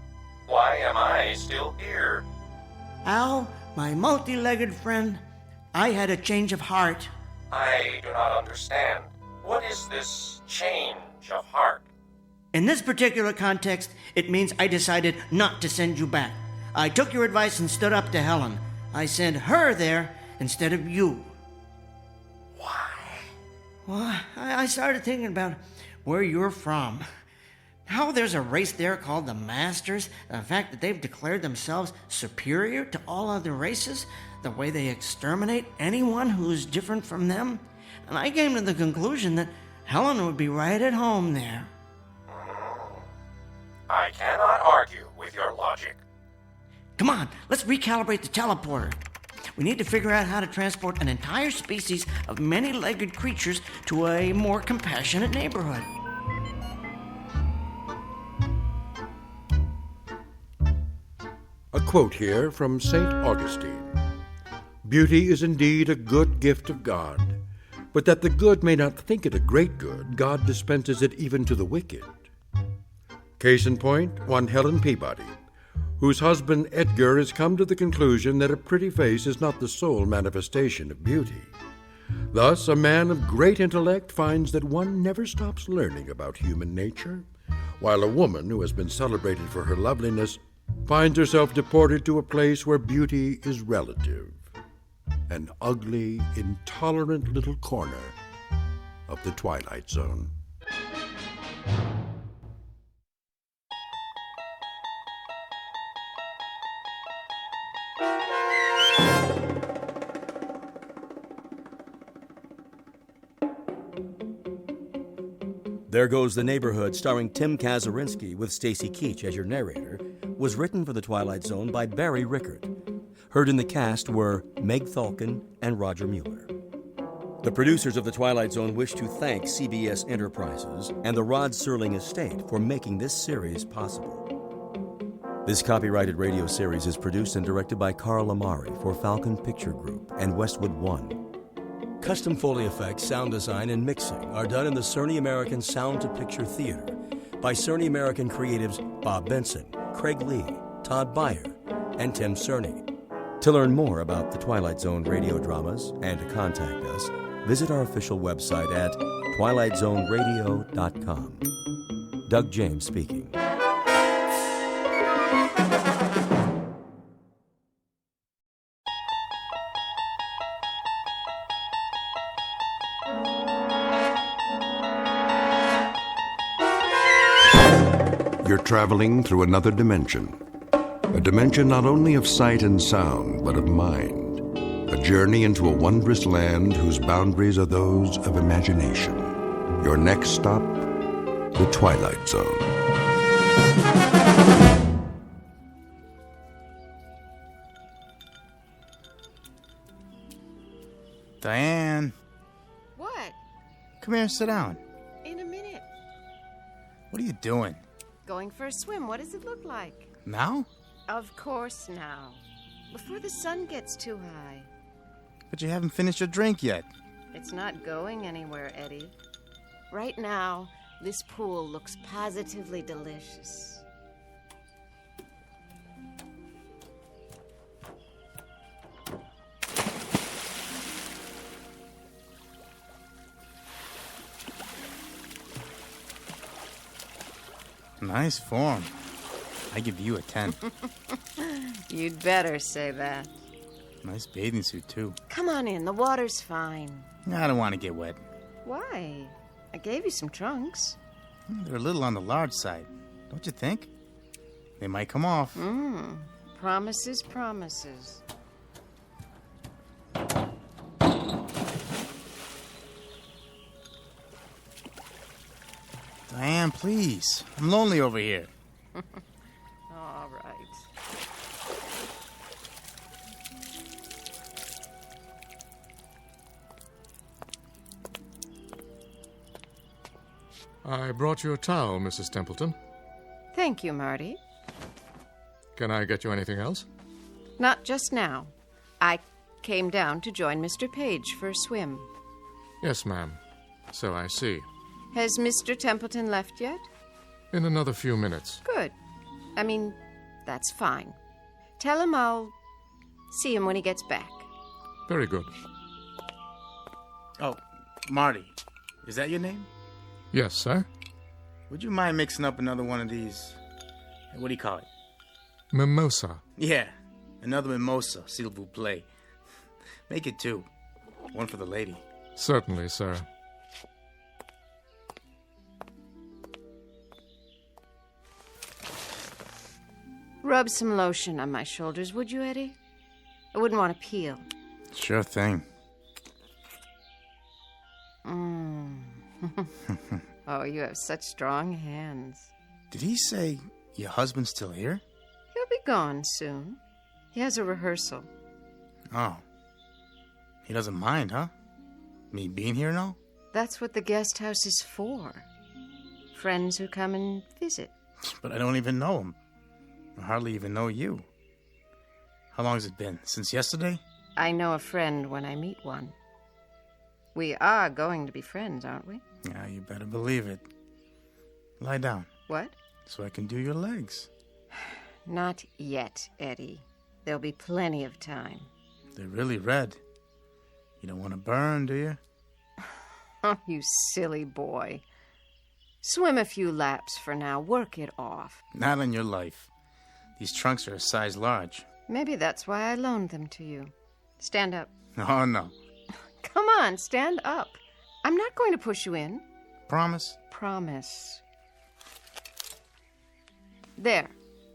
why am I still here? Al, my multi-legged friend, I had a change of heart. I do not understand. What is this change of heart? In this particular context, it means I decided not to send you back. I took your advice and stood up to Helen. I sent her there instead of you. Why? Well, I started thinking about where you're from. How there's a race there called the Masters, the fact that they've declared themselves superior to all other races, the way they exterminate anyone who's different from them. And I came to the conclusion that Helen would be right at home there. I cannot argue with your logic. Come on, let's recalibrate the teleporter. We need to figure out how to transport an entire species of many-legged creatures to a more compassionate neighborhood. A quote here from St. Augustine. Beauty is indeed a good gift of God, but that the good may not think it a great good, God dispenses it even to the wicked. Case in point, one Helen Peabody, whose husband Edgar has come to the conclusion that a pretty face is not the sole manifestation of beauty. Thus, a man of great intellect finds that one never stops learning about human nature, while a woman who has been celebrated for her loveliness finds herself deported to a place where beauty is relative, an ugly, intolerant little corner of the Twilight Zone. There Goes the Neighborhood, starring Tim Kazurinsky with Stacy Keach as your narrator, was written for The Twilight Zone by Barry Rickard. Heard in the cast were Meg Thalkin and Roger Mueller. The producers of The Twilight Zone wish to thank CBS Enterprises and the Rod Serling Estate for making this series possible. This copyrighted radio series is produced and directed by Carl Amari for Falcon Picture Group and Westwood One. Custom Foley effects, sound design, and mixing are done in the Cerny American Sound to Picture Theater by Cerny American creatives Bob Benson, Craig Lee, Todd Beyer, and Tim Cerny. To learn more about the Twilight Zone radio dramas and to contact us, visit our official website at twilightzoneradio.com. Doug James speaking. You're traveling through another dimension. A dimension not only of sight and sound, but of mind. A journey into a wondrous land whose boundaries are those of imagination. Your next stop, the Twilight Zone. Diane, What? come here and sit down. In a minute. What are you doing? Going for a swim. What does it look like? Now? Of course now. Before the sun gets too high. But you haven't finished your drink yet. It's not going anywhere, Eddie. Right now, this pool looks positively delicious. Nice form. I give you a 10. You'd better say that. Nice bathing suit, too. Come on in, the water's fine. I don't want to get wet. Why? I gave you some trunks. They're a little on the large side, don't you think? They might come off. Promises, promises. Diane, please. I'm lonely over here. All right. I brought you a towel, Mrs. Templeton. Thank you, Marty. Can I get you anything else? Not just now. I came down to join Mr. Page for a swim. Yes, ma'am. So I see. Has Mr. Templeton left yet? In another few minutes. Good. I mean, that's fine. Tell him I'll see him when he gets back. Very good. Oh, Marty. Is that your name? Yes, sir. would you mind mixing up another one of these? What do you call it? Mimosa. Yeah, another mimosa, s'il vous plaît. Make it 2. One for the lady. Certainly, sir. Rub some lotion on my shoulders, would you, Eddie? I wouldn't want to peel. Sure thing. Oh, you have such strong hands. Did he say your husband's still here? He'll be gone soon. He has a rehearsal. Oh. He doesn't mind, huh? Me being here and all? That's what the guest house is for. Friends who come and visit. But I don't even know him. I hardly even know you. How long has it been? Since yesterday? I know a friend when I meet one. We are going to be friends, aren't we? Yeah, you better believe it. Lie down. What? So I can do your legs. Not yet, Eddie. There'll be plenty of time. They're really red. You don't want to burn, do you? Oh, you silly boy. Swim a few laps for now. Work it off. Not on your life. These trunks are a size large. Maybe that's why I loaned them to you. Stand up. Oh, no. Come on, stand up. I'm not going to push you in. Promise? Promise. There.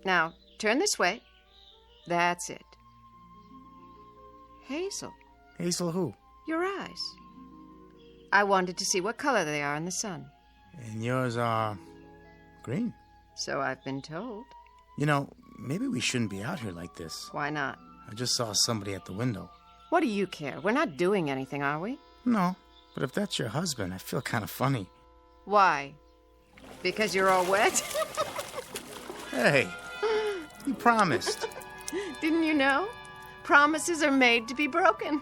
Now, turn this way. That's it. Hazel. Hazel who? Your eyes. I wanted to see what color they are in the sun. And yours are green. So I've been told. You know, maybe we shouldn't be out here like this. Why not? I just saw somebody at the window. What do you care? We're not doing anything, are we? No, but if that's your husband, I feel kind of funny. Why? Because you're all wet? Hey, you promised. Didn't you know? Promises are made to be broken.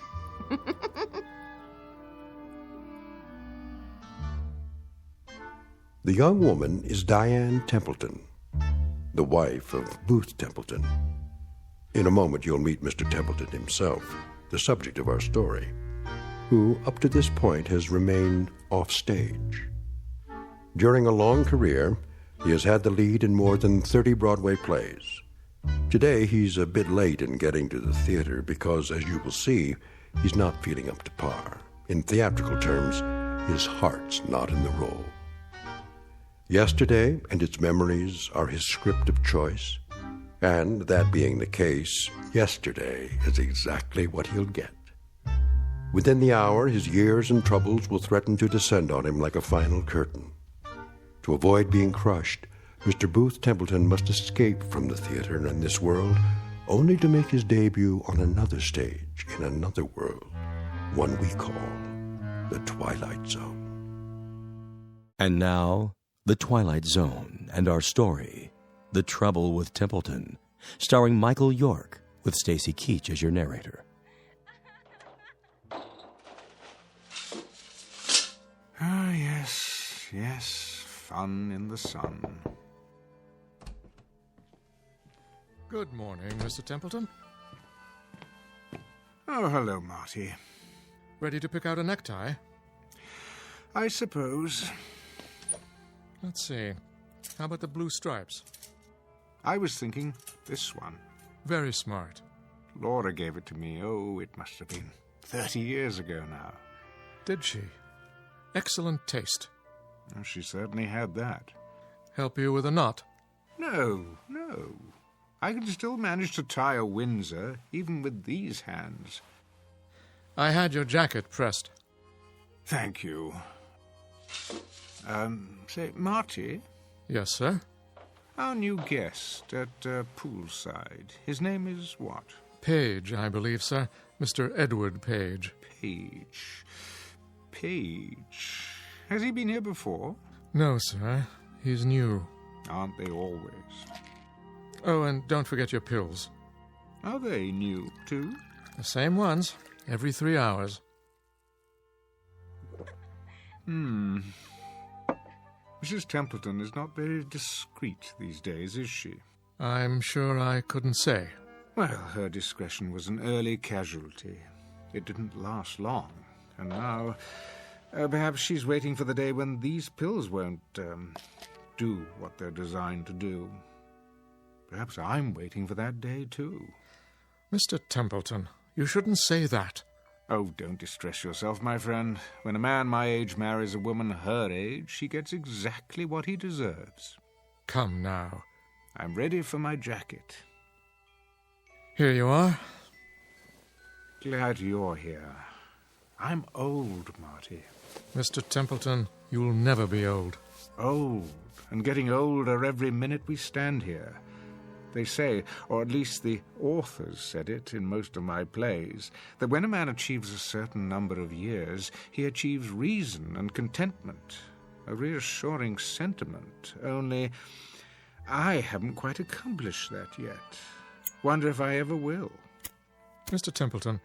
The young woman is Diane Templeton, the wife of Booth Templeton. In a moment, you'll meet Mr. Templeton himself, the subject of our story, who, up to this point, has remained off stage. During a long career, he has had the lead in more than 30 Broadway plays. Today, he's a bit late in getting to the theater because, as you will see, he's not feeling up to par. In theatrical terms, his heart's not in the role. Yesterday and its memories are his script of choice, and that being the case, yesterday is exactly what he'll get. Within the hour, his years and troubles will threaten to descend on him like a final curtain. To avoid being crushed, Mr. Booth Templeton must escape from the theater and this world, only to make his debut on another stage in another world, one we call the Twilight Zone. And now, The Twilight Zone and our story, The Trouble with Templeton, starring Michael York with Stacy Keach as your narrator. Ah, yes, yes, fun in the sun. Good morning, Mr. Templeton. Oh, hello, Marty. Ready to pick out a necktie? I suppose. Let's see. How about the blue stripes? I was thinking this one. Very smart. Laura gave it to me. Oh, it must have been 30 years ago now. Did she? Excellent taste. Oh, she certainly had that. Help you with a knot? No. I can still manage to tie a Windsor, even with these hands. I had your jacket pressed. Thank you. Say, Marty? Yes, sir? Our new guest at poolside. His name is what? Page, I believe, sir. Mr. Edward Page. Page. Has he been here before? No, sir. He's new. Aren't they always? Oh, and don't forget your pills. Are they new, too? The same ones. Every 3 hours. Mrs. Templeton is not very discreet these days, is she? I'm sure I couldn't say. Well, her discretion was an early casualty. It didn't last long. And now, perhaps she's waiting for the day when these pills won't do what they're designed to do. Perhaps I'm waiting for that day, too. Mr. Templeton, you shouldn't say that. Oh, don't distress yourself, my friend. When a man my age marries a woman her age, he gets exactly what he deserves. Come now. I'm ready for my jacket. Here you are. Glad you're here. I'm old, Marty. Mr. Templeton, you'll never be old. Old, and getting older every minute we stand here. They say, or at least the authors said it in most of my plays, that when a man achieves a certain number of years, he achieves reason and contentment, a reassuring sentiment, only I haven't quite accomplished that yet. Wonder if I ever will. Mr. Templeton,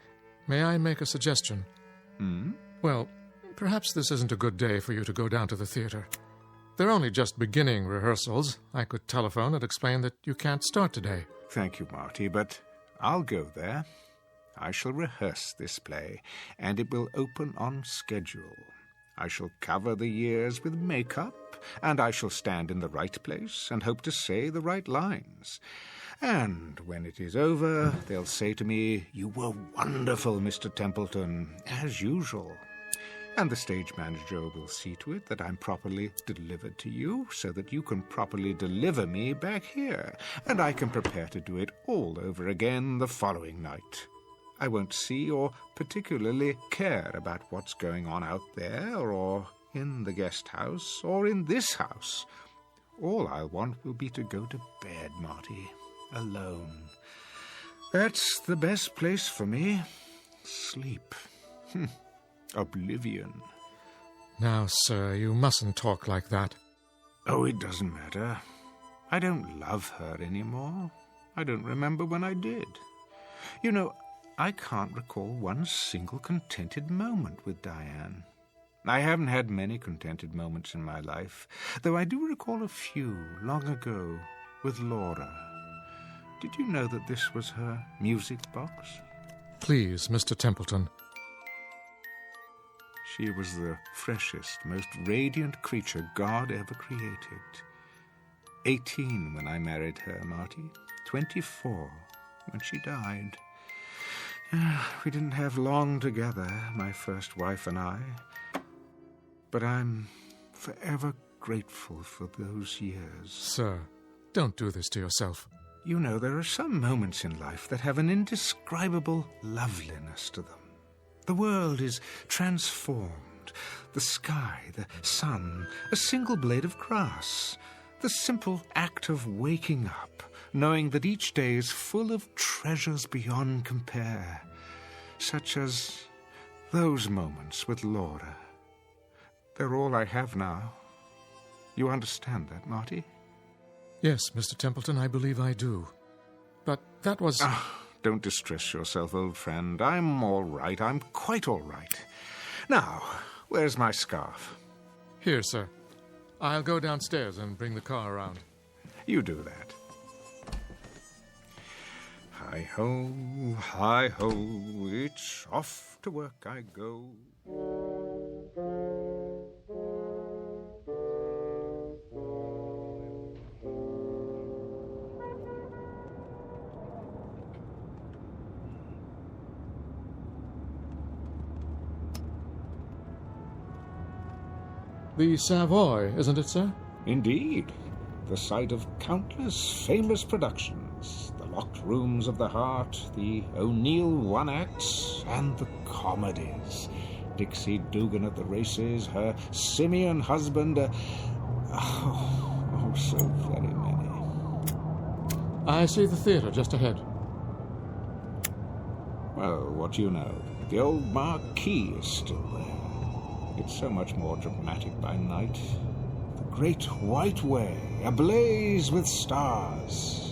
may I make a suggestion? Well, perhaps this isn't a good day for you to go down to the theater. They're only just beginning rehearsals. I could telephone and explain that you can't start today. Thank you, Marty, but I'll go there. I shall rehearse this play, and it will open on schedule. I shall cover the years with makeup, and I shall stand in the right place and hope to say the right lines. And when it is over, they'll say to me, "You were wonderful, Mr. Templeton, as usual." And the stage manager will see to it that I'm properly delivered to you, so that you can properly deliver me back here, and I can prepare to do it all over again the following night. I won't see or particularly care about what's going on out there, or in the guest house, or in this house. All I'll want will be to go to bed, Marty, alone. That's the best place for me. Sleep. Oblivion. Now, sir, you mustn't talk like that. Oh, it doesn't matter. I don't love her anymore. I don't remember when I did. You know, I can't recall one single contented moment with Diane. I haven't had many contented moments in my life, though I do recall a few long ago with Laura. Did you know that this was her music box? Please, Mr. Templeton. She was the freshest, most radiant creature God ever created. 18 when I married her, Marty. 24 when she died. We didn't have long together, my first wife and I. But I'm forever grateful for those years. Sir, don't do this to yourself. You know, there are some moments in life that have an indescribable loveliness to them. The world is transformed. The sky, the sun, a single blade of grass. The simple act of waking up, knowing that each day is full of treasures beyond compare, such as those moments with Laura. They're all I have now. You understand that, Marty? Yes, Mr. Templeton, I believe I do. But that was... Don't distress yourself, old friend. I'm all right. I'm quite all right. Now, where's my scarf? Here, sir. I'll go downstairs and bring the car around. You do that. Hi-ho, hi-ho, it's off to work I go. The Savoy, isn't it, sir? Indeed. The site of countless famous productions. The Locked Rooms of the Heart, the O'Neill One-Acts, and the comedies. Dixie Dugan at the races, her simian husband, so very many. I see the theatre just ahead. Well, what do you know? The old marquee is still there. It's so much more dramatic by night. The Great White Way, ablaze with stars.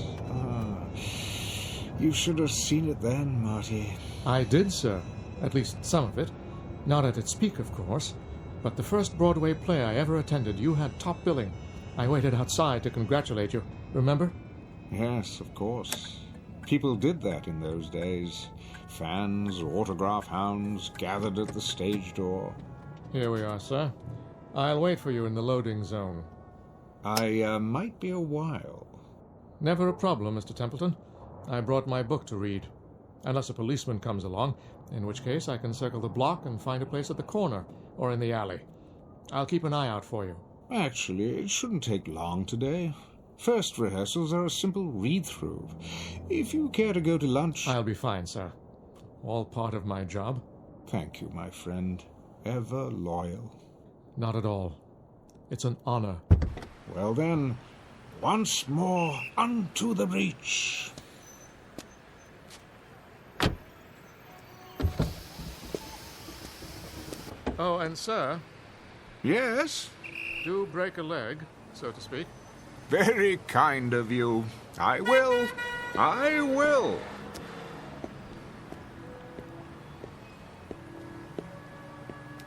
You should have seen it then, Marty. I did, sir. At least some of it. Not at its peak, of course. But the first Broadway play I ever attended, you had top billing. I waited outside to congratulate you. Remember? Yes, of course. People did that in those days. Fans, autograph hounds gathered at the stage door. Here we are, sir. I'll wait for you in the loading zone. I might be a while. Never a problem, Mr. Templeton. I brought my book to read. Unless a policeman comes along, in which case I can circle the block and find a place at the corner or in the alley. I'll keep an eye out for you. Actually, it shouldn't take long today. First rehearsals are a simple read-through. If you care to go to lunch... I'll be fine, sir. All part of my job. Thank you, my friend. Ever loyal. Not at all. It's an honor. Well then, once more unto the breach. Oh, and sir... Yes? Do break a leg, so to speak. Very kind of you. I will. I will.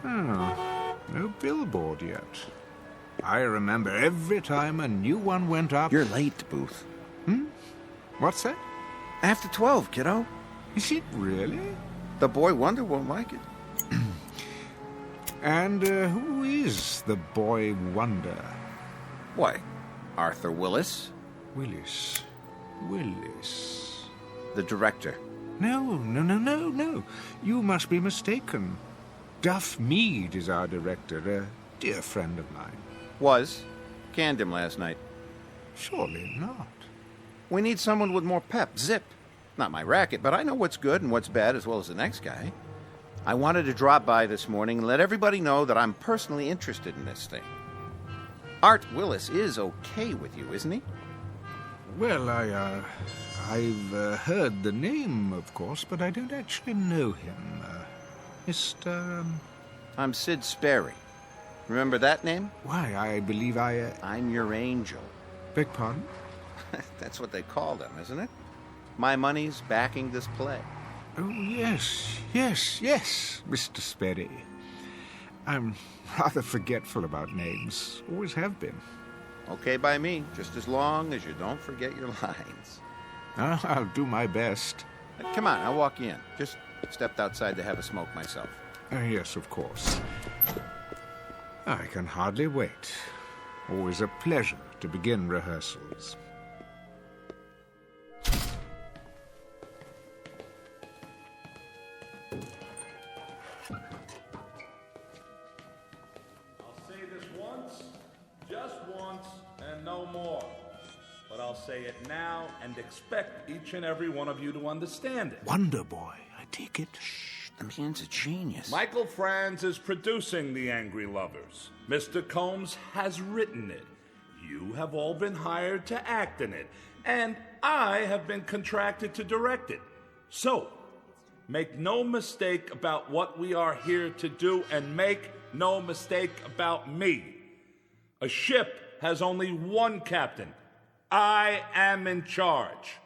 No billboard yet. I remember every time a new one went up... You're late, Booth. What's that? After 12, kiddo. Is it really? The boy wonder won't like it. And who is the boy wonder? Why, Arthur Willis. Willis. The director. No. You must be mistaken. Duff Mead is our director, a dear friend of mine. Was. Canned him last night. Surely not. We need someone with more pep. Zip. Not my racket, but I know what's good and what's bad as well as the next guy. I wanted to drop by this morning and let everybody know that I'm personally interested in this thing. Art Willis is okay with you, isn't he? Well, I've heard the name, of course, but I don't actually know him. Mr... I'm Sid Sperry. Remember that name? Why, I believe I'm your angel. Beg pardon? That's what they call them, isn't it? My money's backing this play. Oh, yes, Mr. Sperry. I'm rather forgetful about names. Always have been. Okay by me, just as long as you don't forget your lines. I'll do my best. Come on, I'll walk you in. Just stepped outside to have a smoke myself. Yes, of course. I can hardly wait. Always a pleasure to begin rehearsals. I'll say it now and expect each and every one of you to understand it. Wonder Boy, I take it. Shh, the man's a genius. Michael Franz is producing The Angry Lovers. Mr. Combs has written it. You have all been hired to act in it. And I have been contracted to direct it. So, make no mistake about what we are here to do, and make no mistake about me. A ship has only one captain. I am in charge.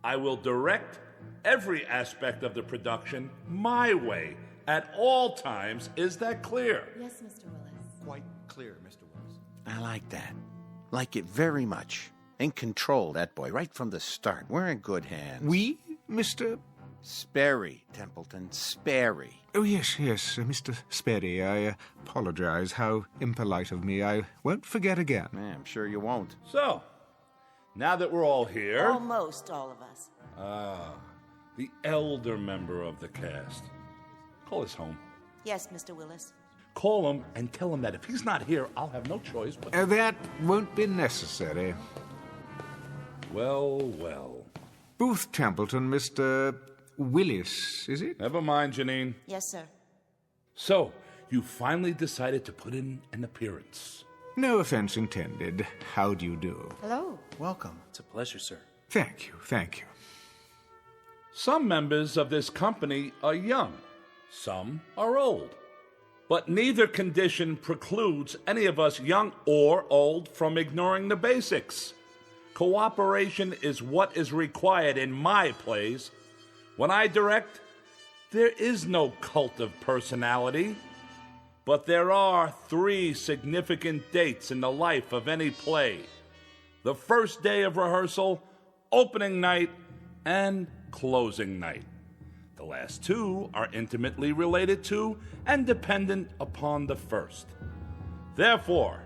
I will direct every aspect of the production my way at all times. Is that clear? Yes, Mr. Willis. Quite clear, Mr. Willis. I like that. Like it very much. In control, that boy, right from the start. We're in good hands. We, Mr. Sperry, Templeton, Sperry. Oh, yes, Mr. Sperry. I apologize. How impolite of me. I won't forget again. I'm sure you won't. So, now that we're all here... Almost all of us. The elder member of the cast. Call us home. Yes, Mr. Willis. Call him and tell him that if he's not here, I'll have no choice but... That won't be necessary. Well. Booth Templeton, Mr. Willis, is it? Never mind, Janine. Yes, sir. So, you finally decided to put in an appearance. No offense intended. How do you do? Hello. Welcome. It's a pleasure, sir. Thank you. Some members of this company are young. Some are old. But neither condition precludes any of us, young or old, from ignoring the basics. Cooperation is what is required in my plays. When I direct, there is no cult of personality. But there are 3 significant dates in the life of any play: the first day of rehearsal, opening night, and closing night. The last 2 are intimately related to and dependent upon the first. Therefore,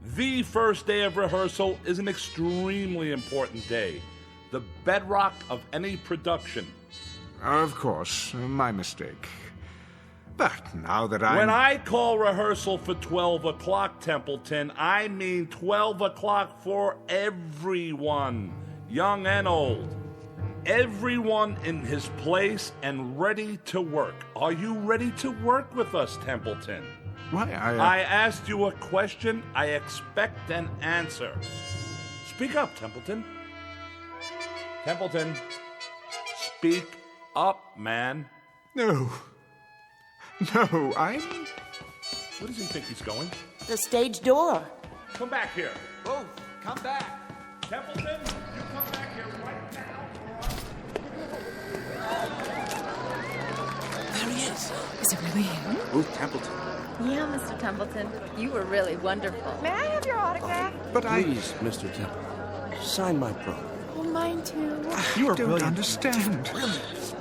The first day of rehearsal is an extremely important day, the bedrock of any production. Of course, my mistake. But now that When I call rehearsal for 12 o'clock, Templeton, I mean 12 o'clock for everyone, young and old. Everyone in his place and ready to work. Are you ready to work with us, Templeton? Why, I asked you a question. I expect an answer. Speak up, Templeton. Templeton, speak up, man. No, I'm... Where does he think he's going? The stage door. Come back here. Both, come back. Templeton, you come back here right now. There he is. Is it really him? Ruth Templeton. Yeah, Mr. Templeton. You were really wonderful. May I have your autograph? Please, Mr. Templeton, sign my program. Oh, mine too. You don't understand.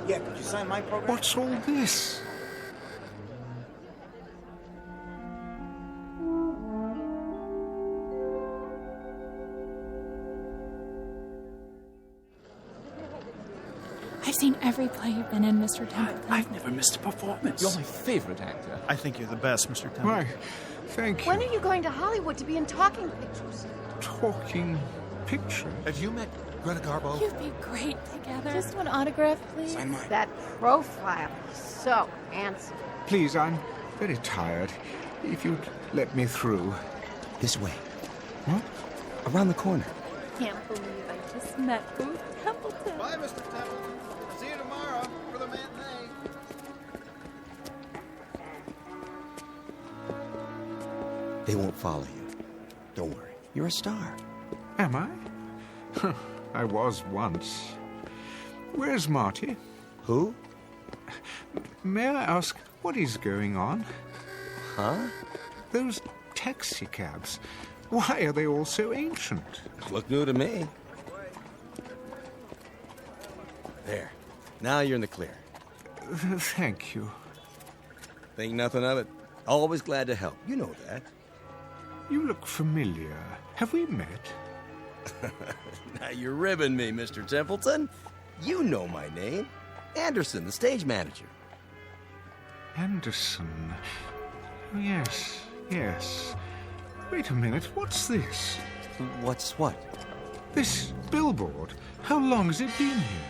Yeah, could you sign my program? What's all this? I've seen every play you've been in, Mr. Templeton. I've never missed a performance. You're my favorite actor. I think you're the best, Mr. Templeton. Why, thank you. When are you going to Hollywood to be in talking pictures? Talking picture? Have you met Greta Garbo? You'd be great together. Just one autograph, please. Sign mine. That profile is so handsome. Please, I'm very tired. If you'd let me through. This way. What? Around the corner. Can't believe I just met Ruth Templeton. Bye, Mr. Templeton. See you tomorrow for the matinee. They won't follow you. Don't worry. You're a star. Am I? I was once. Where's Marty? Who? May I ask what is going on? Huh? Those taxi cabs. Why are they all so ancient? Look new to me. There. Now you're in the clear. Thank you. Think nothing of it. Always glad to help. You know that. You look familiar. Have we met? Now you're ribbing me, Mr. Templeton. You know my name. Anderson, the stage manager. Anderson. Oh, yes. Wait a minute, what's this? What's what? This billboard. How long has it been here?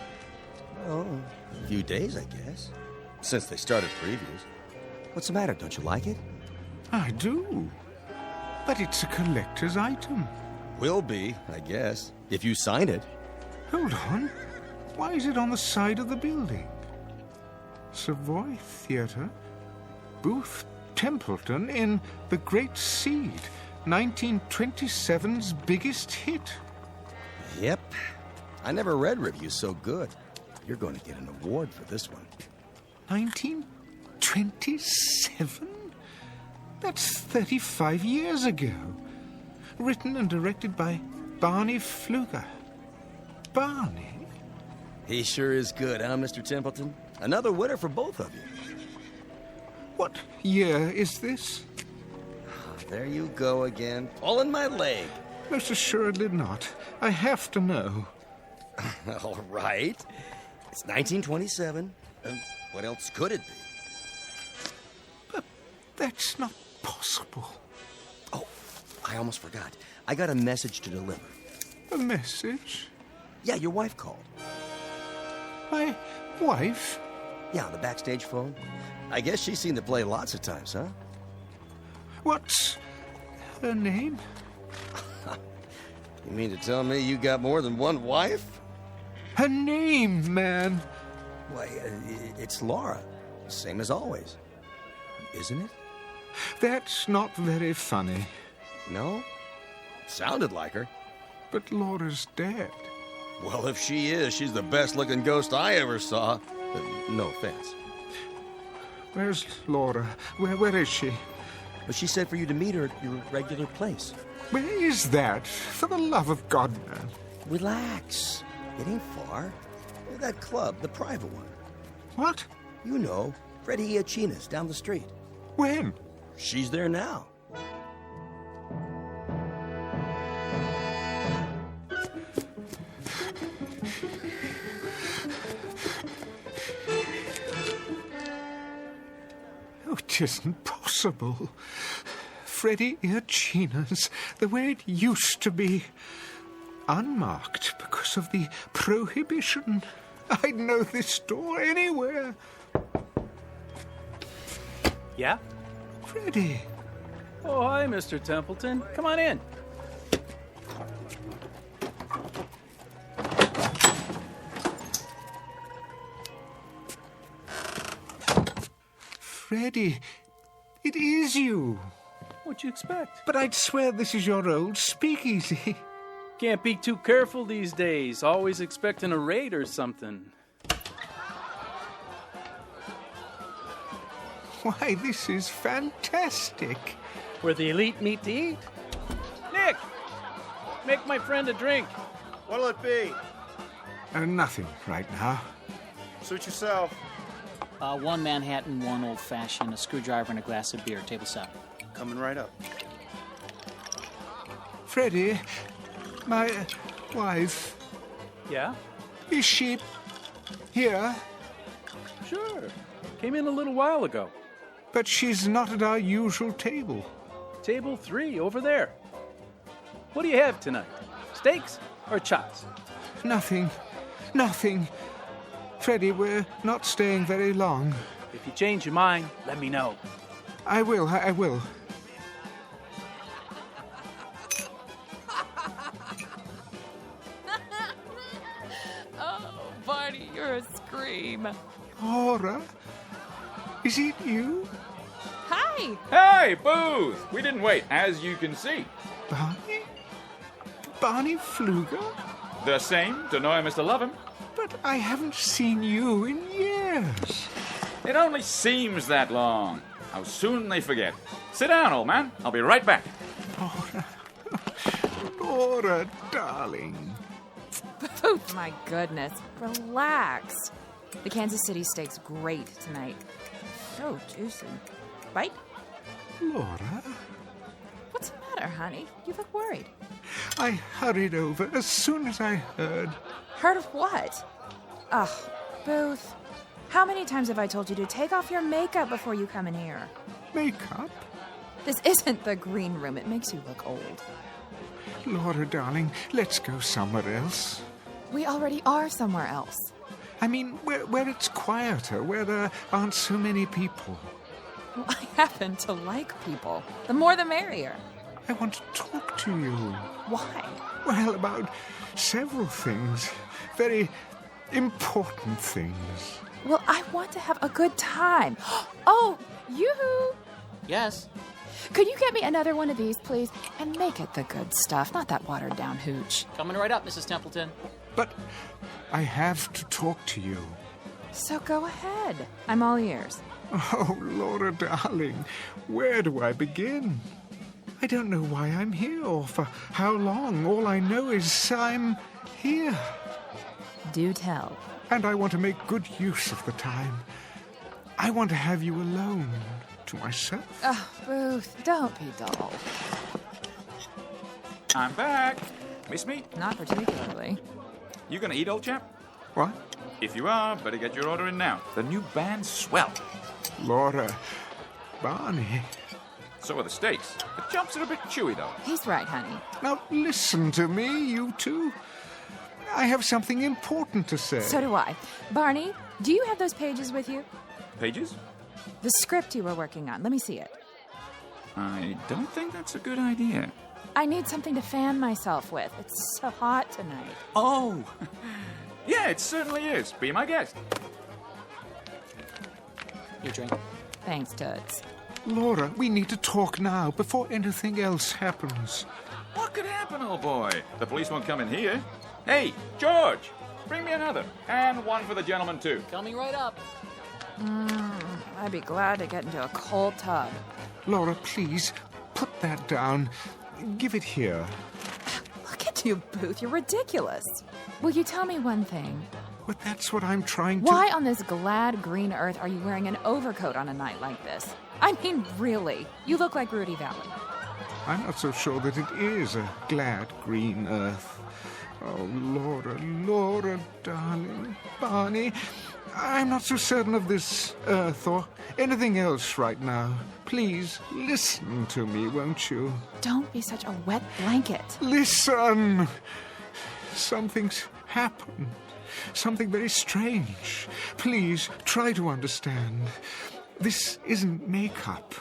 Oh, a few days, I guess. Since they started previews. What's the matter? Don't you like it? I do. But it's a collector's item. Will be, I guess, if you sign it. Hold on. Why is it on the side of the building? Savoy Theatre. Booth Templeton in The Great Seed. 1927's biggest hit. Yep. I never read reviews so good. You're going to get an award for this one. 1927? That's 35 years ago. Written and directed by Barney Pfluger. Barney? He sure is good, huh, Mr. Templeton? Another winner for both of you. What year is this? There you go again, pulling my leg. Most assuredly not. I have to know. All right. It's 1927. What else could it be? But that's not possible. Oh, I almost forgot. I got a message to deliver. A message? Yeah, your wife called. My wife? Yeah, on the backstage phone. I guess she's seen the play lots of times, huh? What's her name? You mean to tell me you got more than one wife? Her name, man. Why, it's Laura. Same as always. Isn't it? That's not very funny. No? Sounded like her. But Laura's dead. Well, if she is, she's the best-looking ghost I ever saw. No offense. Where's Laura? Where is she? But she said for you to meet her at your regular place. Where is that? For the love of God, man. Relax. It ain't far. That club, the private one. What? You know, Freddie Iachina's down the street. When? She's there now. It isn't possible. Freddie Urchina's the way it used to be. Unmarked because of the prohibition. I'd know this door anywhere. Yeah? Freddie. Oh, hi, Mr. Templeton. Come on in. Freddie, it is you. What'd you expect? But I'd swear this is your old speakeasy. Can't be too careful these days. Always expecting a raid or something. Why, this is fantastic. Where the elite meet to eat. Nick! Make my friend a drink. What'll it be? Nothing right now. Suit yourself. One Manhattan, one old-fashioned, a screwdriver, and a glass of beer. Table 7. Coming right up. Freddie, my wife. Yeah? Is she here? Sure. Came in a little while ago. But she's not at our usual table. Table 3, over there. What do you have tonight? Steaks or chops? Nothing. Freddie, we're not staying very long. If you change your mind, let me know. I will. Oh, Barney, you're a scream. Laura? Is it you? Hi! Hey, Booth! We didn't wait, as you can see. Barney? Barney Pfluger? The same, to know him is to love him. But I haven't seen you in years. It only seems that long. How soon they forget. Sit down, old man. I'll be right back. Laura, darling. Oh, my goodness. Relax. The Kansas City steak's great tonight. So juicy. Bite? Laura? What's the matter, honey? You look worried. I hurried over as soon as I heard. Heard of what? Ugh, Booth. How many times have I told you to take off your makeup before you come in here? Makeup? This isn't the green room. It makes you look old. Laura, darling, let's go somewhere else. We already are somewhere else. I mean, where it's quieter, where there aren't so many people. Well, I happen to like people. The more the merrier. I want to talk to you. Why? Well, about several things. Very important things. Well, I want to have a good time. Oh, yoo-hoo! Yes? Could you get me another one of these, please? And make it the good stuff, not that watered-down hooch. Coming right up, Mrs. Templeton. But I have to talk to you. So go ahead. I'm all ears. Oh, Laura, darling, where do I begin? I don't know why I'm here or for how long. All I know is I'm here. Do tell. And I want to make good use of the time. I want to have you alone to myself. Oh, Booth, don't be dull. I'm back. Miss me? Not particularly. You gonna eat, old chap? What? If you are, better get your order in now. The new band's swell. Laura, Barney. So are the steaks. The chops are a bit chewy, though. He's right, honey. Now listen to me, you two. I have something important to say. So do I. Barney, do you have those pages with you? Pages? The script you were working on. Let me see it. I don't think that's a good idea. I need something to fan myself with. It's so hot tonight. Oh! Yeah, it certainly is. Be my guest. Your drink. Thanks, Toots. Laura, we need to talk now before anything else happens. What could happen, old boy? The police won't come in here. Hey, George! Bring me another. And one for the gentleman, too. Coming right up. I'd be glad to get into a cold tub. Laura, please, put that down. Give it here. Look at you, Booth. You're ridiculous. Will you tell me one thing? But that's what I'm trying to... Why on this glad green earth are you wearing an overcoat on a night like this? I mean, really. You look like Rudy Valley. I'm not so sure that it is a glad green earth. Oh, Laura, darling. Barney, I'm not so certain of this Earth or anything else right now. Please, listen to me, won't you? Don't be such a wet blanket. Listen! Something's happened. Something very strange. Please, try to understand. This isn't makeup.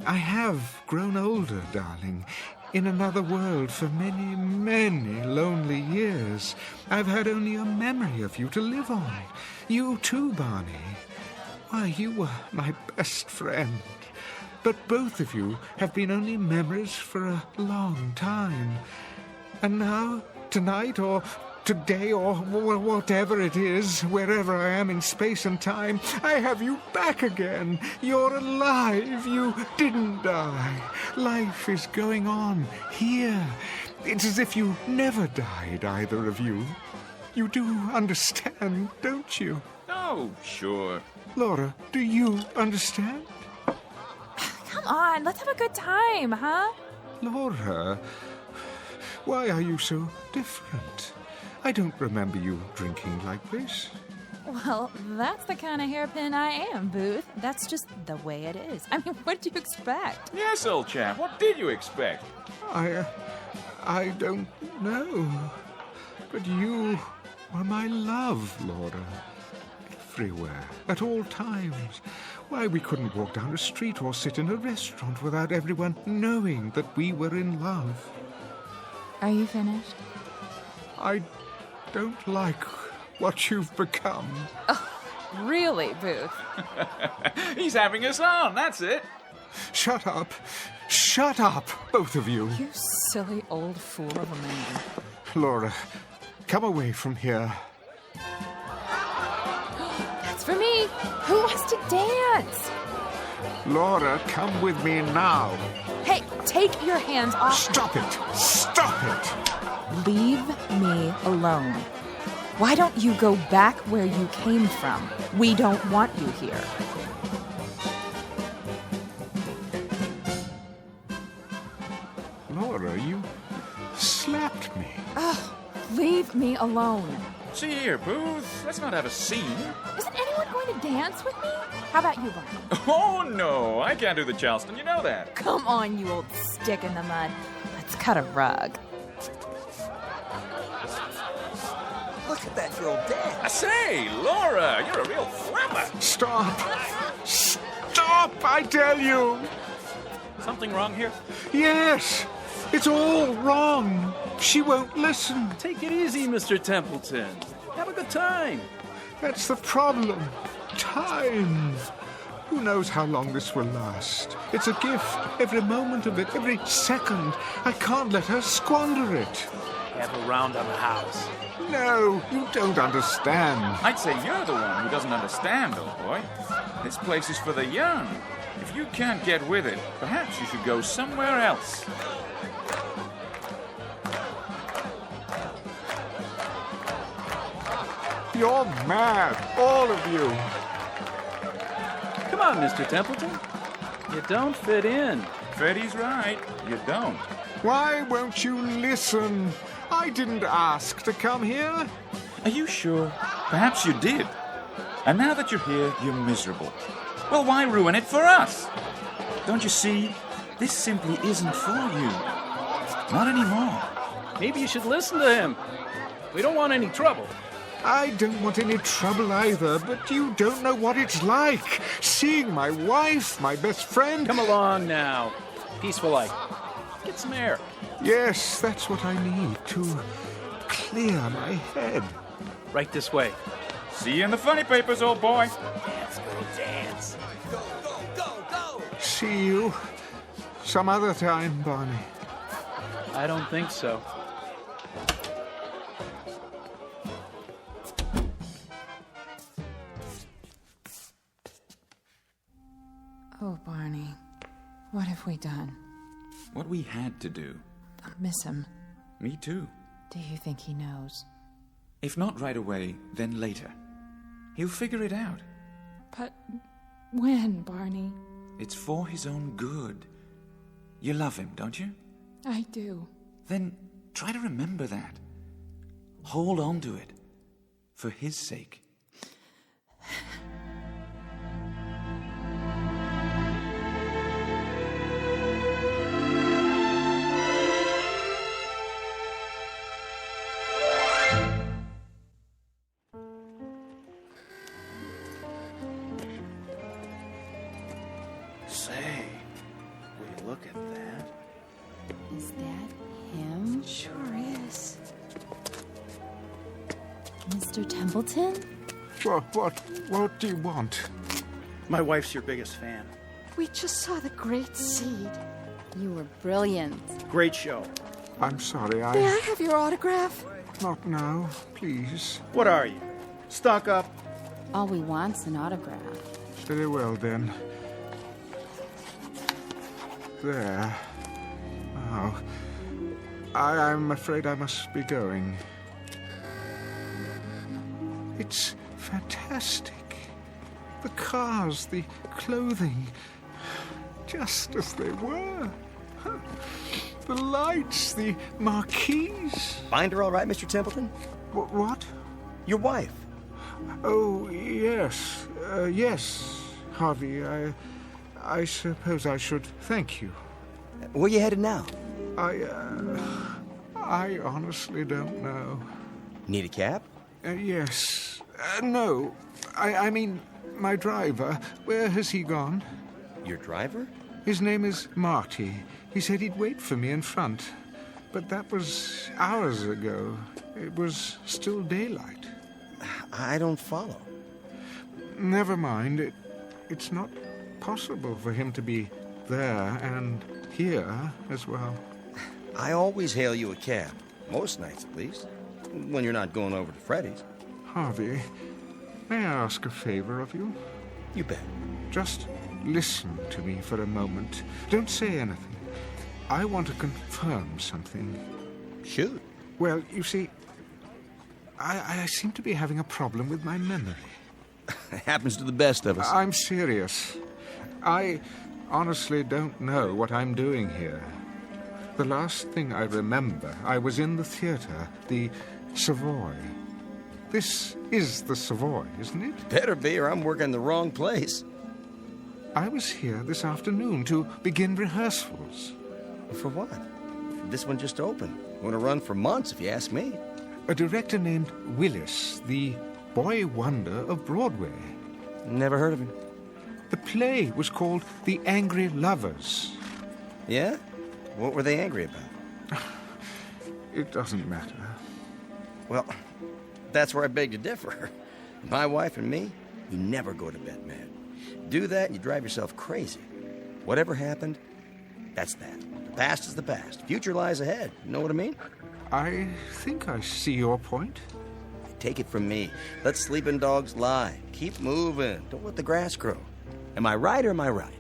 I have grown older, darling. In another world for many, many lonely years. I've had only a memory of you to live on. You too, Barney. Why, you were my best friend. But both of you have been only memories for a long time. And now, tonight, or today, or whatever it is, wherever I am in space and time, I have you back again. You're alive. You didn't die. Life is going on here. It's as if you never died, either of you. You do understand, don't you? Oh, sure. Laura, do you understand? Come on, let's have a good time, huh? Laura, why are you so different? I don't remember you drinking like this. Well, that's the kind of hairpin I am, Booth. That's just the way it is. I mean, what did you expect? Yes, old chap, what did you expect? I don't know. But you were my love, Laura. Everywhere, at all times. Why, we couldn't walk down a street or sit in a restaurant without everyone knowing that we were in love. Are you finished? I don't like what you've become. Oh, really, Booth? He's having us on, that's it. Shut up. Shut up, both of you. You silly old fool of a man. Laura, come away from here. That's for me. Who wants to dance? Laura, come with me now. Hey, take your hands off. Stop it. Stop it. Leave me alone. Why don't you go back where you came from? We don't want you here. Laura, you slapped me. Oh, leave me alone. See here, Booth, let's not have a scene. Isn't anyone going to dance with me? How about you, Barney? Oh, no, I can't do the Charleston, you know that. Come on, you old stick in the mud. Let's cut a rug. Look at that girl dance. I say, Laura, you're a real flapper. Stop. Stop, I tell you. Something wrong here? Yes. It's all wrong. She won't listen. Take it easy, Mr. Templeton. Have a good time. That's the problem. Time. Who knows how long this will last? It's a gift. Every moment of it, every second. I can't let her squander it. Have a round of the house. No, you don't understand. I'd say you're the one who doesn't understand, old boy. This place is for the young. If you can't get with it, perhaps you should go somewhere else. You're mad, all of you. Come on, Mr. Templeton. You don't fit in. Freddie's right. You don't. Why won't you listen? I didn't ask to come here. Are you sure? Perhaps you did. And now that you're here, you're miserable. Well, why ruin it for us? Don't you see? This simply isn't for you. Not anymore. Maybe you should listen to him. We don't want any trouble. I don't want any trouble either, but you don't know what it's like. Seeing my wife, my best friend... Come along now. Peaceful life. Get some air. Yes, that's what I need to clear my head. Right this way. See you in the funny papers, old boy. Let's go dance. Go, go, go, go. See you some other time, Barney. I don't think so. Oh, Barney, what have we done? What we had to do. I miss him. Me too. Do you think he knows? If not right away, then later. He'll figure it out. But when, Barney? It's for his own good. You love him, don't you? I do. Then try to remember that. Hold on to it. For his sake. Mr. Templeton? What do you want? My wife's your biggest fan. We just saw the Great Seed. You were brilliant. Great show. I'm sorry, May I have your autograph? Not now, please. What are you? Stock up? All we want's an autograph. Very well, then. There. Now, I'm afraid I must be going. It's fantastic. The cars, the clothing, just as they were. The lights, the marquees. Find her all right, Mr. Templeton? What? Your wife. Oh, yes. Yes, Harvey. I suppose I should thank you. Where you headed now? I honestly don't know. Need a cab? Yes. No. I mean, my driver. Where has he gone? Your driver? His name is Marty. He said he'd wait for me in front. But that was hours ago. It was still daylight. I don't follow. Never mind. It's not possible for him to be there and here as well. I always hail you a cab. Most nights, at least. When you're not going over to Freddy's. Harvey, may I ask a favor of you? You bet. Just listen to me for a moment. Don't say anything. I want to confirm something. Shoot. Well, you see, I seem to be having a problem with my memory. It happens to the best of us. I'm serious. I honestly don't know what I'm doing here. The last thing I remember, I was in the theater, the Savoy. This is the Savoy, isn't it? Better be, or I'm working in the wrong place. I was here this afternoon to begin rehearsals. For what? This one just opened. Going to run for months, if you ask me. A director named Willis, the boy wonder of Broadway. Never heard of him. The play was called The Angry Lovers. Yeah? What were they angry about? It doesn't matter. Well, that's where I beg to differ. My wife and me, we never go to bed mad. Do that and you drive yourself crazy. Whatever happened, that's that. The past is the past. Future lies ahead. You know what I mean? I think I see your point. Take it from me. Let sleeping dogs lie. Keep moving. Don't let the grass grow. Am I right or am I right?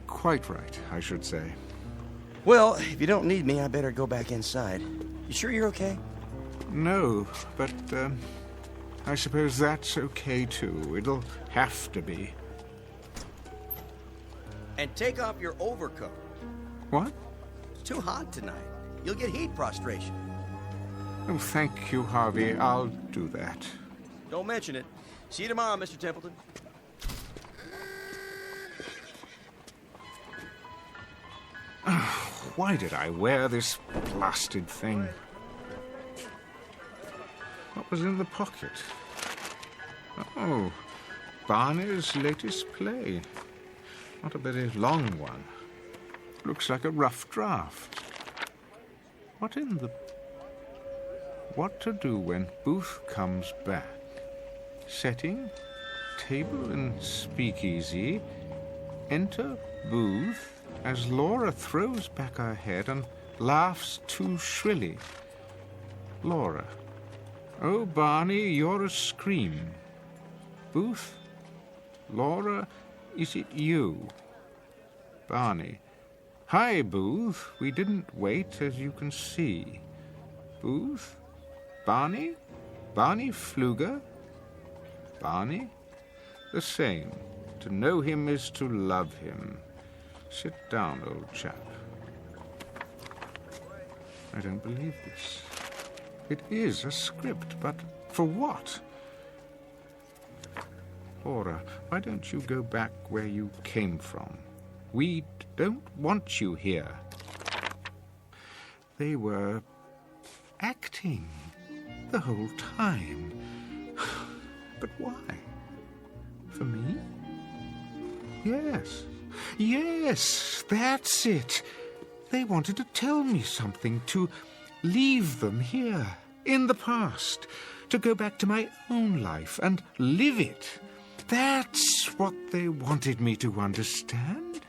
Quite right, I should say. Well, if you don't need me, I better go back inside. You sure you're okay? No, but I suppose that's okay too. It'll have to be. And take off your overcoat. What? It's too hot tonight. You'll get heat prostration. Oh, thank you, Harvey. I'll do that. Don't mention it. See you tomorrow, Mr. Templeton. Why did I wear this blasted thing? What was in the pocket? Oh, Barney's latest play. Not a very long one. Looks like a rough draft. What in the... What to do when Booth comes back? Setting, table and speakeasy. Enter Booth as Laura throws back her head and laughs too shrilly. Laura. Oh, Barney, you're a scream. Booth. Laura, is it you? Barney. Hi, Booth. We didn't wait, as you can see. Booth? Barney? Barney Pfluger? Barney? The same. To know him is to love him. Sit down, old chap. I don't believe this. It is a script, but for what? Laura, why don't you go back where you came from? We don't want you here. They were acting the whole time. But why? For me? Yes. Yes, that's it. They wanted to tell me something, to leave them here, in the past, to go back to my own life and live it. That's what they wanted me to understand.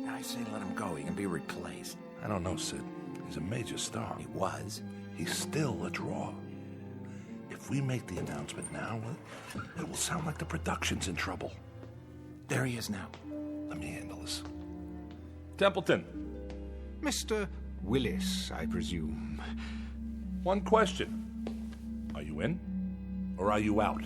I say let him go. He can be replaced. I don't know, Sid. He's a major star. He was. He's still a draw. If we make the announcement now, it will sound like the production's in trouble. There he is now. Let me handle this. Templeton. Mr. Willis, I presume. One question. Are you in? Or are you out?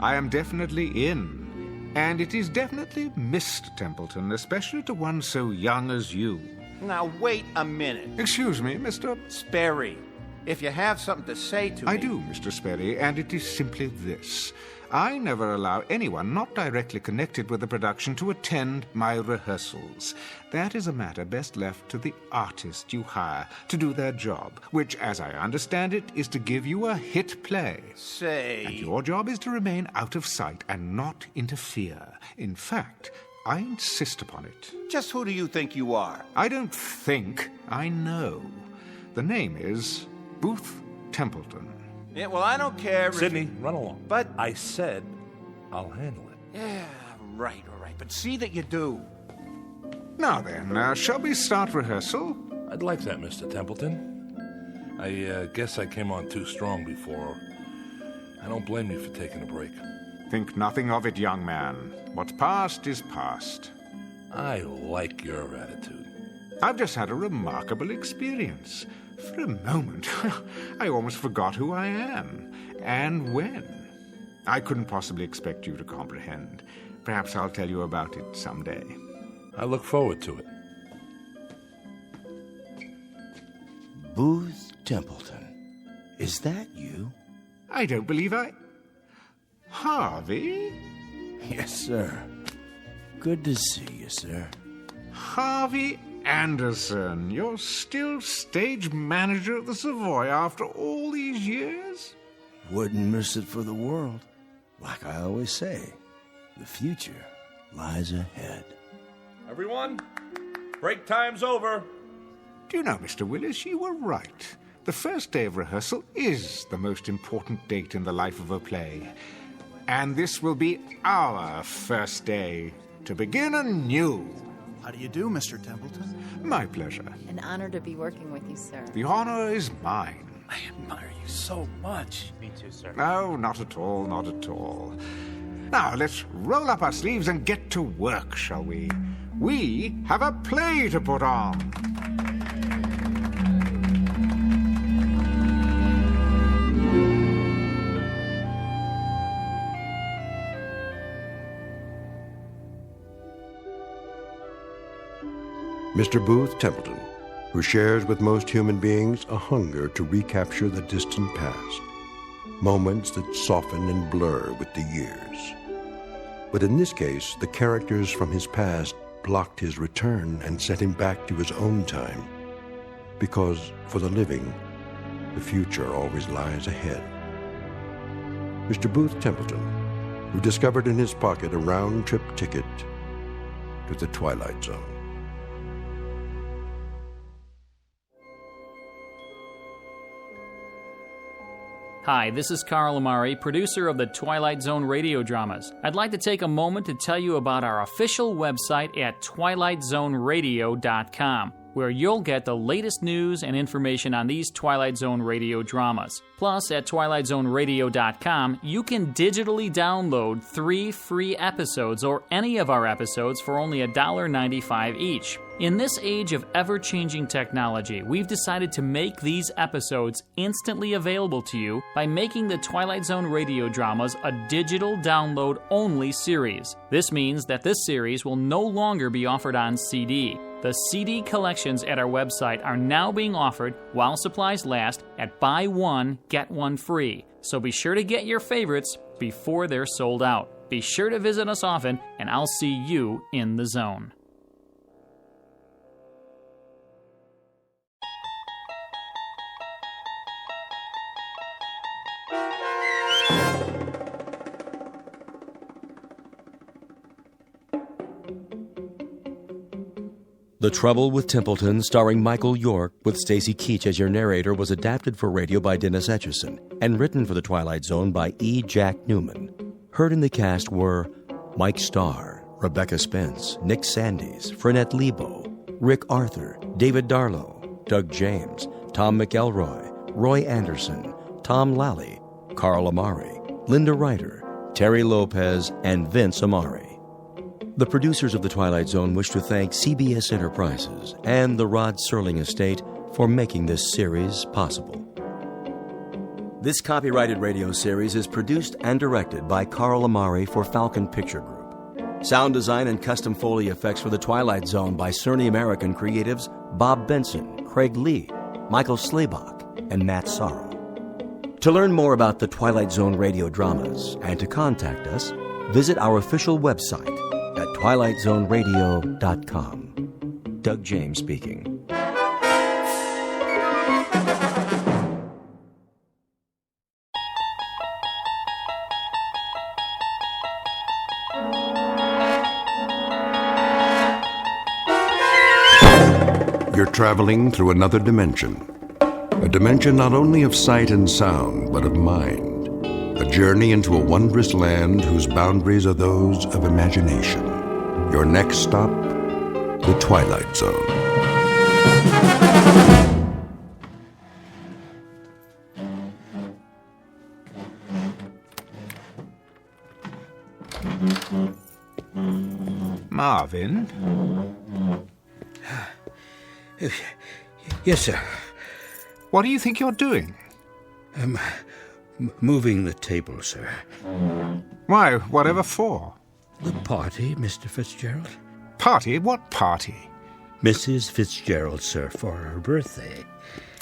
I am definitely in. And it is definitely Mr. Templeton, especially to one so young as you. Now, wait a minute. Excuse me, Mr. Sperry. If you have something to say to me... I do, Mr. Sperry, and it is simply this. I never allow anyone not directly connected with the production to attend my rehearsals. That is a matter best left to the artist you hire to do their job, which, as I understand it, is to give you a hit play. Say... And your job is to remain out of sight and not interfere. In fact, I insist upon it. Just who do you think you are? I don't think, I know. The name is Booth Templeton. Yeah, well, I don't care. Sidney, run along. But I said I'll handle it. Yeah, right, all right. But see that you do. Now then, shall we start rehearsal? I'd like that, Mr. Templeton. I guess I came on too strong before. I don't blame you for taking a break. Think nothing of it, young man. What's past is past. I like your attitude. I've just had a remarkable experience. For a moment, I almost forgot who I am, and when. I couldn't possibly expect you to comprehend. Perhaps I'll tell you about it someday. I look forward to it. Booth Templeton. Is that you? I don't believe Harvey? Yes, sir. Good to see you, sir. Harvey Anderson, you're still stage manager of the Savoy after all these years? Wouldn't miss it for the world. Like I always say, the future lies ahead. Everyone, break time's over. Do you know, Mr. Willis, you were right. The first day of rehearsal is the most important date in the life of a play. And this will be our first day to begin anew. How do you do, Mr. Templeton? My pleasure. An honor to be working with you, sir. The honor is mine. I admire you so much. Me too, sir. No, not at all, not at all. Now, let's roll up our sleeves and get to work, shall we? We have a play to put on. Mr. Booth Templeton, who shares with most human beings a hunger to recapture the distant past, moments that soften and blur with the years. But in this case, the characters from his past blocked his return and set him back to his own time, because for the living, the future always lies ahead. Mr. Booth Templeton, who discovered in his pocket a round-trip ticket to the Twilight Zone. Hi, this is Carl Amari, producer of the Twilight Zone radio dramas. I'd like to take a moment to tell you about our official website at twilightzoneradio.com, where you'll get the latest news and information on these Twilight Zone radio dramas. Plus, at twilightzoneradio.com, you can digitally download 3 free episodes or any of our episodes for only $1.95 each. In this age of ever-changing technology, we've decided to make these episodes instantly available to you by making the Twilight Zone radio dramas a digital download-only series. This means that this series will no longer be offered on CD. The CD collections at our website are now being offered while supplies last at buy one, get one free. So be sure to get your favorites before they're sold out. Be sure to visit us often, and I'll see you in the zone. The Trouble with Templeton, starring Michael York, with Stacy Keach as your narrator, was adapted for radio by Dennis Etchison and written for The Twilight Zone by E. Jack Newman. Heard in the cast were Mike Starr, Rebecca Spence, Nick Sandys, Frenette Lebo, Rick Arthur, David Darlow, Doug James, Tom McElroy, Roy Anderson, Tom Lally, Carl Amari, Linda Ryder, Terry Lopez, and Vince Amari. The producers of The Twilight Zone wish to thank CBS Enterprises and the Rod Serling Estate for making this series possible. This copyrighted radio series is produced and directed by Carl Amari for Falcon Picture Group. Sound design and custom Foley effects for The Twilight Zone by Cerny American creatives Bob Benson, Craig Lee, Michael Slaybach, and Matt Sorrow. To learn more about the Twilight Zone radio dramas and to contact us, visit our official website at twilightzoneradio.com. Doug James speaking. You're traveling through another dimension. A dimension not only of sight and sound, but of mind. A journey into a wondrous land whose boundaries are those of imagination. Your next stop, the Twilight Zone. Marvin? Yes, sir. What do you think you're doing? Moving the table, sir. Why, whatever for? The party, Mr. Fitzgerald. Party? What party? Mrs. Fitzgerald, sir, for her birthday.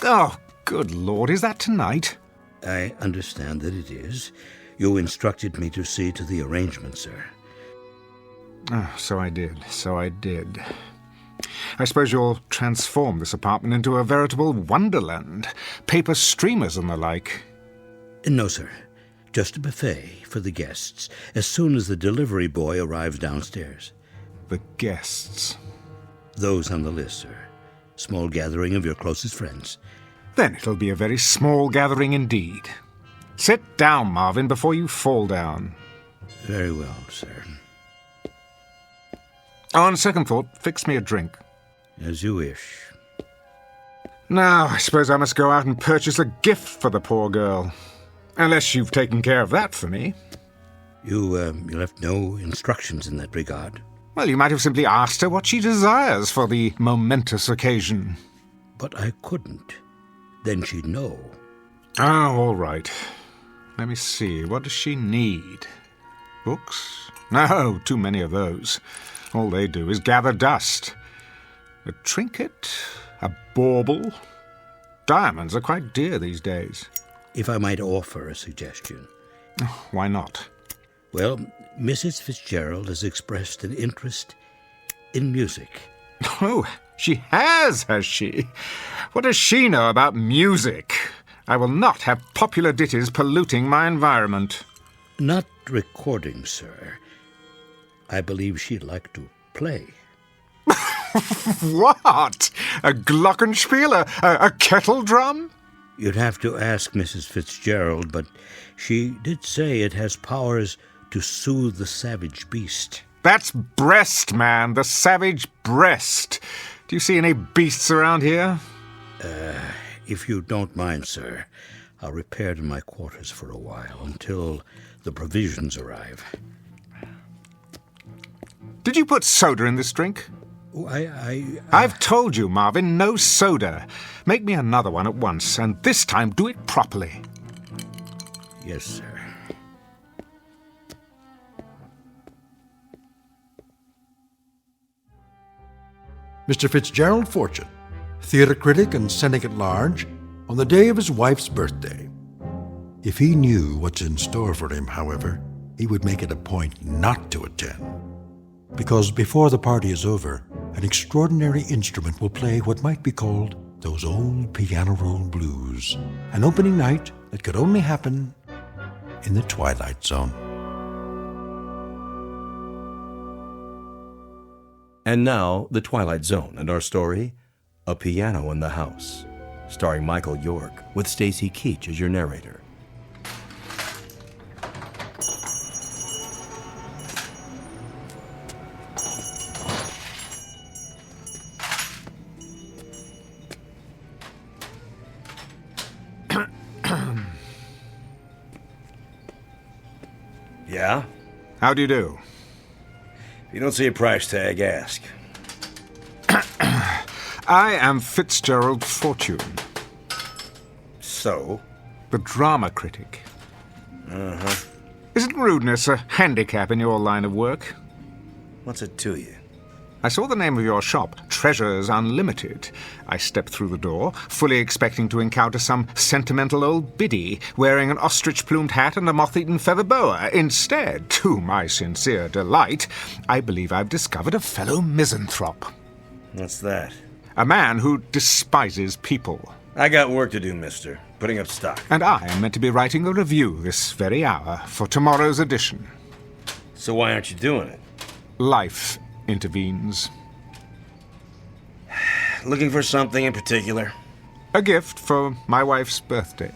Oh, good Lord, is that tonight? I understand that it is. You instructed me to see to the arrangement, sir. Oh, so I did. I suppose you'll transform this apartment into a veritable wonderland. Paper streamers and the like. No, sir. Just a buffet for the guests, as soon as the delivery boy arrives downstairs. The guests? Those on the list, sir. Small gathering of your closest friends. Then it'll be a very small gathering indeed. Sit down, Marvin, before you fall down. Very well, sir. On second thought, fix me a drink. As you wish. Now, I suppose I must go out and purchase a gift for the poor girl. Unless you've taken care of that for me. You left no instructions in that regard. Well, you might have simply asked her what she desires for the momentous occasion. But I couldn't. Then she'd know. Oh, all right. Let me see. What does she need? Books? No, too many of those. All they do is gather dust. A trinket? A bauble? Diamonds are quite dear these days. If I might offer a suggestion. Why not? Well, Mrs. Fitzgerald has expressed an interest in music. Oh, she has she? What does she know about music? I will not have popular ditties polluting my environment. Not recording, sir. I believe she'd like to play. What? A glockenspiel? A kettle drum? You'd have to ask Mrs. Fitzgerald, but she did say it has powers to soothe the savage beast. That's breast, man, the savage breast. Do you see any beasts around here? If you don't mind, sir, I'll repair to my quarters for a while until the provisions arrive. Did you put soda in this drink? Oh, I've told you, Marvin, no soda. Make me another one at once, and this time do it properly. Yes, sir. Mr. Fitzgerald Fortune, theater critic and cynic at large, on the day of his wife's birthday. If he knew what's in store for him, however, he would make it a point not to attend. Because before the party is over, an extraordinary instrument will play what might be called those old piano roll blues, an opening night that could only happen in the Twilight Zone. And now, The Twilight Zone and our story, A Piano in the House, starring Michael York with Stacy Keach as your narrator. Yeah? How do you do? If you don't see a price tag, ask. I am Fitzgerald Fortune. So? The drama critic. Uh-huh. Isn't rudeness a handicap in your line of work? What's it to you? I saw the name of your shop, Treasures Unlimited. I stepped through the door, fully expecting to encounter some sentimental old biddy wearing an ostrich-plumed hat and a moth-eaten feather boa. Instead, to my sincere delight, I believe I've discovered a fellow misanthrope. What's that? A man who despises people. I got work to do, mister. Putting up stock. And I am meant to be writing a review this very hour for tomorrow's edition. So why aren't you doing it? Life intervenes. Looking for something in particular? A gift for my wife's birthday.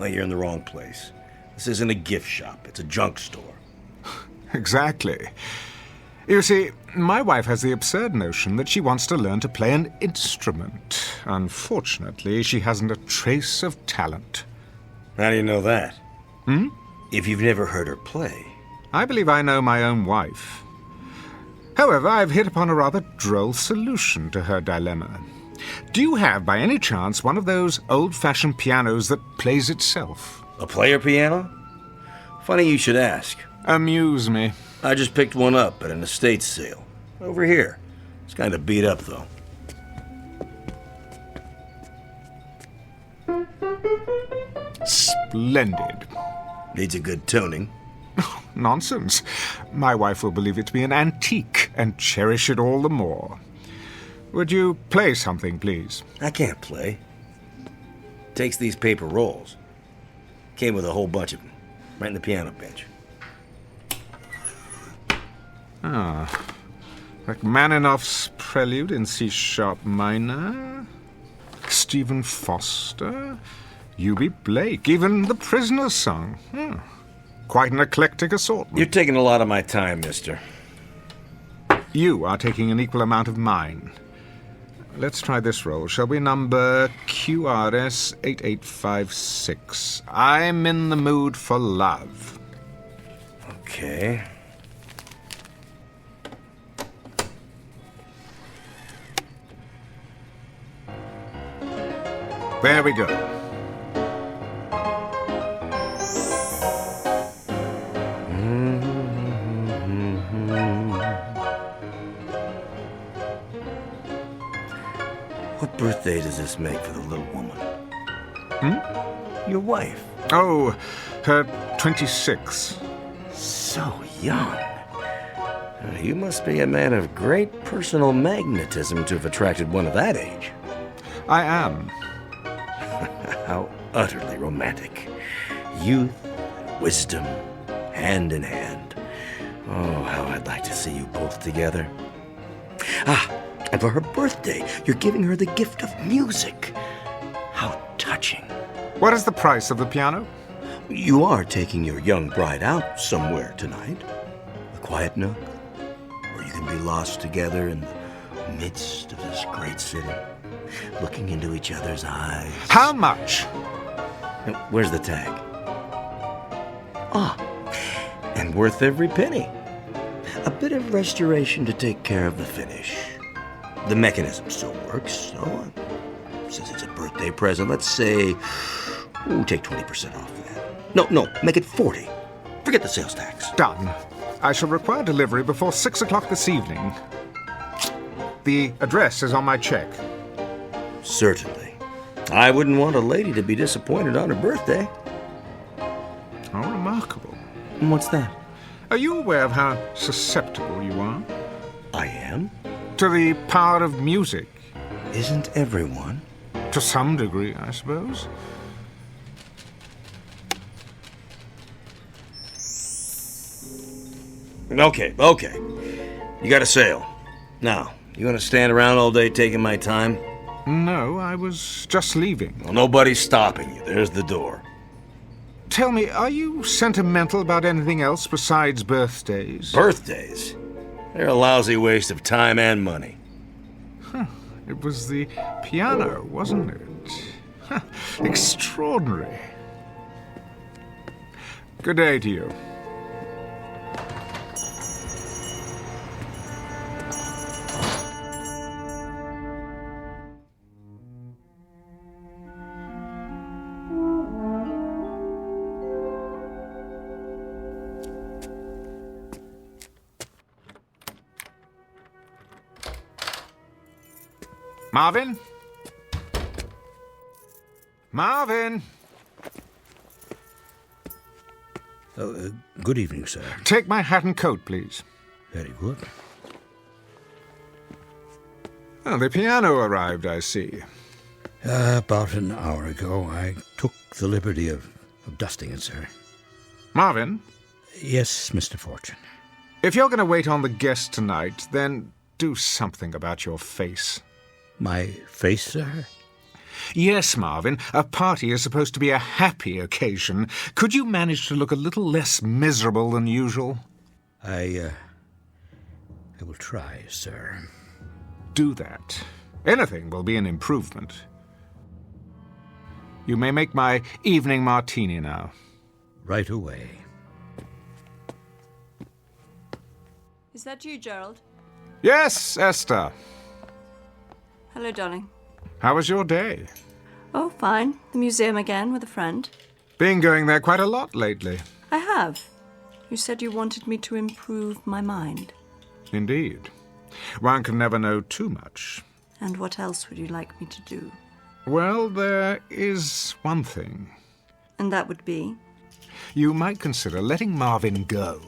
Well, you're in the wrong place. This isn't a gift shop. It's a junk store. Exactly. You see, my wife has the absurd notion that she wants to learn to play an instrument. Unfortunately, she hasn't a trace of talent. How do you know that? Hmm? If you've never heard her play. I believe I know my own wife. However, I've hit upon a rather droll solution to her dilemma. Do you have, by any chance, one of those old-fashioned pianos that plays itself? A player piano? Funny you should ask. Amuse me. I just picked one up at an estate sale. Over here. It's kind of beat up, though. Splendid. Needs a good tuning. Nonsense. My wife will believe it to be an antique and cherish it all the more. Would you play something, please? I can't play. Takes these paper rolls. Came with a whole bunch of them. Right in the piano bench. Rachmaninoff's Prelude in C-sharp minor. Stephen Foster. U.B. Blake. Even The Prisoner's Song. Quite an eclectic assortment. You're taking a lot of my time, mister. You are taking an equal amount of mine. Let's try this roll, shall we? Number QRS 8856. I'm in the mood for love. Okay. There we go. What birthday does this make for the little woman? Your wife. Oh, her 26. So young. You must be a man of great personal magnetism to have attracted one of that age. I am. How utterly romantic. Youth, wisdom, hand in hand. Oh, how I'd like to see you both together. And for her birthday, you're giving her the gift of music. How touching. What is the price of the piano? You are taking your young bride out somewhere tonight. A quiet nook, where you can be lost together in the midst of this great city, looking into each other's eyes. How much? Where's the tag? And worth every penny. A bit of restoration to take care of the finish. The mechanism still works, so since it's a birthday present, let's say, take 20% off that. No, make it 40. Forget the sales tax. Done. I shall require delivery before 6 o'clock this evening. The address is on my check. Certainly. I wouldn't want a lady to be disappointed on her birthday. How remarkable. And what's that? Are you aware of how susceptible you are? I am? To the power of music. Isn't everyone? To some degree, I suppose. Okay. You got a sale. Now, you gonna stand around all day taking my time? No, I was just leaving. Well, nobody's stopping you. There's the door. Tell me, are you sentimental about anything else besides birthdays? Birthdays? They're a lousy waste of time and money. Huh. It was the piano, wasn't it? Huh. Extraordinary. Good day to you. Marvin? Marvin? Good evening, sir. Take my hat and coat, please. Very good. Oh, the piano arrived, I see. About an hour ago, I took the liberty of dusting it, sir. Marvin? Yes, Mr. Fortune. If you're going to wait on the guest tonight, then do something about your face. My face, sir? Yes, Marvin. A party is supposed to be a happy occasion. Could you manage to look a little less miserable than usual? I will try, sir. Do that. Anything will be an improvement. You may make my evening martini now. Right away. Is that you, Gerald? Yes, Esther. Hello, darling. How was your day? Oh, fine. The museum again with a friend. Been going there quite a lot lately. I have. You said you wanted me to improve my mind. Indeed. One can never know too much. And what else would you like me to do? Well, there is one thing. And that would be? You might consider letting Marvin go.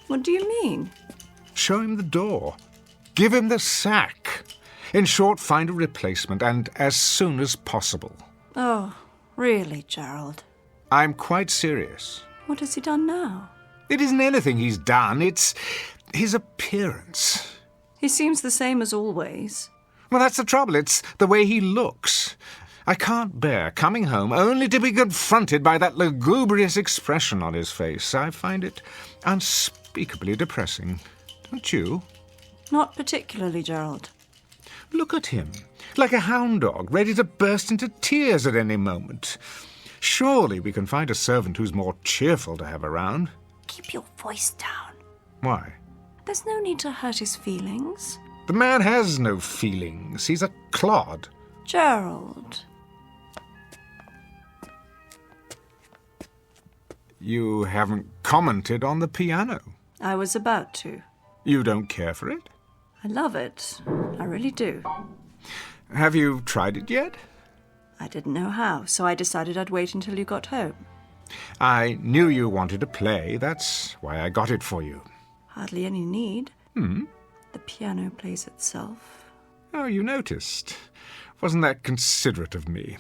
What do you mean? Show him the door. Give him the sack. In short, find a replacement, and as soon as possible. Oh, really, Gerald? I'm quite serious. What has he done now? It isn't anything he's done, it's his appearance. He seems the same as always. Well, that's the trouble. It's the way he looks. I can't bear coming home only to be confronted by that lugubrious expression on his face. I find it unspeakably depressing. Don't you? Not particularly, Gerald. Look at him, like a hound dog, ready to burst into tears at any moment. Surely we can find a servant who's more cheerful to have around. Keep your voice down. Why? There's no need to hurt his feelings. The man has no feelings. He's a clod. Gerald. You haven't commented on the piano. I was about to. You don't care for it? I love it. I really do. Have you tried it yet? I didn't know how, so I decided I'd wait until you got home. I knew you wanted to play. That's why I got it for you. Hardly any need. Hmm? The piano plays itself. Oh, you noticed. Wasn't that considerate of me?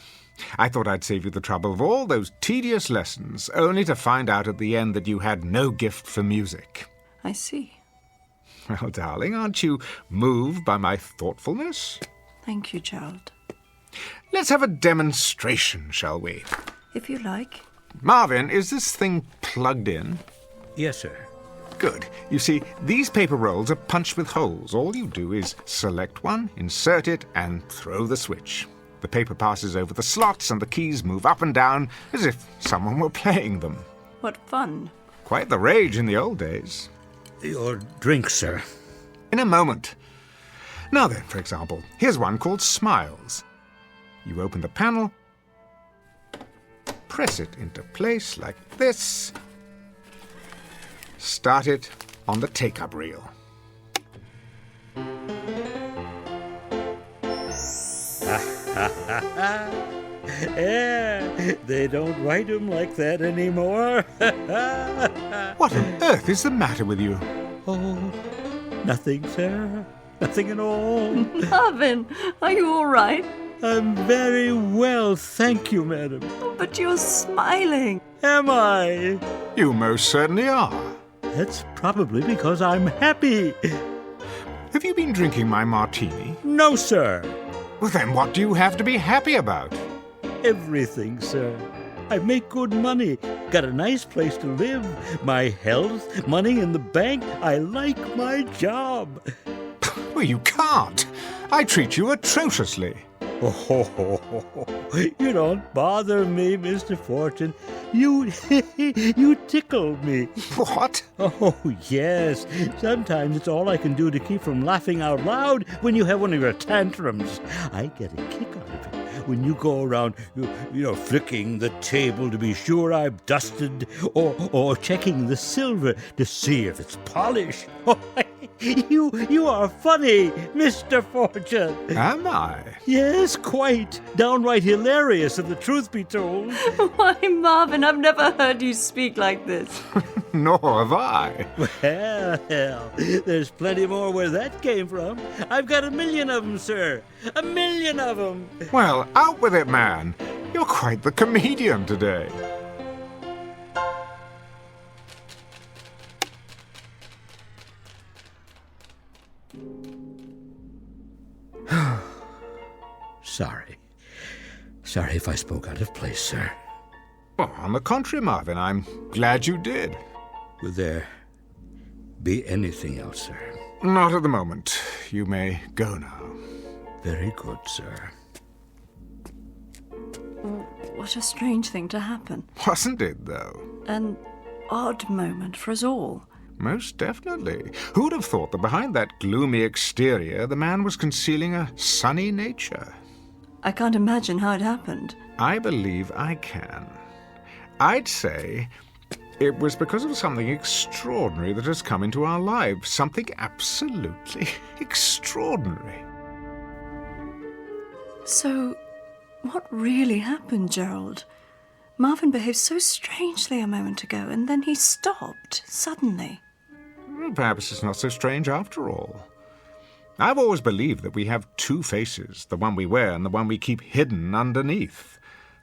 I thought I'd save you the trouble of all those tedious lessons, only to find out at the end that you had no gift for music. I see. Well, darling, aren't you moved by my thoughtfulness? Thank you, Gerald. Let's have a demonstration, shall we? If you like. Marvin, is this thing plugged in? Yes, sir. Good. You see, these paper rolls are punched with holes. All you do is select one, insert it, and throw the switch. The paper passes over the slots and the keys move up and down as if someone were playing them. What fun. Quite the rage in the old days. Your drink, sir. In a moment. Now then, for example, here's one called Smiles. You open the panel, press it into place like this, start it on the take-up reel. Yeah, they don't write them like that anymore. What on earth is the matter with you? Oh, nothing, sir. Nothing at all. Marvin, are you all right? I'm very well, thank you, madam. But you're smiling. Am I? You most certainly are. That's probably because I'm happy. Have you been drinking my martini? No, sir. Well, then what do you have to be happy about? Everything, sir. I make good money, got a nice place to live, my health, money in the bank. I like my job. Well, you can't. I treat you atrociously. Oh, you don't bother me, Mr. Fortune. You tickle me. What? Oh, yes. Sometimes it's all I can do to keep from laughing out loud when you have one of your tantrums. I get a kick out of it when you go around, flicking the table to be sure I've dusted, or checking the silver to see if it's polished. You are funny, Mr. Fortune. Am I? Yes, quite. Downright hilarious, if the truth be told. Why, Marvin, I've never heard you speak like this. Nor have I. Well, there's plenty more where that came from. I've got 1,000,000 of them, sir. 1,000,000 of them. Well, out with it, man. You're quite the comedian today. Sorry if I spoke out of place, sir. Oh, on the contrary, Marvin, I'm glad you did. Will there be anything else, sir? Not at the moment. You may go now. Very good, sir. What a strange thing to happen. Wasn't it, though? An odd moment for us all. Most definitely. Who'd have thought that behind that gloomy exterior the man was concealing a sunny nature? I can't imagine how it happened. I believe I can. I'd say it was because of something extraordinary that has come into our lives. Something absolutely extraordinary. So, what really happened, Gerald? Marvin behaved so strangely a moment ago, and then he stopped, suddenly. Well, perhaps it's not so strange after all. I've always believed that we have two faces, the one we wear and the one we keep hidden underneath.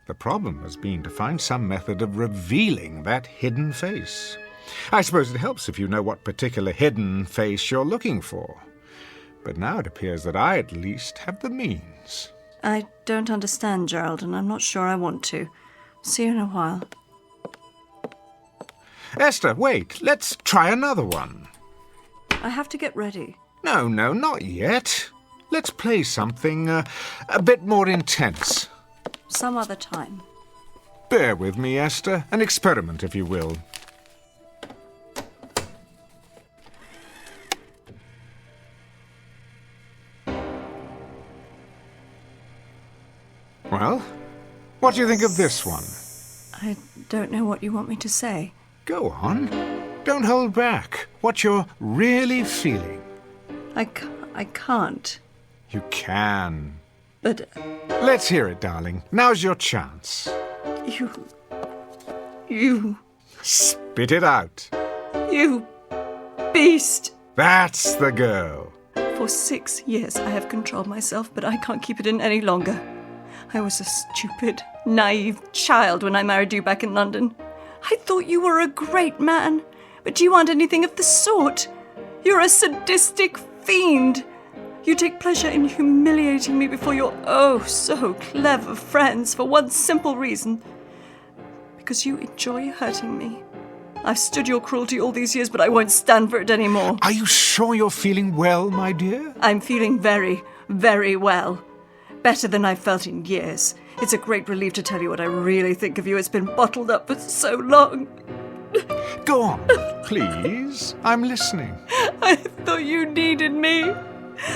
The problem has been to find some method of revealing that hidden face. I suppose it helps if you know what particular hidden face you're looking for. But now it appears that I, at least, have the means. I don't understand, Gerald, and I'm not sure I want to. See you in a while. Esther, wait. Let's try another one. I have to get ready. No, not yet. Let's play something a bit more intense. Some other time. Bear with me, Esther. An experiment, if you will. Well, what do you think of this one? I don't know what you want me to say. Go on. Don't hold back. What you're really feeling. I can't. You can. But... Let's hear it, darling. Now's your chance. You... Spit it out. You beast. That's the girl. For 6 years I have controlled myself, but I can't keep it in any longer. I was a stupid, naive child when I married you back in London. I thought you were a great man, but you aren't anything of the sort. You're a sadistic fiend. You take pleasure in humiliating me before your oh-so-clever friends for one simple reason. Because you enjoy hurting me. I've stood your cruelty all these years, but I won't stand for it anymore. Are you sure you're feeling well, my dear? I'm feeling very, very well. Better than I've felt in years. It's a great relief to tell you what I really think of you. It's been bottled up for so long. Go on, please. I'm listening. I thought you needed me.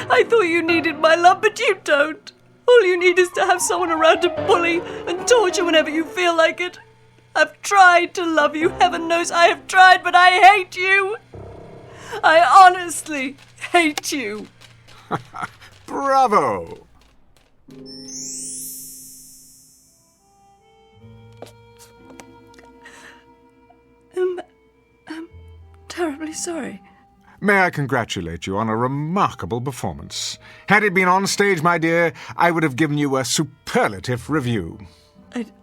I thought you needed my love, but you don't. All you need is to have someone around to bully and torture whenever you feel like it. I've tried to love you. Heaven knows I have tried, but I hate you. I honestly hate you. Bravo! I'm terribly sorry. May I congratulate you on a remarkable performance. Had it been on stage, my dear, I would have given you a superlative review.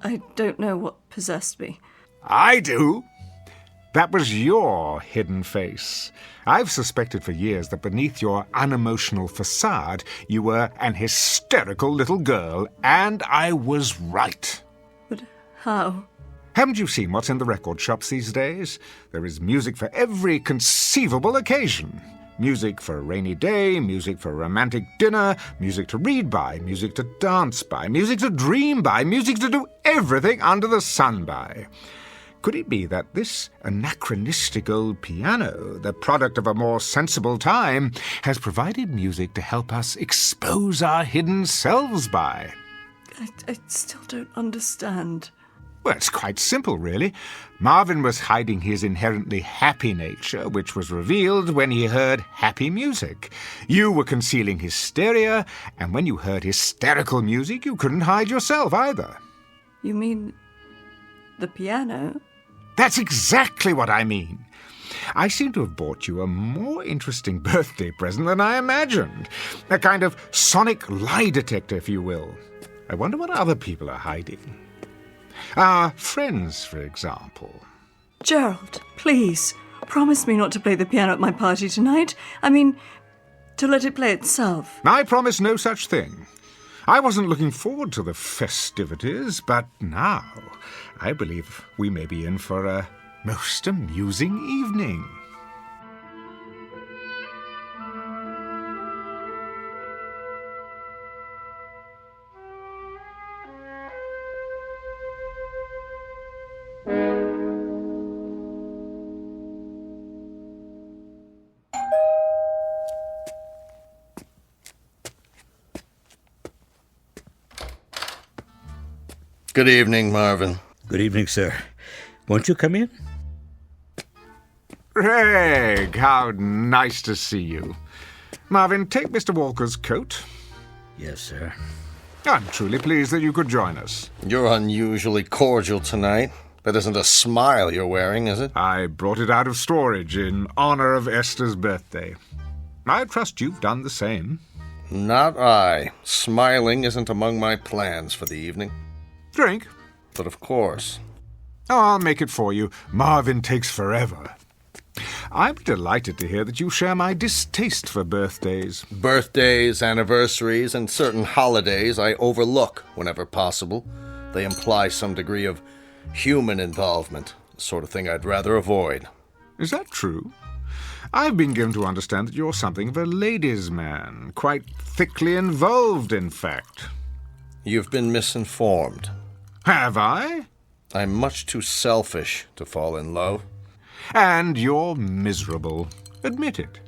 I don't know what possessed me. I do. That was your hidden face. I've suspected for years that beneath your unemotional facade, you were an hysterical little girl, and I was right. But how? Haven't you seen what's in the record shops these days? There is music for every conceivable occasion. Music for a rainy day, music for a romantic dinner, music to read by, music to dance by, music to dream by, music to do everything under the sun by. Could it be that this anachronistic old piano, the product of a more sensible time, has provided music to help us expose our hidden selves by? I still don't understand. Well, it's quite simple, really. Marvin was hiding his inherently happy nature, which was revealed when he heard happy music. You were concealing hysteria, and when you heard hysterical music, you couldn't hide yourself either. You mean the piano? That's exactly what I mean. I seem to have bought you a more interesting birthday present than I imagined. A kind of sonic lie detector, if you will. I wonder what other people are hiding. Our friends, for example. Gerald, please, promise me not to play the piano at my party tonight. I mean, to let it play itself. I promise no such thing. I wasn't looking forward to the festivities, but now I believe we may be in for a most amusing evening. Good evening, Marvin. Good evening, sir. Won't you come in? Craig, how nice to see you. Marvin, take Mr. Walker's coat. Yes, sir. I'm truly pleased that you could join us. You're unusually cordial tonight. That isn't a smile you're wearing, is it? I brought it out of storage in honor of Esther's birthday. I trust you've done the same. Not I. Smiling isn't among my plans for the evening. Drink? But of course. Oh, I'll make it for you. Marvin takes forever. I'm delighted to hear that you share my distaste for birthdays. Birthdays, anniversaries, and certain holidays I overlook whenever possible. They imply some degree of human involvement, the sort of thing I'd rather avoid. Is that true? I've been given to understand that you're something of a ladies' man, quite thickly involved, in fact. You've been misinformed. Have I? I'm much too selfish to fall in love. And you're miserable. Admit it.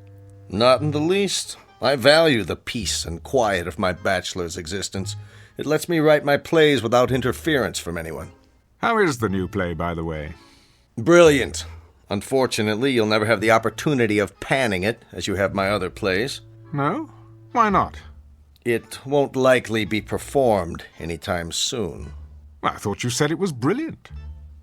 Not in the least. I value the peace and quiet of my bachelor's existence. It lets me write my plays without interference from anyone. How is the new play, by the way? Brilliant. Unfortunately, you'll never have the opportunity of panning it, as you have my other plays. No? Why not? It won't likely be performed anytime soon. I thought you said it was brilliant.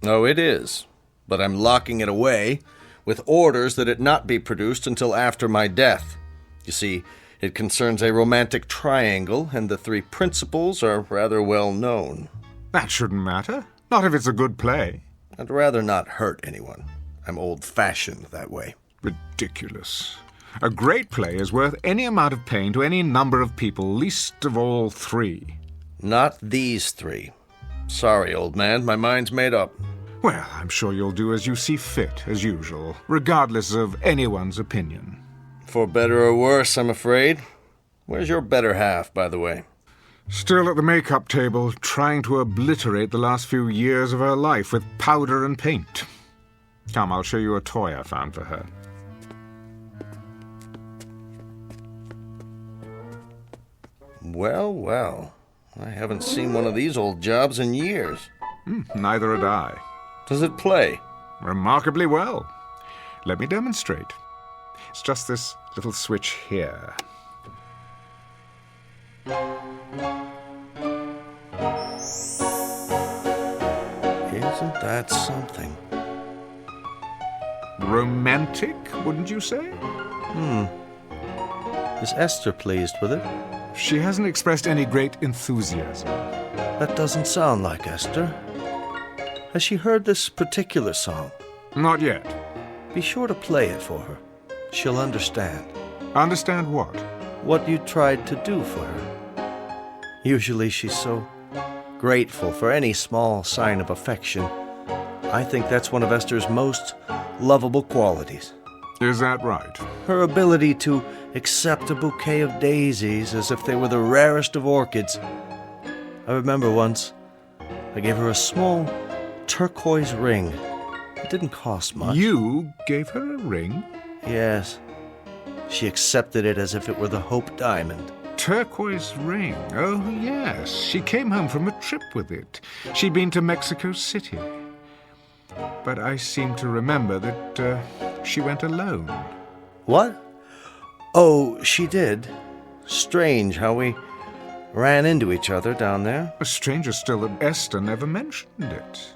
Oh, it is. But I'm locking it away with orders that it not be produced until after my death. You see, it concerns a romantic triangle, and the three principals are rather well known. That shouldn't matter. Not if it's a good play. I'd rather not hurt anyone. I'm old-fashioned that way. Ridiculous. A great play is worth any amount of pain to any number of people, least of all three. Not these three. Sorry, old man, my mind's made up. Well, I'm sure you'll do as you see fit, as usual, regardless of anyone's opinion. For better or worse, I'm afraid. Where's your better half, by the way? Still at the makeup table, trying to obliterate the last few years of her life with powder and paint. Come, I'll show you a toy I found for her. Well, well. I haven't seen one of these old jobs in years. Neither had I. Does it play? Remarkably well. Let me demonstrate. It's just this little switch here. Isn't that something? Romantic, wouldn't you say? Is Esther pleased with it? She hasn't expressed any great enthusiasm. That doesn't sound like Esther. Has she heard this particular song? Not yet. Be sure to play it for her. She'll understand. Understand what? What you tried to do for her. Usually she's so grateful for any small sign of affection. I think that's one of Esther's most lovable qualities. Is that right? Her ability to accept a bouquet of daisies as if they were the rarest of orchids. I remember once I gave her a small turquoise ring. It didn't cost much. You gave her a ring? Yes. She accepted it as if it were the Hope Diamond. Turquoise ring? Oh, yes. She came home from a trip with it. She'd been to Mexico City. But I seem to remember that she went alone. What? Oh, she did. Strange how we ran into each other down there. Stranger still that Esther never mentioned it.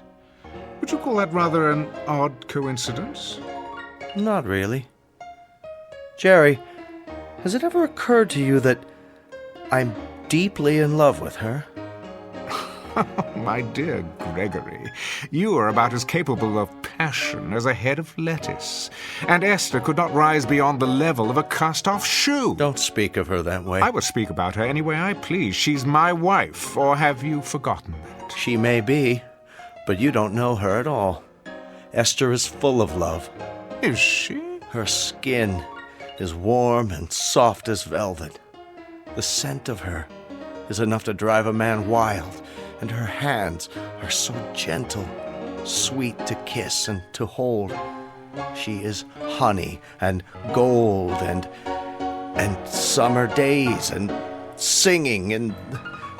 Would you call that rather an odd coincidence? Not really. Jerry, has it ever occurred to you that I'm deeply in love with her? My dear Gregory, you are about as capable of passion as a head of lettuce, and Esther could not rise beyond the level of a cast-off shoe. Don't speak of her that way. I will speak about her any way I please. She's my wife, or have you forgotten that? She may be, but you don't know her at all. Esther is full of love. Is she? Her skin is warm and soft as velvet. The scent of her is enough to drive a man wild, and her hands are so gentle, sweet to kiss and to hold. She is honey and gold and summer days and singing and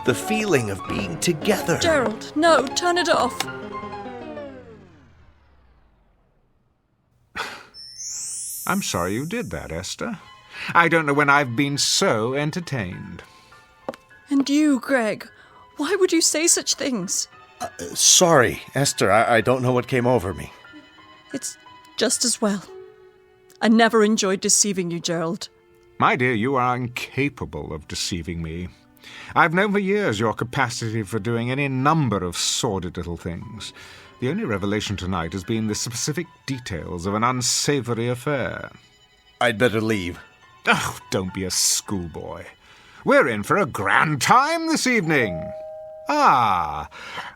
the feeling of being together. Gerald, no, turn it off. I'm sorry you did that, Esther. I don't know when I've been so entertained. And you, Greg, why would you say such things? Sorry, Esther, I don't know what came over me. It's just as well. I never enjoyed deceiving you, Gerald. My dear, you are incapable of deceiving me. I've known for years your capacity for doing any number of sordid little things. The only revelation tonight has been the specific details of an unsavory affair. I'd better leave. Oh, don't be a schoolboy. We're in for a grand time this evening. Ah,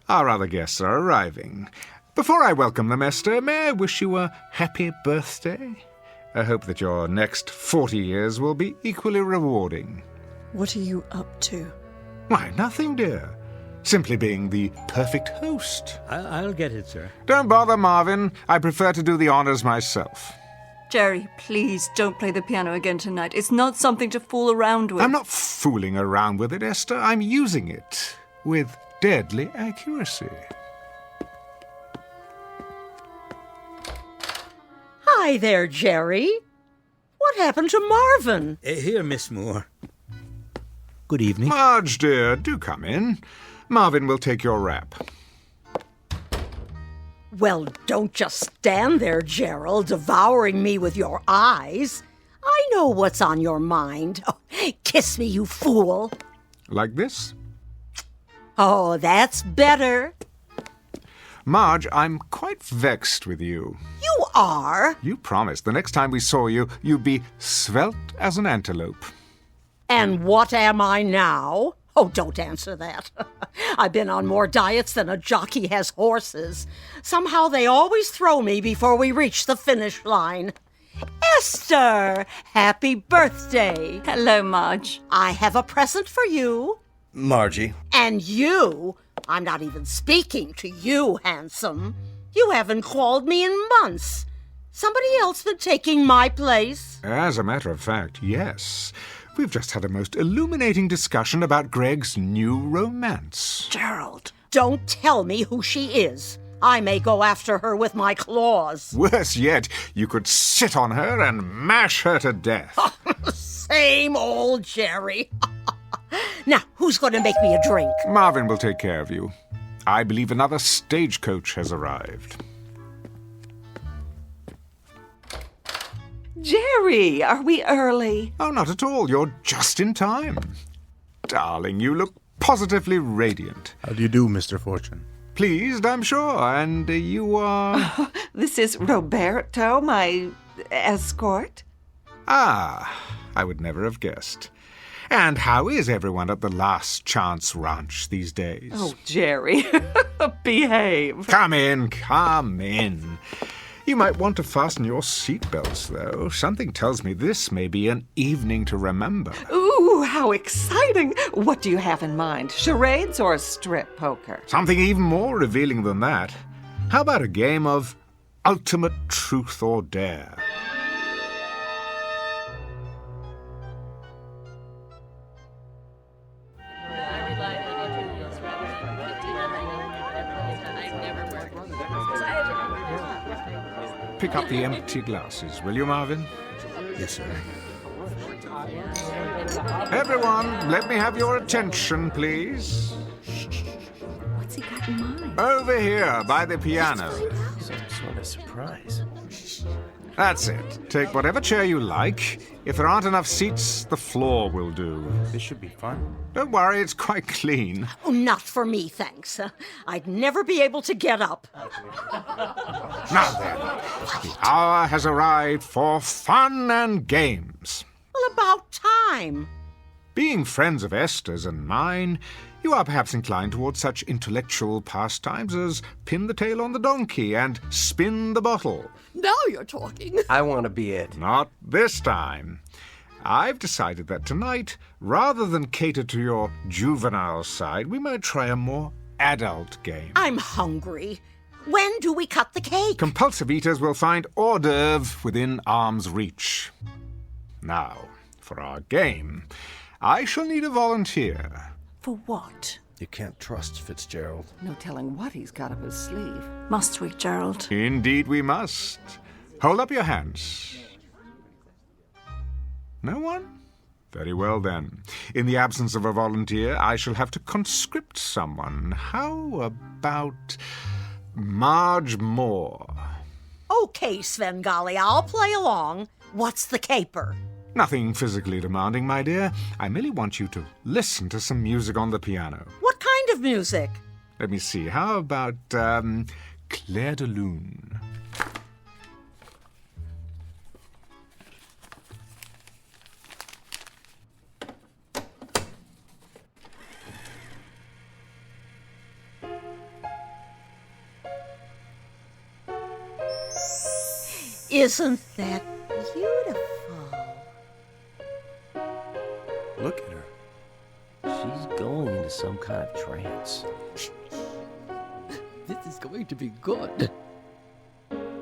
our other guests are arriving. Before I welcome them, Esther, may I wish you a happy birthday? I hope that your next 40 years will be equally rewarding. What are you up to? Why, nothing, dear. Simply being the perfect host. I'll get it, sir. Don't bother, Marvin. I prefer to do the honors myself. Jerry, please don't play the piano again tonight. It's not something to fool around with. I'm not fooling around with it, Esther. I'm using it with deadly accuracy. Hi there, Jerry. What happened to Marvin? Here, Miss Moore. Good evening. Marge, dear, do come in. Marvin will take your wrap. Well, don't just stand there, Gerald, devouring me with your eyes. I know what's on your mind. Oh, kiss me, you fool. Like this? Oh, that's better. Marge, I'm quite vexed with you. You are? You promised the next time we saw you, you'd be svelte as an antelope. And what am I now? Oh, don't answer that. I've been on more diets than a jockey has horses. Somehow they always throw me before we reach the finish line. Esther, happy birthday. Hello, Marge. I have a present for you. Margie. And you. I'm not even speaking to you, handsome. You haven't called me in months. Somebody else been taking my place? As a matter of fact, yes. We've just had a most illuminating discussion about Greg's new romance. Gerald, don't tell me who she is. I may go after her with my claws. Worse yet, you could sit on her and mash her to death. Same old Jerry. Now, who's going to make me a drink? Marvin will take care of you. I believe another stagecoach has arrived. Jerry, are we early? Oh, not at all. You're just in time. Darling, you look positively radiant. How do you do, Mr. Fortune? Pleased, I'm sure. And you are... This is Roberto, my escort. Ah, I would never have guessed. And how is everyone at the Last Chance Ranch these days? Oh, Jerry, behave. Come in. You might want to fasten your seatbelts, though. Something tells me this may be an evening to remember. Ooh, how exciting. What do you have in mind? Charades or strip poker? Something even more revealing than that. How about a game of ultimate truth or dare? Pick up the empty glasses, will you, Marvin? Yes, sir. Everyone, let me have your attention, please. What's he got in mind? Over here, by the piano. Some sort of surprise. That's it. Take whatever chair you like. If there aren't enough seats, the floor will do. This should be fun. Don't worry, it's quite clean. Oh, not for me, thanks. I'd never be able to get up. Now then, the hour has arrived for fun and games. Well, about time. Being friends of Esther's and mine, you are perhaps inclined towards such intellectual pastimes as pin the tail on the donkey and spin the bottle. Now you're talking. I want to be it. Not this time. I've decided that tonight, rather than cater to your juvenile side, we might try a more adult game. I'm hungry. When do we cut the cake? Compulsive eaters will find hors d'oeuvre within arm's reach. Now, for our game, I shall need a volunteer. For what? You can't trust Fitzgerald. No telling what he's got up his sleeve. Must we, Gerald? Indeed we must. Hold up your hands. No one? Very well, then. In the absence of a volunteer, I shall have to conscript someone. How about Marge Moore? Okay, Svengali, I'll play along. What's the caper? Nothing physically demanding, my dear. I merely want you to listen to some music on the piano. What kind of music? Let me see. How about Claire de Lune? Isn't that beautiful? Look at her. She's going into some kind of trance. This is going to be good.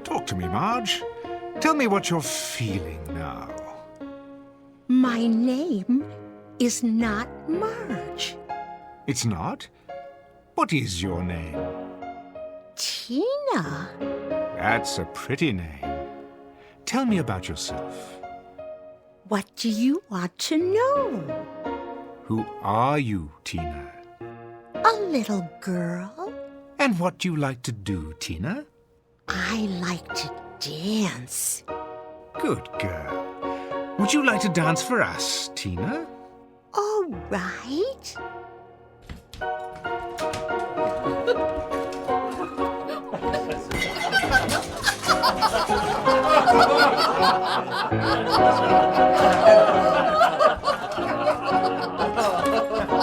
Talk to me, Marge. Tell me what you're feeling now. My name is not Marge. It's not? What is your name? Tina. That's a pretty name. Tell me about yourself. What do you want to know? Who are you, Tina? A little girl. And what do you like to do, Tina? I like to dance. Good girl. Would you like to dance for us, Tina? All right.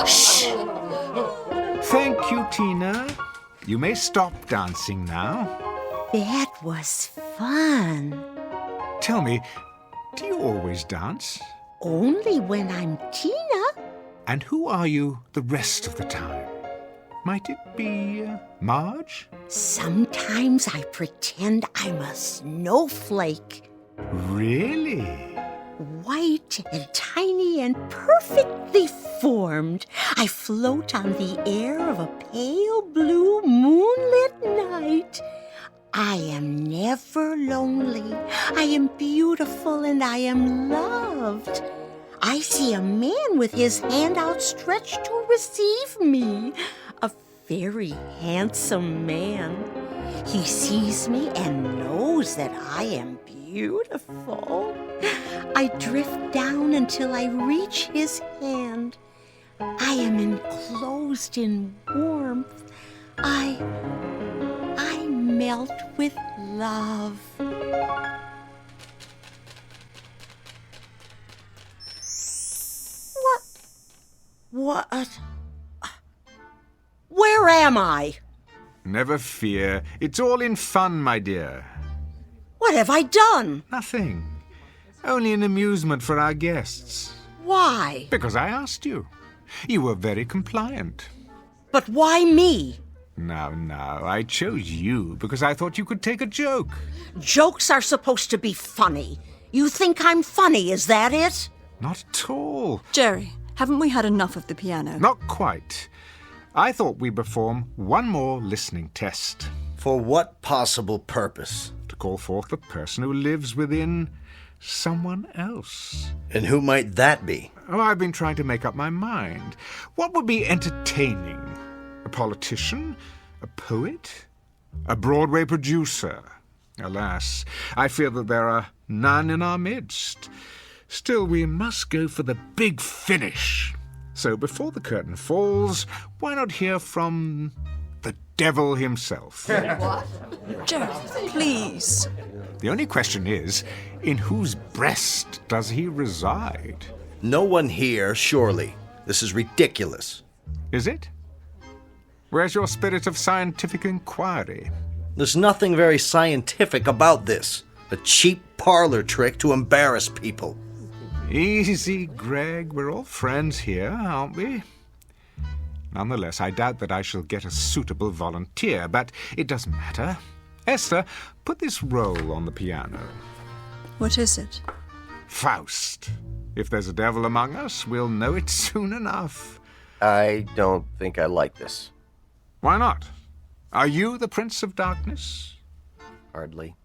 Shh! Thank you, Tina. You may stop dancing now. That was fun. Tell me, do you always dance? Only when I'm Tina. And who are you the rest of the time? Might it be Marge? Sometimes I pretend I'm a snowflake. Really? White and tiny and perfectly formed. I float on the air of a pale blue moonlit night. I am never lonely. I am beautiful and I am loved. I see a man with his hand outstretched to receive me. A very handsome man. He sees me and knows that I am beautiful. I drift down until I reach his hand. I am enclosed in warmth. I melt with love. What? Where am I? Never fear. It's all in fun, my dear. What have I done? Nothing. Only an amusement for our guests. Why? Because I asked you. You were very compliant. But why me? Now, I chose you because I thought you could take a joke. Jokes are supposed to be funny. You think I'm funny, is that it? Not at all. Jerry, haven't we had enough of the piano? Not quite. I thought we'd perform one more listening test. For what possible purpose? To call forth the person who lives within someone else. And who might that be? Oh, I've been trying to make up my mind. What would be entertaining? A politician? A poet? A Broadway producer? Alas, I fear that there are none in our midst. Still, we must go for the big finish. So before the curtain falls, why not hear from the devil himself? What? Jerry, please. The only question is, in whose breast does he reside? No one here, surely. This is ridiculous. Is it? Where's your spirit of scientific inquiry? There's nothing very scientific about this. A cheap parlor trick to embarrass people. Easy, Greg. We're all friends here, aren't we? Nonetheless, I doubt that I shall get a suitable volunteer, but it doesn't matter. Esther, put this roll on the piano. What is it? Faust. If there's a devil among us, we'll know it soon enough. I don't think I like this. Why not? Are you the Prince of Darkness? Hardly.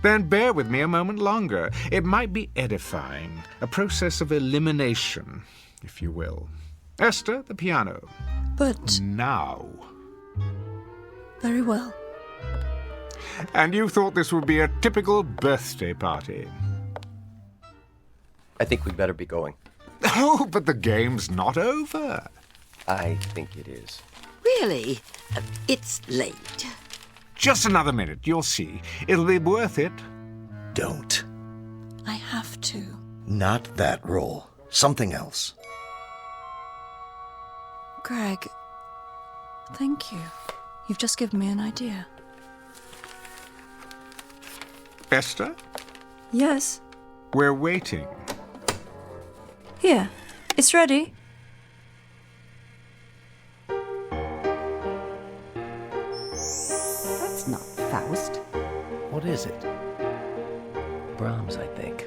Then bear with me a moment longer. It might be edifying, a process of elimination, if you will. Esther, the piano. But... Now. Very well. And you thought this would be a typical birthday party. I think we'd better be going. Oh, but the game's not over. I think it is. Really? It's late. Just another minute, you'll see. It'll be worth it. Don't. I have to. Not that role. Something else. Greg, thank you. You've just given me an idea. Esther? Yes? We're waiting. Here, it's ready. That's not Faust. What is it? Brahms, I think.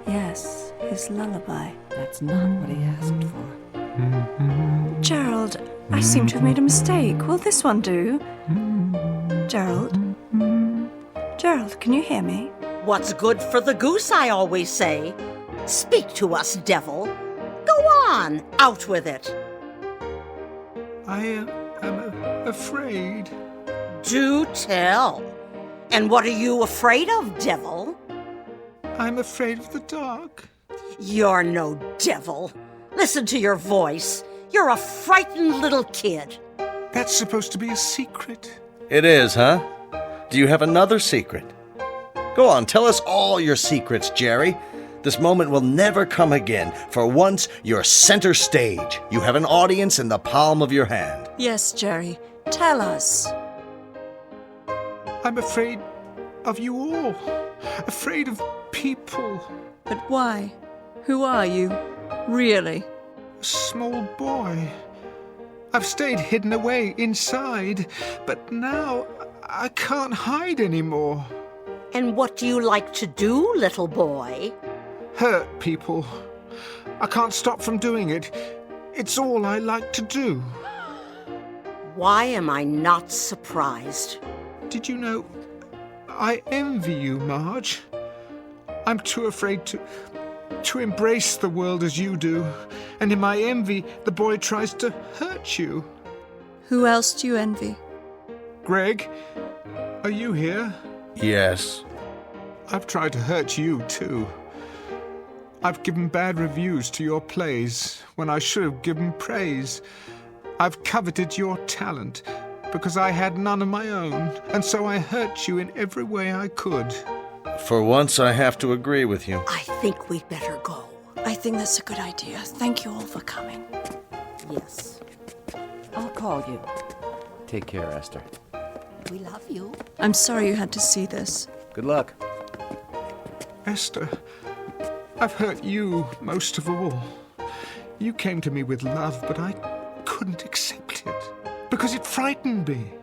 Yes, his lullaby. That's not what he asked for. Gerald, I seem to have made a mistake. Will this one do? Gerald? Gerald, can you hear me? What's good for the goose, I always say. Speak to us, devil. Go on, out with it. I am afraid. Do tell. And what are you afraid of, devil? I'm afraid of the dark. You're no devil. Listen to your voice. You're a frightened little kid. That's supposed to be a secret. It is, huh? Do you have another secret? Go on, tell us all your secrets, Jerry. This moment will never come again. For once, you're center stage. You have an audience in the palm of your hand. Yes, Jerry. Tell us. I'm afraid of you all. Afraid of people. But why? Who are you? Really? A small boy. I've stayed hidden away inside, but now I can't hide anymore. And what do you like to do, little boy? Hurt people. I can't stop from doing it. It's all I like to do. Why am I not surprised? Did you know, I envy you, Marge. I'm too afraid to embrace the world as you do. And in my envy, the boy tries to hurt you. Who else do you envy? Greg, are you here? Yes. I've tried to hurt you, too. I've given bad reviews to your plays when I should have given praise. I've coveted your talent. because I had none of my own, and so I hurt you in every way I could. For once, I have to agree with you. I think we'd better go. I think that's a good idea. Thank you all for coming. Yes. I'll call you. Take care, Esther. We love you. I'm sorry you had to see this. Good luck. Esther, I've hurt you most of all. You came to me with love, but I couldn't accept it because it frightened me.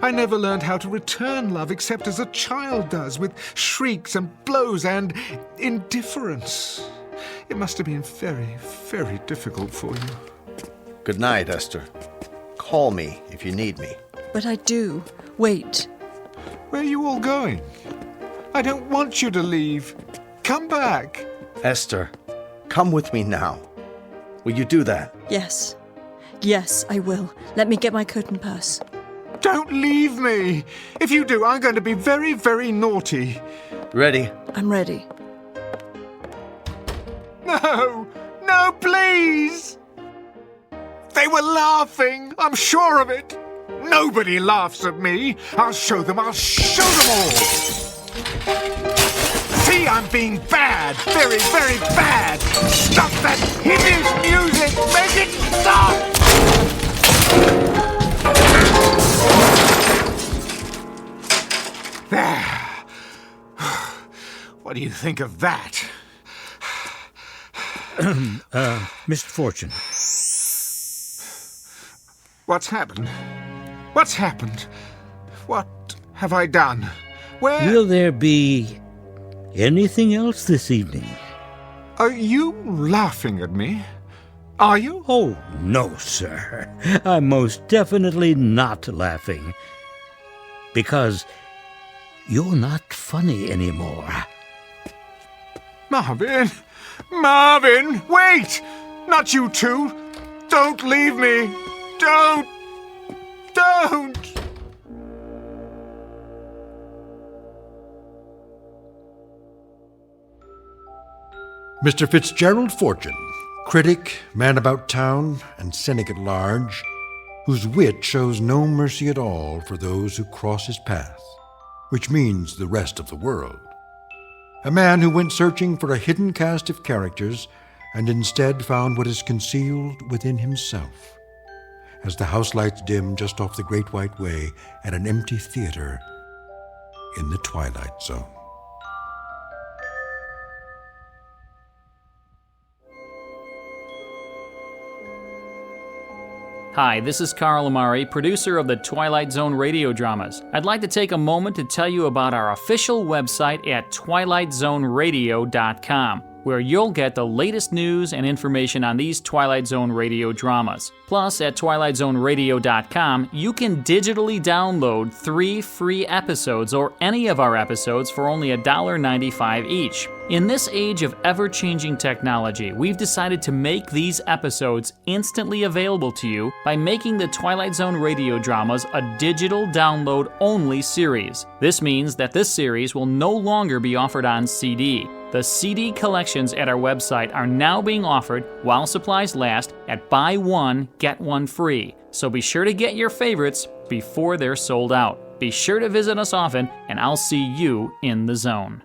I never learned how to return love except as a child does, with shrieks and blows and indifference. It must have been very, very difficult for you. Good night, Esther. Call me if you need me. But I do. Wait. Where are you all going? I don't want you to leave. Come back. Esther, come with me now. Will you do that? Yes. Yes, I will. Let me get my coat and purse. Don't leave me. If you do, I'm going to be very, very naughty. Ready? I'm ready. No! No, please! They were laughing. I'm sure of it. Nobody laughs at me. I'll show them. I'll show them all. See, I'm being bad. Very, very bad. Stop that hideous music. Make it stop! There. What do you think of that? Mr. Fortune. What's happened? What's happened? What have I done? Where... Will there be anything else this evening? Are you laughing at me? Are you? Oh, no, sir. I'm most definitely not laughing. Because you're not funny anymore. Marvin! Marvin! Wait! Not you two! Don't leave me! Don't! Don't! Mr. Fitzgerald Fortune, critic, man about town, and cynic at large, whose wit shows no mercy at all for those who cross his path, which means the rest of the world. A man who went searching for a hidden cast of characters and instead found what is concealed within himself. As the house lights dim just off the Great White Way at an empty theater in the Twilight Zone. Hi, this is Carl Amari, producer of the Twilight Zone radio dramas. I'd like to take a moment to tell you about our official website at twilightzoneradio.com, where you'll get the latest news and information on these Twilight Zone radio dramas. Plus, at twilightzoneradio.com, you can digitally download 3 free episodes or any of our episodes for only $1.95 each. In this age of ever-changing technology, we've decided to make these episodes instantly available to you by making the Twilight Zone radio dramas a digital download-only series. This means that this series will no longer be offered on CD. The CD collections at our website are now being offered, while supplies last, at buy one, get one free. So be sure to get your favorites before they're sold out. Be sure to visit us often, and I'll see you in the zone.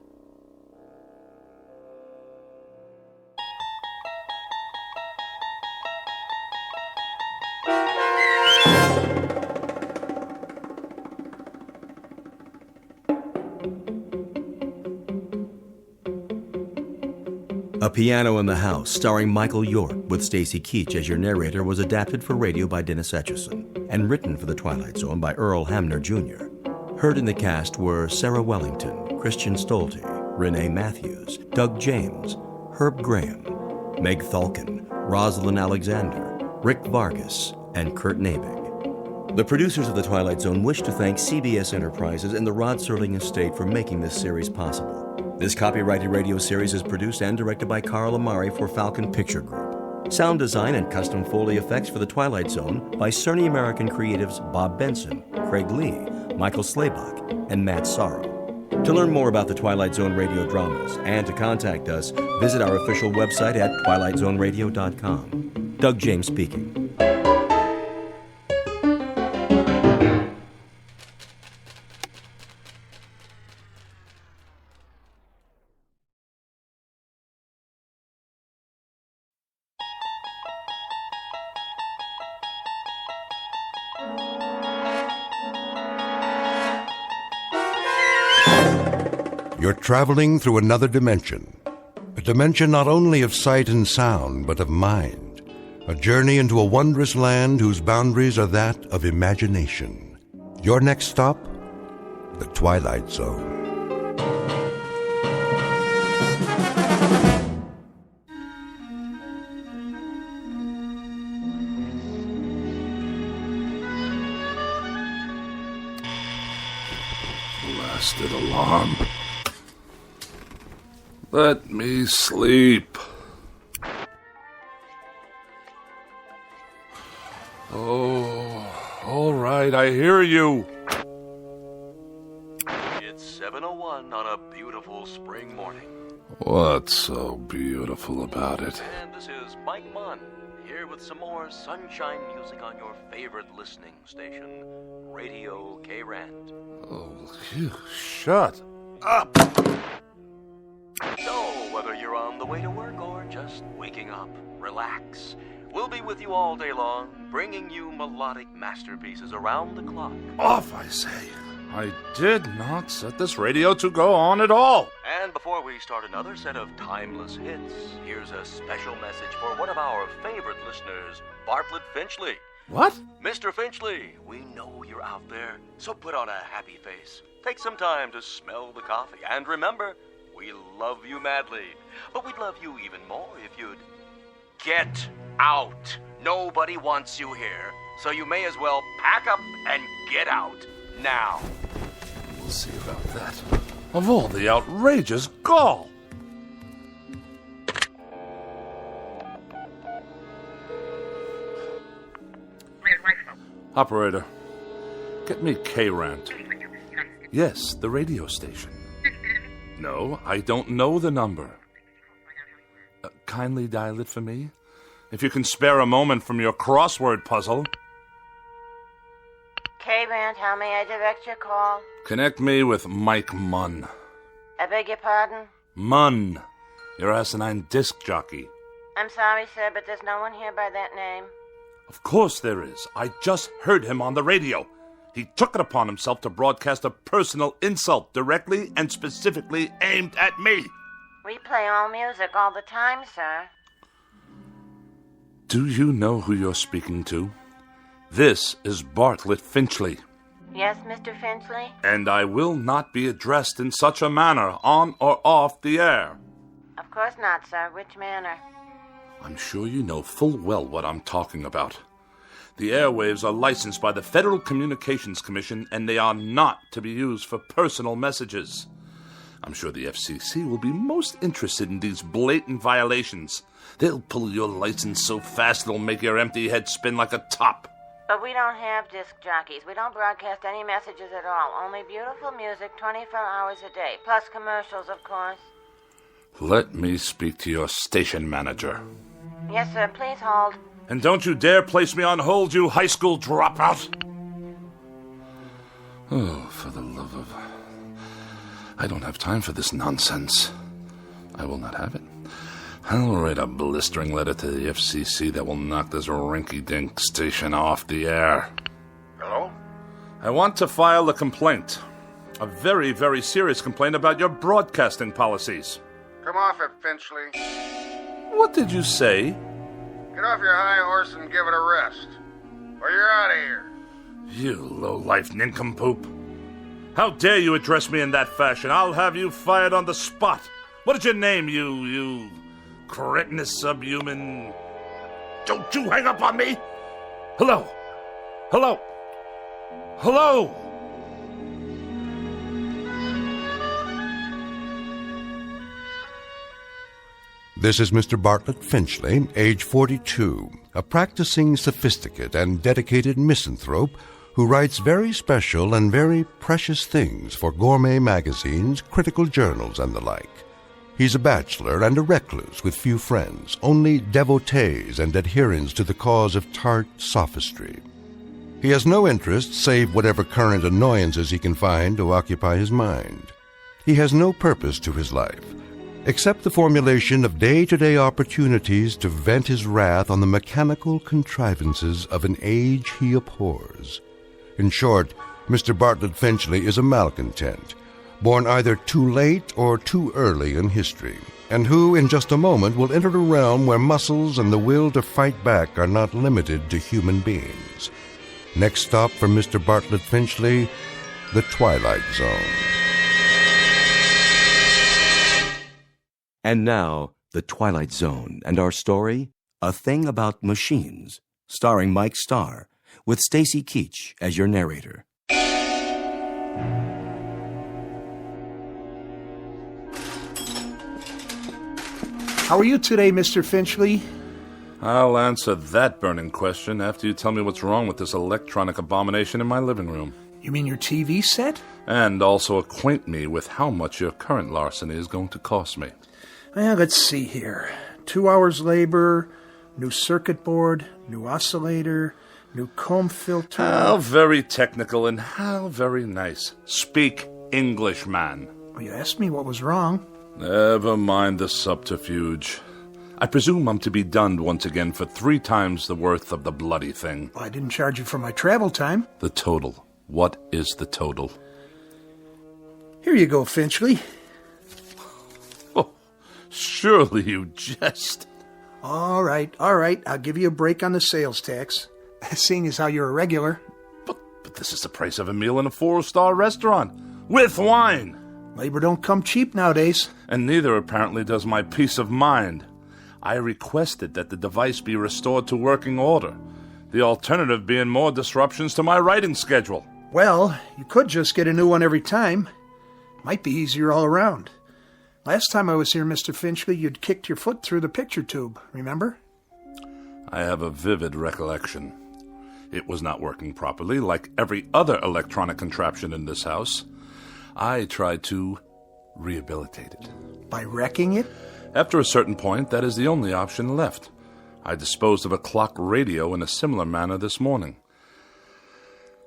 A Piano in the House, starring Michael York, with Stacy Keach as your narrator, was adapted for radio by Dennis Etchison and written for The Twilight Zone by Earl Hamner Jr. Heard in the cast were Sarah Wellington, Christian Stolte, Renee Matthews, Doug James, Herb Graham, Meg Thalken, Rosalind Alexander, Rick Vargas, and Kurt Nabig. The producers of The Twilight Zone wish to thank CBS Enterprises and the Rod Serling Estate for making this series possible. This copyrighted radio series is produced and directed by Carl Amari for Falcon Picture Group. Sound design and custom Foley effects for The Twilight Zone by Cerny American creatives Bob Benson, Craig Lee, Michael Slaybach, and Matt Sorrow. To learn more about the Twilight Zone radio dramas and to contact us, visit our official website at twilightzoneradio.com. Doug James speaking. You're traveling through another dimension. A dimension not only of sight and sound, but of mind. A journey into a wondrous land whose boundaries are that of imagination. Your next stop? The Twilight Zone. Blasted alarm. Let me sleep. Oh, all right, I hear you. It's 7:01 on a beautiful spring morning. What's so beautiful about it? And this is Mike Munn, here with some more sunshine music on your favorite listening station, Radio K-Rand. Oh, you shut up. So, whether you're on the way to work or just waking up, relax. We'll be with you all day long, bringing you melodic masterpieces around the clock. Off, I say. I did not set this radio to go on at all. And before we start another set of timeless hits, here's a special message for one of our favorite listeners, Bartlett Finchley. What? Mr. Finchley, we know you're out there, so put on a happy face. Take some time to smell the coffee, and remember, we love you madly, but we'd love you even more if you'd get out. Nobody wants you here, so you may as well pack up and get out now. We'll see about that. Of all the outrageous gall. Operator, get me K-Rant. Yes, the radio station. No, I don't know the number. Kindly dial it for me, if you can spare a moment from your crossword puzzle. K-Rand, how may I direct your call? Connect me with Mike Munn. I beg your pardon? Munn, your asinine disc jockey. I'm sorry, sir, but there's no one here by that name. Of course there is. I just heard him on the radio. He took it upon himself to broadcast a personal insult directly and specifically aimed at me. We play all music all the time, sir. Do you know who you're speaking to? This is Bartlett Finchley. Yes, Mr. Finchley? And I will not be addressed in such a manner, on or off the air. Of course not, sir. Which manner? I'm sure you know full well what I'm talking about. The airwaves are licensed by the Federal Communications Commission, and they are not to be used for personal messages. I'm sure the FCC will be most interested in these blatant violations. They'll pull your license so fast it'll make your empty head spin like a top. But we don't have disc jockeys. We don't broadcast any messages at all. Only beautiful music 24 hours a day. Plus commercials, of course. Let me speak to your station manager. Yes, sir. Please hold. And don't you dare place me on hold, you high school dropout. Oh, for the love of... I don't have time for this nonsense. I will not have it. I'll write a blistering letter to the FCC that will knock this rinky-dink station off the air. Hello? I want to file a complaint. A very, very serious complaint about your broadcasting policies. Come off it, Finchley. What did you say? Get off your high horse and give it a rest, or you're out of here. You low-life nincompoop. How dare you address me in that fashion? I'll have you fired on the spot. What is your name, you cretinous subhuman? Don't you hang up on me! Hello? Hello? Hello? This is Mr. Bartlett Finchley, age 42, a practicing sophisticate and dedicated misanthrope who writes very special and very precious things for gourmet magazines, critical journals, and the like. He's a bachelor and a recluse with few friends, only devotees and adherents to the cause of tart sophistry. He has no interest save whatever current annoyances he can find to occupy his mind. He has no purpose to his life, except the formulation of day-to-day opportunities to vent his wrath on the mechanical contrivances of an age he abhors. In short, Mr. Bartlett Finchley is a malcontent, born either too late or too early in history, and who, in just a moment, will enter a realm where muscles and the will to fight back are not limited to human beings. Next stop for Mr. Bartlett Finchley, the Twilight Zone. And now, The Twilight Zone and our story, A Thing About Machines, starring Mike Starr, with Stacy Keach as your narrator. How are you today, Mr. Finchley? I'll answer that burning question after you tell me what's wrong with this electronic abomination in my living room. You mean your TV set? And also acquaint me with how much your current larceny is going to cost me. Well, let's see here. 2 hours labor, new circuit board, new oscillator, new comb filter. How very technical and how very nice. Speak English, man. Well, you asked me what was wrong. Never mind the subterfuge. I presume I'm to be dunned once again for 3 times the worth of the bloody thing. Well, I didn't charge you for my travel time. The total. What is the total? Here you go, Finchley. Oh, surely you jest. All right. I'll give you a break on the sales tax, seeing as how you're a regular. But this is the price of a meal in a 4-star restaurant, with wine. Labor don't come cheap nowadays. And neither, apparently, does my peace of mind. I requested that the device be restored to working order, the alternative being more disruptions to my writing schedule. Well, you could just get a new one every time. Might be easier all around. Last time I was here, Mr. Finchley, you'd kicked your foot through the picture tube, remember? I have a vivid recollection. It was not working properly, like every other electronic contraption in this house. I tried to rehabilitate it. By wrecking it? After a certain point, that is the only option left. I disposed of a clock radio in a similar manner this morning.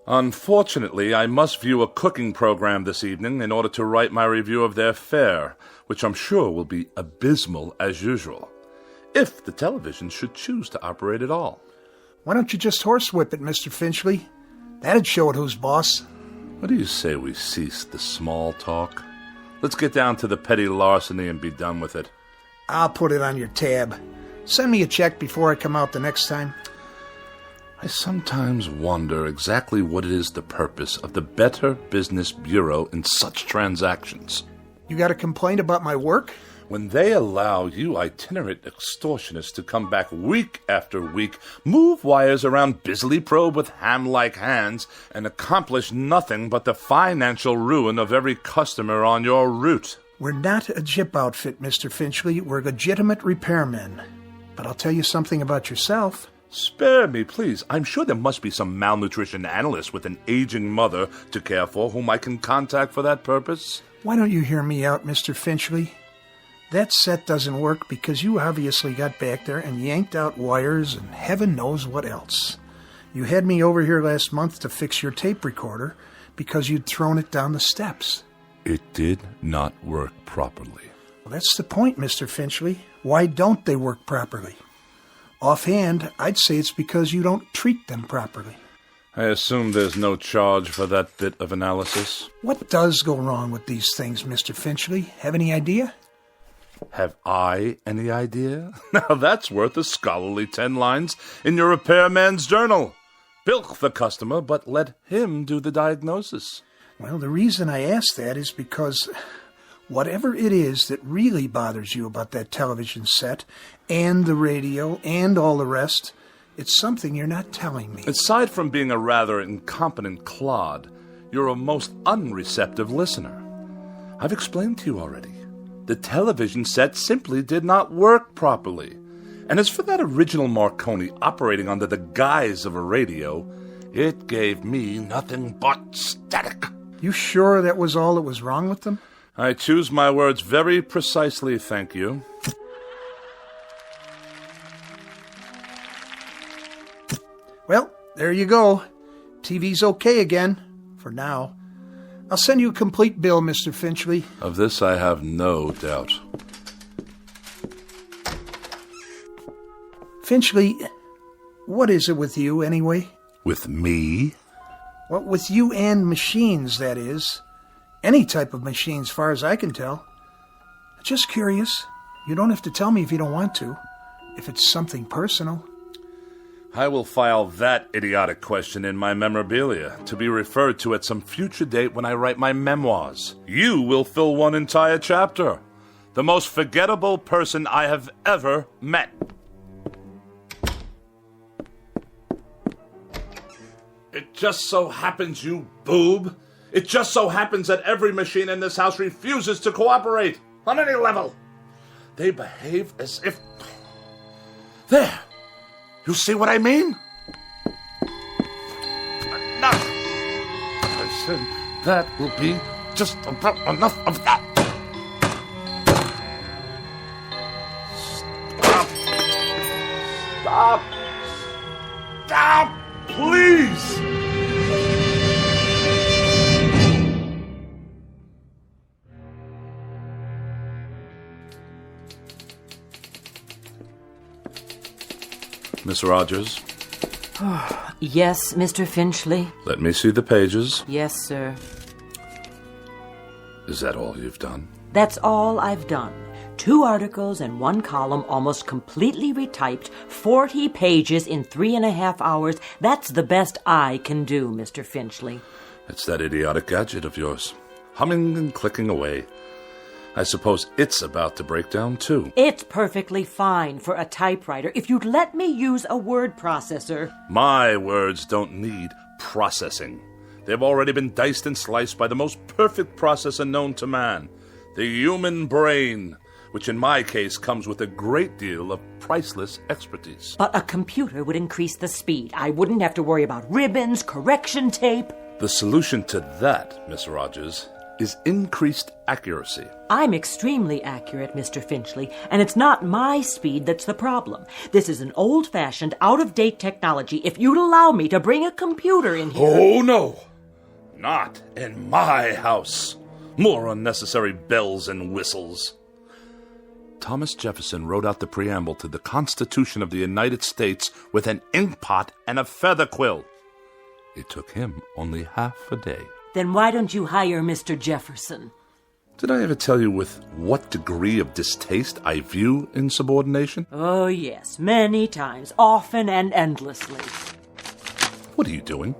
Unfortunately, I must view a cooking program this evening in order to write my review of their fare, which I'm sure will be abysmal as usual, if the television should choose to operate at all. Why don't you just horsewhip it, Mr. Finchley? That'd show it who's boss. What do you say we cease the small talk? Let's get down to the petty larceny and be done with it. I'll put it on your tab. Send me a check before I come out the next time. I sometimes wonder exactly what it is the purpose of the Better Business Bureau in such transactions. You got a complaint about my work? When they allow you itinerant extortionists to come back week after week, move wires around, busily probe with ham-like hands, and accomplish nothing but the financial ruin of every customer on your route. We're not a jip outfit, Mr. Finchley. We're legitimate repairmen. But I'll tell you something about yourself. Spare me, please. I'm sure there must be some malnutrition analyst with an aging mother to care for whom I can contact for that purpose. Why don't you hear me out, Mr. Finchley? That set doesn't work because you obviously got back there and yanked out wires and heaven knows what else. You had me over here last month to fix your tape recorder because you'd thrown it down the steps. It did not work properly. Well, that's the point, Mr. Finchley. Why don't they work properly? Offhand, I'd say it's because you don't treat them properly. I assume there's no charge for that bit of analysis. What does go wrong with these things, Mr. Finchley? Have any idea? Have I any idea? Now that's worth a scholarly 10 lines in your repairman's journal. Bilk the customer, but let him do the diagnosis. Well, the reason I ask that is because whatever it is that really bothers you about that television set and the radio and all the rest, it's something you're not telling me. Aside from being a rather incompetent clod, you're a most unreceptive listener. I've explained to you already. The television set simply did not work properly. And as for that original Marconi operating under the guise of a radio, it gave me nothing but static. You sure that was all that was wrong with them? I choose my words very precisely, thank you. Well, there you go. TV's okay again, for now. I'll send you a complete bill, Mr. Finchley. Of this I have no doubt. Finchley, what is it with you, anyway? With me? Well, with you and machines, that is. Any type of machine, as far as I can tell. Just curious. You don't have to tell me if you don't want to. If it's something personal. I will file that idiotic question in my memorabilia to be referred to at some future date when I write my memoirs. You will fill one entire chapter. The most forgettable person I have ever met. It just so happens, you boob. It just so happens that every machine in this house refuses to cooperate on any level. They behave as if... There! You see what I mean? Enough! I said that will be just about enough of that. Stop! Stop! Please! Miss Rogers? Yes, Mr. Finchley? Let me see the pages. Yes, sir. Is that all you've done? That's all I've done. 2 articles and 1 column, almost completely retyped, 40 pages in 3.5 hours. That's the best I can do, Mr. Finchley. It's that idiotic gadget of yours, humming and clicking away. I suppose it's about to break down, too. It's perfectly fine for a typewriter if you'd let me use a word processor. My words don't need processing. They've already been diced and sliced by the most perfect processor known to man, the human brain, which in my case comes with a great deal of priceless expertise. But a computer would increase the speed. I wouldn't have to worry about ribbons, correction tape. The solution to that, Miss Rogers, is increased accuracy. I'm extremely accurate, Mr. Finchley, and it's not my speed that's the problem. This is an old-fashioned, out-of-date technology. If you'd allow me to bring a computer in here... Oh, no! Not in my house. More unnecessary bells and whistles. Thomas Jefferson wrote out the preamble to the Constitution of the United States with an inkpot and a feather quill. It took him only half a day. Then why don't you hire Mr. Jefferson? Did I ever tell you with what degree of distaste I view insubordination? Oh, yes, many times, often and endlessly. What are you doing?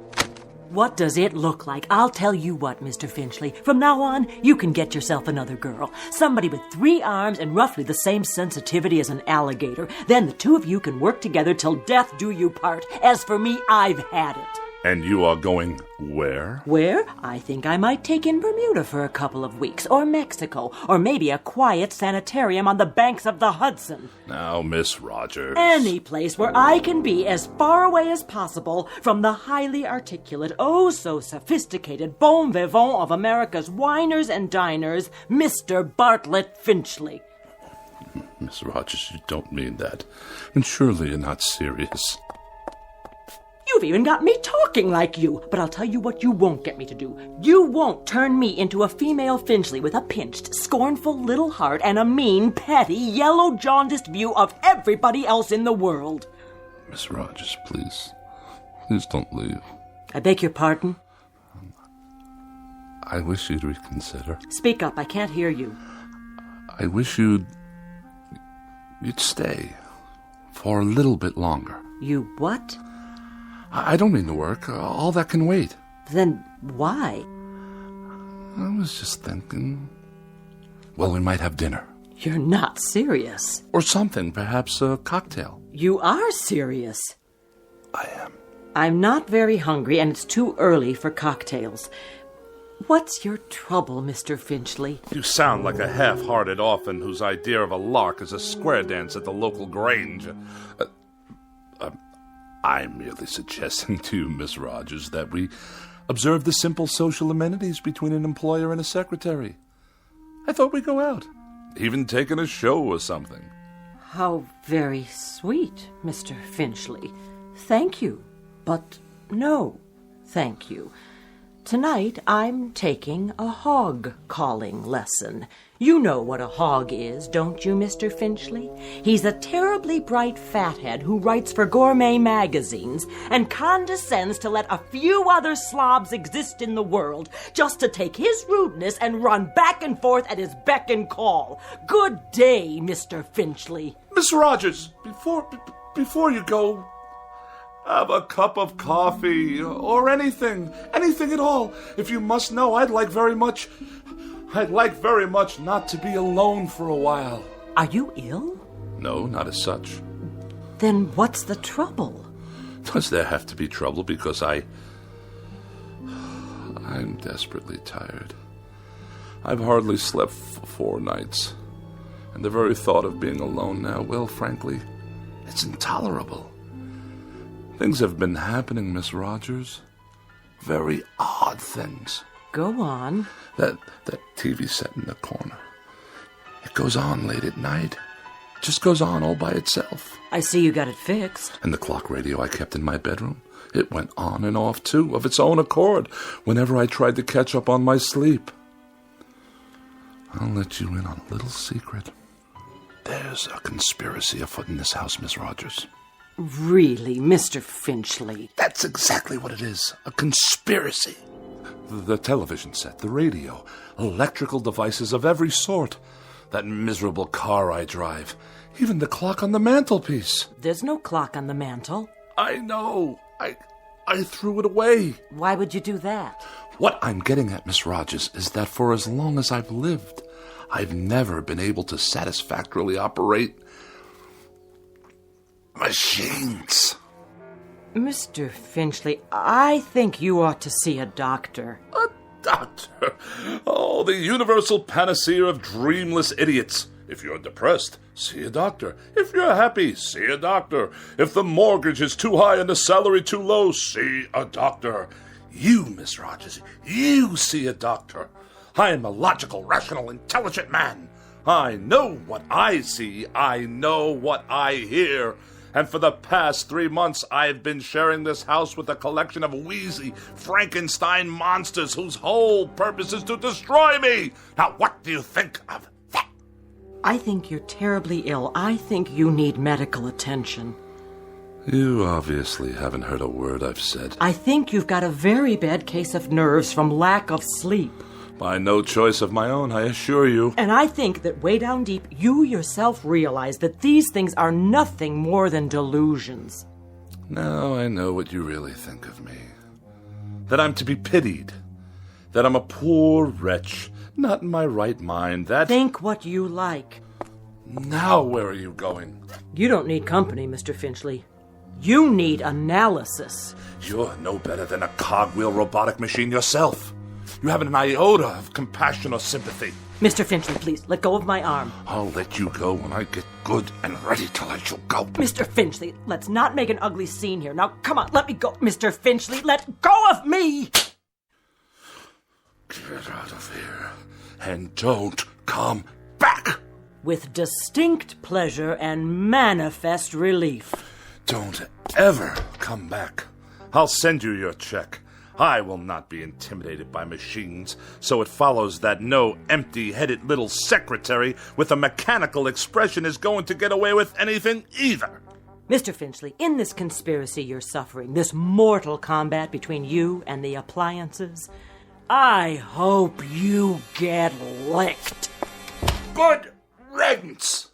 What does it look like? I'll tell you what, Mr. Finchley. From now on, you can get yourself another girl. Somebody with 3 arms and roughly the same sensitivity as an alligator. Then the 2 of you can work together till death do you part. As for me, I've had it. And you are going where? Where? I think I might take in Bermuda for a couple of weeks, or Mexico, or maybe a quiet sanitarium on the banks of the Hudson. Now, Miss Rogers. Any place where I can be as far away as possible from the highly articulate, oh so sophisticated bon vivant of America's winers and diners, Mr. Bartlett Finchley. Miss Rogers, you don't mean that. And surely you're not serious. You've even got me talking like you. But I'll tell you what you won't get me to do. You won't turn me into a female Finchley with a pinched, scornful little heart and a mean, petty, yellow, jaundiced view of everybody else in the world. Miss Rogers, please. Please don't leave. I beg your pardon? I wish you'd reconsider. Speak up. I can't hear you. I wish you'd stay for a little bit longer. You what? I don't mean the work. All that can wait. Then why? I was just thinking... Well, we might have dinner. You're not serious. Or something, perhaps a cocktail. You are serious. I am. I'm not very hungry, and it's too early for cocktails. What's your trouble, Mr. Finchley? You sound like a half-hearted orphan whose idea of a lark is a square dance at the local grange. I'm merely suggesting to you, Miss Rogers, that we observe the simple social amenities between an employer and a secretary. I thought we'd go out, even taking a show or something. How very sweet, Mr. Finchley. Thank you, but no, thank you. Tonight, I'm taking a hog-calling lesson. You know what a hog is, don't you, Mr. Finchley? He's a terribly bright fathead who writes for gourmet magazines and condescends to let a few other slobs exist in the world just to take his rudeness and run back and forth at his beck and call. Good day, Mr. Finchley. Miss Rogers, before you go, have a cup of coffee or anything at all. If you must know, I'd like very much not to be alone for a while. Are you ill? No, not as such. Then what's the trouble? Does there have to be trouble because I'm desperately tired. I've hardly slept for 4 nights. And the very thought of being alone now, well, frankly, it's intolerable. Things have been happening, Miss Rogers. Very odd things. Go on. That TV set in the corner. It goes on late at night. Just goes on all by itself. I see you got it fixed. And the clock radio I kept in my bedroom, it went on and off, too, of its own accord, whenever I tried to catch up on my sleep. I'll let you in on a little secret. There's a conspiracy afoot in this house, Miss Rogers. Really, Mr. Finchley? That's exactly what it is. A conspiracy. The television set, the radio, electrical devices of every sort. That miserable car I drive. Even the clock on the mantelpiece. There's no clock on the mantel. I know. I threw it away. Why would you do that? What I'm getting at, Miss Rogers, is that for as long as I've lived, I've never been able to satisfactorily operate machines. Mr. Finchley, I think you ought to see a doctor. A doctor? Oh, the universal panacea of dreamless idiots. If you're depressed, see a doctor. If you're happy, see a doctor. If the mortgage is too high and the salary too low, see a doctor. You, Miss Rogers, you see a doctor. I am a logical, rational, intelligent man. I know what I see. I know what I hear. And for the past 3 months, I've been sharing this house with a collection of wheezy Frankenstein monsters whose whole purpose is to destroy me. Now, what do you think of that? I think you're terribly ill. I think you need medical attention. You obviously haven't heard a word I've said. I think you've got a very bad case of nerves from lack of sleep. By no choice of my own, I assure you. And I think that way down deep, you yourself realize that these things are nothing more than delusions. Now I know what you really think of me. That I'm to be pitied. That I'm a poor wretch, not in my right mind, that... Think what you like. Now where are you going? You don't need company, Mr. Finchley. You need analysis. You're no better than a cogwheel robotic machine yourself. You haven't an iota of compassion or sympathy. Mr. Finchley, please, let go of my arm. I'll let you go when I get good and ready to let you go. Mr. Finchley, let's not make an ugly scene here. Now, come on, let me go. Mr. Finchley, let go of me! Get out of here and don't come back! With distinct pleasure and manifest relief. Don't ever come back. I'll send you your check. I will not be intimidated by machines, so it follows that no empty-headed little secretary with a mechanical expression is going to get away with anything either. Mr. Finchley, in this conspiracy you're suffering, this mortal combat between you and the appliances, I hope you get licked. Good riddance!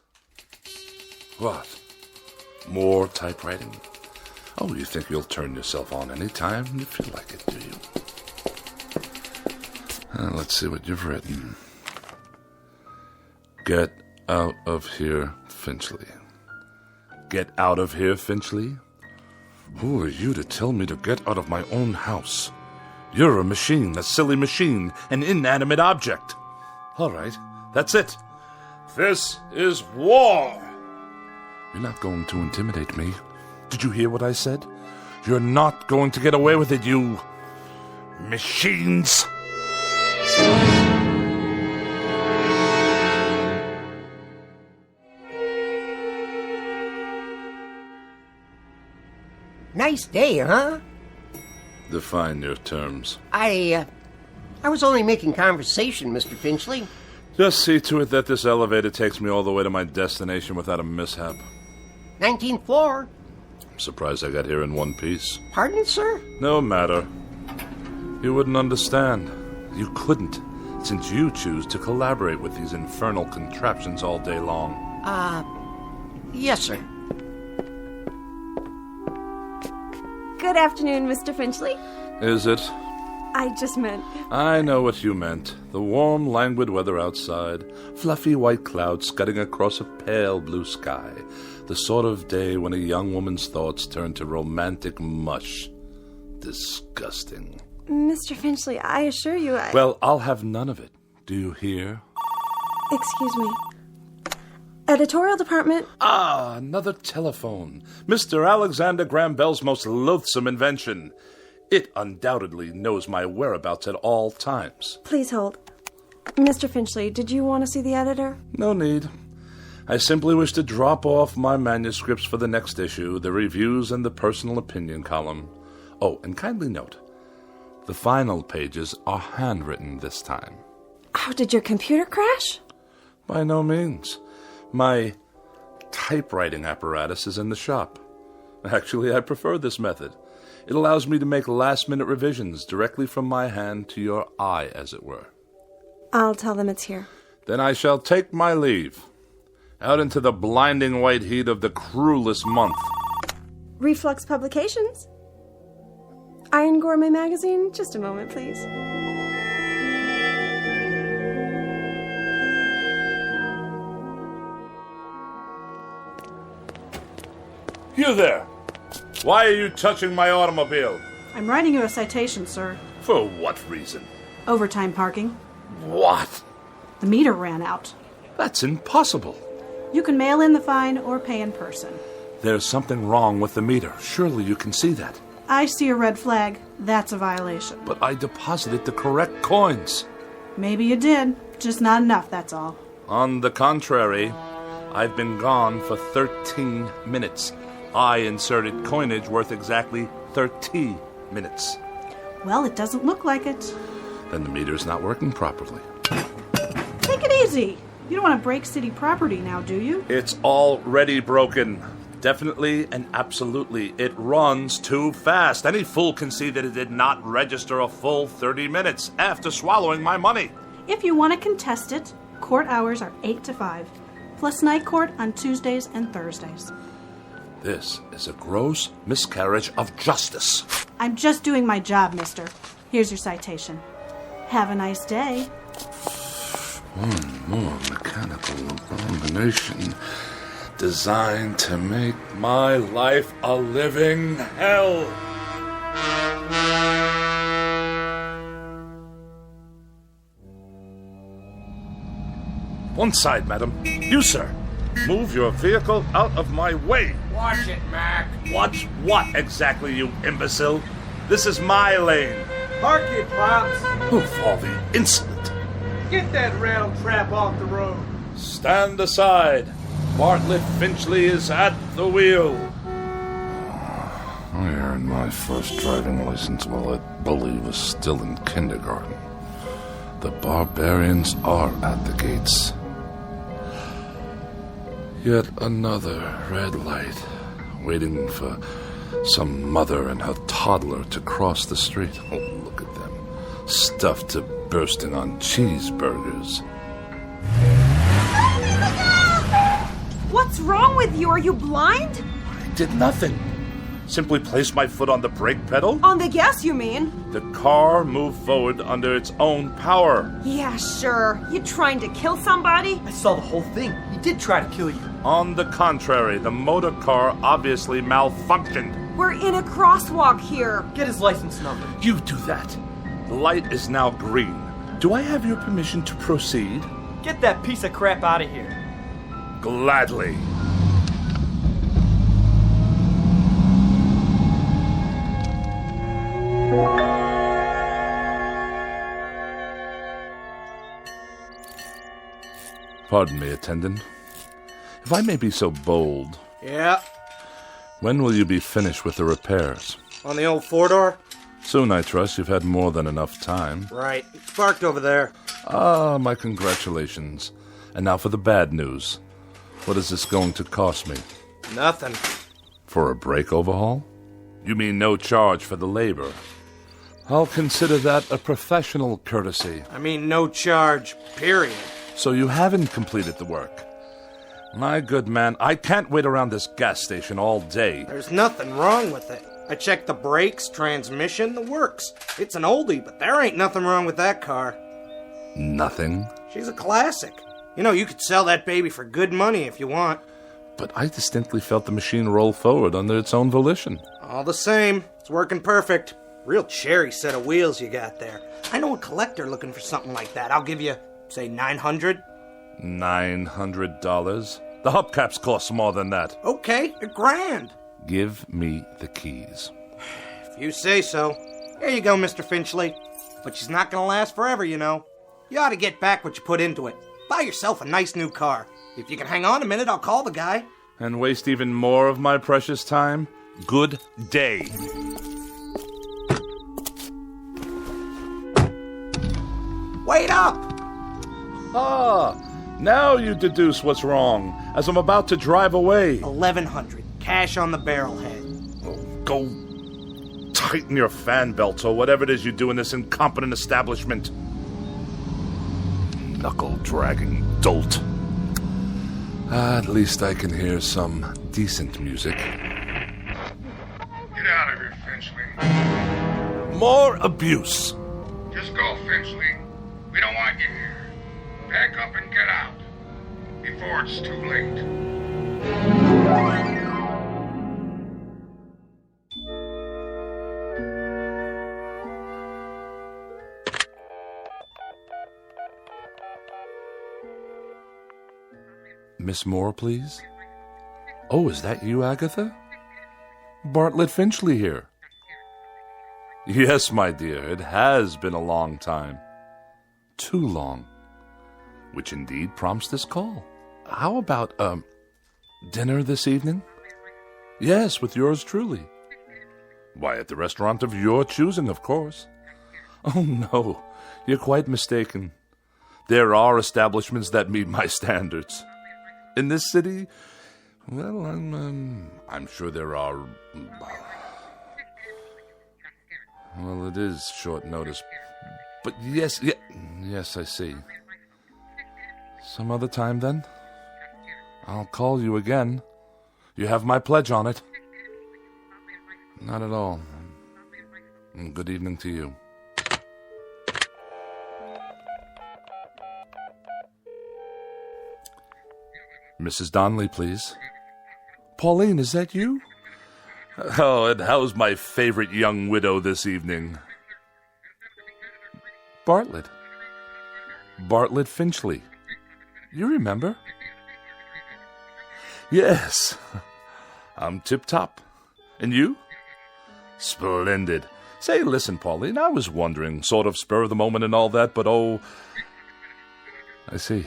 What? More typewriting? Oh, you think you'll turn yourself on any time you feel like it, do you? Let's see what you've written. Get out of here, Finchley. Get out of here, Finchley? Who are you to tell me to get out of my own house? You're a machine, a silly machine, an inanimate object. All right, that's it. This is war. You're not going to intimidate me. Did you hear what I said? You're not going to get away with it, you machines. Nice day, huh? Define your terms. I was only making conversation, Mr. Finchley. Just see to it that this elevator takes me all the way to my destination without a mishap. 19th floor. I'm surprised I got here in one piece. Pardon, sir? No matter. You wouldn't understand. You couldn't, since you choose to collaborate with these infernal contraptions all day long. Yes, sir. Good afternoon, Mr. Finchley. Is it? I just meant... I know what you meant. The warm, languid weather outside, fluffy white clouds scudding across a pale blue sky. The sort of day when a young woman's thoughts turn to romantic mush. Disgusting. Mr. Finchley, I assure you Well, I'll have none of it. Do you hear? Excuse me. Editorial department. Ah, another telephone. Mr. Alexander Graham Bell's most loathsome invention. It undoubtedly knows my whereabouts at all times. Please hold. Mr. Finchley, did you want to see the editor? No need. I simply wish to drop off my manuscripts for the next issue, the reviews, and the personal opinion column. Oh, and kindly note, the final pages are handwritten this time. Oh, did your computer crash? By no means. My typewriting apparatus is in the shop. Actually, I prefer this method. It allows me to make last-minute revisions directly from my hand to your eye, as it were. I'll tell them it's here. Then I shall take my leave. Out into the blinding white heat of the cruelest month. Reflux Publications. Iron Gourmet Magazine. Just a moment, please. You there! Why are you touching my automobile? I'm writing you a citation, sir. For what reason? Overtime parking. What? The meter ran out. That's impossible. You can mail in the fine or pay in person. There's something wrong with the meter. Surely you can see that. I see a red flag. That's a violation. But I deposited the correct coins. Maybe you did. Just not enough, that's all. On the contrary, I've been gone for 13 minutes. I inserted coinage worth exactly 30 minutes. Well, it doesn't look like it. Then the meter's not working properly. Take it easy. You don't want to break city property now, do you? It's already broken. Definitely and absolutely. It runs too fast. Any fool can see that it did not register a full 30 minutes after swallowing my money. If you want to contest it, court hours are 8 to 5, plus night court on Tuesdays and Thursdays. This is a gross miscarriage of justice. I'm just doing my job, mister. Here's your citation. Have a nice day. One more mechanical abomination designed to make my life a living hell. One side, madam. You, sir. Move your vehicle out of my way. Watch it, Mac. Watch what exactly, you imbecile? This is my lane. Park it, Pops. Of all the insolent. Get that round trap off the road. Stand aside. Bartlett Finchley is at the wheel. I earned my first driving license while that bully was still in kindergarten. The barbarians are at the gates. Yet another red light, waiting for some mother and her toddler to cross the street. Oh, look at them, stuffed to bursting on cheeseburgers. What's wrong with you? Are you blind? I did nothing. Simply placed my foot on the brake pedal. On the gas, you mean? The car moved forward under its own power. Yeah, sure. You trying to kill somebody? I saw the whole thing. He did try to kill you. On the contrary, the motor car obviously malfunctioned. We're in a crosswalk here. Get his license number. You do that. The light is now green. Do I have your permission to proceed? Get that piece of crap out of here. Gladly. Pardon me, attendant. If I may be so bold. Yeah. When will you be finished with the repairs? On the old four-door? Soon, I trust, you've had more than enough time. Right. It's parked over there. Ah, my congratulations. And now for the bad news. What is this going to cost me? Nothing. For a brake overhaul? You mean no charge for the labor? I'll consider that a professional courtesy. I mean no charge, period. So you haven't completed the work. My good man, I can't wait around this gas station all day. There's nothing wrong with it. I checked the brakes, transmission, the works. It's an oldie, but there ain't nothing wrong with that car. Nothing? She's a classic. You know, you could sell that baby for good money if you want. But I distinctly felt the machine roll forward under its own volition. All the same, it's working perfect. Real cherry set of wheels you got there. I know a collector looking for something like that. I'll give you, say, $900. $900? The hubcaps cost more than that. Okay, $1,000. Give me the keys. If you say so. Here you go, Mr. Finchley. But she's not gonna last forever, you know. You ought to get back what you put into it. Buy yourself a nice new car. If you can hang on a minute, I'll call the guy. And waste even more of my precious time? Good day. Wait up! Ah, now you deduce what's wrong, as I'm about to drive away. $1,100, cash on the barrelhead. Oh, go tighten your fan belts or whatever it is you do in this incompetent establishment. Knuckle-dragging dolt. At least I can hear some decent music. Get out of here, Finchley. More abuse. Just go, Finchley. We don't want you here. Pack up and get out. Before it's too late. Miss Moore, please? Oh, is that you, Agatha? Bartlett Finchley here. Yes, my dear, it has been a long time. Too long. Which indeed prompts this call. How about, dinner this evening? Yes, with yours truly. Why, at the restaurant of your choosing, of course. Oh, no, you're quite mistaken. There are establishments that meet my standards. In this city, well, I'm sure there are. Well, it is short notice. But yes, I see. Some other time, then? I'll call you again. You have my pledge on it. Not at all. Good evening to you. Mrs. Donnelly, please. Pauline, is that you? Oh, and how's my favorite young widow this evening? Bartlett. Bartlett Finchley. You remember? Yes. I'm tip-top. And you? Splendid. Say, listen, Pauline, I was wondering, sort of spur of the moment and all that, but oh... I see.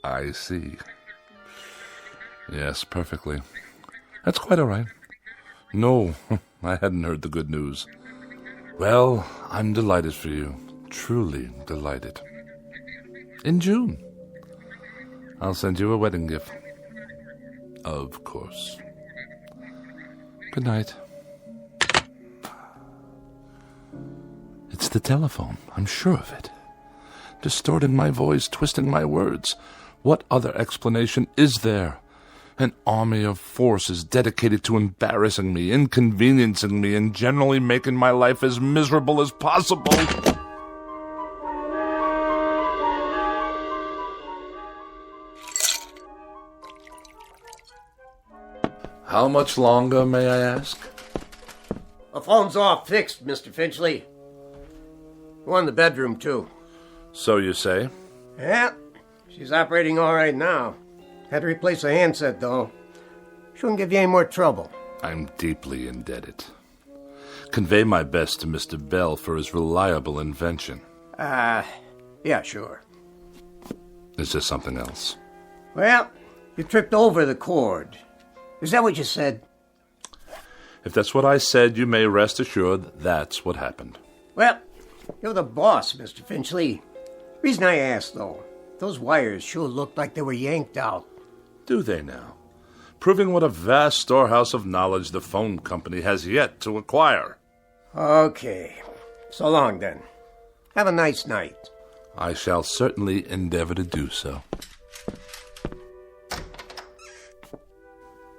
I see. Yes, perfectly. That's quite all right. No, I hadn't heard the good news. Well, I'm delighted for you. Truly delighted. In June. I'll send you a wedding gift. Of course. Good night. It's the telephone. I'm sure of it. Distorting my voice, twisting my words. What other explanation is there? An army of forces dedicated to embarrassing me, inconveniencing me, and generally making my life as miserable as possible. How much longer, may I ask? The phone's all fixed, Mr. Finchley. One in the bedroom, too. So you say? Yeah, she's operating all right now. Had to replace the handset, though. Shouldn't give you any more trouble. I'm deeply indebted. Convey my best to Mr. Bell for his reliable invention. Yeah, sure. Is there something else? Well, you tripped over the cord. Is that what you said? If that's what I said, you may rest assured that's what happened. Well, you're the boss, Mr. Finchley. Reason I asked, though, those wires sure looked like they were yanked out. Do they now? Proving what a vast storehouse of knowledge the phone company has yet to acquire. Okay. So long, then. Have a nice night. I shall certainly endeavor to do so.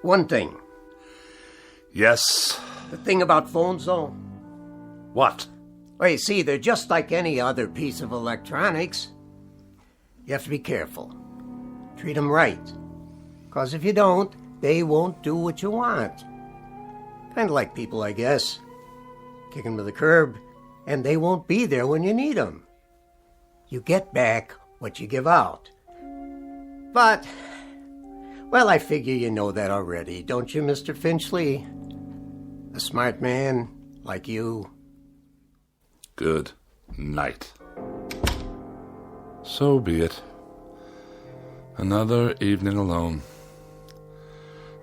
One thing. Yes? The thing about phones, though? What? Well, you see, they're just like any other piece of electronics. You have to be careful. Treat them right. Because if you don't, they won't do what you want. Kind of like people, I guess. Kick them to the curb, and they won't be there when you need them. You get back what you give out. But, well, I figure you know that already, don't you, Mr. Finchley? A smart man like you. Good night. So be it. Another evening alone.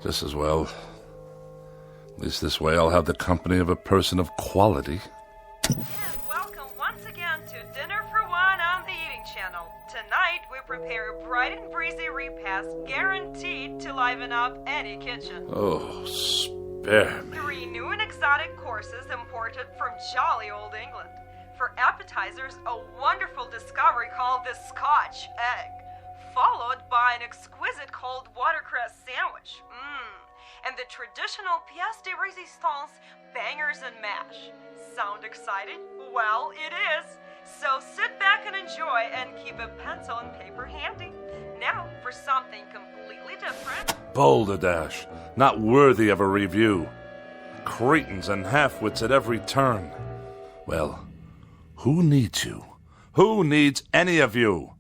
Just as well. At least this way I'll have the company of a person of quality. Welcome once again to Dinner for One on the Eating Channel. Tonight we prepare a bright and breezy repast guaranteed to liven up any kitchen. Oh, spare me. 3 new and exotic courses imported from jolly old England. For appetizers, a wonderful discovery called the Scotch egg, followed by an exquisite cold watercress sandwich. And the traditional pièce de résistance, bangers and mash. Sound excited? Well, it is. So sit back and enjoy and keep a pencil and paper handy. Now for something completely different. Balderdash, not worthy of a review. Cretins and half-wits at every turn. Well, who needs you? Who needs any of you?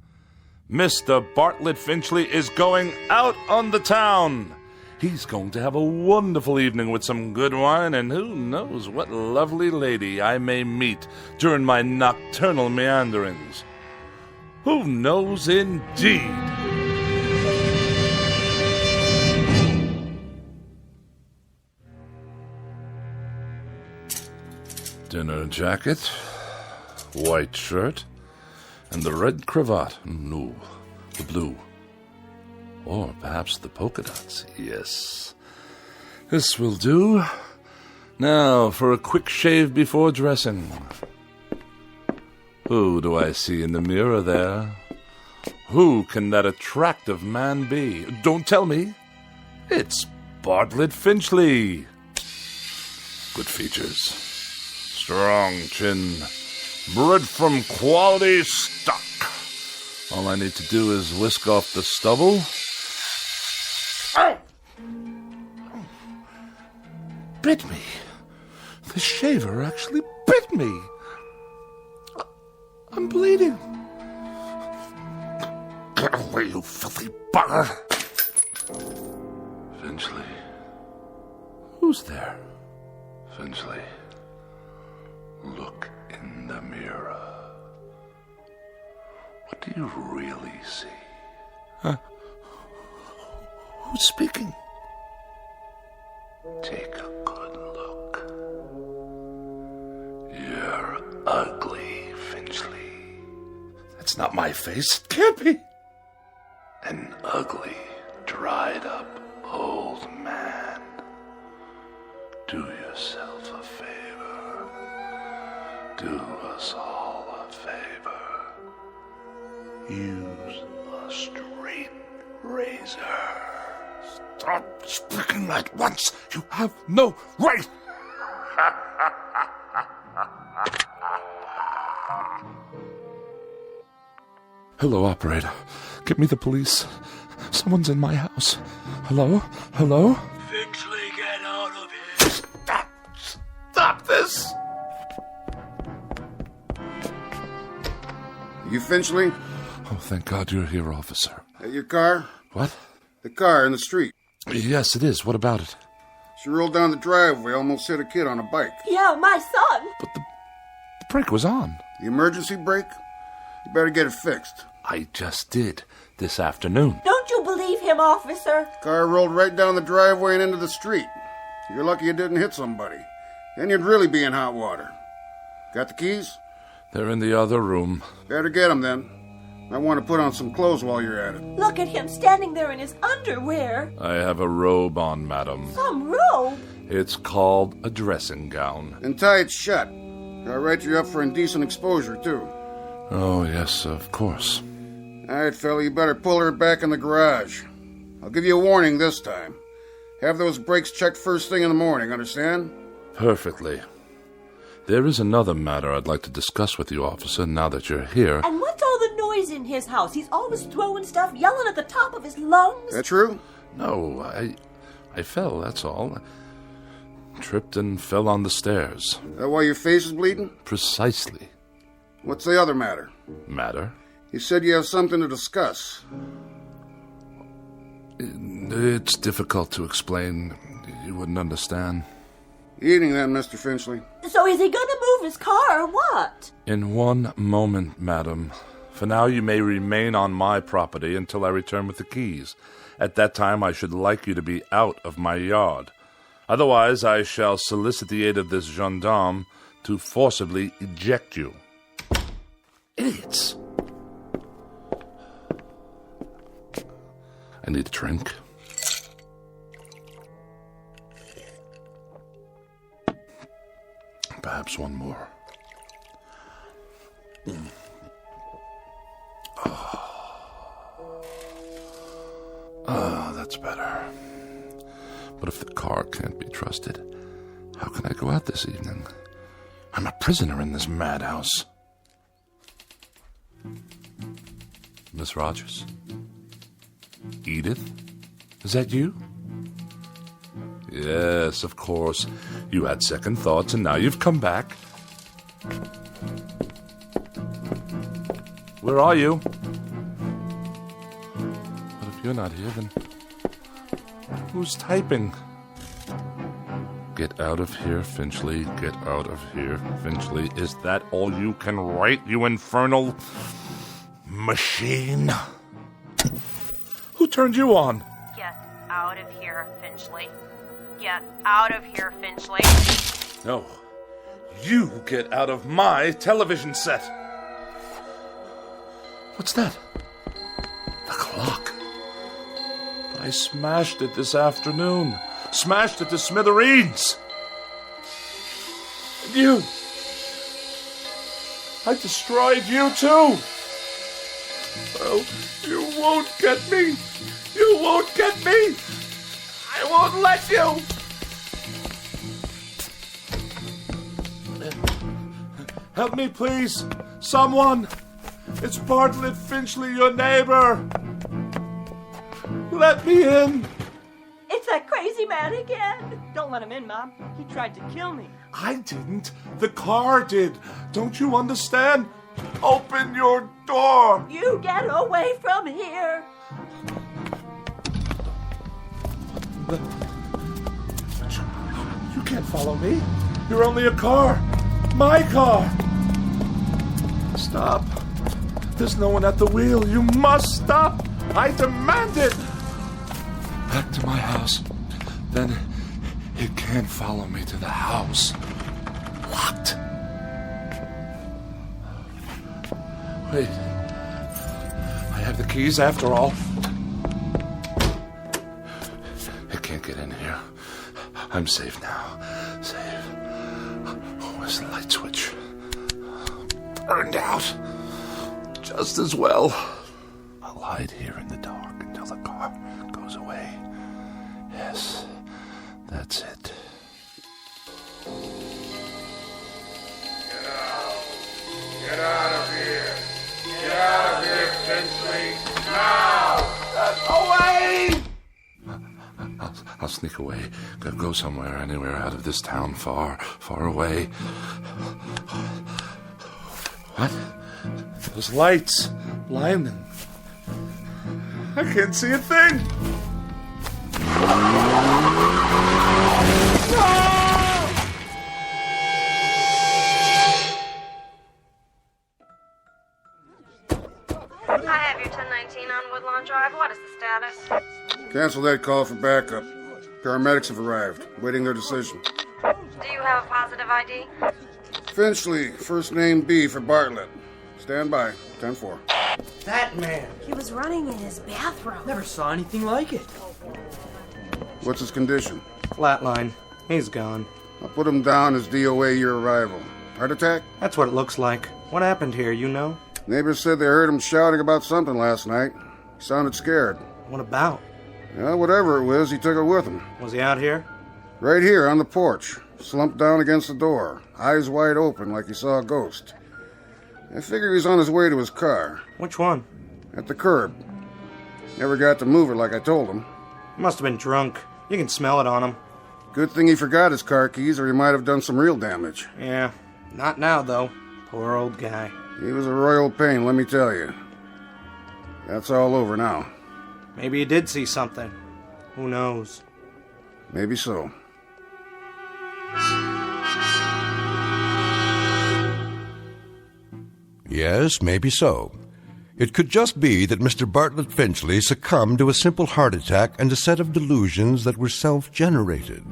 Mr. Bartlett Finchley is going out on the town. He's going to have a wonderful evening with some good wine, and who knows what lovely lady I may meet during my nocturnal meanderings. Who knows indeed? Dinner jacket, white shirt, and the red cravat. No, the blue. Or perhaps the polka dots. Yes. This will do. Now for a quick shave before dressing. Who do I see in the mirror there? Who can that attractive man be? Don't tell me. It's Bartlett Finchley. Good features. Strong chin. Bred from quality stock. All I need to do is whisk off the stubble. Ow! Bit me. The shaver actually bit me. I'm bleeding. Get away, you filthy bugger. Finchley. Who's there? Finchley. Look in the mirror. What do you really see? Who's speaking? Take a good look. You're ugly, Finchley. That's not my face. It can't be. An ugly, dried up old man. Do yourself a favor. Do us all a favor. Use a straight razor. Stop speaking at once. You have no right. Hello, operator. Get me the police. Someone's in my house. Hello? Hello? Finchley, get out of here. Stop this! You Finchley? Oh, thank God you're here, officer. At your car? What? The car in the street. Yes, it is. What about it? She rolled down the driveway, almost hit a kid on a bike. Yeah, my son. But the brake was on. The emergency brake? You better get it fixed. I just did this afternoon. Don't you believe him, officer? Car rolled right down the driveway and into the street. You're lucky you didn't hit somebody. Then you'd really be in hot water. Got the keys? They're in the other room. Better get them then. I want to put on some clothes while you're at it. Look at him standing there in his underwear. I have a robe on, madam. Some robe? It's called a dressing gown. And tie it shut. I'll write you up for indecent exposure, too. Oh, yes, of course. All right, fella, you better pull her back in the garage. I'll give you a warning this time. Have those brakes checked first thing in the morning, understand? Perfectly. There is another matter I'd like to discuss with you, officer, now that you're here. And what's all the noise in his house? He's always throwing stuff, yelling at the top of his lungs. That true? No, I fell, that's all. Tripped and fell on the stairs. That why your face is bleeding? Precisely. What's the other matter? Matter? You said you have something to discuss. It's difficult to explain. You wouldn't understand. Evening then, Mr. Finchley. So is he gonna move his car or what? In one moment, madam. For now you may remain on my property until I return with the keys. At that time I should like you to be out of my yard. Otherwise I shall solicit the aid of this gendarme to forcibly eject you. Idiots! I need a drink. Perhaps one more. That's better. But if the car can't be trusted, how can I go out this evening? I'm a prisoner in this madhouse. Miss Rogers? Edith? Is that you? Yes, of course. You had second thoughts and now you've come back. Where are you? But if you're not here, then who's typing? Get out of here, Finchley. Get out of here, Finchley. Is that all you can write, you infernal machine? Who turned you on? Get out of here, Finchley. Get out of here, Finchley. No. You get out of my television set. What's that? The clock. I smashed it this afternoon. Smashed it to smithereens. And you. I destroyed you too. Oh, you won't get me. You won't get me. I won't let you. Help me, please. Someone. It's Bartlett Finchley, your neighbor. Let me in. It's that crazy man again. Don't let him in, Mom. He tried to kill me. I didn't. The car did. Don't you understand? Open your door. You get away from here. You can't follow me. You're only a car. My car. Stop. There's no one at the wheel. You must stop. I demand it. Back to my house. Then it can't follow me to the house. Locked. Wait. I have the keys after all. It can't get in here. I'm safe now. Safe. Oh, where's the light switch? Burned out. Just as well. I'll hide here in the dark until the car goes away. Yes, that's it. Get out of here. Get out of here, Finchley. Now! Away! I'll sneak away. Go somewhere, anywhere out of this town, far, far away. What? Those lights. Blinding. I can't see a thing. I have your 1019 on Woodlawn Drive. What is the status? Cancel that call for backup. Paramedics have arrived, waiting their decision. Do you have a positive ID? Finchley, first name B for Bartlett. Stand by, 10-4. That man. He was running in his bathrobe. Never saw anything like it. What's his condition? Flatline. He's gone. I'll put him down as DOA your arrival. Heart attack? That's what it looks like. What happened here, you know? Neighbors said they heard him shouting about something last night. He sounded scared. What about? Well, whatever it was, he took it with him. Was he out here? Right here on the porch, slumped down against the door, eyes wide open like he saw a ghost. I figure he was on his way to his car. Which one? At the curb. Never got to move it like I told him. Must have been drunk. You can smell it on him. Good thing he forgot his car keys or he might have done some real damage. Yeah, not now, though. Poor old guy. He was a royal pain, let me tell you. That's all over now. Maybe he did see something. Who knows? Maybe so. Yes, maybe so. It could just be that Mr. Bartlett Finchley succumbed to a simple heart attack and a set of delusions that were self-generated.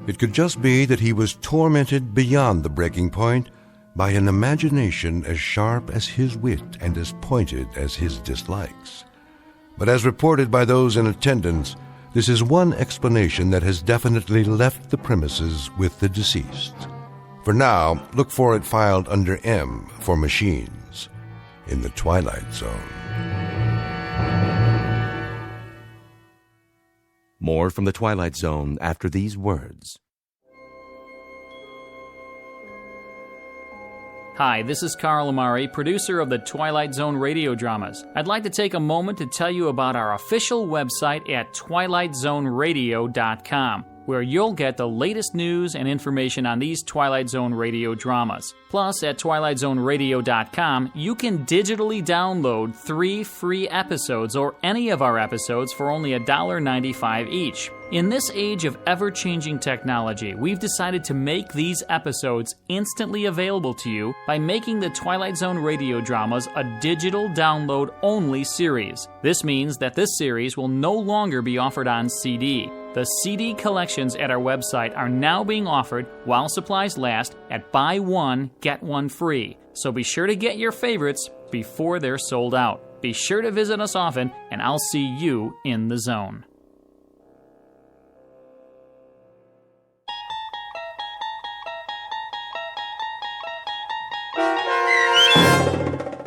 It could just be that he was tormented beyond the breaking point by an imagination as sharp as his wit and as pointed as his dislikes. But as reported by those in attendance, this is one explanation that has definitely left the premises with the deceased. For now, look for it filed under M for machines in the Twilight Zone. More from the Twilight Zone after these words. Hi, this is Carl Amari, producer of the Twilight Zone radio dramas. I'd like to take a moment to tell you about our official website at twilightzoneradio.com, where you'll get the latest news and information on these Twilight Zone radio dramas. Plus, at twilightzoneradio.com, you can digitally download 3 free episodes or any of our episodes for only $1.95 each. In this age of ever-changing technology, we've decided to make these episodes instantly available to you by making the Twilight Zone radio dramas a digital download-only series. This means that this series will no longer be offered on CD. The CD collections at our website are now being offered while supplies last at buy one, get one free. So be sure to get your favorites before they're sold out. Be sure to visit us often, and I'll see you in the zone.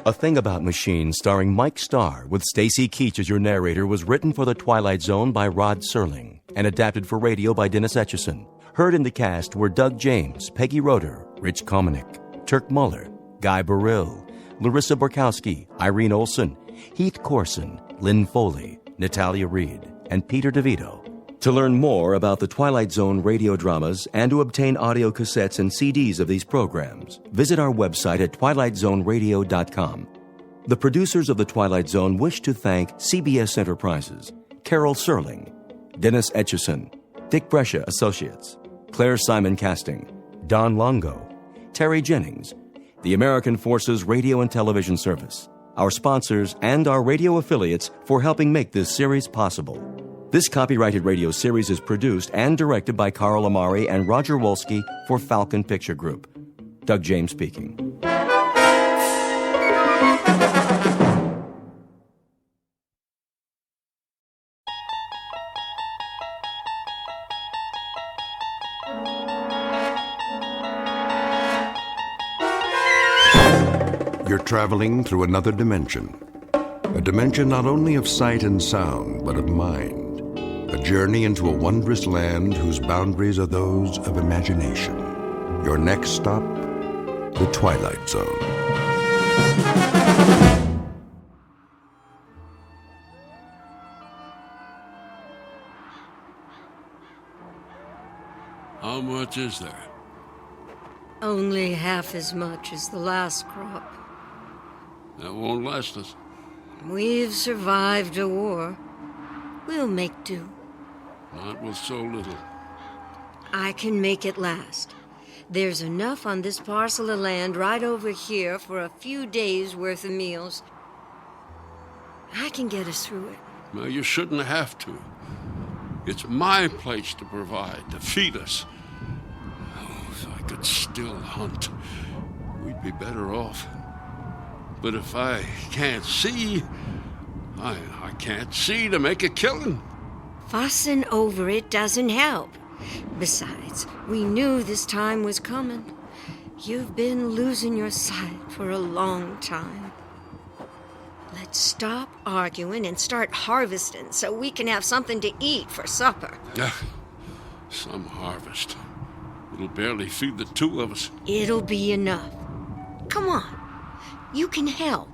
A Thing About Machines, starring Mike Starr, with Stacy Keach as your narrator, was written for The Twilight Zone by Rod Serling and adapted for radio by Dennis Etchison. Heard in the cast were Doug James, Peggy Roeder, Rich Kominick, Turk Muller, Guy Burrill, Larissa Borkowski, Irene Olson, Heath Corson, Lynn Foley, Natalia Reed, and Peter DeVito. To learn more about the Twilight Zone radio dramas and to obtain audio cassettes and CDs of these programs, visit our website at twilightzoneradio.com. The producers of The Twilight Zone wish to thank CBS Enterprises, Carol Serling, Dennis Etchison, Dick Brescia Associates, Claire Simon Casting, Don Longo, Terry Jennings, the American Forces Radio and Television Service, our sponsors, and our radio affiliates for helping make this series possible. This copyrighted radio series is produced and directed by Carl Amari and Roger Wolski for Falcon Picture Group. Doug James speaking. You're traveling through another dimension. A dimension not only of sight and sound, but of mind. A journey into a wondrous land whose boundaries are those of imagination. Your next stop, the Twilight Zone. How much is there? Only half as much as the last crop. That won't last us. We've survived a war. We'll make do. Not with so little. I can make it last. There's enough on this parcel of land right over here for a few days' worth of meals. I can get us through it. Well, you shouldn't have to. It's my place to provide, to feed us. Oh, if I could still hunt, we'd be better off. But if I can't see, I can't see to make a killing. Fussing over it doesn't help. Besides, we knew this time was coming. You've been losing your sight for a long time. Let's stop arguing and start harvesting so we can have something to eat for supper. Some harvest. It'll barely feed the two of us. It'll be enough. Come on. You can help.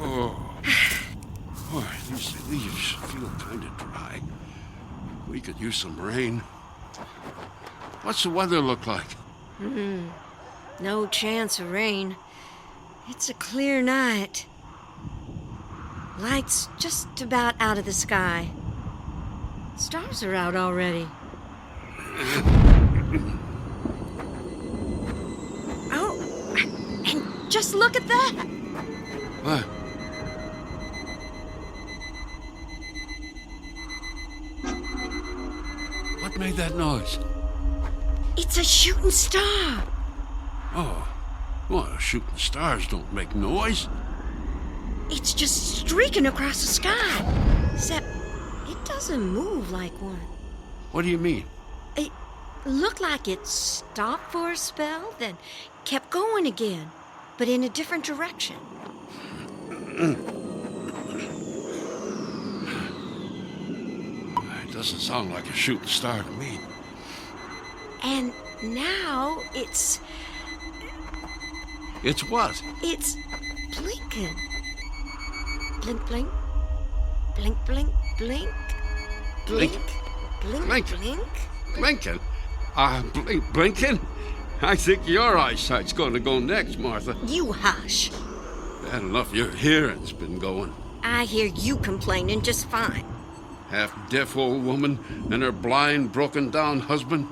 Oh, boy, these leaves feel kind of dry. We could use some rain. What's the weather look like? No chance of rain. It's a clear night. Light's just about out of the sky. Stars are out already. Oh, and just look at that. What? What made that noise? It's a shooting star. Oh, well, shooting stars don't make noise. It's just streaking across the sky. Except it doesn't move like one. What do you mean? It looked like it stopped for a spell, then kept going again, but in a different direction. It doesn't sound like a shooting star to me. And now it's It's what? It's blinking. Blink, blink. Blink, blink, blink. Blink. Blink, blink. Blink. Blinking? Blinking? I think your eyesight's going to go next, Martha. You hush. Bad enough your hearing's been going. I hear you complaining just fine. Half-deaf old woman and her blind, broken-down husband.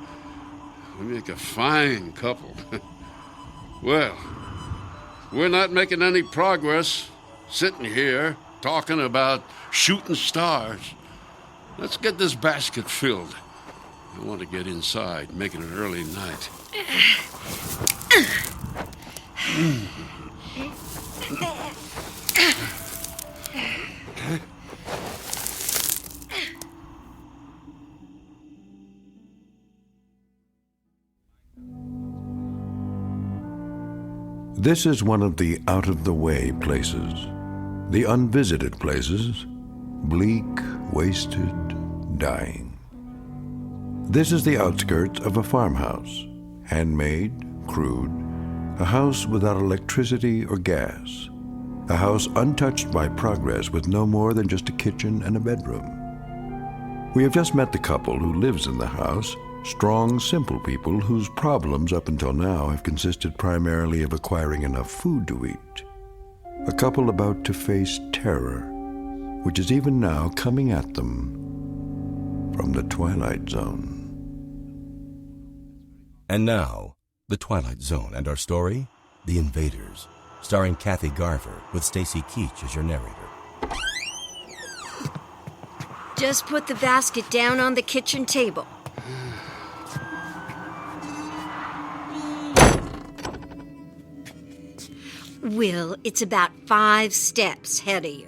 We make a fine couple. Well, we're not making any progress sitting here talking about shooting stars. Let's get this basket filled. I want to get inside, making it early night. This is one of the out-of-the-way places, the unvisited places, bleak, wasted, dying. This is the outskirts of a farmhouse, handmade, crude, a house without electricity or gas, a house untouched by progress with no more than just a kitchen and a bedroom. We have just met the couple who lives in the house, strong, simple people whose problems up until now have consisted primarily of acquiring enough food to eat. A couple about to face terror, which is even now coming at them from the Twilight Zone. And now, The Twilight Zone and our story, The Invaders, starring Kathy Garver with Stacy Keach as your narrator. Just put the basket down on the kitchen table. Will, it's about 5 steps ahead of you.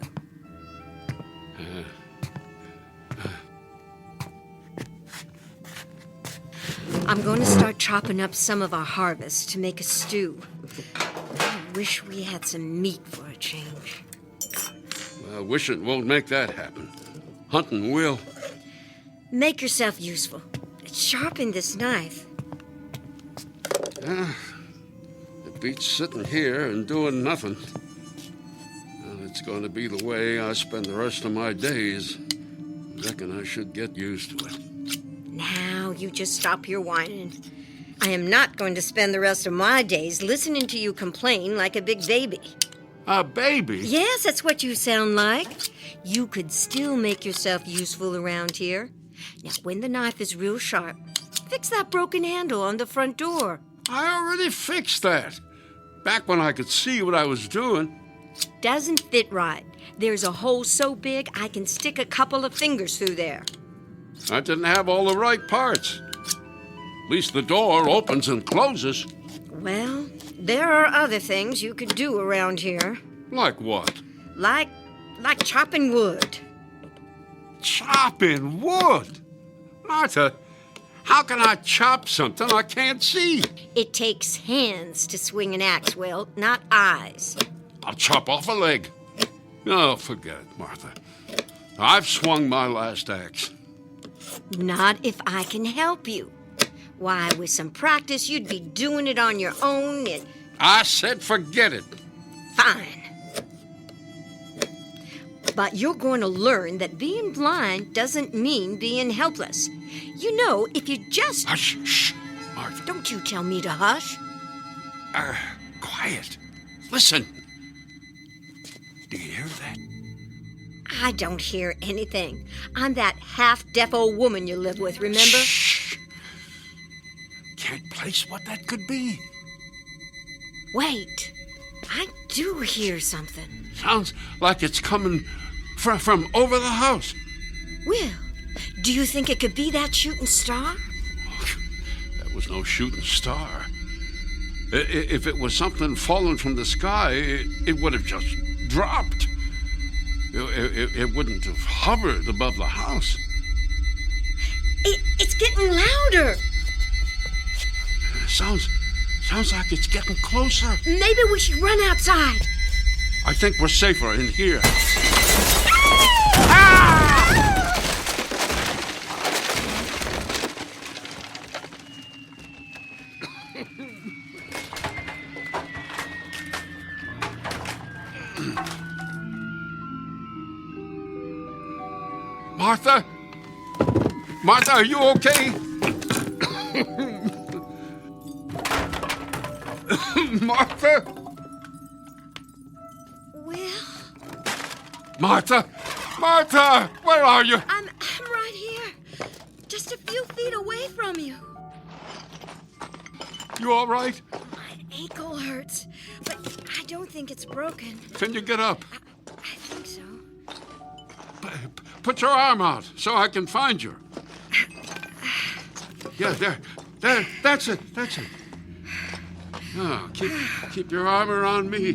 I'm going to start chopping up some of our harvest to make a stew. I wish we had some meat for a change. Well, wishing won't make that happen. Hunting will. Make yourself useful. Sharpen this knife. It beats sitting here and doing nothing. Well, it's going to be the way I spend the rest of my days. Reckon I should get used to it. Now you just stop your whining. I am not going to spend the rest of my days listening to you complain like a big baby. A baby? Yes, that's what you sound like. You could still make yourself useful around here. Now, when the knife is real sharp, fix that broken handle on the front door. I already fixed that. Back when I could see what I was doing. Doesn't fit right. There's a hole so big I can stick a couple of fingers through there. I didn't have all the right parts. At least the door opens and closes. Well, there are other things you could do around here. Like what? Like chopping wood. Chopping wood? Martha, how can I chop something I can't see? It takes hands to swing an axe, Will, not eyes. I'll chop off a leg. Oh, forget it, Martha. I've swung my last axe. Not if I can help you. Why, with some practice, you'd be doing it on your own and... I said forget it. Fine. But you're going to learn that being blind doesn't mean being helpless. You know, if you just... Hush, shh, Martha. Don't you tell me to hush. Quiet. Listen. Do you hear that? I don't hear anything. I'm that half-deaf old woman you live with, remember? Shh. Can't place what that could be. Wait. I do hear something. Sounds like it's coming from over the house. Will, do you think it could be that shooting star? That was no shooting star. If it was something falling from the sky, it would have just dropped. It wouldn't have hovered above the house. It's getting louder. Sounds like it's getting closer. Maybe we should run outside. I think we're safer in here. Martha? Martha, are you okay? Martha? Will? Martha? Martha! Where are you? I'm right here. Just a few feet away from you. You all right? My ankle hurts, but I don't think it's broken. Can you get up? I think so. Put your arm out so I can find you. Yeah, there. That's it. Oh, keep your arm around me.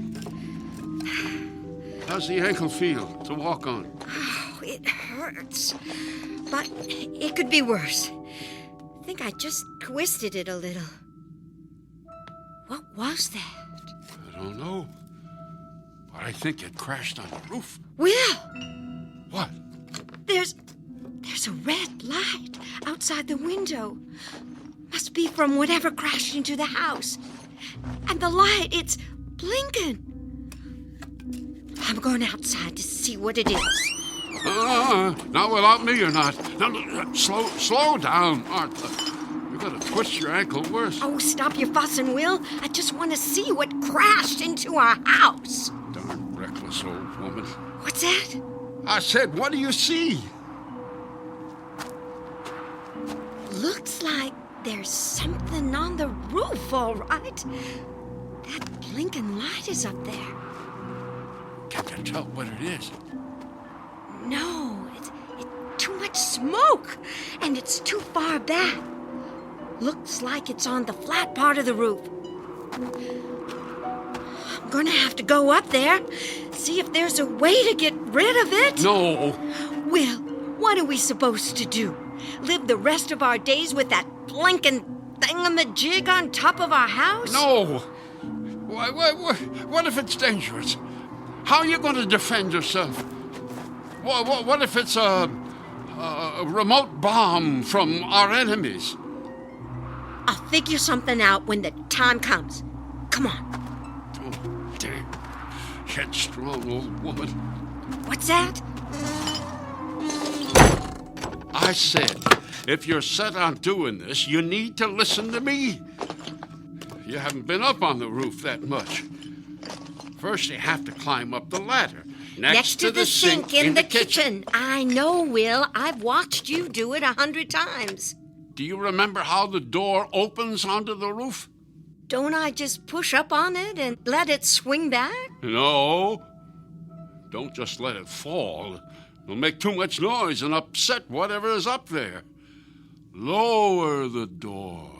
How's the ankle feel to walk on? Oh, it hurts. But it could be worse. I think I just twisted it a little. What was that? I don't know. But I think it crashed on the roof. Will! What? There's a red light outside the window. Must be from whatever crashed into the house. And the light, it's blinking. I'm going outside to see what it is. Not without me or not. No, slow down, Martha. You're going to twist your ankle worse. Oh, stop your fussing, Will. I just want to see what crashed into our house. Darn reckless old woman. What's that? I said, what do you see? Looks like there's something on the roof, all right. That blinking light is up there. Can't you tell what it is? No, it's too much smoke, and it's too far back. Looks like it's on the flat part of the roof. I'm gonna have to go up there, see if there's a way to get rid of it. No. Will, what are we supposed to do? Live the rest of our days with that blinking thingamajig on top of our house? No. What if it's dangerous? How are you going to defend yourself? What if it's a remote bomb from our enemies? I'll figure something out when the time comes. Come on. Oh, damn. Headstrong old woman. What's that? I said, if you're set on doing this, you need to listen to me. You haven't been up on the roof that much. First, you have to climb up the ladder. Next to the sink in the kitchen. I know, Will. I've watched you do it 100 times. Do you remember how the door opens onto the roof? Don't I just push up on it and let it swing back? No. Don't just let it fall. It'll make too much noise and upset whatever is up there. Lower the door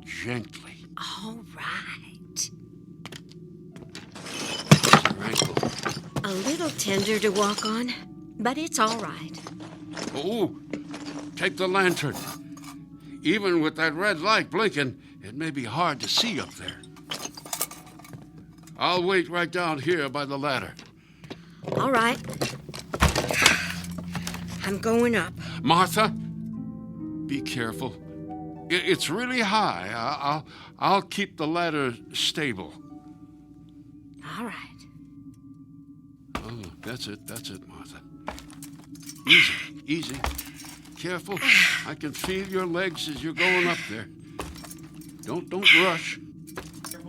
gently. All right. Your ankle. A little tender to walk on, but it's all right. Oh, take the lantern. Even with that red light blinking, it may be hard to see up there. I'll wait right down here by the ladder. All right. I'm going up. Martha, be careful. It's really high. I'll keep the ladder stable. All right. Oh, that's it, Martha. Easy. Careful. I can feel your legs as you're going up there. Don't rush.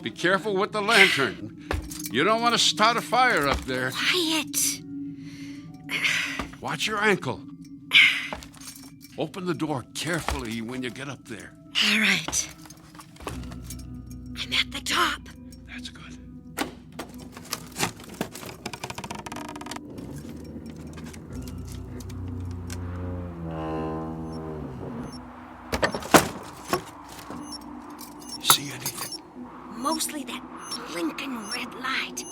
Be careful with the lantern. You don't want to start a fire up there. Quiet. Watch your ankle. Open the door carefully when you get up there. All right. I'm at the top. That's good. See anything? Mostly that blinking red light.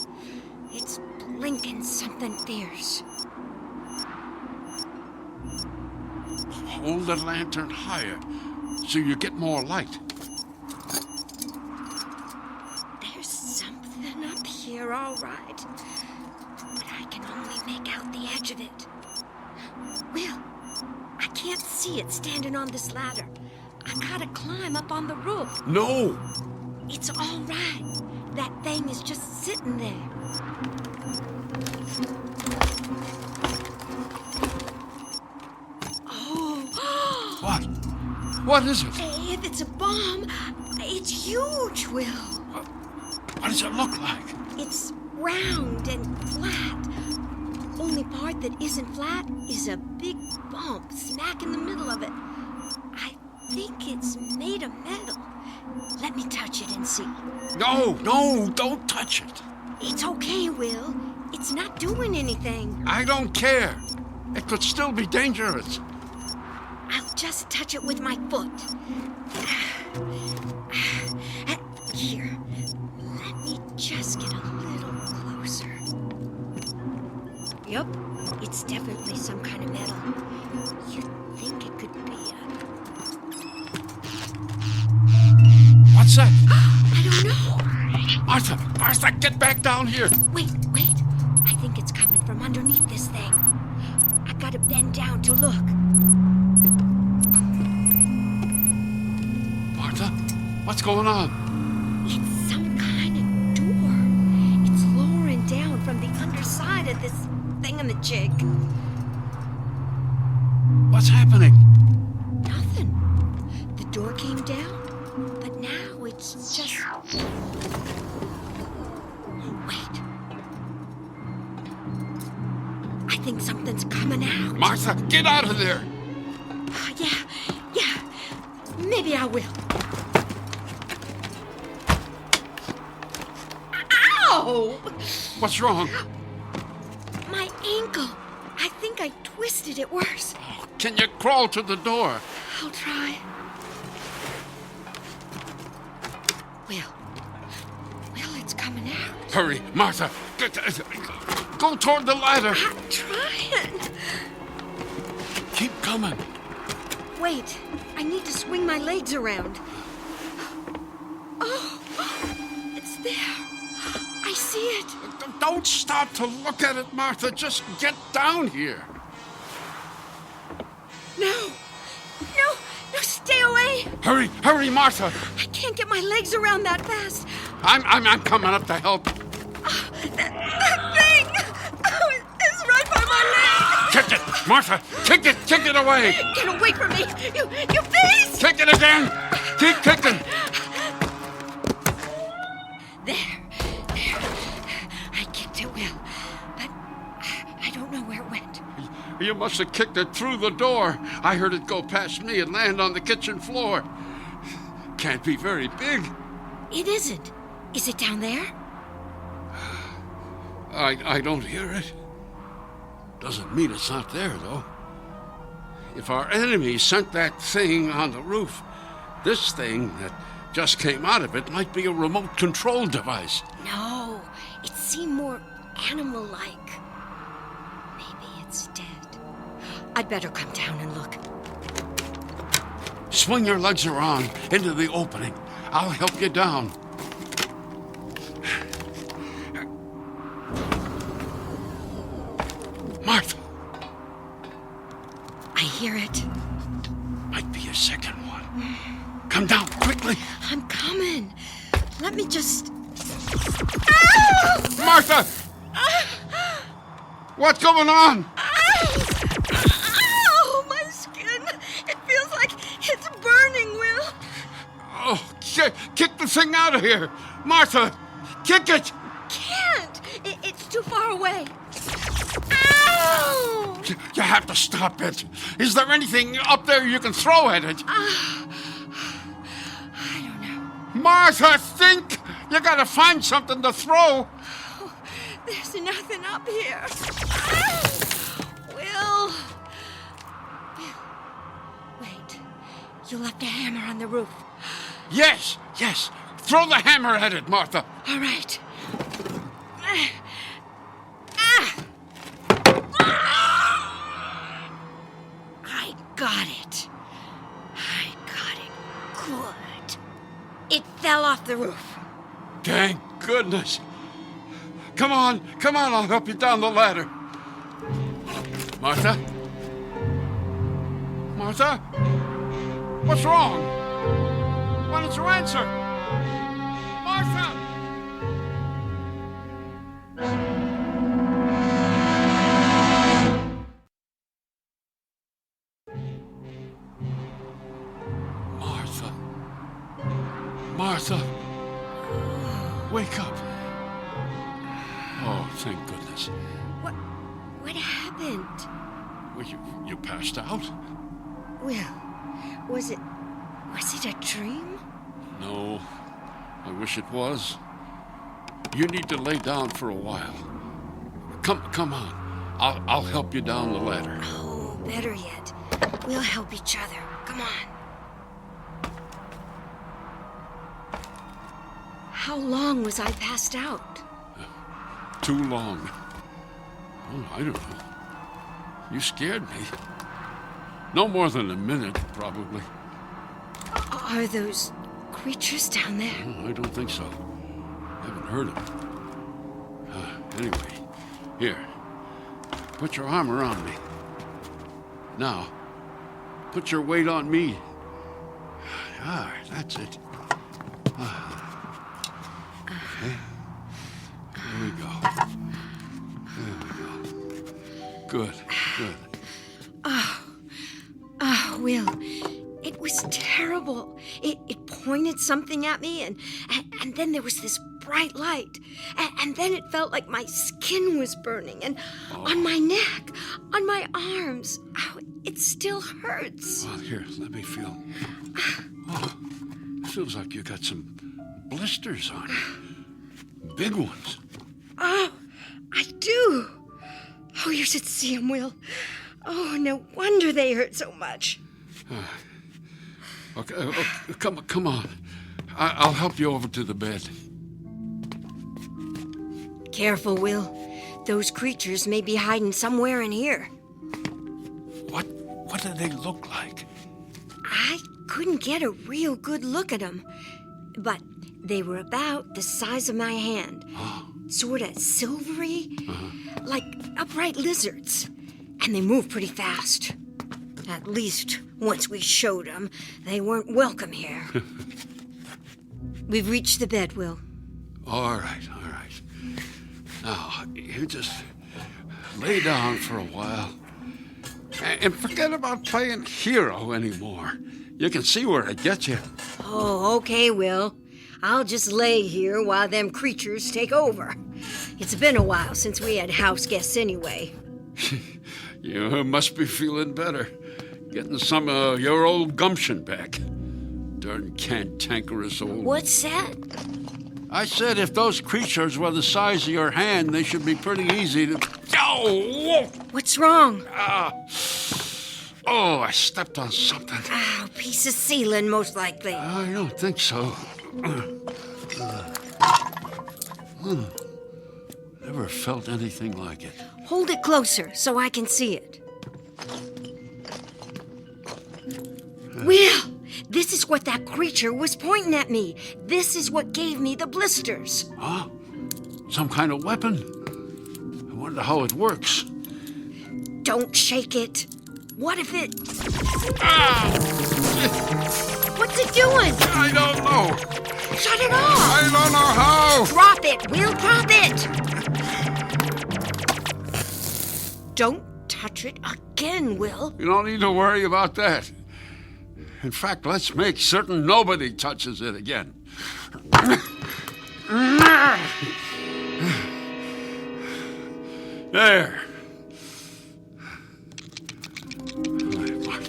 It's blinking something fierce. Hold the lantern higher so you get more light. There's something up here, all right. But I can only make out the edge of it. Will, I can't see it standing on this ladder. I gotta climb up on the roof. No! It's all right. That thing is just sitting there. What? What is it? If it's a bomb, it's huge, Will. What does it look like? It's round and flat. Only part that isn't flat is a big bump smack in the middle of it. I think it's made of metal. Let me touch it and see. No, don't touch it. It's okay, Will. It's not doing anything. I don't care. It could still be dangerous. I'll just touch it with my foot. Here, let me just get a little closer. Yep, it's definitely some kind of metal. You'd think it could be What's that? I don't know. Martha, get back down here. Wait. I think it's coming from underneath this thing. I gotta bend down to look. Martha, what's going on? It's some kind of door. It's lowering down from the underside of this thingamajig. What's happening? Nothing. The door came down, but now it's just... Wait. I think something's coming out. Martha, get out of there! Yeah. Maybe I will. Ow! What's wrong? My ankle. I think I twisted it worse. Can you crawl to the door? I'll try. Will, it's coming out. Hurry, Martha. Go toward the ladder. I'm trying. Keep coming. Wait, I need to swing my legs around. Oh, it's there. I see it. Don't stop to look at it, Martha. Just get down here. No, stay away. Hurry, Martha. I can't get my legs around that fast. I'm coming up to help. That thing! It's right by my leg! Kick it, Martha! Kick it away! Get away from me! You beast! Kick it again! Keep kicking! There. I kicked it well, but I don't know where it went. You must have kicked it through the door. I heard it go past me and land on the kitchen floor. Can't be very big. It isn't. Is it down there? I don't hear it. Doesn't mean it's not there, though. If our enemy sent that thing on the roof, this thing that just came out of it might be a remote control device. No, it seemed more animal-like. Maybe it's dead. I'd better come down and look. Swing your legs around into the opening. I'll help you down. Martha! I hear it. Might be a second one. Come down, quickly. I'm coming. Let me just... Martha! What's going on? Ow! My skin! It feels like it's burning, Will. Oh, kick the thing out of here! Martha, kick it! Can't! It's too far away. Ow! You have to stop it. Is there anything up there you can throw at it? I don't know. Martha, think! You gotta find something to throw. Oh, there's nothing up here. Will. Wait. You left a hammer on the roof. Yes. Throw the hammer at it, Martha. All right. I got it. Good. It fell off the roof. Thank goodness. Come on, I'll help you down the ladder. Martha? What's wrong? Why don't you answer? Martha! Martha! Wake up! Oh, thank goodness. What happened? Well, you passed out? Will, was it a dream? No, I wish it was. You need to lay down for a while. Come on. I'll help you down the ladder. Oh, better yet. We'll help each other. Come on. How long was I passed out? Too long. Oh, I don't know. You scared me. No more than a minute, probably. Are those creatures down there? Oh, I don't think so. Haven't heard them. Anyway, here. Put your arm around me. Now, put your weight on me. Ah, that's it. Okay. There we go. Good. Oh, Will, it was terrible. It pointed something at me, and then there was this bright light, and then it felt like my skin was burning, and on my neck, on my arms. Oh, it still hurts. Well, here, let me feel. Oh, it feels like you got some blisters on you. Big ones. Oh, I do. Oh, you should see them, Will. Oh, no wonder they hurt so much. Okay, come on. I'll help you over to the bed. Careful, Will. Those creatures may be hiding somewhere in here. What do they look like? I couldn't get a real good look at them, but they were about the size of my hand. Sort of silvery, like upright lizards. And they moved pretty fast. At least once we showed them, they weren't welcome here. We've reached the bed, Will. All right. Now, you just lay down for a while. And forget about playing hero anymore. You can see where it gets you. Oh, okay, Will. I'll just lay here while them creatures take over. It's been a while since we had house guests anyway. You must be feeling better. Getting some of your old gumption back. Darn cantankerous old... What's that? I said if those creatures were the size of your hand, they should be pretty easy to... Oh! What's wrong? Oh, I stepped on something. Oh, piece of ceiling, most likely. I don't think so. Never felt anything like it. Hold it closer so I can see it. Will, this is what that creature was pointing at me. This is what gave me the blisters. Huh? Some kind of weapon? I wonder how it works. Don't shake it. What if it... What's it doing? I don't know. Shut it off. I don't know how. Drop it. Will, drop it. Don't touch it again, Will. You don't need to worry about that. In fact, let's make certain nobody touches it again. There.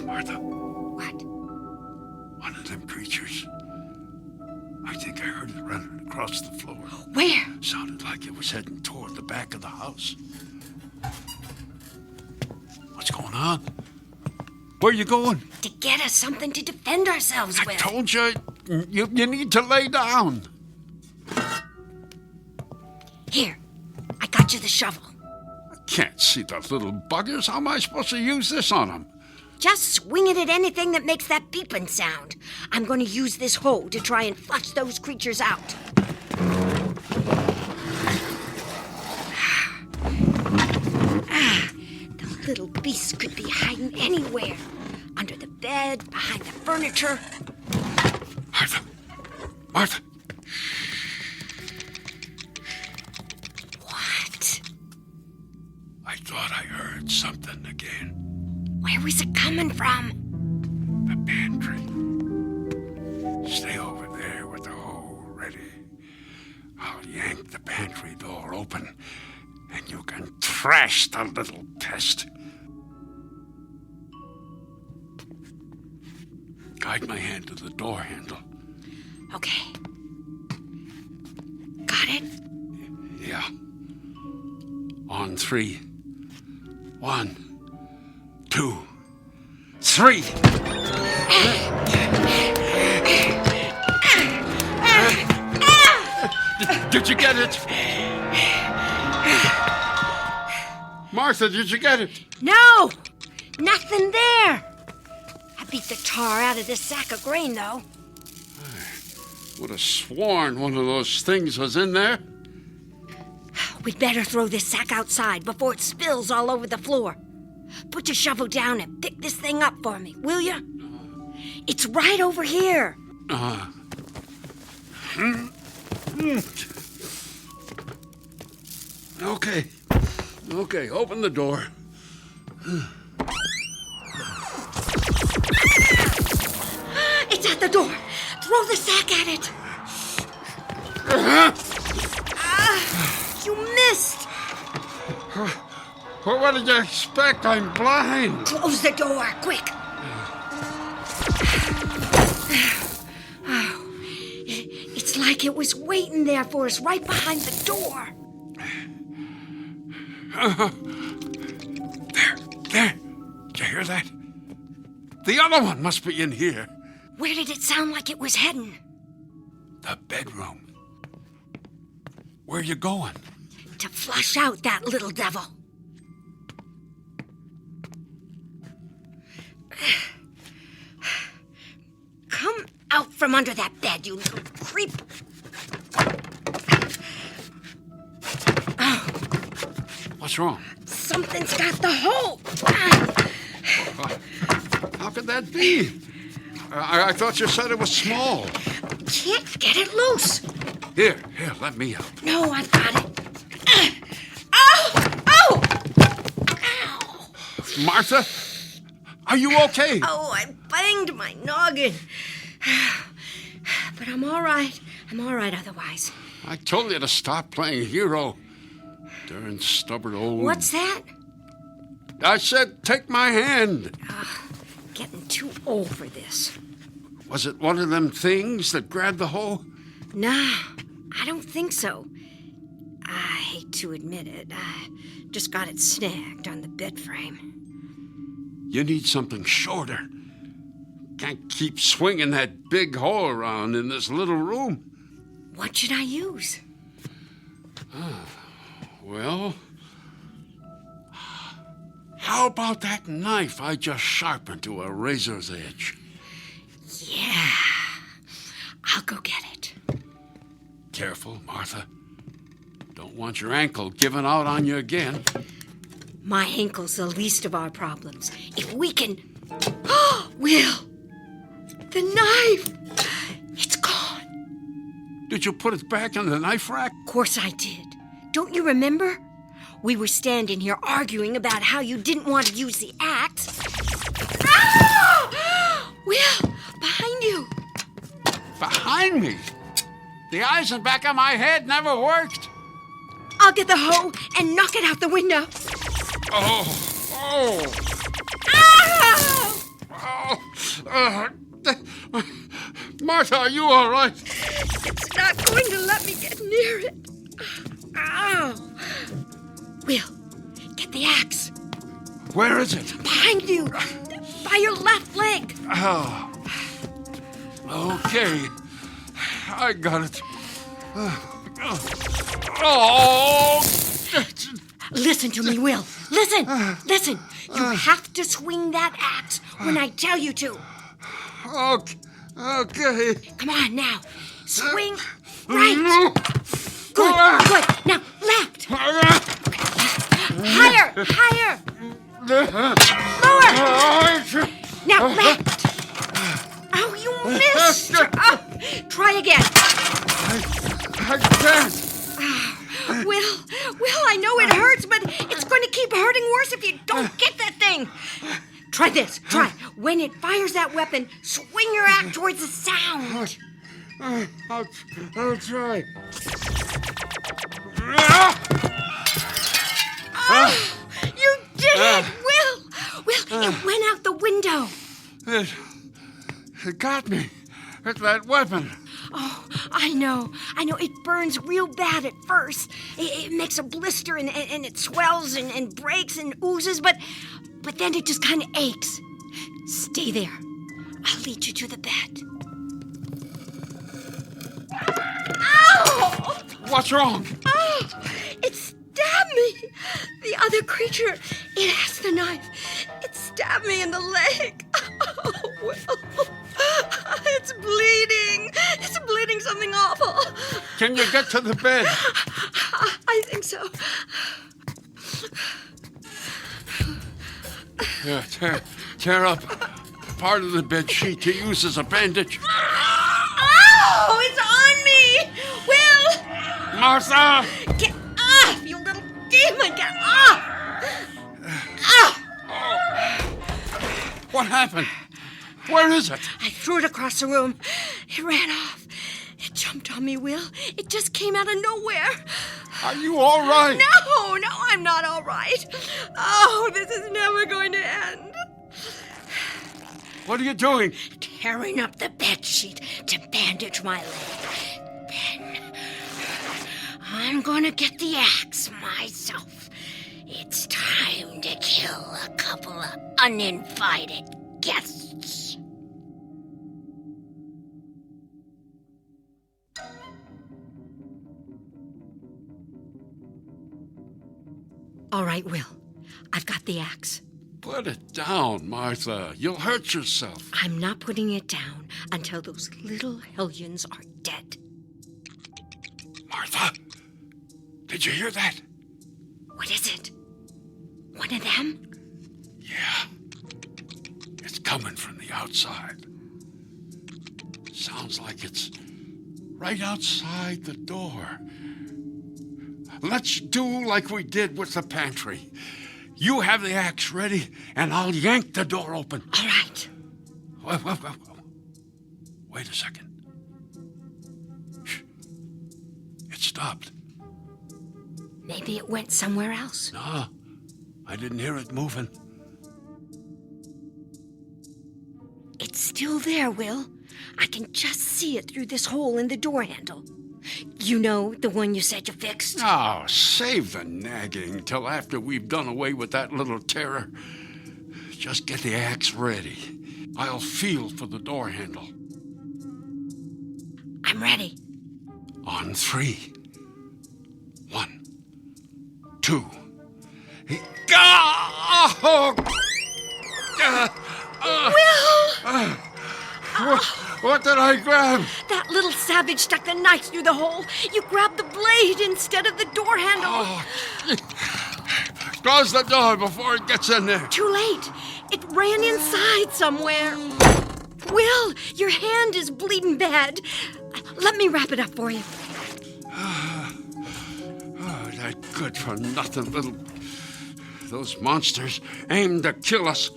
Martha. What? One of them creatures. I think I heard it running across the floor. Where? Sounded like it was heading toward the back of the house. What's going on? Where are you going? To get us something to defend ourselves with. I told you, you need to lay down. Here, I got you the shovel. I can't see the little buggers. How am I supposed to use this on them? Just swing it at anything that makes that beeping sound. I'm going to use this hoe to try and flush those creatures out. The little beasts could be hiding anywhere. Under the bed, behind the furniture. Martha! Martha! What? I thought I heard something again. Where was it coming from? The pantry. Stay over there with the hoe ready. I'll yank the pantry door open, and you can thrash the little pest. Guide my hand to the door handle. Okay. Got it? Yeah. On 3. 1, 2, 3. Did you get it? Martha, did you get it? No! Nothing there! I beat the tar out of this sack of grain, though. Would have sworn one of those things was in there. We'd better throw this sack outside before it spills all over the floor. Put your shovel down and pick this thing up for me, will you? It's right over here. Okay. Okay, open the door. It's at the door. Throw the sack at it. You missed. What did you expect? I'm blind. Close the door, quick. Oh, it's like it was waiting there for us right behind the door. There. Did you hear that? The other one must be in here. Where did it sound like it was heading? The bedroom. Where are you going? To flush out that little devil. Come out from under that bed, you little creep. Oh. What's wrong? Something's got the hole. How could that be? I thought you said it was small. Can't get it loose. Here, let me help. No, I've got it. Ow! Martha, are you okay? Oh, I banged my noggin. But I'm all right. I'm all right otherwise. I told you to stop playing hero. Darn stubborn old... What's that? I said take my hand. Getting too old for this. Was it one of them things that grabbed the hole? Nah, I don't think so. I hate to admit it. I just got it snagged on the bed frame. You need something shorter. Can't keep swinging that big hole around in this little room. What should I use? Well, how about that knife I just sharpened to a razor's edge? Yeah, I'll go get it. Careful, Martha. Don't want your ankle giving out on you again. My ankle's the least of our problems. If we can... Oh, Will! The knife! It's gone. Did you put it back in the knife rack? Of course I did. Don't you remember? We were standing here arguing about how you didn't want to use the axe. Ah! Will, behind you. Behind me? The eyes in the back of my head never worked. I'll get the hoe and knock it out the window. Oh! Ah! Martha, are you all right? It's not going to let me get near it. Ow! Will, get the axe. Where is it? Behind you. By your left leg. Oh. Okay. I got it. Oh! Listen to me, Will. Listen. You have to swing that axe when I tell you to. Okay. Come on now. Swing right. Good. Now left. Higher. Lower. Now left. Oh, you missed. Try again. I can't. Will, I know it hurts, but it's going to keep hurting worse if you don't get that thing. Try this. Try. When it fires that weapon, swing your axe towards the sound. I'll try. Oh, you did it, Will, it went out the window. It got me. It's that weapon. Oh, I know. It burns real bad at first. It makes a blister and it swells and breaks and oozes, but then it just kind of aches. Stay there. I'll lead you to the bed. Ow! What's wrong? Oh, it stabbed me. The other creature, it has the knife. It stabbed me in the leg. Oh, Will. It's bleeding. It's bleeding something awful. Can you get to the bed? I think so. Yeah, tear up part of the bed sheet to use as a bandage. Oh, it's on me! Will! Martha! Get off, you little demon! Get off! What happened? Where is it? I threw it across the room. It ran off. It jumped on me, Will. It just came out of nowhere. Are you all right? No, I'm not all right. Oh, this is never going to end. What are you doing? Tearing up the bed sheet to bandage my leg. Then I'm gonna get the axe myself. It's time to kill a couple of uninvited guests. All right, Will. I've got the axe. Put it down, Martha. You'll hurt yourself. I'm not putting it down until those little hellions are dead. Martha, did you hear that? What is it? One of them? Yeah. It's coming from the outside. Sounds like it's right outside the door. Let's do like we did with the pantry. You have the axe ready, and I'll yank the door open. All right. Wait a second. Shh. It stopped. Maybe it went somewhere else. No, I didn't hear it moving. It's still there, Will. I can just see it through this hole in the door handle. You know, the one you said you fixed? Oh, save the nagging till after we've done away with that little terror. Just get the axe ready. I'll feel for the door handle. I'm ready. On 3. 1, 2. Will! What did I grab? That little savage stuck the knife through the hole. You grabbed the blade instead of the door handle. Oh, close the door before it gets in there. Too late. It ran inside somewhere. Will, your hand is bleeding bad. Let me wrap it up for you. Oh, that good-for-nothing little... Those monsters aim to kill us.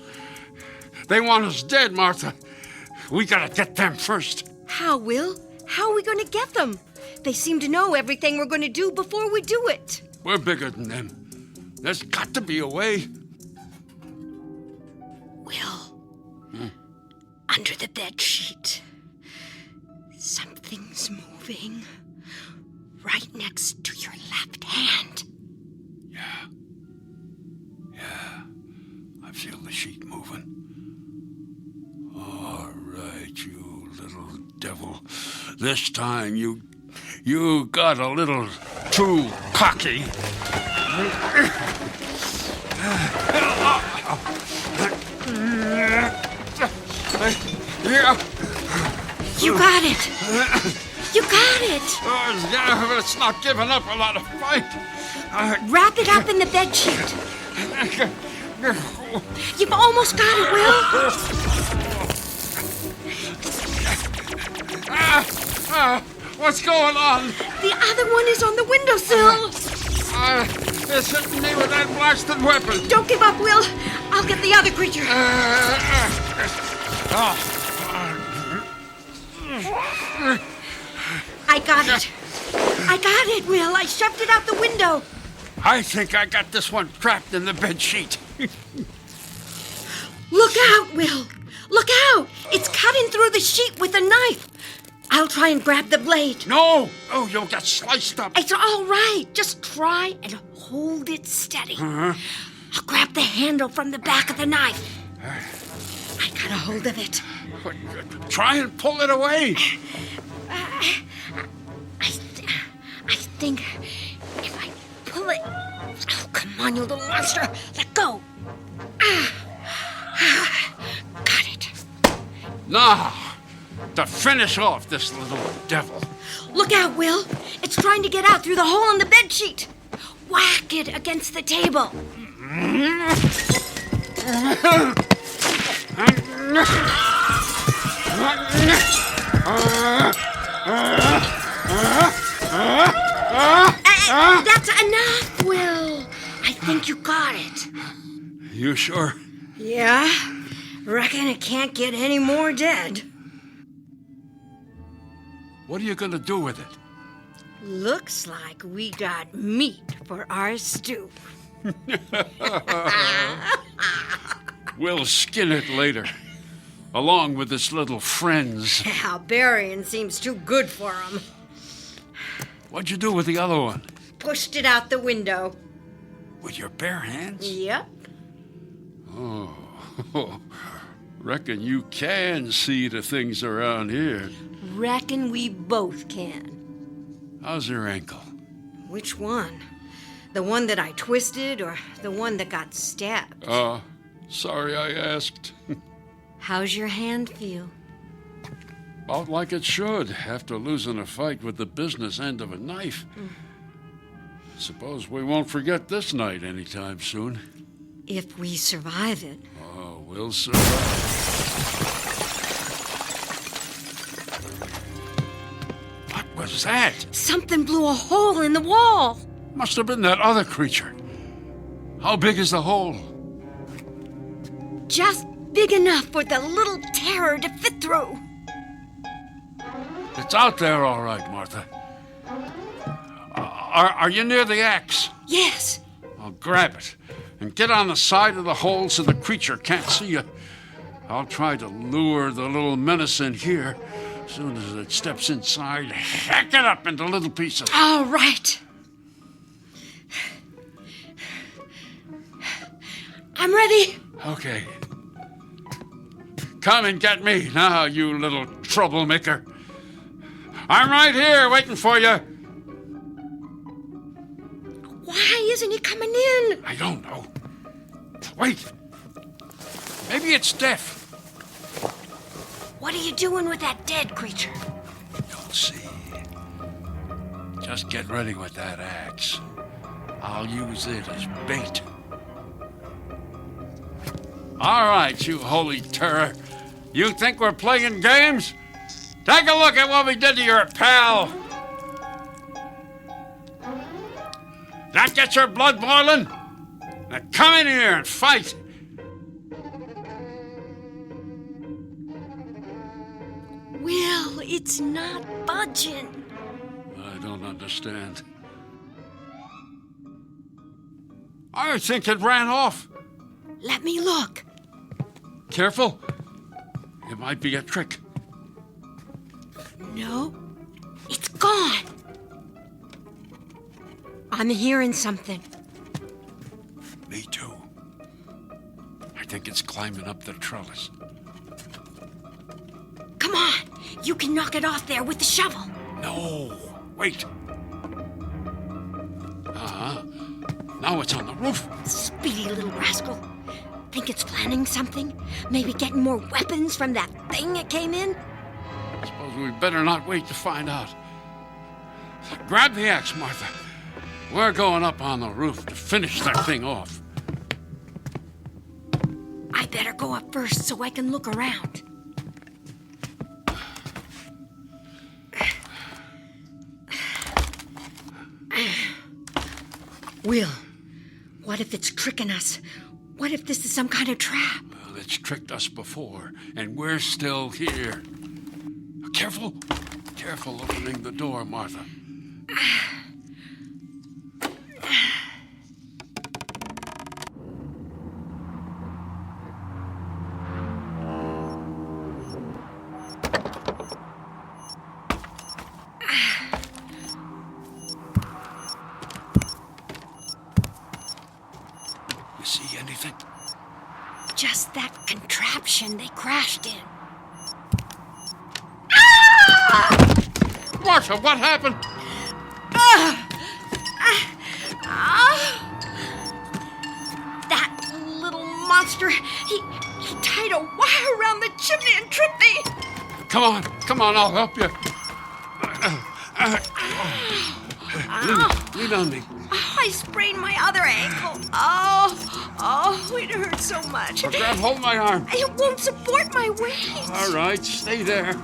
They want us dead, Martha. We gotta get them first. How, Will? How are we going to get them? They seem to know everything we're going to do before we do it. We're bigger than them. There's got to be a way. Will, under the bed sheet, something's moving right next to your left hand. Yeah, I feel the sheet moving. All right, you little devil. This time you got a little too cocky. You got it. You got it. Yeah, but it's not giving up a lot of fight. Wrap it up in the bed sheet. You've almost got it, Will. What's going on? The other one is on the windowsill. It's hitting me with that blasted weapon. Don't give up, Will. I'll get the other creature. I got it. I got it, Will. I shoved it out the window. I think I got this one trapped in the bed sheet. Look out, Will. Look out. It's cutting through the sheet with a knife. I'll try and grab the blade. No. Oh, you'll get sliced up. It's all right. Just try and hold it steady. I'll grab the handle from the back of the knife. I got a hold of it. Try and pull it away. I think if I pull it... Oh, come on, you little monster. Let go. Got it. Now, to finish off this little devil. Look out, Will. It's trying to get out through the hole in the bedsheet. Whack it against the table. That's enough, Will. I think you got it. You sure? Yeah. Reckon it can't get any more dead. What are you going to do with it? Looks like we got meat for our stew. We'll skin it later, along with its little friends. Now, burying seems too good for them. What'd you do with the other one? Pushed it out the window. With your bare hands? Yep. Oh, reckon you can see the things around here. Reckon we both can. How's your ankle? Which one? The one that I twisted or the one that got stabbed? Sorry I asked. How's your hand feel? About like it should, after losing a fight with the business end of a knife. Suppose we won't forget this night anytime soon. If we survive it. Oh, we'll survive. What was that? Something blew a hole in the wall. Must have been that other creature. How big is the hole? Just big enough for the little terror to fit through. It's out there all right, Martha. Are you near the axe? Yes. I'll grab it and get on the side of the hole so the creature can't see you. I'll try to lure the little menace in here As soon as it steps inside, hack it up into little pieces. All right. I'm ready. Okay. Come and get me now, you little troublemaker. I'm right here waiting for you. Why isn't he coming in? I don't know. Wait. Maybe it's deaf. What are you doing with that dead creature? You'll see. Just get ready with that axe. I'll use it as bait. All right, you holy terror. You think we're playing games? Take a look at what we did to your pal. That gets your blood boiling? Now come in here and fight. Will, it's not budging. I don't understand. I think it ran off. Let me look. Careful. It might be a trick. No, it's gone. I'm hearing something. Me too. I think it's climbing up the trellis. Come on, you can knock it off there with the shovel. No, wait. Now it's on the roof. Speedy little rascal. Think it's planning something? Maybe getting more weapons from that thing that came in? Suppose we better not wait to find out. Grab the axe, Martha. We're going up on the roof to finish that thing off. I better go up first so I can look around. Will, what if it's tricking us? What if this is some kind of trap? Well, it's tricked us before, and we're still here. Careful. Careful opening the door, Martha. You see anything? Just that contraption they crashed in. Martha, what happened? That little monster, he tied a wire around the chimney and tripped me. Come on, I'll help you. Lean on me. I sprained my other ankle. Oh, it hurts so much. Hold my arm. It won't support my weight. All right, stay there.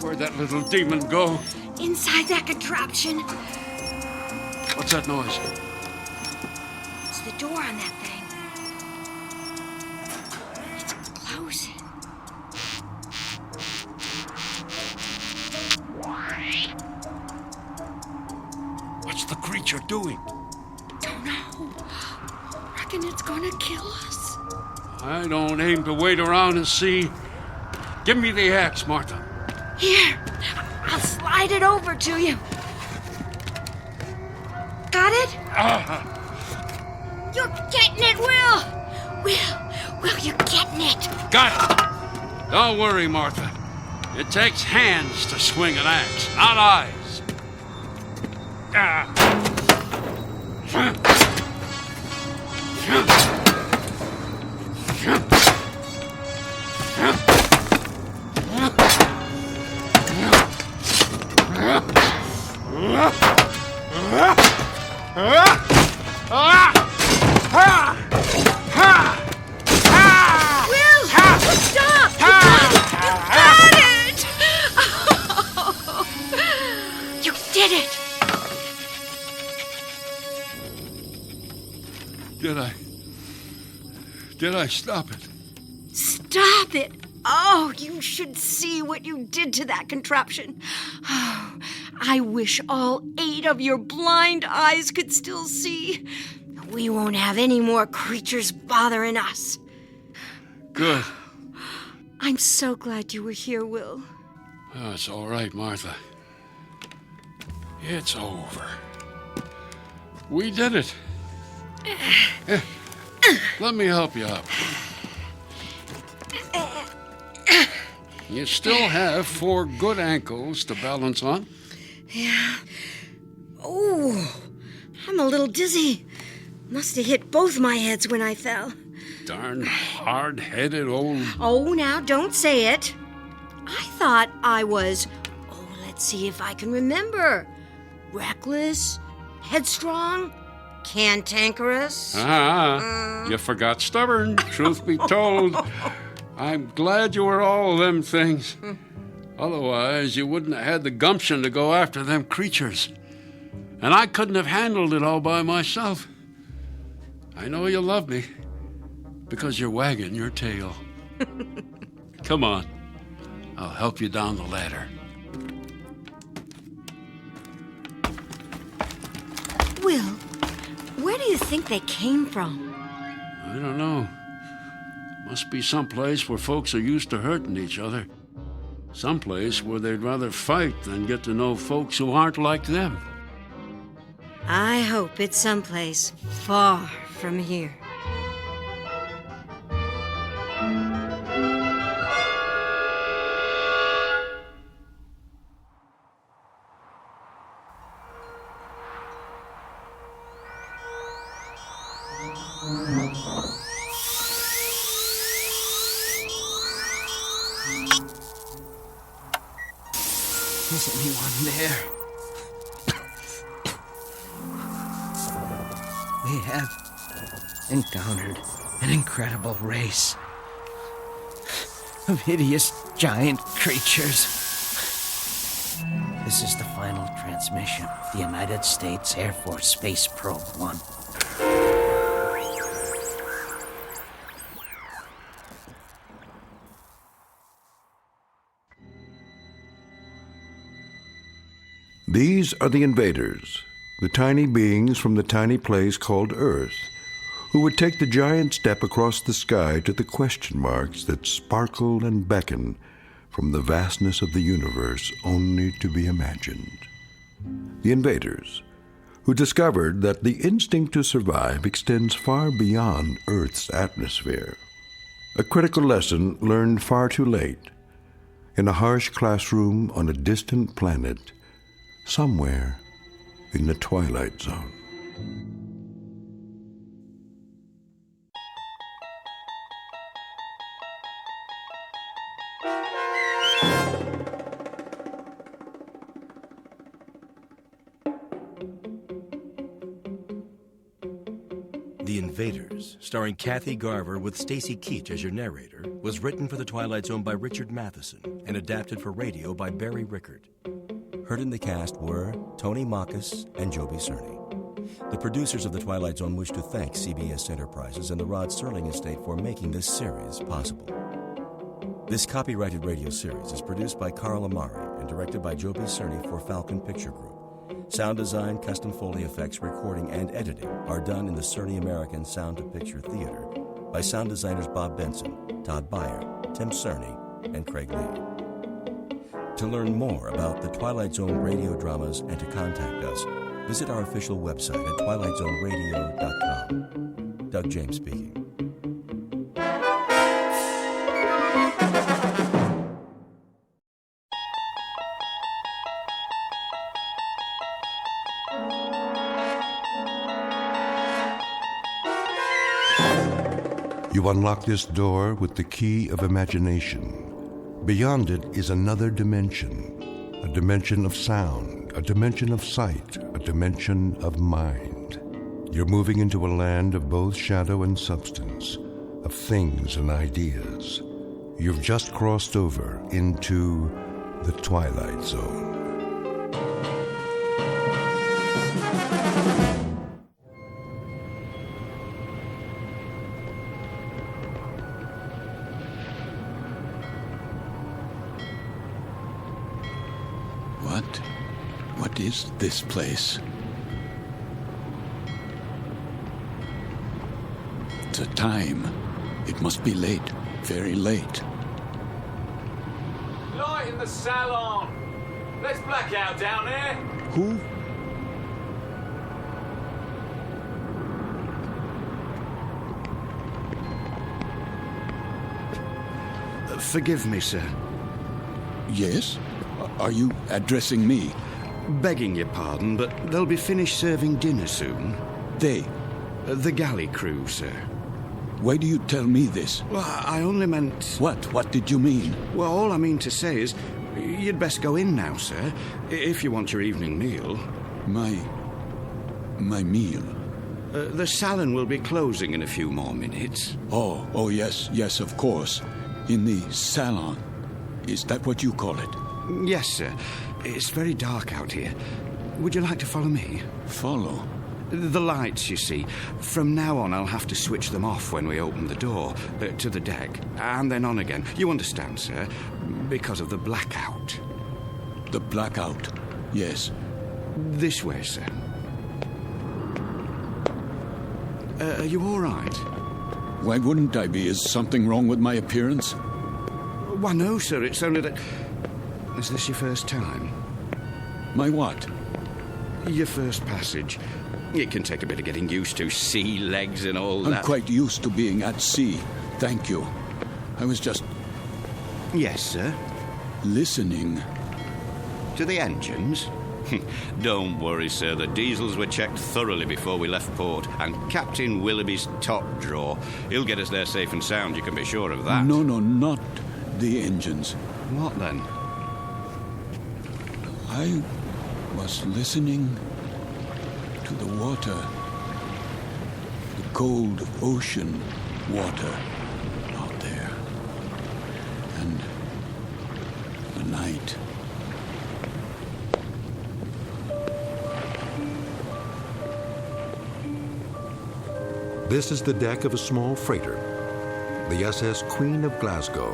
Where'd that little demon go? Inside that contraption. What's that noise? It's the door on that thing. It's closing. What's the creature doing? Don't know. Reckon it's gonna kill us. I don't aim to wait around and see. Give me the axe, Martha. Here, I'll slide it over to you. Got it? You're getting it, Will! Will, you're getting it! Got it! Don't worry, Martha. It takes hands to swing an axe, not eyes. Did I stop it? Stop it! Oh, you should see what you did to that contraption. Oh, I wish all 8 of your blind eyes could still see. We won't have any more creatures bothering us. Good. I'm so glad you were here, Will. Oh, it's all right, Martha. It's over. We did it. Here, let me help you up. You still have 4 good ankles to balance on. Yeah. Oh, I'm a little dizzy. Must have hit both my heads when I fell. Darn hard-headed old... Oh, now don't say it. I thought I was, let's see if I can remember. Reckless, headstrong, cantankerous. You forgot stubborn, truth be told. I'm glad you were all of them things. Otherwise, you wouldn't have had the gumption to go after them creatures. And I couldn't have handled it all by myself. I know you love me because you're wagging your tail. Come on. I'll help you down the ladder. Will, where do you think they came from? I don't know. Must be someplace where folks are used to hurting each other. Someplace where they'd rather fight than get to know folks who aren't like them. I hope it's someplace far from here. Is anyone there? We have encountered an incredible race of hideous giant creatures. This is the final transmission of the United States Air Force Space Probe 1. These are the invaders, the tiny beings from the tiny place called Earth, who would take the giant step across the sky to the question marks that sparkle and beckon from the vastness of the universe only to be imagined. The invaders, who discovered that the instinct to survive extends far beyond Earth's atmosphere. A critical lesson learned far too late, in a harsh classroom on a distant planet, somewhere in the Twilight Zone. The Invaders, starring Kathy Garver with Stacy Keach as your narrator, was written for The Twilight Zone by Richard Matheson and adapted for radio by Barry Rickard. Heard in the cast were Tony Makis and Joby Cerny. The producers of The Twilight Zone wish to thank CBS Enterprises and the Rod Serling Estate for making this series possible. This copyrighted radio series is produced by Carl Amari and directed by Joby Cerny for Falcon Picture Group. Sound design, custom Foley effects, recording, and editing are done in the Cerny American Sound to Picture Theater by sound designers Bob Benson, Todd Beyer, Tim Cerny, and Craig Lee. To learn more about the Twilight Zone radio dramas and to contact us, visit our official website at twilightzoneradio.com. Doug James speaking. You unlock this door with the key of imagination. Beyond it is another dimension, a dimension of sound, a dimension of sight, a dimension of mind. You're moving into a land of both shadow and substance, of things and ideas. You've just crossed over into the Twilight Zone. What is this place? The time. It must be late, very late. Lloyd! right in the salon. Let's black out down there. Who? Forgive me, sir. Yes? Are you addressing me? Begging your pardon, but they'll be finished serving dinner soon. They? The galley crew, sir. Why do you tell me this? Well, I only meant... What? What did you mean? Well, all I mean to say is, you'd best go in now, sir, if you want your evening meal. My meal? The salon will be closing in a few more minutes. Oh, yes, of course. In the salon. Is that what you call it? Yes, sir. It's very dark out here. Would you like to follow me? Follow? The lights, you see. From now on, I'll have to switch them off when we open the door to the deck, and then on again. You understand, sir? Because of the blackout. The blackout? Yes. This way, sir. Are you all right? Why wouldn't I be? Is something wrong with my appearance? Why, no, sir. It's only that... Is this your first time? My what? Your first passage. It can take a bit of getting used to. Sea legs and all that. I'm quite used to being at sea. Thank you. I was just... Yes, sir? Listening. To the engines? Don't worry, sir. The diesels were checked thoroughly before we left port, and Captain Willoughby's top drawer. He'll get us there safe and sound, you can be sure of that. No, not the engines. What then? I was listening to the water. The cold ocean water out there. And the night. This is the deck of a small freighter, the SS Queen of Glasgow,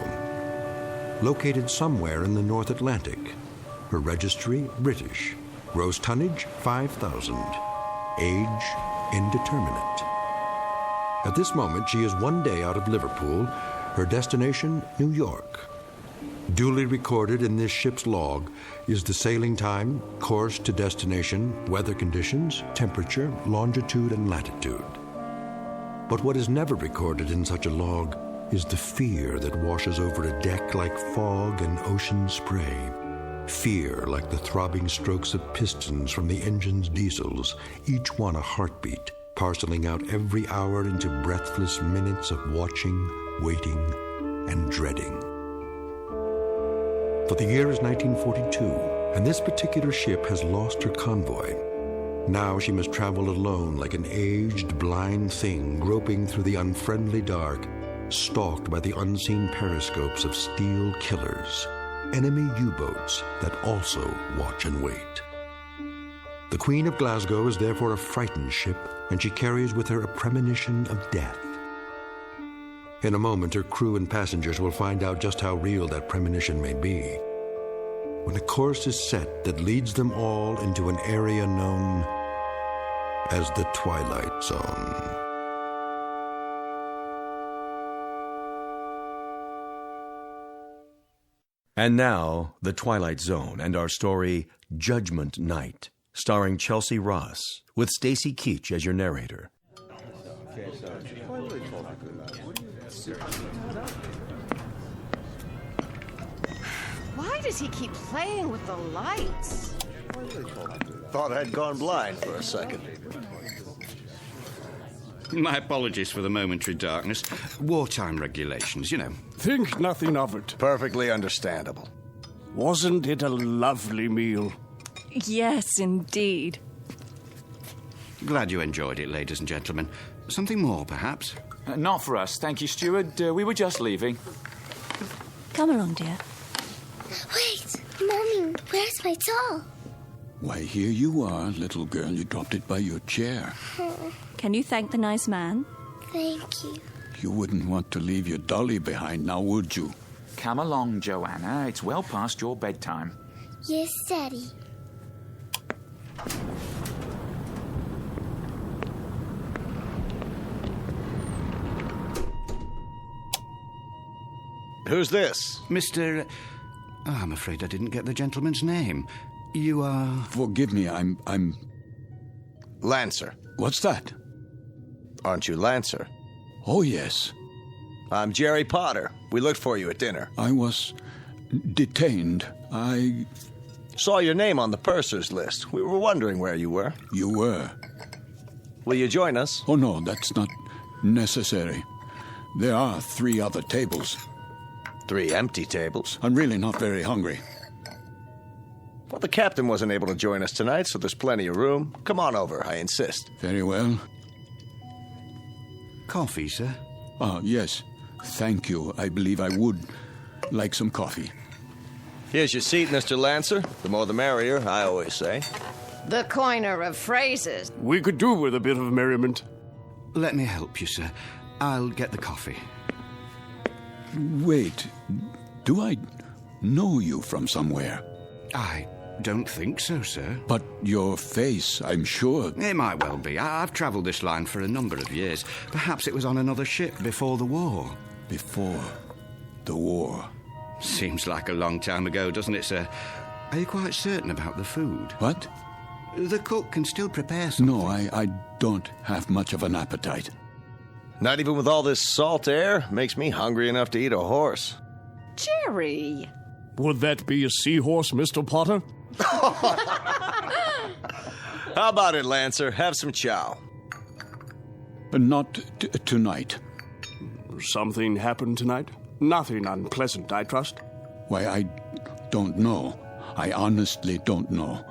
located somewhere in the North Atlantic. Her registry, British. Gross tonnage, 5,000. Age, indeterminate. At this moment, she is 1 day out of Liverpool. Her destination, New York. Duly recorded in this ship's log is the sailing time, course to destination, weather conditions, temperature, longitude, and latitude. But what is never recorded in such a log is the fear that washes over a deck like fog and ocean spray. Fear like the throbbing strokes of pistons from the engine's diesels, each one a heartbeat, parceling out every hour into breathless minutes of watching, waiting, and dreading. For the year is 1942, and this particular ship has lost her convoy. Now she must travel alone like an aged, blind thing groping through the unfriendly dark, stalked by the unseen periscopes of steel killers, enemy U-boats that also watch and wait. The Queen of Glasgow is therefore a frightened ship, and she carries with her a premonition of death. In a moment, her crew and passengers will find out just how real that premonition may be, when a course is set that leads them all into an area known as the Twilight Zone. And now, The Twilight Zone and our story, Judgment Night, starring Chelsea Ross, with Stacy Keach as your narrator. Why does he keep playing with the lights? Thought I'd gone blind for a second. My apologies for the momentary darkness. Wartime regulations, you know. Think nothing of it. Perfectly understandable. Wasn't it a lovely meal? Yes, indeed. Glad you enjoyed it, ladies and gentlemen. Something more, perhaps? Not for us, thank you, steward. We were just leaving. Come along, dear. Wait, Mommy, where's my doll? Why, here you are, little girl. You dropped it by your chair. Can you thank the nice man? Thank you. You wouldn't want to leave your dolly behind now, would you? Come along, Joanna. It's well past your bedtime. Yes, Daddy. Who's this? Mr. I'm afraid I didn't get the gentleman's name. You are... Forgive me, I'm... Lancer. What's that? Aren't you Lancer? Oh, yes. I'm Jerry Potter. We looked for you at dinner. I was detained. I saw your name on the purser's list. We were wondering where you were. You were? Will you join us? Oh, no, that's not necessary. There are 3 other tables. 3 empty tables? I'm really not very hungry. Well, the captain wasn't able to join us tonight, so there's plenty of room. Come on over, I insist. Very well. Coffee, sir? Yes. Thank you. I believe I would like some coffee. Here's your seat, Mr. Lancer. The more the merrier, I always say. The coiner of phrases. We could do with a bit of merriment. Let me help you, sir. I'll get the coffee. Wait. Do I know you from somewhere? I don't think so, sir. But your face, I'm sure. It might well be. I've travelled this line for a number of years. Perhaps it was on another ship before the war. Before the war? Seems like a long time ago, doesn't it, sir? Are you quite certain about the food? What? The cook can still prepare something. No, I don't have much of an appetite. Not even with all this salt air? Makes me hungry enough to eat a horse. Jerry! Would that be a seahorse, Mr. Potter? How about it, Lancer? Have some chow. Not tonight. Something happened tonight? Nothing unpleasant, I trust? Why, I don't know. I honestly don't know.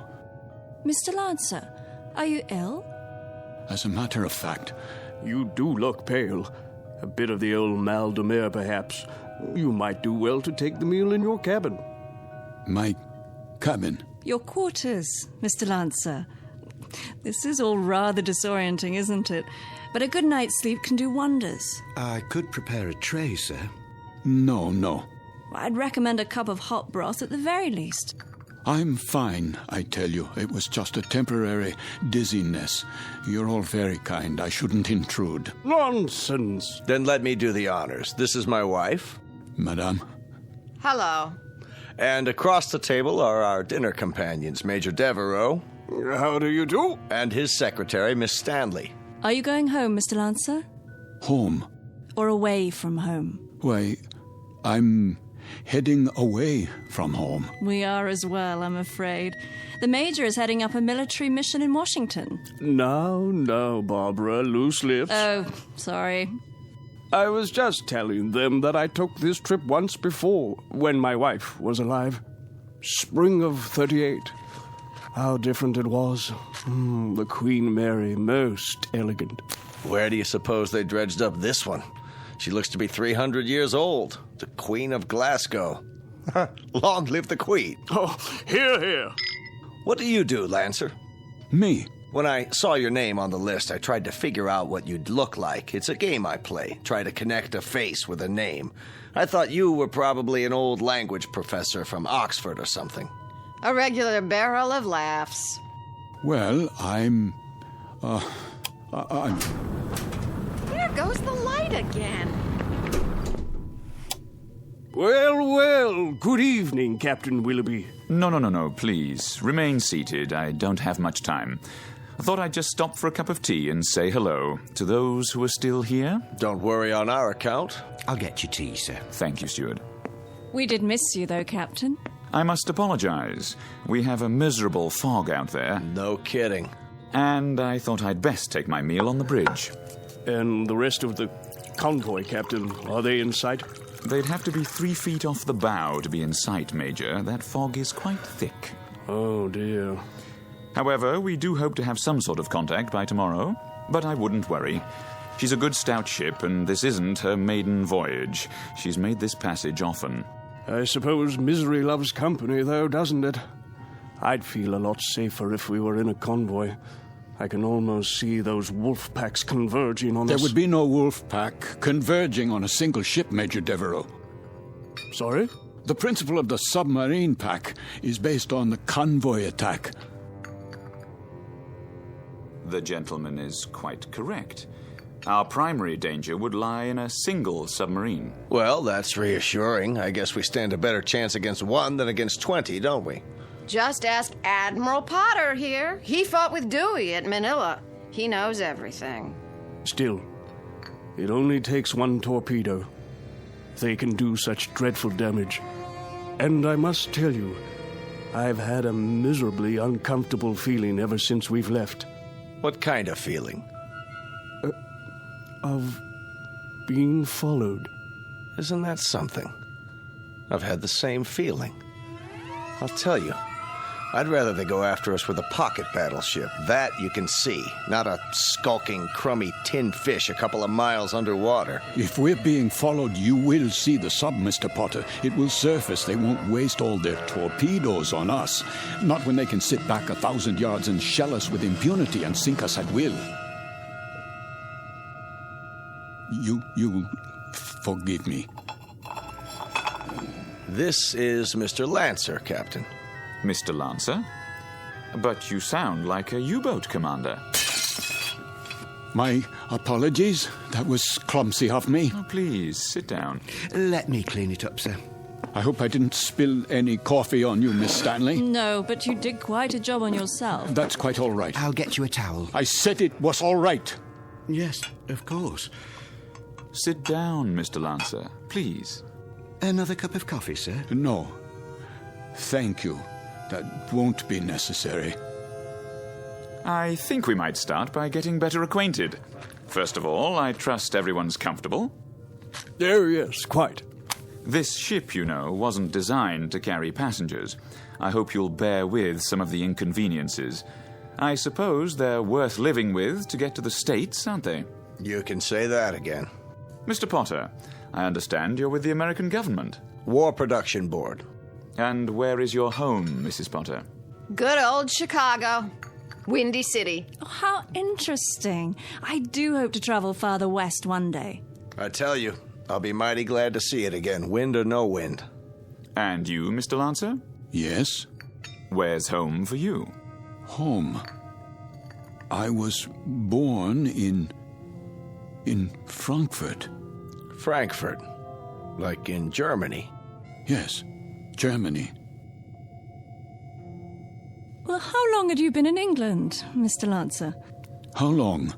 Mr. Lancer, are you ill? As a matter of fact... You do look pale. A bit of the old mal de mer, perhaps. You might do well to take the meal in your cabin. My cabin? Your quarters, Mr. Lancer. This is all rather disorienting, isn't it? But a good night's sleep can do wonders. I could prepare a tray, sir. No. I'd recommend a cup of hot broth at the very least. I'm fine, I tell you. It was just a temporary dizziness. You're all very kind. I shouldn't intrude. Nonsense. Then let me do the honors. This is my wife. Madame. Hello. And across the table are our dinner companions, Major Devereaux. How do you do? And his secretary, Miss Stanley. Are you going home, Mr. Lancer? Home? Or away from home? Why, I'm heading away from home. We are as well, I'm afraid. The Major is heading up a military mission in Washington. Now, Barbara, loose lips. Oh, sorry. I was just telling them that I took this trip once before, when my wife was alive. Spring of 38. How different it was. The Queen Mary, most elegant. Where do you suppose they dredged up this one? She looks to be 300 years old. The Queen of Glasgow. Long live the Queen. Oh, hear. What do you do, Lancer? Me? When I saw your name on the list, I tried to figure out what you'd look like. It's a game I play. Try to connect a face with a name. I thought you were probably an old language professor from Oxford or something. A regular barrel of laughs. Well, I'm... There goes the light again. Well, good evening, Captain Willoughby. No, please. Remain seated. I don't have much time. I thought I'd just stop for a cup of tea and say hello to those who are still here. Don't worry on our account. I'll get you tea, sir. Thank you, steward. We did miss you, though, Captain. I must apologize. We have a miserable fog out there. No kidding. And I thought I'd best take my meal on the bridge. And the rest of the convoy, Captain, are they in sight? They'd have to be 3 feet off the bow to be in sight, Major. That fog is quite thick. Oh, dear. However, we do hope to have some sort of contact by tomorrow. But I wouldn't worry. She's a good stout ship, and this isn't her maiden voyage. She's made this passage often. I suppose misery loves company, though, doesn't it? I'd feel a lot safer if we were in a convoy. I can almost see those wolf packs converging on us. There would be no wolf pack converging on a single ship, Major Devereaux. Sorry? The principle of the submarine pack is based on the convoy attack. The gentleman is quite correct. Our primary danger would lie in a single submarine. Well, that's reassuring. I guess we stand a better chance against one than against 20, don't we? Just ask Admiral Potter here. He fought with Dewey at Manila. He knows everything. Still, it only takes one torpedo. They can do such dreadful damage. And I must tell you, I've had a miserably uncomfortable feeling ever since we've left. What kind of feeling? Of being followed. Isn't that something? I've had the same feeling. I'll tell you, I'd rather they go after us with a pocket battleship. That you can see, not a skulking, crummy tin fish a couple of miles underwater. If we're being followed, you will see the sub, Mr. Potter. It will surface. They won't waste all their torpedoes on us. Not when they can sit back 1,000 yards and shell us with impunity and sink us at will. You forgive me. This is Mr. Lancer, Captain. Mr. Lancer? But you sound like a U-boat commander. My apologies. That was clumsy of me. Oh, please, sit down. Let me clean it up, sir. I hope I didn't spill any coffee on you, Miss Stanley. No, but you did quite a job on yourself. That's quite all right. I'll get you a towel. I said it was all right. Yes, of course. Sit down, Mr. Lancer, please. Another cup of coffee, sir? No. Thank you. That won't be necessary. I think we might start by getting better acquainted. First of all, I trust everyone's comfortable. Oh, yes, quite. This ship, you know, wasn't designed to carry passengers. I hope you'll bear with some of the inconveniences. I suppose they're worth living with to get to the States, aren't they? You can say that again. Mr. Potter, I understand you're with the American government. War Production Board. And where is your home, Mrs. Potter? Good old Chicago. Windy City. Oh, how interesting. I do hope to travel farther west one day. I tell you, I'll be mighty glad to see it again, wind or no wind. And you, Mr. Lancer? Yes? Where's home for you? Home? I was born in Frankfurt. Frankfurt? Like in Germany? Yes, Germany. Well, how long had you been in England, Mr. Lancer? How long?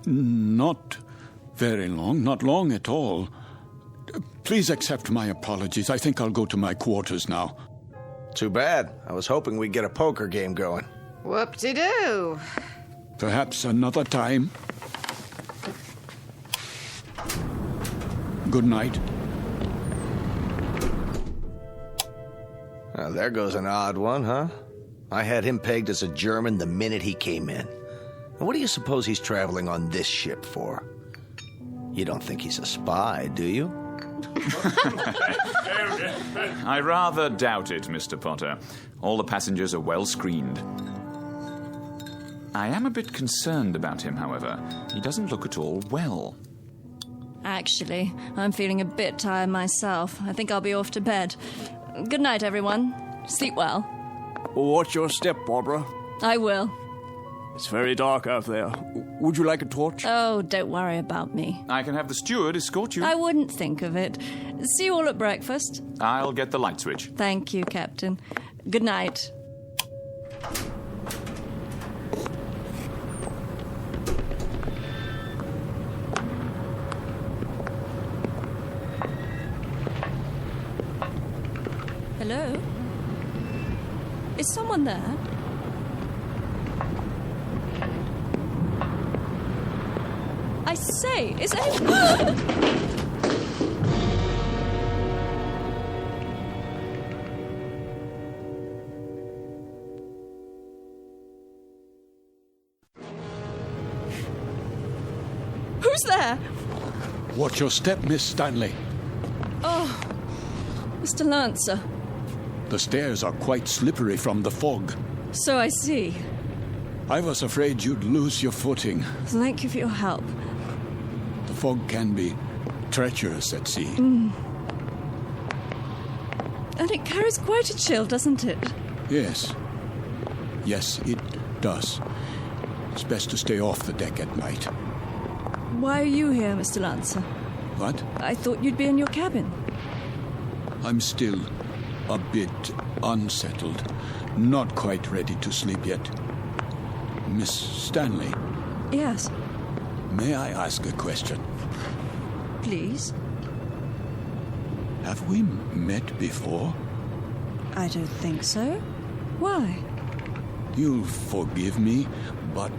Not very long, not long at all. Please accept my apologies. I think I'll go to my quarters now. Too bad. I was hoping we'd get a poker game going. Whoop-de-doo. Perhaps another time. Good night. Well, there goes an odd one, huh? I had him pegged as a German the minute he came in. And what do you suppose he's traveling on this ship for? You don't think he's a spy, do you? I rather doubt it, Mr. Potter. All the passengers are well screened. I am a bit concerned about him, however. He doesn't look at all well. Actually, I'm feeling a bit tired myself. I think I'll be off to bed. Good night, everyone. Sleep well. Watch your step, Barbara. I will. It's very dark out there. Would you like a torch? Oh, don't worry about me. I can have the steward escort you. I wouldn't think of it. See you all at breakfast. I'll get the light switch. Thank you, Captain. Good night. Hello? Is someone there? I say, is anyone... Who's there? Watch your step, Miss Stanley. Oh, Mr. Lancer. The stairs are quite slippery from the fog. So I see. I was afraid you'd lose your footing. Thank you for your help. The fog can be treacherous at sea. And it carries quite a chill, doesn't it? Yes. Yes, it does. It's best to stay off the deck at night. Why are you here, Mr. Lancer? What? I thought you'd be in your cabin. I'm still a bit unsettled. Not quite ready to sleep yet. Miss Stanley. Yes. May I ask a question? Please. Have we met before? I don't think so. Why? You'll forgive me, but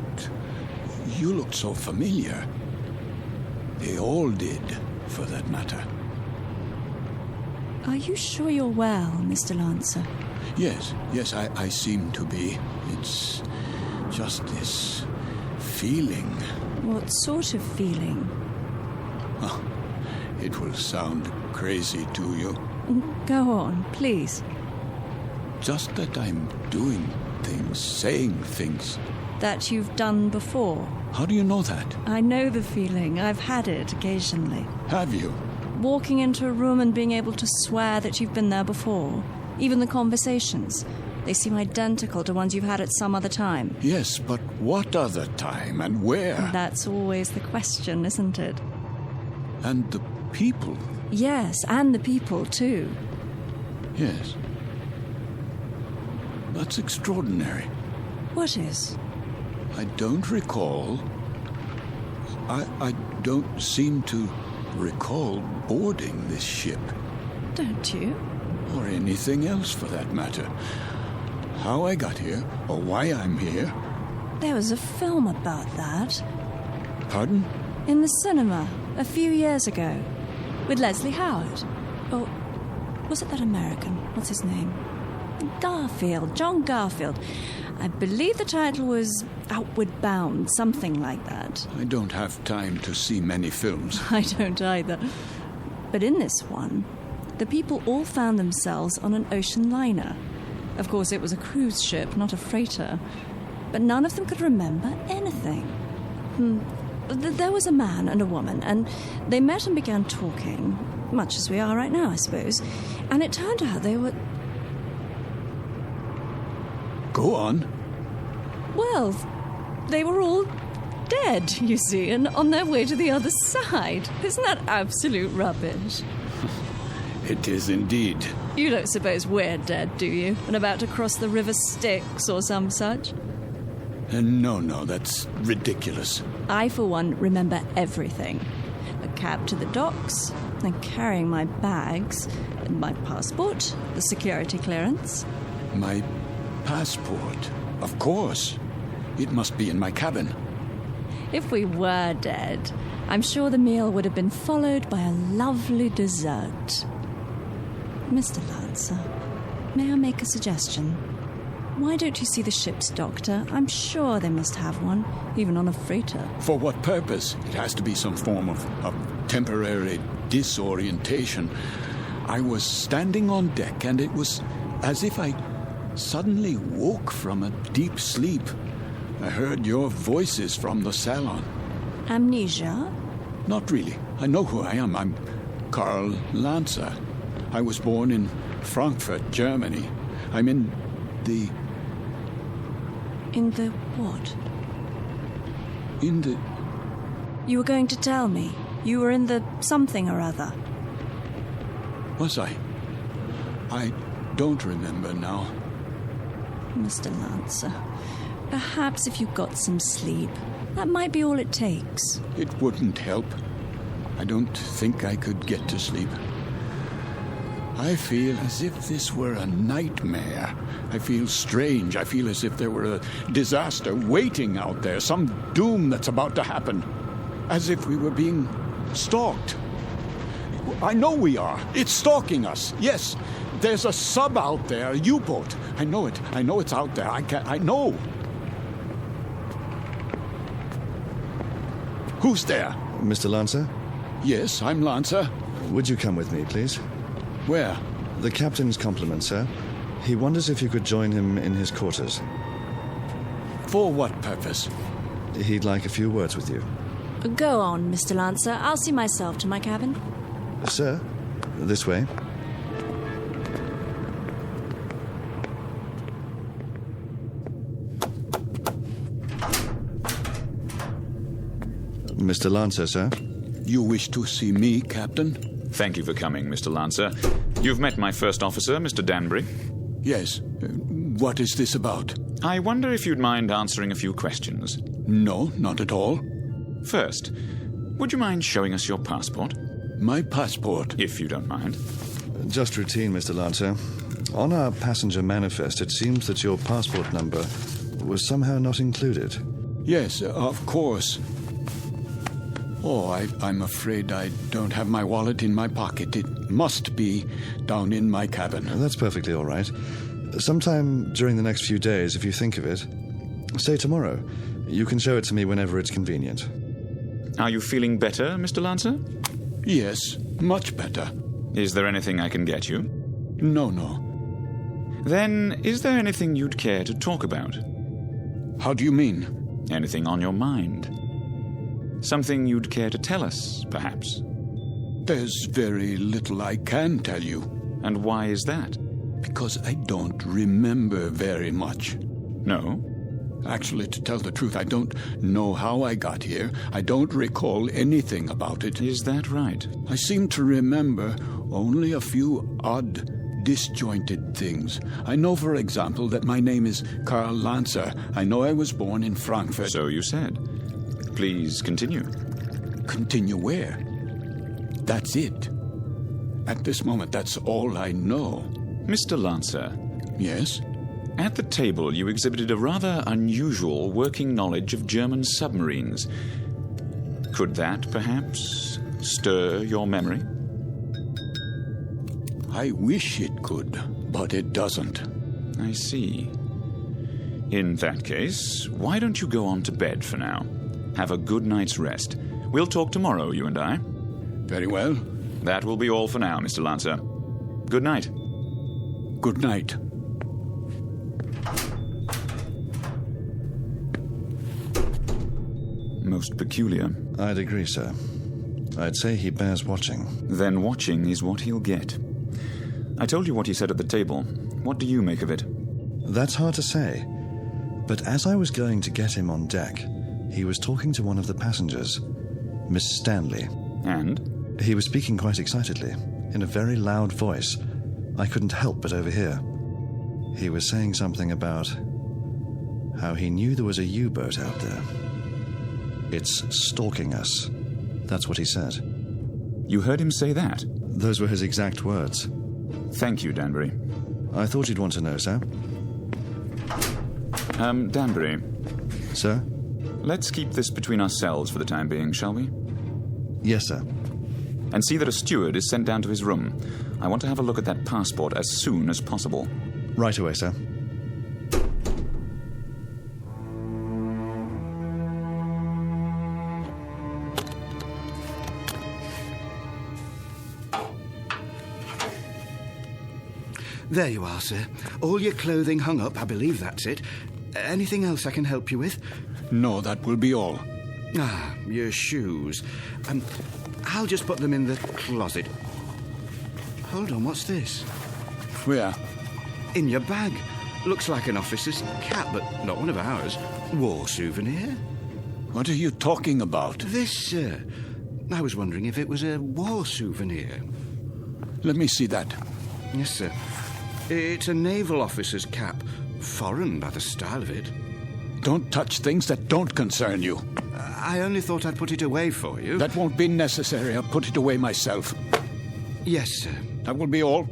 you looked so familiar. They all did, for that matter. Are you sure you're well, Mr. Lancer? Yes, I seem to be. It's just this feeling. What sort of feeling? Oh, it will sound crazy to you. Go on, please. Just that I'm doing things, saying things. That you've done before. How do you know that? I know the feeling. I've had it occasionally. Have you? Walking into a room and being able to swear that you've been there before. Even the conversations. They seem identical to ones you've had at some other time. Yes, but what other time and where? That's always the question, isn't it? And the people. Yes, and the people, too. Yes. That's extraordinary. What is? I don't recall. I don't seem to recall boarding this ship. Don't you? Or anything else, for that matter. How I got here, or why I'm here. There was a film about that. Pardon? In the cinema, a few years ago. With Leslie Howard. Or was it that American? What's his name? Garfield. John Garfield. I believe the title was Outward Bound, something like that. I don't have time to see many films. I don't either. But in this one, the people all found themselves on an ocean liner. Of course, it was a cruise ship, not a freighter. But none of them could remember anything. There was a man and a woman, and they met and began talking, much as we are right now, I suppose. And it turned out they were... Go on. Well, they were all dead, you see, and on their way to the other side. Isn't that absolute rubbish? It is indeed. You don't suppose we're dead, do you? And about to cross the River Styx or some such? No, that's ridiculous. I, for one, remember everything. A cab to the docks, and carrying my bags, my passport, the security clearance. My passport? Of course. It must be in my cabin. If we were dead, I'm sure the meal would have been followed by a lovely dessert. Mr. Lancer, may I make a suggestion? Why don't you see the ship's doctor? I'm sure they must have one, even on a freighter. For what purpose? It has to be some form of temporary disorientation. I was standing on deck, and it was as if I suddenly woke from a deep sleep. I heard your voices from the salon. Amnesia? Not really. I know who I am. I'm Karl Lancer. I was born in Frankfurt, Germany. I'm in the... In the what? In the... You were going to tell me. You were in the something or other. Was I? I don't remember now. Mr. Lancer, perhaps if you got some sleep, that might be all it takes. It wouldn't help. I don't think I could get to sleep. I feel as if this were a nightmare. I feel strange. I feel as if there were a disaster waiting out there, some doom that's about to happen. As if we were being stalked. I know we are. It's stalking us. Yes, there's a sub out there, a U-boat. I know it. I know it's out there. I know. Who's there? Mr. Lancer? Yes, I'm Lancer. Would you come with me, please? Where? The captain's compliments, sir. He wonders if you could join him in his quarters. For what purpose? He'd like a few words with you. Go on, Mr. Lancer. I'll see myself to my cabin. Sir, this way. Mr. Lancer, sir. You wish to see me, Captain? Thank you for coming, Mr. Lancer. You've met my first officer, Mr. Danbury. Yes. What is this about? I wonder if you'd mind answering a few questions. No, not at all. First, would you mind showing us your passport? My passport? If you don't mind. Just routine, Mr. Lancer. On our passenger manifest, it seems that your passport number was somehow not included. Yes, of course. Oh, I'm afraid I don't have my wallet in my pocket. It must be down in my cabin. That's perfectly all right. Sometime during the next few days, if you think of it, say tomorrow. You can show it to me whenever it's convenient. Are you feeling better, Mr. Lancer? Yes, much better. Is there anything I can get you? No. Then, is there anything you'd care to talk about? How do you mean? Anything on your mind? Something you'd care to tell us, perhaps? There's very little I can tell you. And why is that? Because I don't remember very much. No? Actually, to tell the truth, I don't know how I got here. I don't recall anything about it. Is that right? I seem to remember only a few odd, disjointed things. I know, for example, that my name is Karl Lancer. I know I was born in Frankfurt. So you said. Please continue. Continue where? That's it. At this moment, that's all I know. Mr. Lancer. Yes? At the table, you exhibited a rather unusual working knowledge of German submarines. Could that, perhaps, stir your memory? I wish it could, but it doesn't. I see. In that case, why don't you go on to bed for now? Have a good night's rest. We'll talk tomorrow, you and I. Very well. That will be all for now, Mr. Lancer. Good night. Good night. Most peculiar. I'd agree, sir. I'd say he bears watching. Then watching is what he'll get. I told you what he said at the table. What do you make of it? That's hard to say. But as I was going to get him on deck, he was talking to one of the passengers, Miss Stanley. And? He was speaking quite excitedly, in a very loud voice. I couldn't help but overhear. He was saying something about how he knew there was a U-boat out there. It's stalking us. That's what he said. You heard him say that? Those were his exact words. Thank you, Danbury. I thought you'd want to know, sir. Danbury. Sir? Let's keep this between ourselves for the time being, shall we? Yes, sir. And see that a steward is sent down to his room. I want to have a look at that passport as soon as possible. Right away, sir. There you are, sir. All your clothing hung up, I believe that's it. Anything else I can help you with? No, that will be all. Ah, your shoes. I'll just put them in the closet. Hold on, what's this? Where? In your bag. Looks like an officer's cap, but not one of ours. War souvenir. What are you talking about? This, sir. I was wondering if it was a war souvenir. Let me see that. Yes, sir. It's a naval officer's cap. Foreign by the style of it. Don't touch things that don't concern you. I only thought I'd put it away for you. That won't be necessary. I'll put it away myself. Yes, sir. That will be all.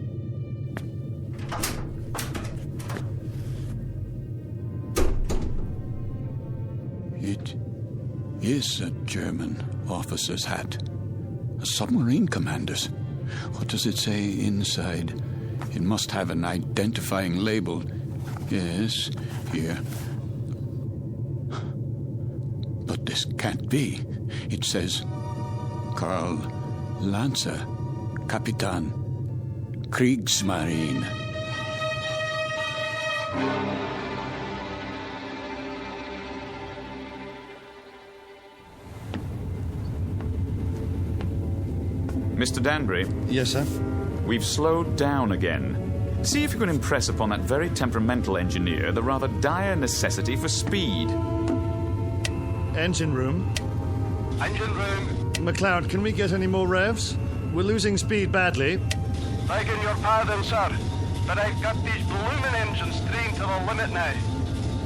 It is a German officer's hat. A submarine commander's. What does it say inside? It must have an identifying label. Yes, here. But this can't be. It says, Karl Lancer, Kapitan, Kriegsmarine. Mr. Danbury? Yes, sir? We've slowed down again. See if you can impress upon that very temperamental engineer the rather dire necessity for speed. Engine room. Engine room. McLeod, can we get any more revs? We're losing speed badly. Begging your pardon, sir, but I've got these blooming engines strained to the limit now.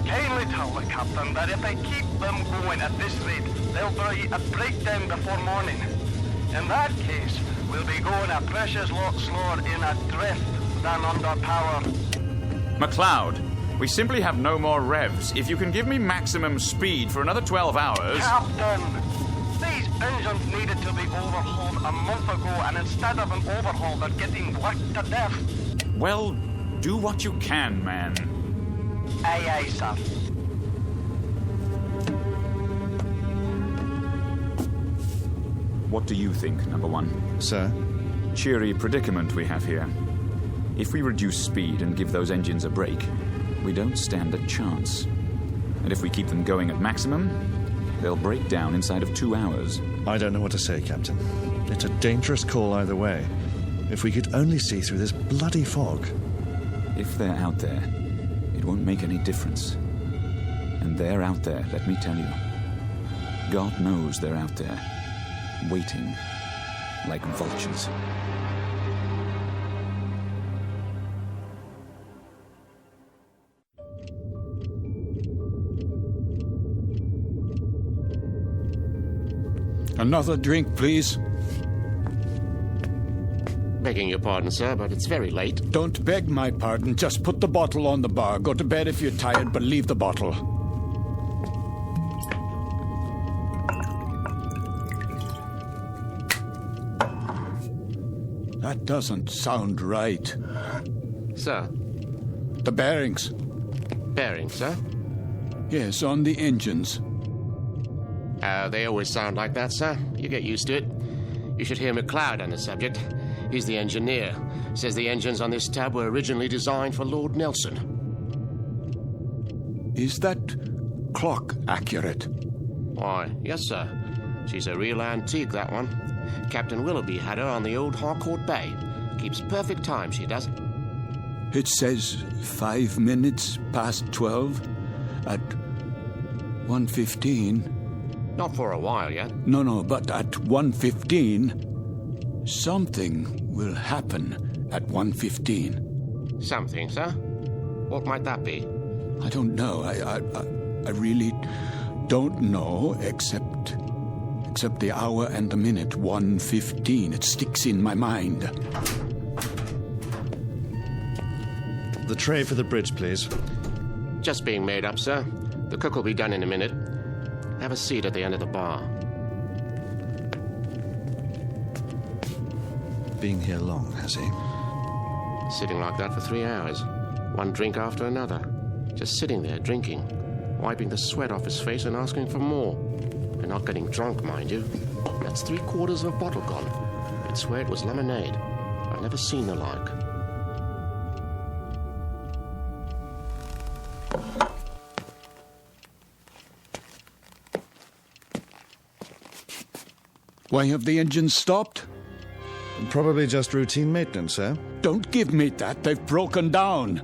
Kindly tell the captain that if I keep them going at this rate, they'll be a breakdown before morning. In that case, we'll be going a precious lot slower in a drift than under power. McLeod, we simply have no more revs. If you can give me maximum speed for another 12 hours... Captain! These engines needed to be overhauled a month ago, and instead of an overhaul, they're getting worked to death. Well, do what you can, man. Aye, aye, sir. What do you think, number one? Sir? Cheery predicament we have here. If we reduce speed and give those engines a break, we don't stand a chance. And if we keep them going at maximum, they'll break down inside of 2 hours. I don't know what to say, Captain. It's a dangerous call either way. If we could only see through this bloody fog. If they're out there, it won't make any difference. And they're out there, let me tell you. God knows they're out there, waiting like vultures. Another drink, please. Begging your pardon, sir, but it's very late. Don't beg my pardon. Just put the bottle on the bar. Go to bed if you're tired, but leave the bottle. That doesn't sound right. Sir? The bearings. Bearings, sir? Yes, on the engines. They always sound like that, sir. You get used to it. You should hear McLeod on the subject. He's the engineer. Says the engines on this tab were originally designed for Lord Nelson. Is that clock accurate? Why, yes, sir. She's a real antique, that one. Captain Willoughby had her on the old Harcourt Bay. Keeps perfect time, she does. It says 5 minutes past 12 at 1:15. Not for a while yet. No, but at 1:15, something will happen at 1:15. Something, sir? What might that be? I don't know. I really don't know, except the hour and the minute, 1:15. It sticks in my mind. The tray for the bridge, please. Just being made up, sir. The cook will be done in a minute. Have a seat at the end of the bar. Been here long, has he? Sitting like that for 3 hours. One drink after another. Just sitting there, drinking. Wiping the sweat off his face and asking for more. And not getting drunk, mind you. That's 3/4 of a bottle gone. I'd swear it was lemonade. I've never seen the like. Why have the engines stopped? Probably just routine maintenance, sir. Don't give me that. They've broken down.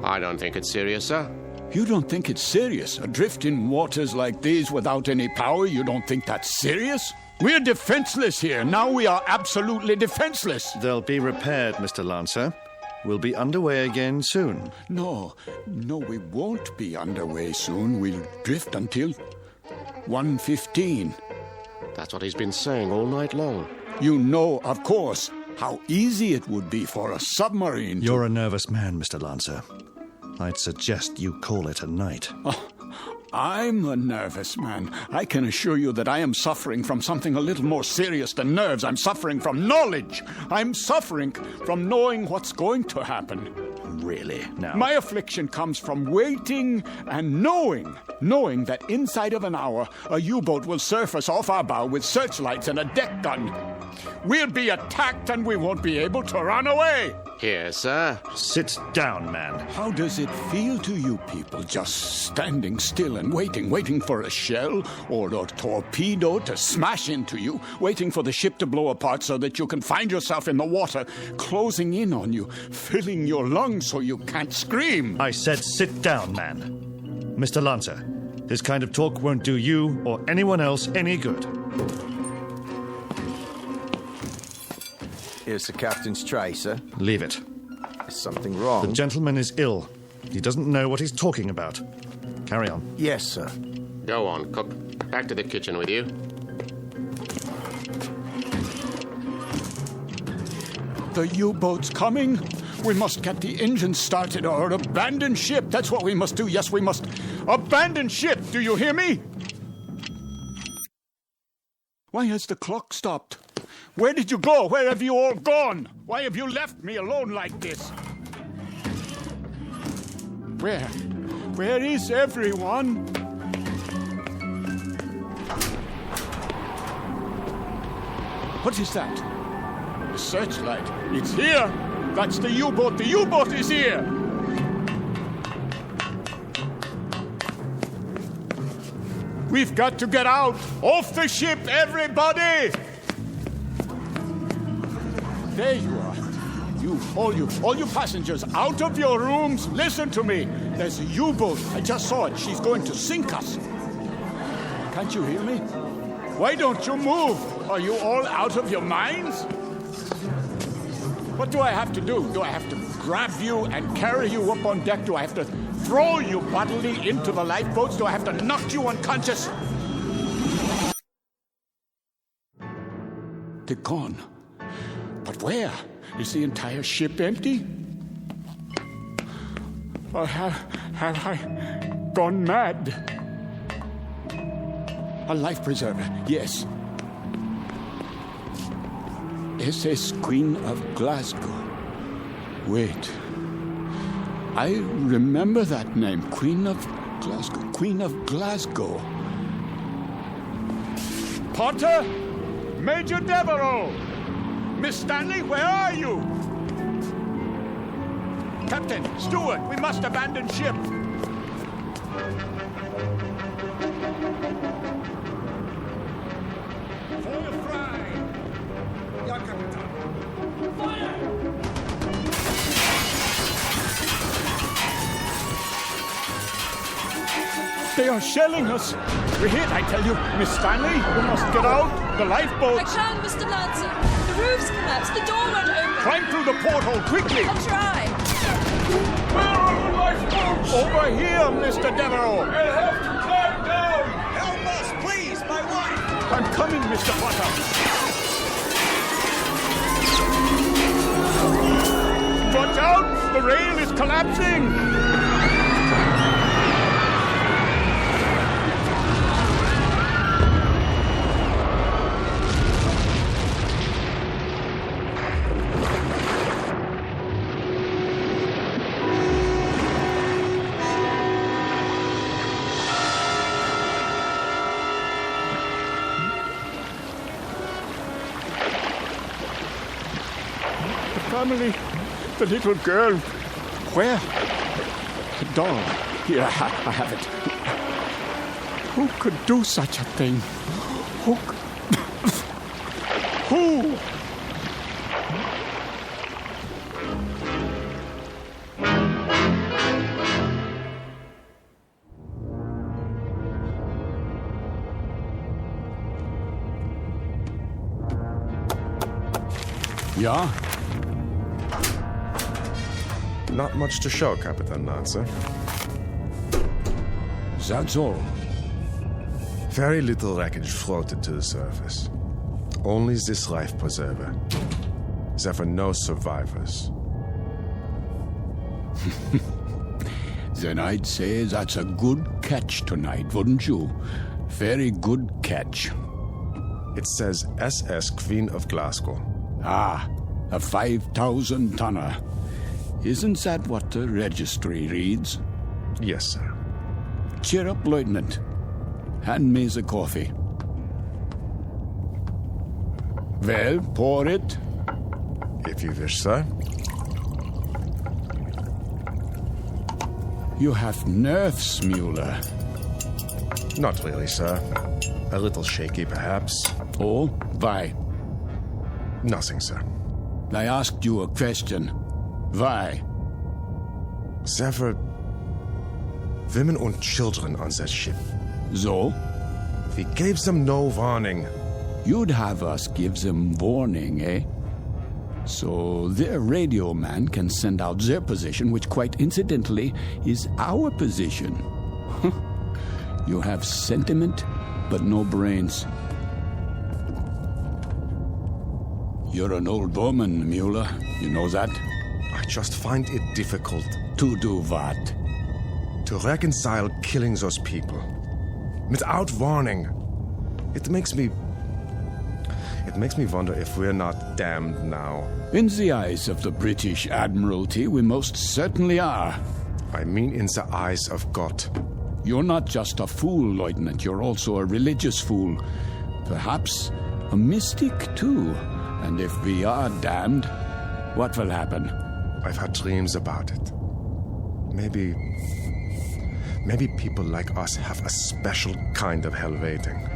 I don't think it's serious, sir. You don't think it's serious? Adrift in waters like these without any power, you don't think that's serious? We're defenseless here. Now we are absolutely defenseless. They'll be repaired, Mr. Lancer. We'll be underway again soon. No, we won't be underway soon. We'll drift until 1:15. That's what he's been saying all night long. You know, of course, how easy it would be for a submarine to... You're a nervous man, Mr. Lancer. I'd suggest you call it a night. Oh, I'm a nervous man. I can assure you that I am suffering from something a little more serious than nerves. I'm suffering from knowledge. I'm suffering from knowing what's going to happen. Really? Now? My affliction comes from waiting and knowing that inside of an hour, a U-boat will surface off our bow with searchlights and a deck gun. We'll be attacked and we won't be able to run away. Here, sir. Sit down, man. How does it feel to you people just standing still and waiting for a shell or a torpedo to smash into you, waiting for the ship to blow apart so that you can find yourself in the water, closing in on you, filling your lungs so you can't scream? I said sit down, man. Mr. Lancer, This kind of talk won't do you or anyone else any good. Here's the captain's tray, sir. Leave it. Is something wrong? The gentleman is ill. He doesn't know what he's talking about. Carry on. Yes, sir. Go on, cook. Back to the kitchen with you. The U-boat's coming. We must get the engines started or abandon ship. That's what we must do. Yes, we must abandon ship. Do you hear me? Why has the clock stopped? Where did you go? Where have you all gone? Why have you left me alone like this? Where? Where is everyone? What is that? The searchlight. It's here. That's the U-boat. The U-boat is here. We've got to get out. Off the ship, everybody. There you are. All you passengers, out of your rooms. Listen to me. There's a U-boat. I just saw it. She's going to sink us. Can't you hear me? Why don't you move? Are you all out of your minds? What do I have to do? Do I have to grab you and carry you up on deck? Do I have to throw you bodily into the lifeboats? Do I have to knock you unconscious? They're gone. But where? Is the entire ship empty? Or have I gone mad? A life preserver, yes. SS Queen of Glasgow. Wait. I remember that name. Queen of Glasgow. Queen of Glasgow. Potter? Major Devereaux! Miss Stanley, where are you? Captain, steward, we must abandon ship. Fire fry! Ja, Kapitän. Fire! They are shelling us. We're hit, I tell you. Miss Stanley, we must get out. The lifeboat. I can, Mr. Lancer. The roof's collapsed. The door won't open. Climb through the porthole, quickly. I'll try. Where are the lifeboats? Over here, Mr. Devereaux. We'll have to climb down. Help us, please, my wife. I'm coming, Mr. Potter. Watch out! The rail is collapsing! Family, the little girl. Where? The doll. Here, I have it. Who could do such a thing? Who? Who? Ja? Not much to show, Captain Lancer. That's all. Very little wreckage floated to the surface. Only this life preserver. There were no survivors. Then I'd say that's a good catch tonight, wouldn't you? Very good catch. It says SS Queen of Glasgow. Ah, a 5,000-tonner. Isn't that what the registry reads? Yes, sir. Cheer up, Lieutenant. Hand me the coffee. Well, pour it. If you wish, sir. You have nerves, Mueller. Not really, sir. A little shaky, perhaps. Oh, why? Nothing, sir. I asked you a question. Why? There were women and children on that ship. So? We gave them no warning. You'd have us give them warning, eh? So their radio man can send out their position, which quite incidentally is our position. You have sentiment, but no brains. You're an old woman, Mueller. You know that? I just find it difficult. To do what? To reconcile killing those people. Without warning. It makes me wonder if we're not damned now. In the eyes of the British Admiralty, we most certainly are. I mean in the eyes of God. You're not just a fool, Lieutenant. You're also a religious fool. Perhaps a mystic, too. And if we are damned, what will happen? I've had dreams about it. Maybe people like us have a special kind of hell waiting.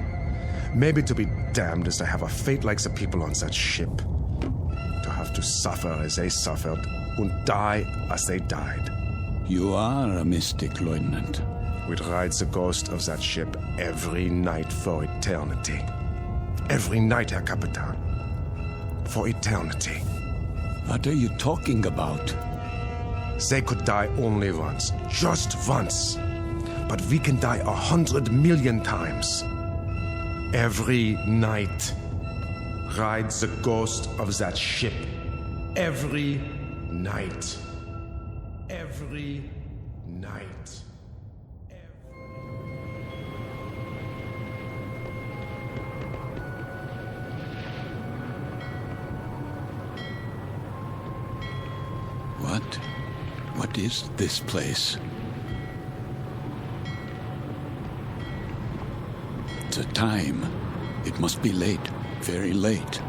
Maybe to be damned is to have a fate like the people on that ship. To have to suffer as they suffered and die as they died. You are a mystic, Lieutenant. We'd ride the ghost of that ship every night for eternity. Every night, Herr Capitan. For eternity. What are you talking about? They could die only once. Just once. But we can die 100 million times. Every night. Ride the ghost of that ship. Every night. Every night. What is this place? The time. It must be late. Very late.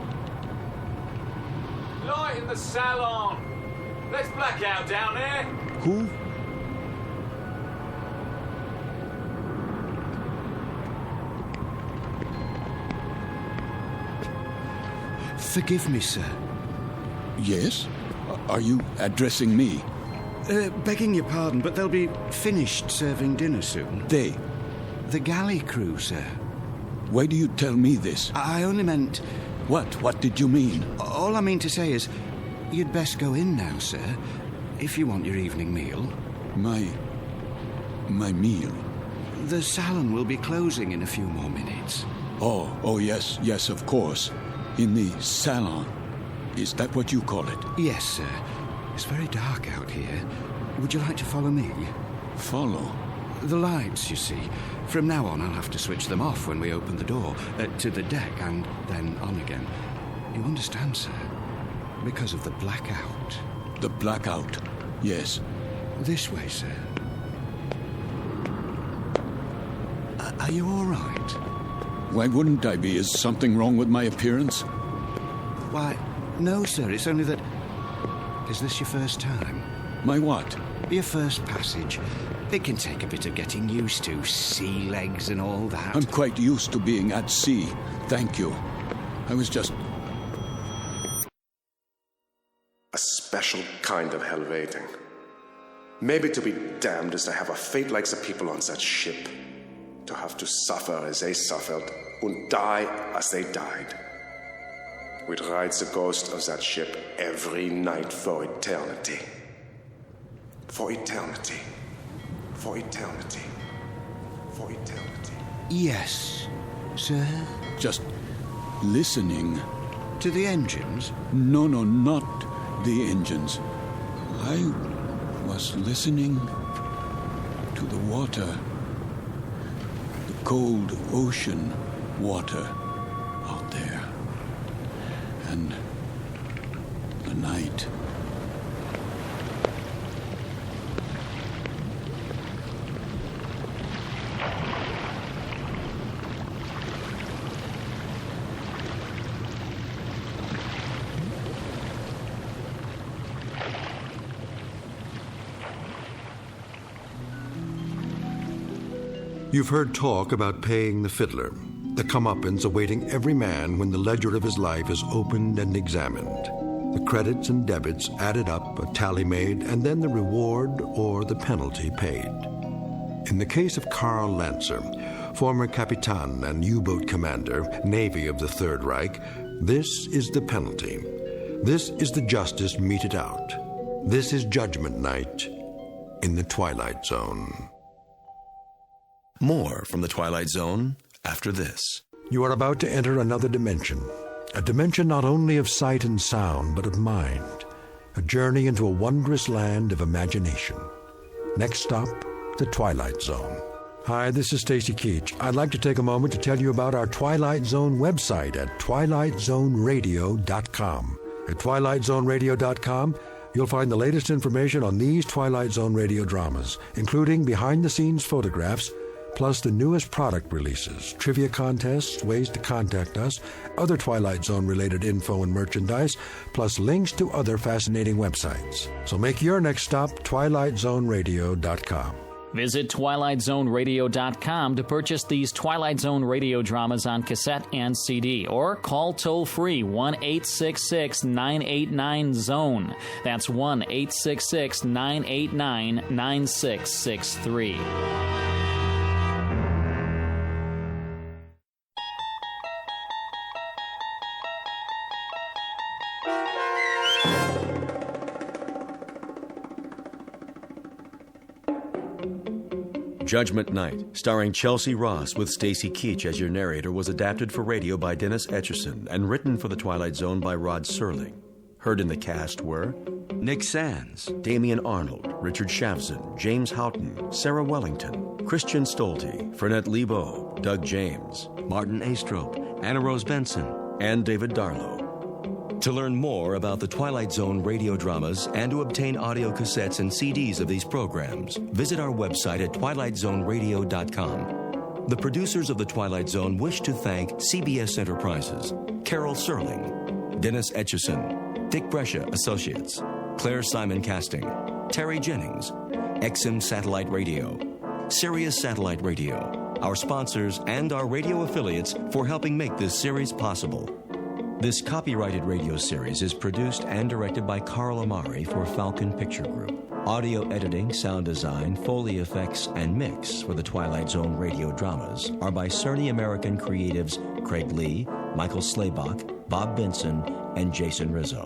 Light in the salon. Let's black out down there. Who? Forgive me, sir. Yes? Are you addressing me? Begging your pardon, but they'll be finished serving dinner soon. They? The galley crew, sir. Why do you tell me this? I only meant... What? What did you mean? All I mean to say is, you'd best go in now, sir, if you want your evening meal. My meal? The salon will be closing in a few more minutes. Oh, yes, of course. In the salon. Is that what you call it? Yes, sir. It's very dark out here. Would you like to follow me? Follow? The lights, you see. From now on, I'll have to switch them off when we open the door, to the deck and then on again. You understand, sir? Because of the blackout. The blackout? Yes. This way, sir. Are you all right? Why wouldn't I be? Is something wrong with my appearance? Why, no, sir. It's only that... Is this your first time? My what? Your first passage. It can take a bit of getting used to. Sea legs and all that. I'm quite used to being at sea. Thank you. I was just... A special kind of hell waiting. Maybe to be damned is to have a fate like the people on that ship. To have to suffer as they suffered and die as they died. We'd ride the ghost of that ship every night for eternity. For eternity. For eternity. For eternity. Yes, sir? Just listening. To the engines? No, not the engines. I was listening to the water. The cold ocean water out there. And the night. You've heard talk about paying the fiddler, the comeuppance awaiting every man when the ledger of his life is opened and examined. The credits and debits added up, a tally made, and then the reward or the penalty paid. In the case of Karl Lancer, former Capitan and U-boat commander, Navy of the Third Reich, this is the penalty. This is the justice meted out. This is Judgment Night in the Twilight Zone. More from the Twilight Zone after this. You are about to enter another dimension. A dimension not only of sight and sound, but of mind. A journey into a wondrous land of imagination. Next stop, the Twilight Zone. Hi, this is Stacy Keach. I'd like to take a moment to tell you about our Twilight Zone website at twilightzoneradio.com. At twilightzoneradio.com, you'll find the latest information on these Twilight Zone radio dramas, including behind-the-scenes photographs, plus the newest product releases, trivia contests, ways to contact us, other Twilight Zone-related info and merchandise, plus links to other fascinating websites. So make your next stop twilightzoneradio.com. Visit twilightzoneradio.com to purchase these Twilight Zone radio dramas on cassette and CD, or call toll-free 1-866-989-ZONE. That's 1-866-989-9663. Judgment Night, starring Chelsea Ross with Stacy Keach as your narrator, was adapted for radio by Dennis Etchison and written for The Twilight Zone by Rod Serling. Heard in the cast were Nick Sands, Damian Arnold, Richard Shavson, James Houghton, Sarah Wellington, Christian Stolte, Fernette Lebo, Doug James, Martin Astrop, Anna Rose Benson, and David Darlow. To learn more about the Twilight Zone radio dramas and to obtain audio cassettes and CDs of these programs, visit our website at twilightzoneradio.com. The producers of The Twilight Zone wish to thank CBS Enterprises, Carol Serling, Dennis Etchison, Dick Brescia Associates, Claire Simon Casting, Terry Jennings, XM Satellite Radio, Sirius Satellite Radio, our sponsors and our radio affiliates for helping make this series possible. This copyrighted radio series is produced and directed by Carl Amari for Falcon Picture Group. Audio editing, sound design, Foley effects, and mix for the Twilight Zone radio dramas are by Cerny American creatives Craig Lee, Michael Slaybach, Bob Benson, and Jason Rizzo.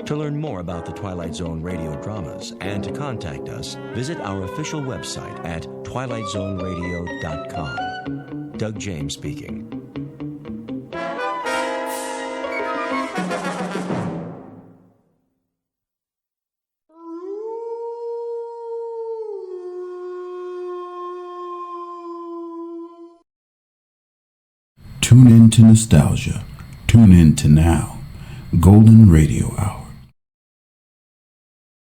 To learn more about the Twilight Zone radio dramas and to contact us, visit our official website at twilightzoneradio.com. Doug James speaking. Tune in to nostalgia. Tune in to now. Golden Radio Hour.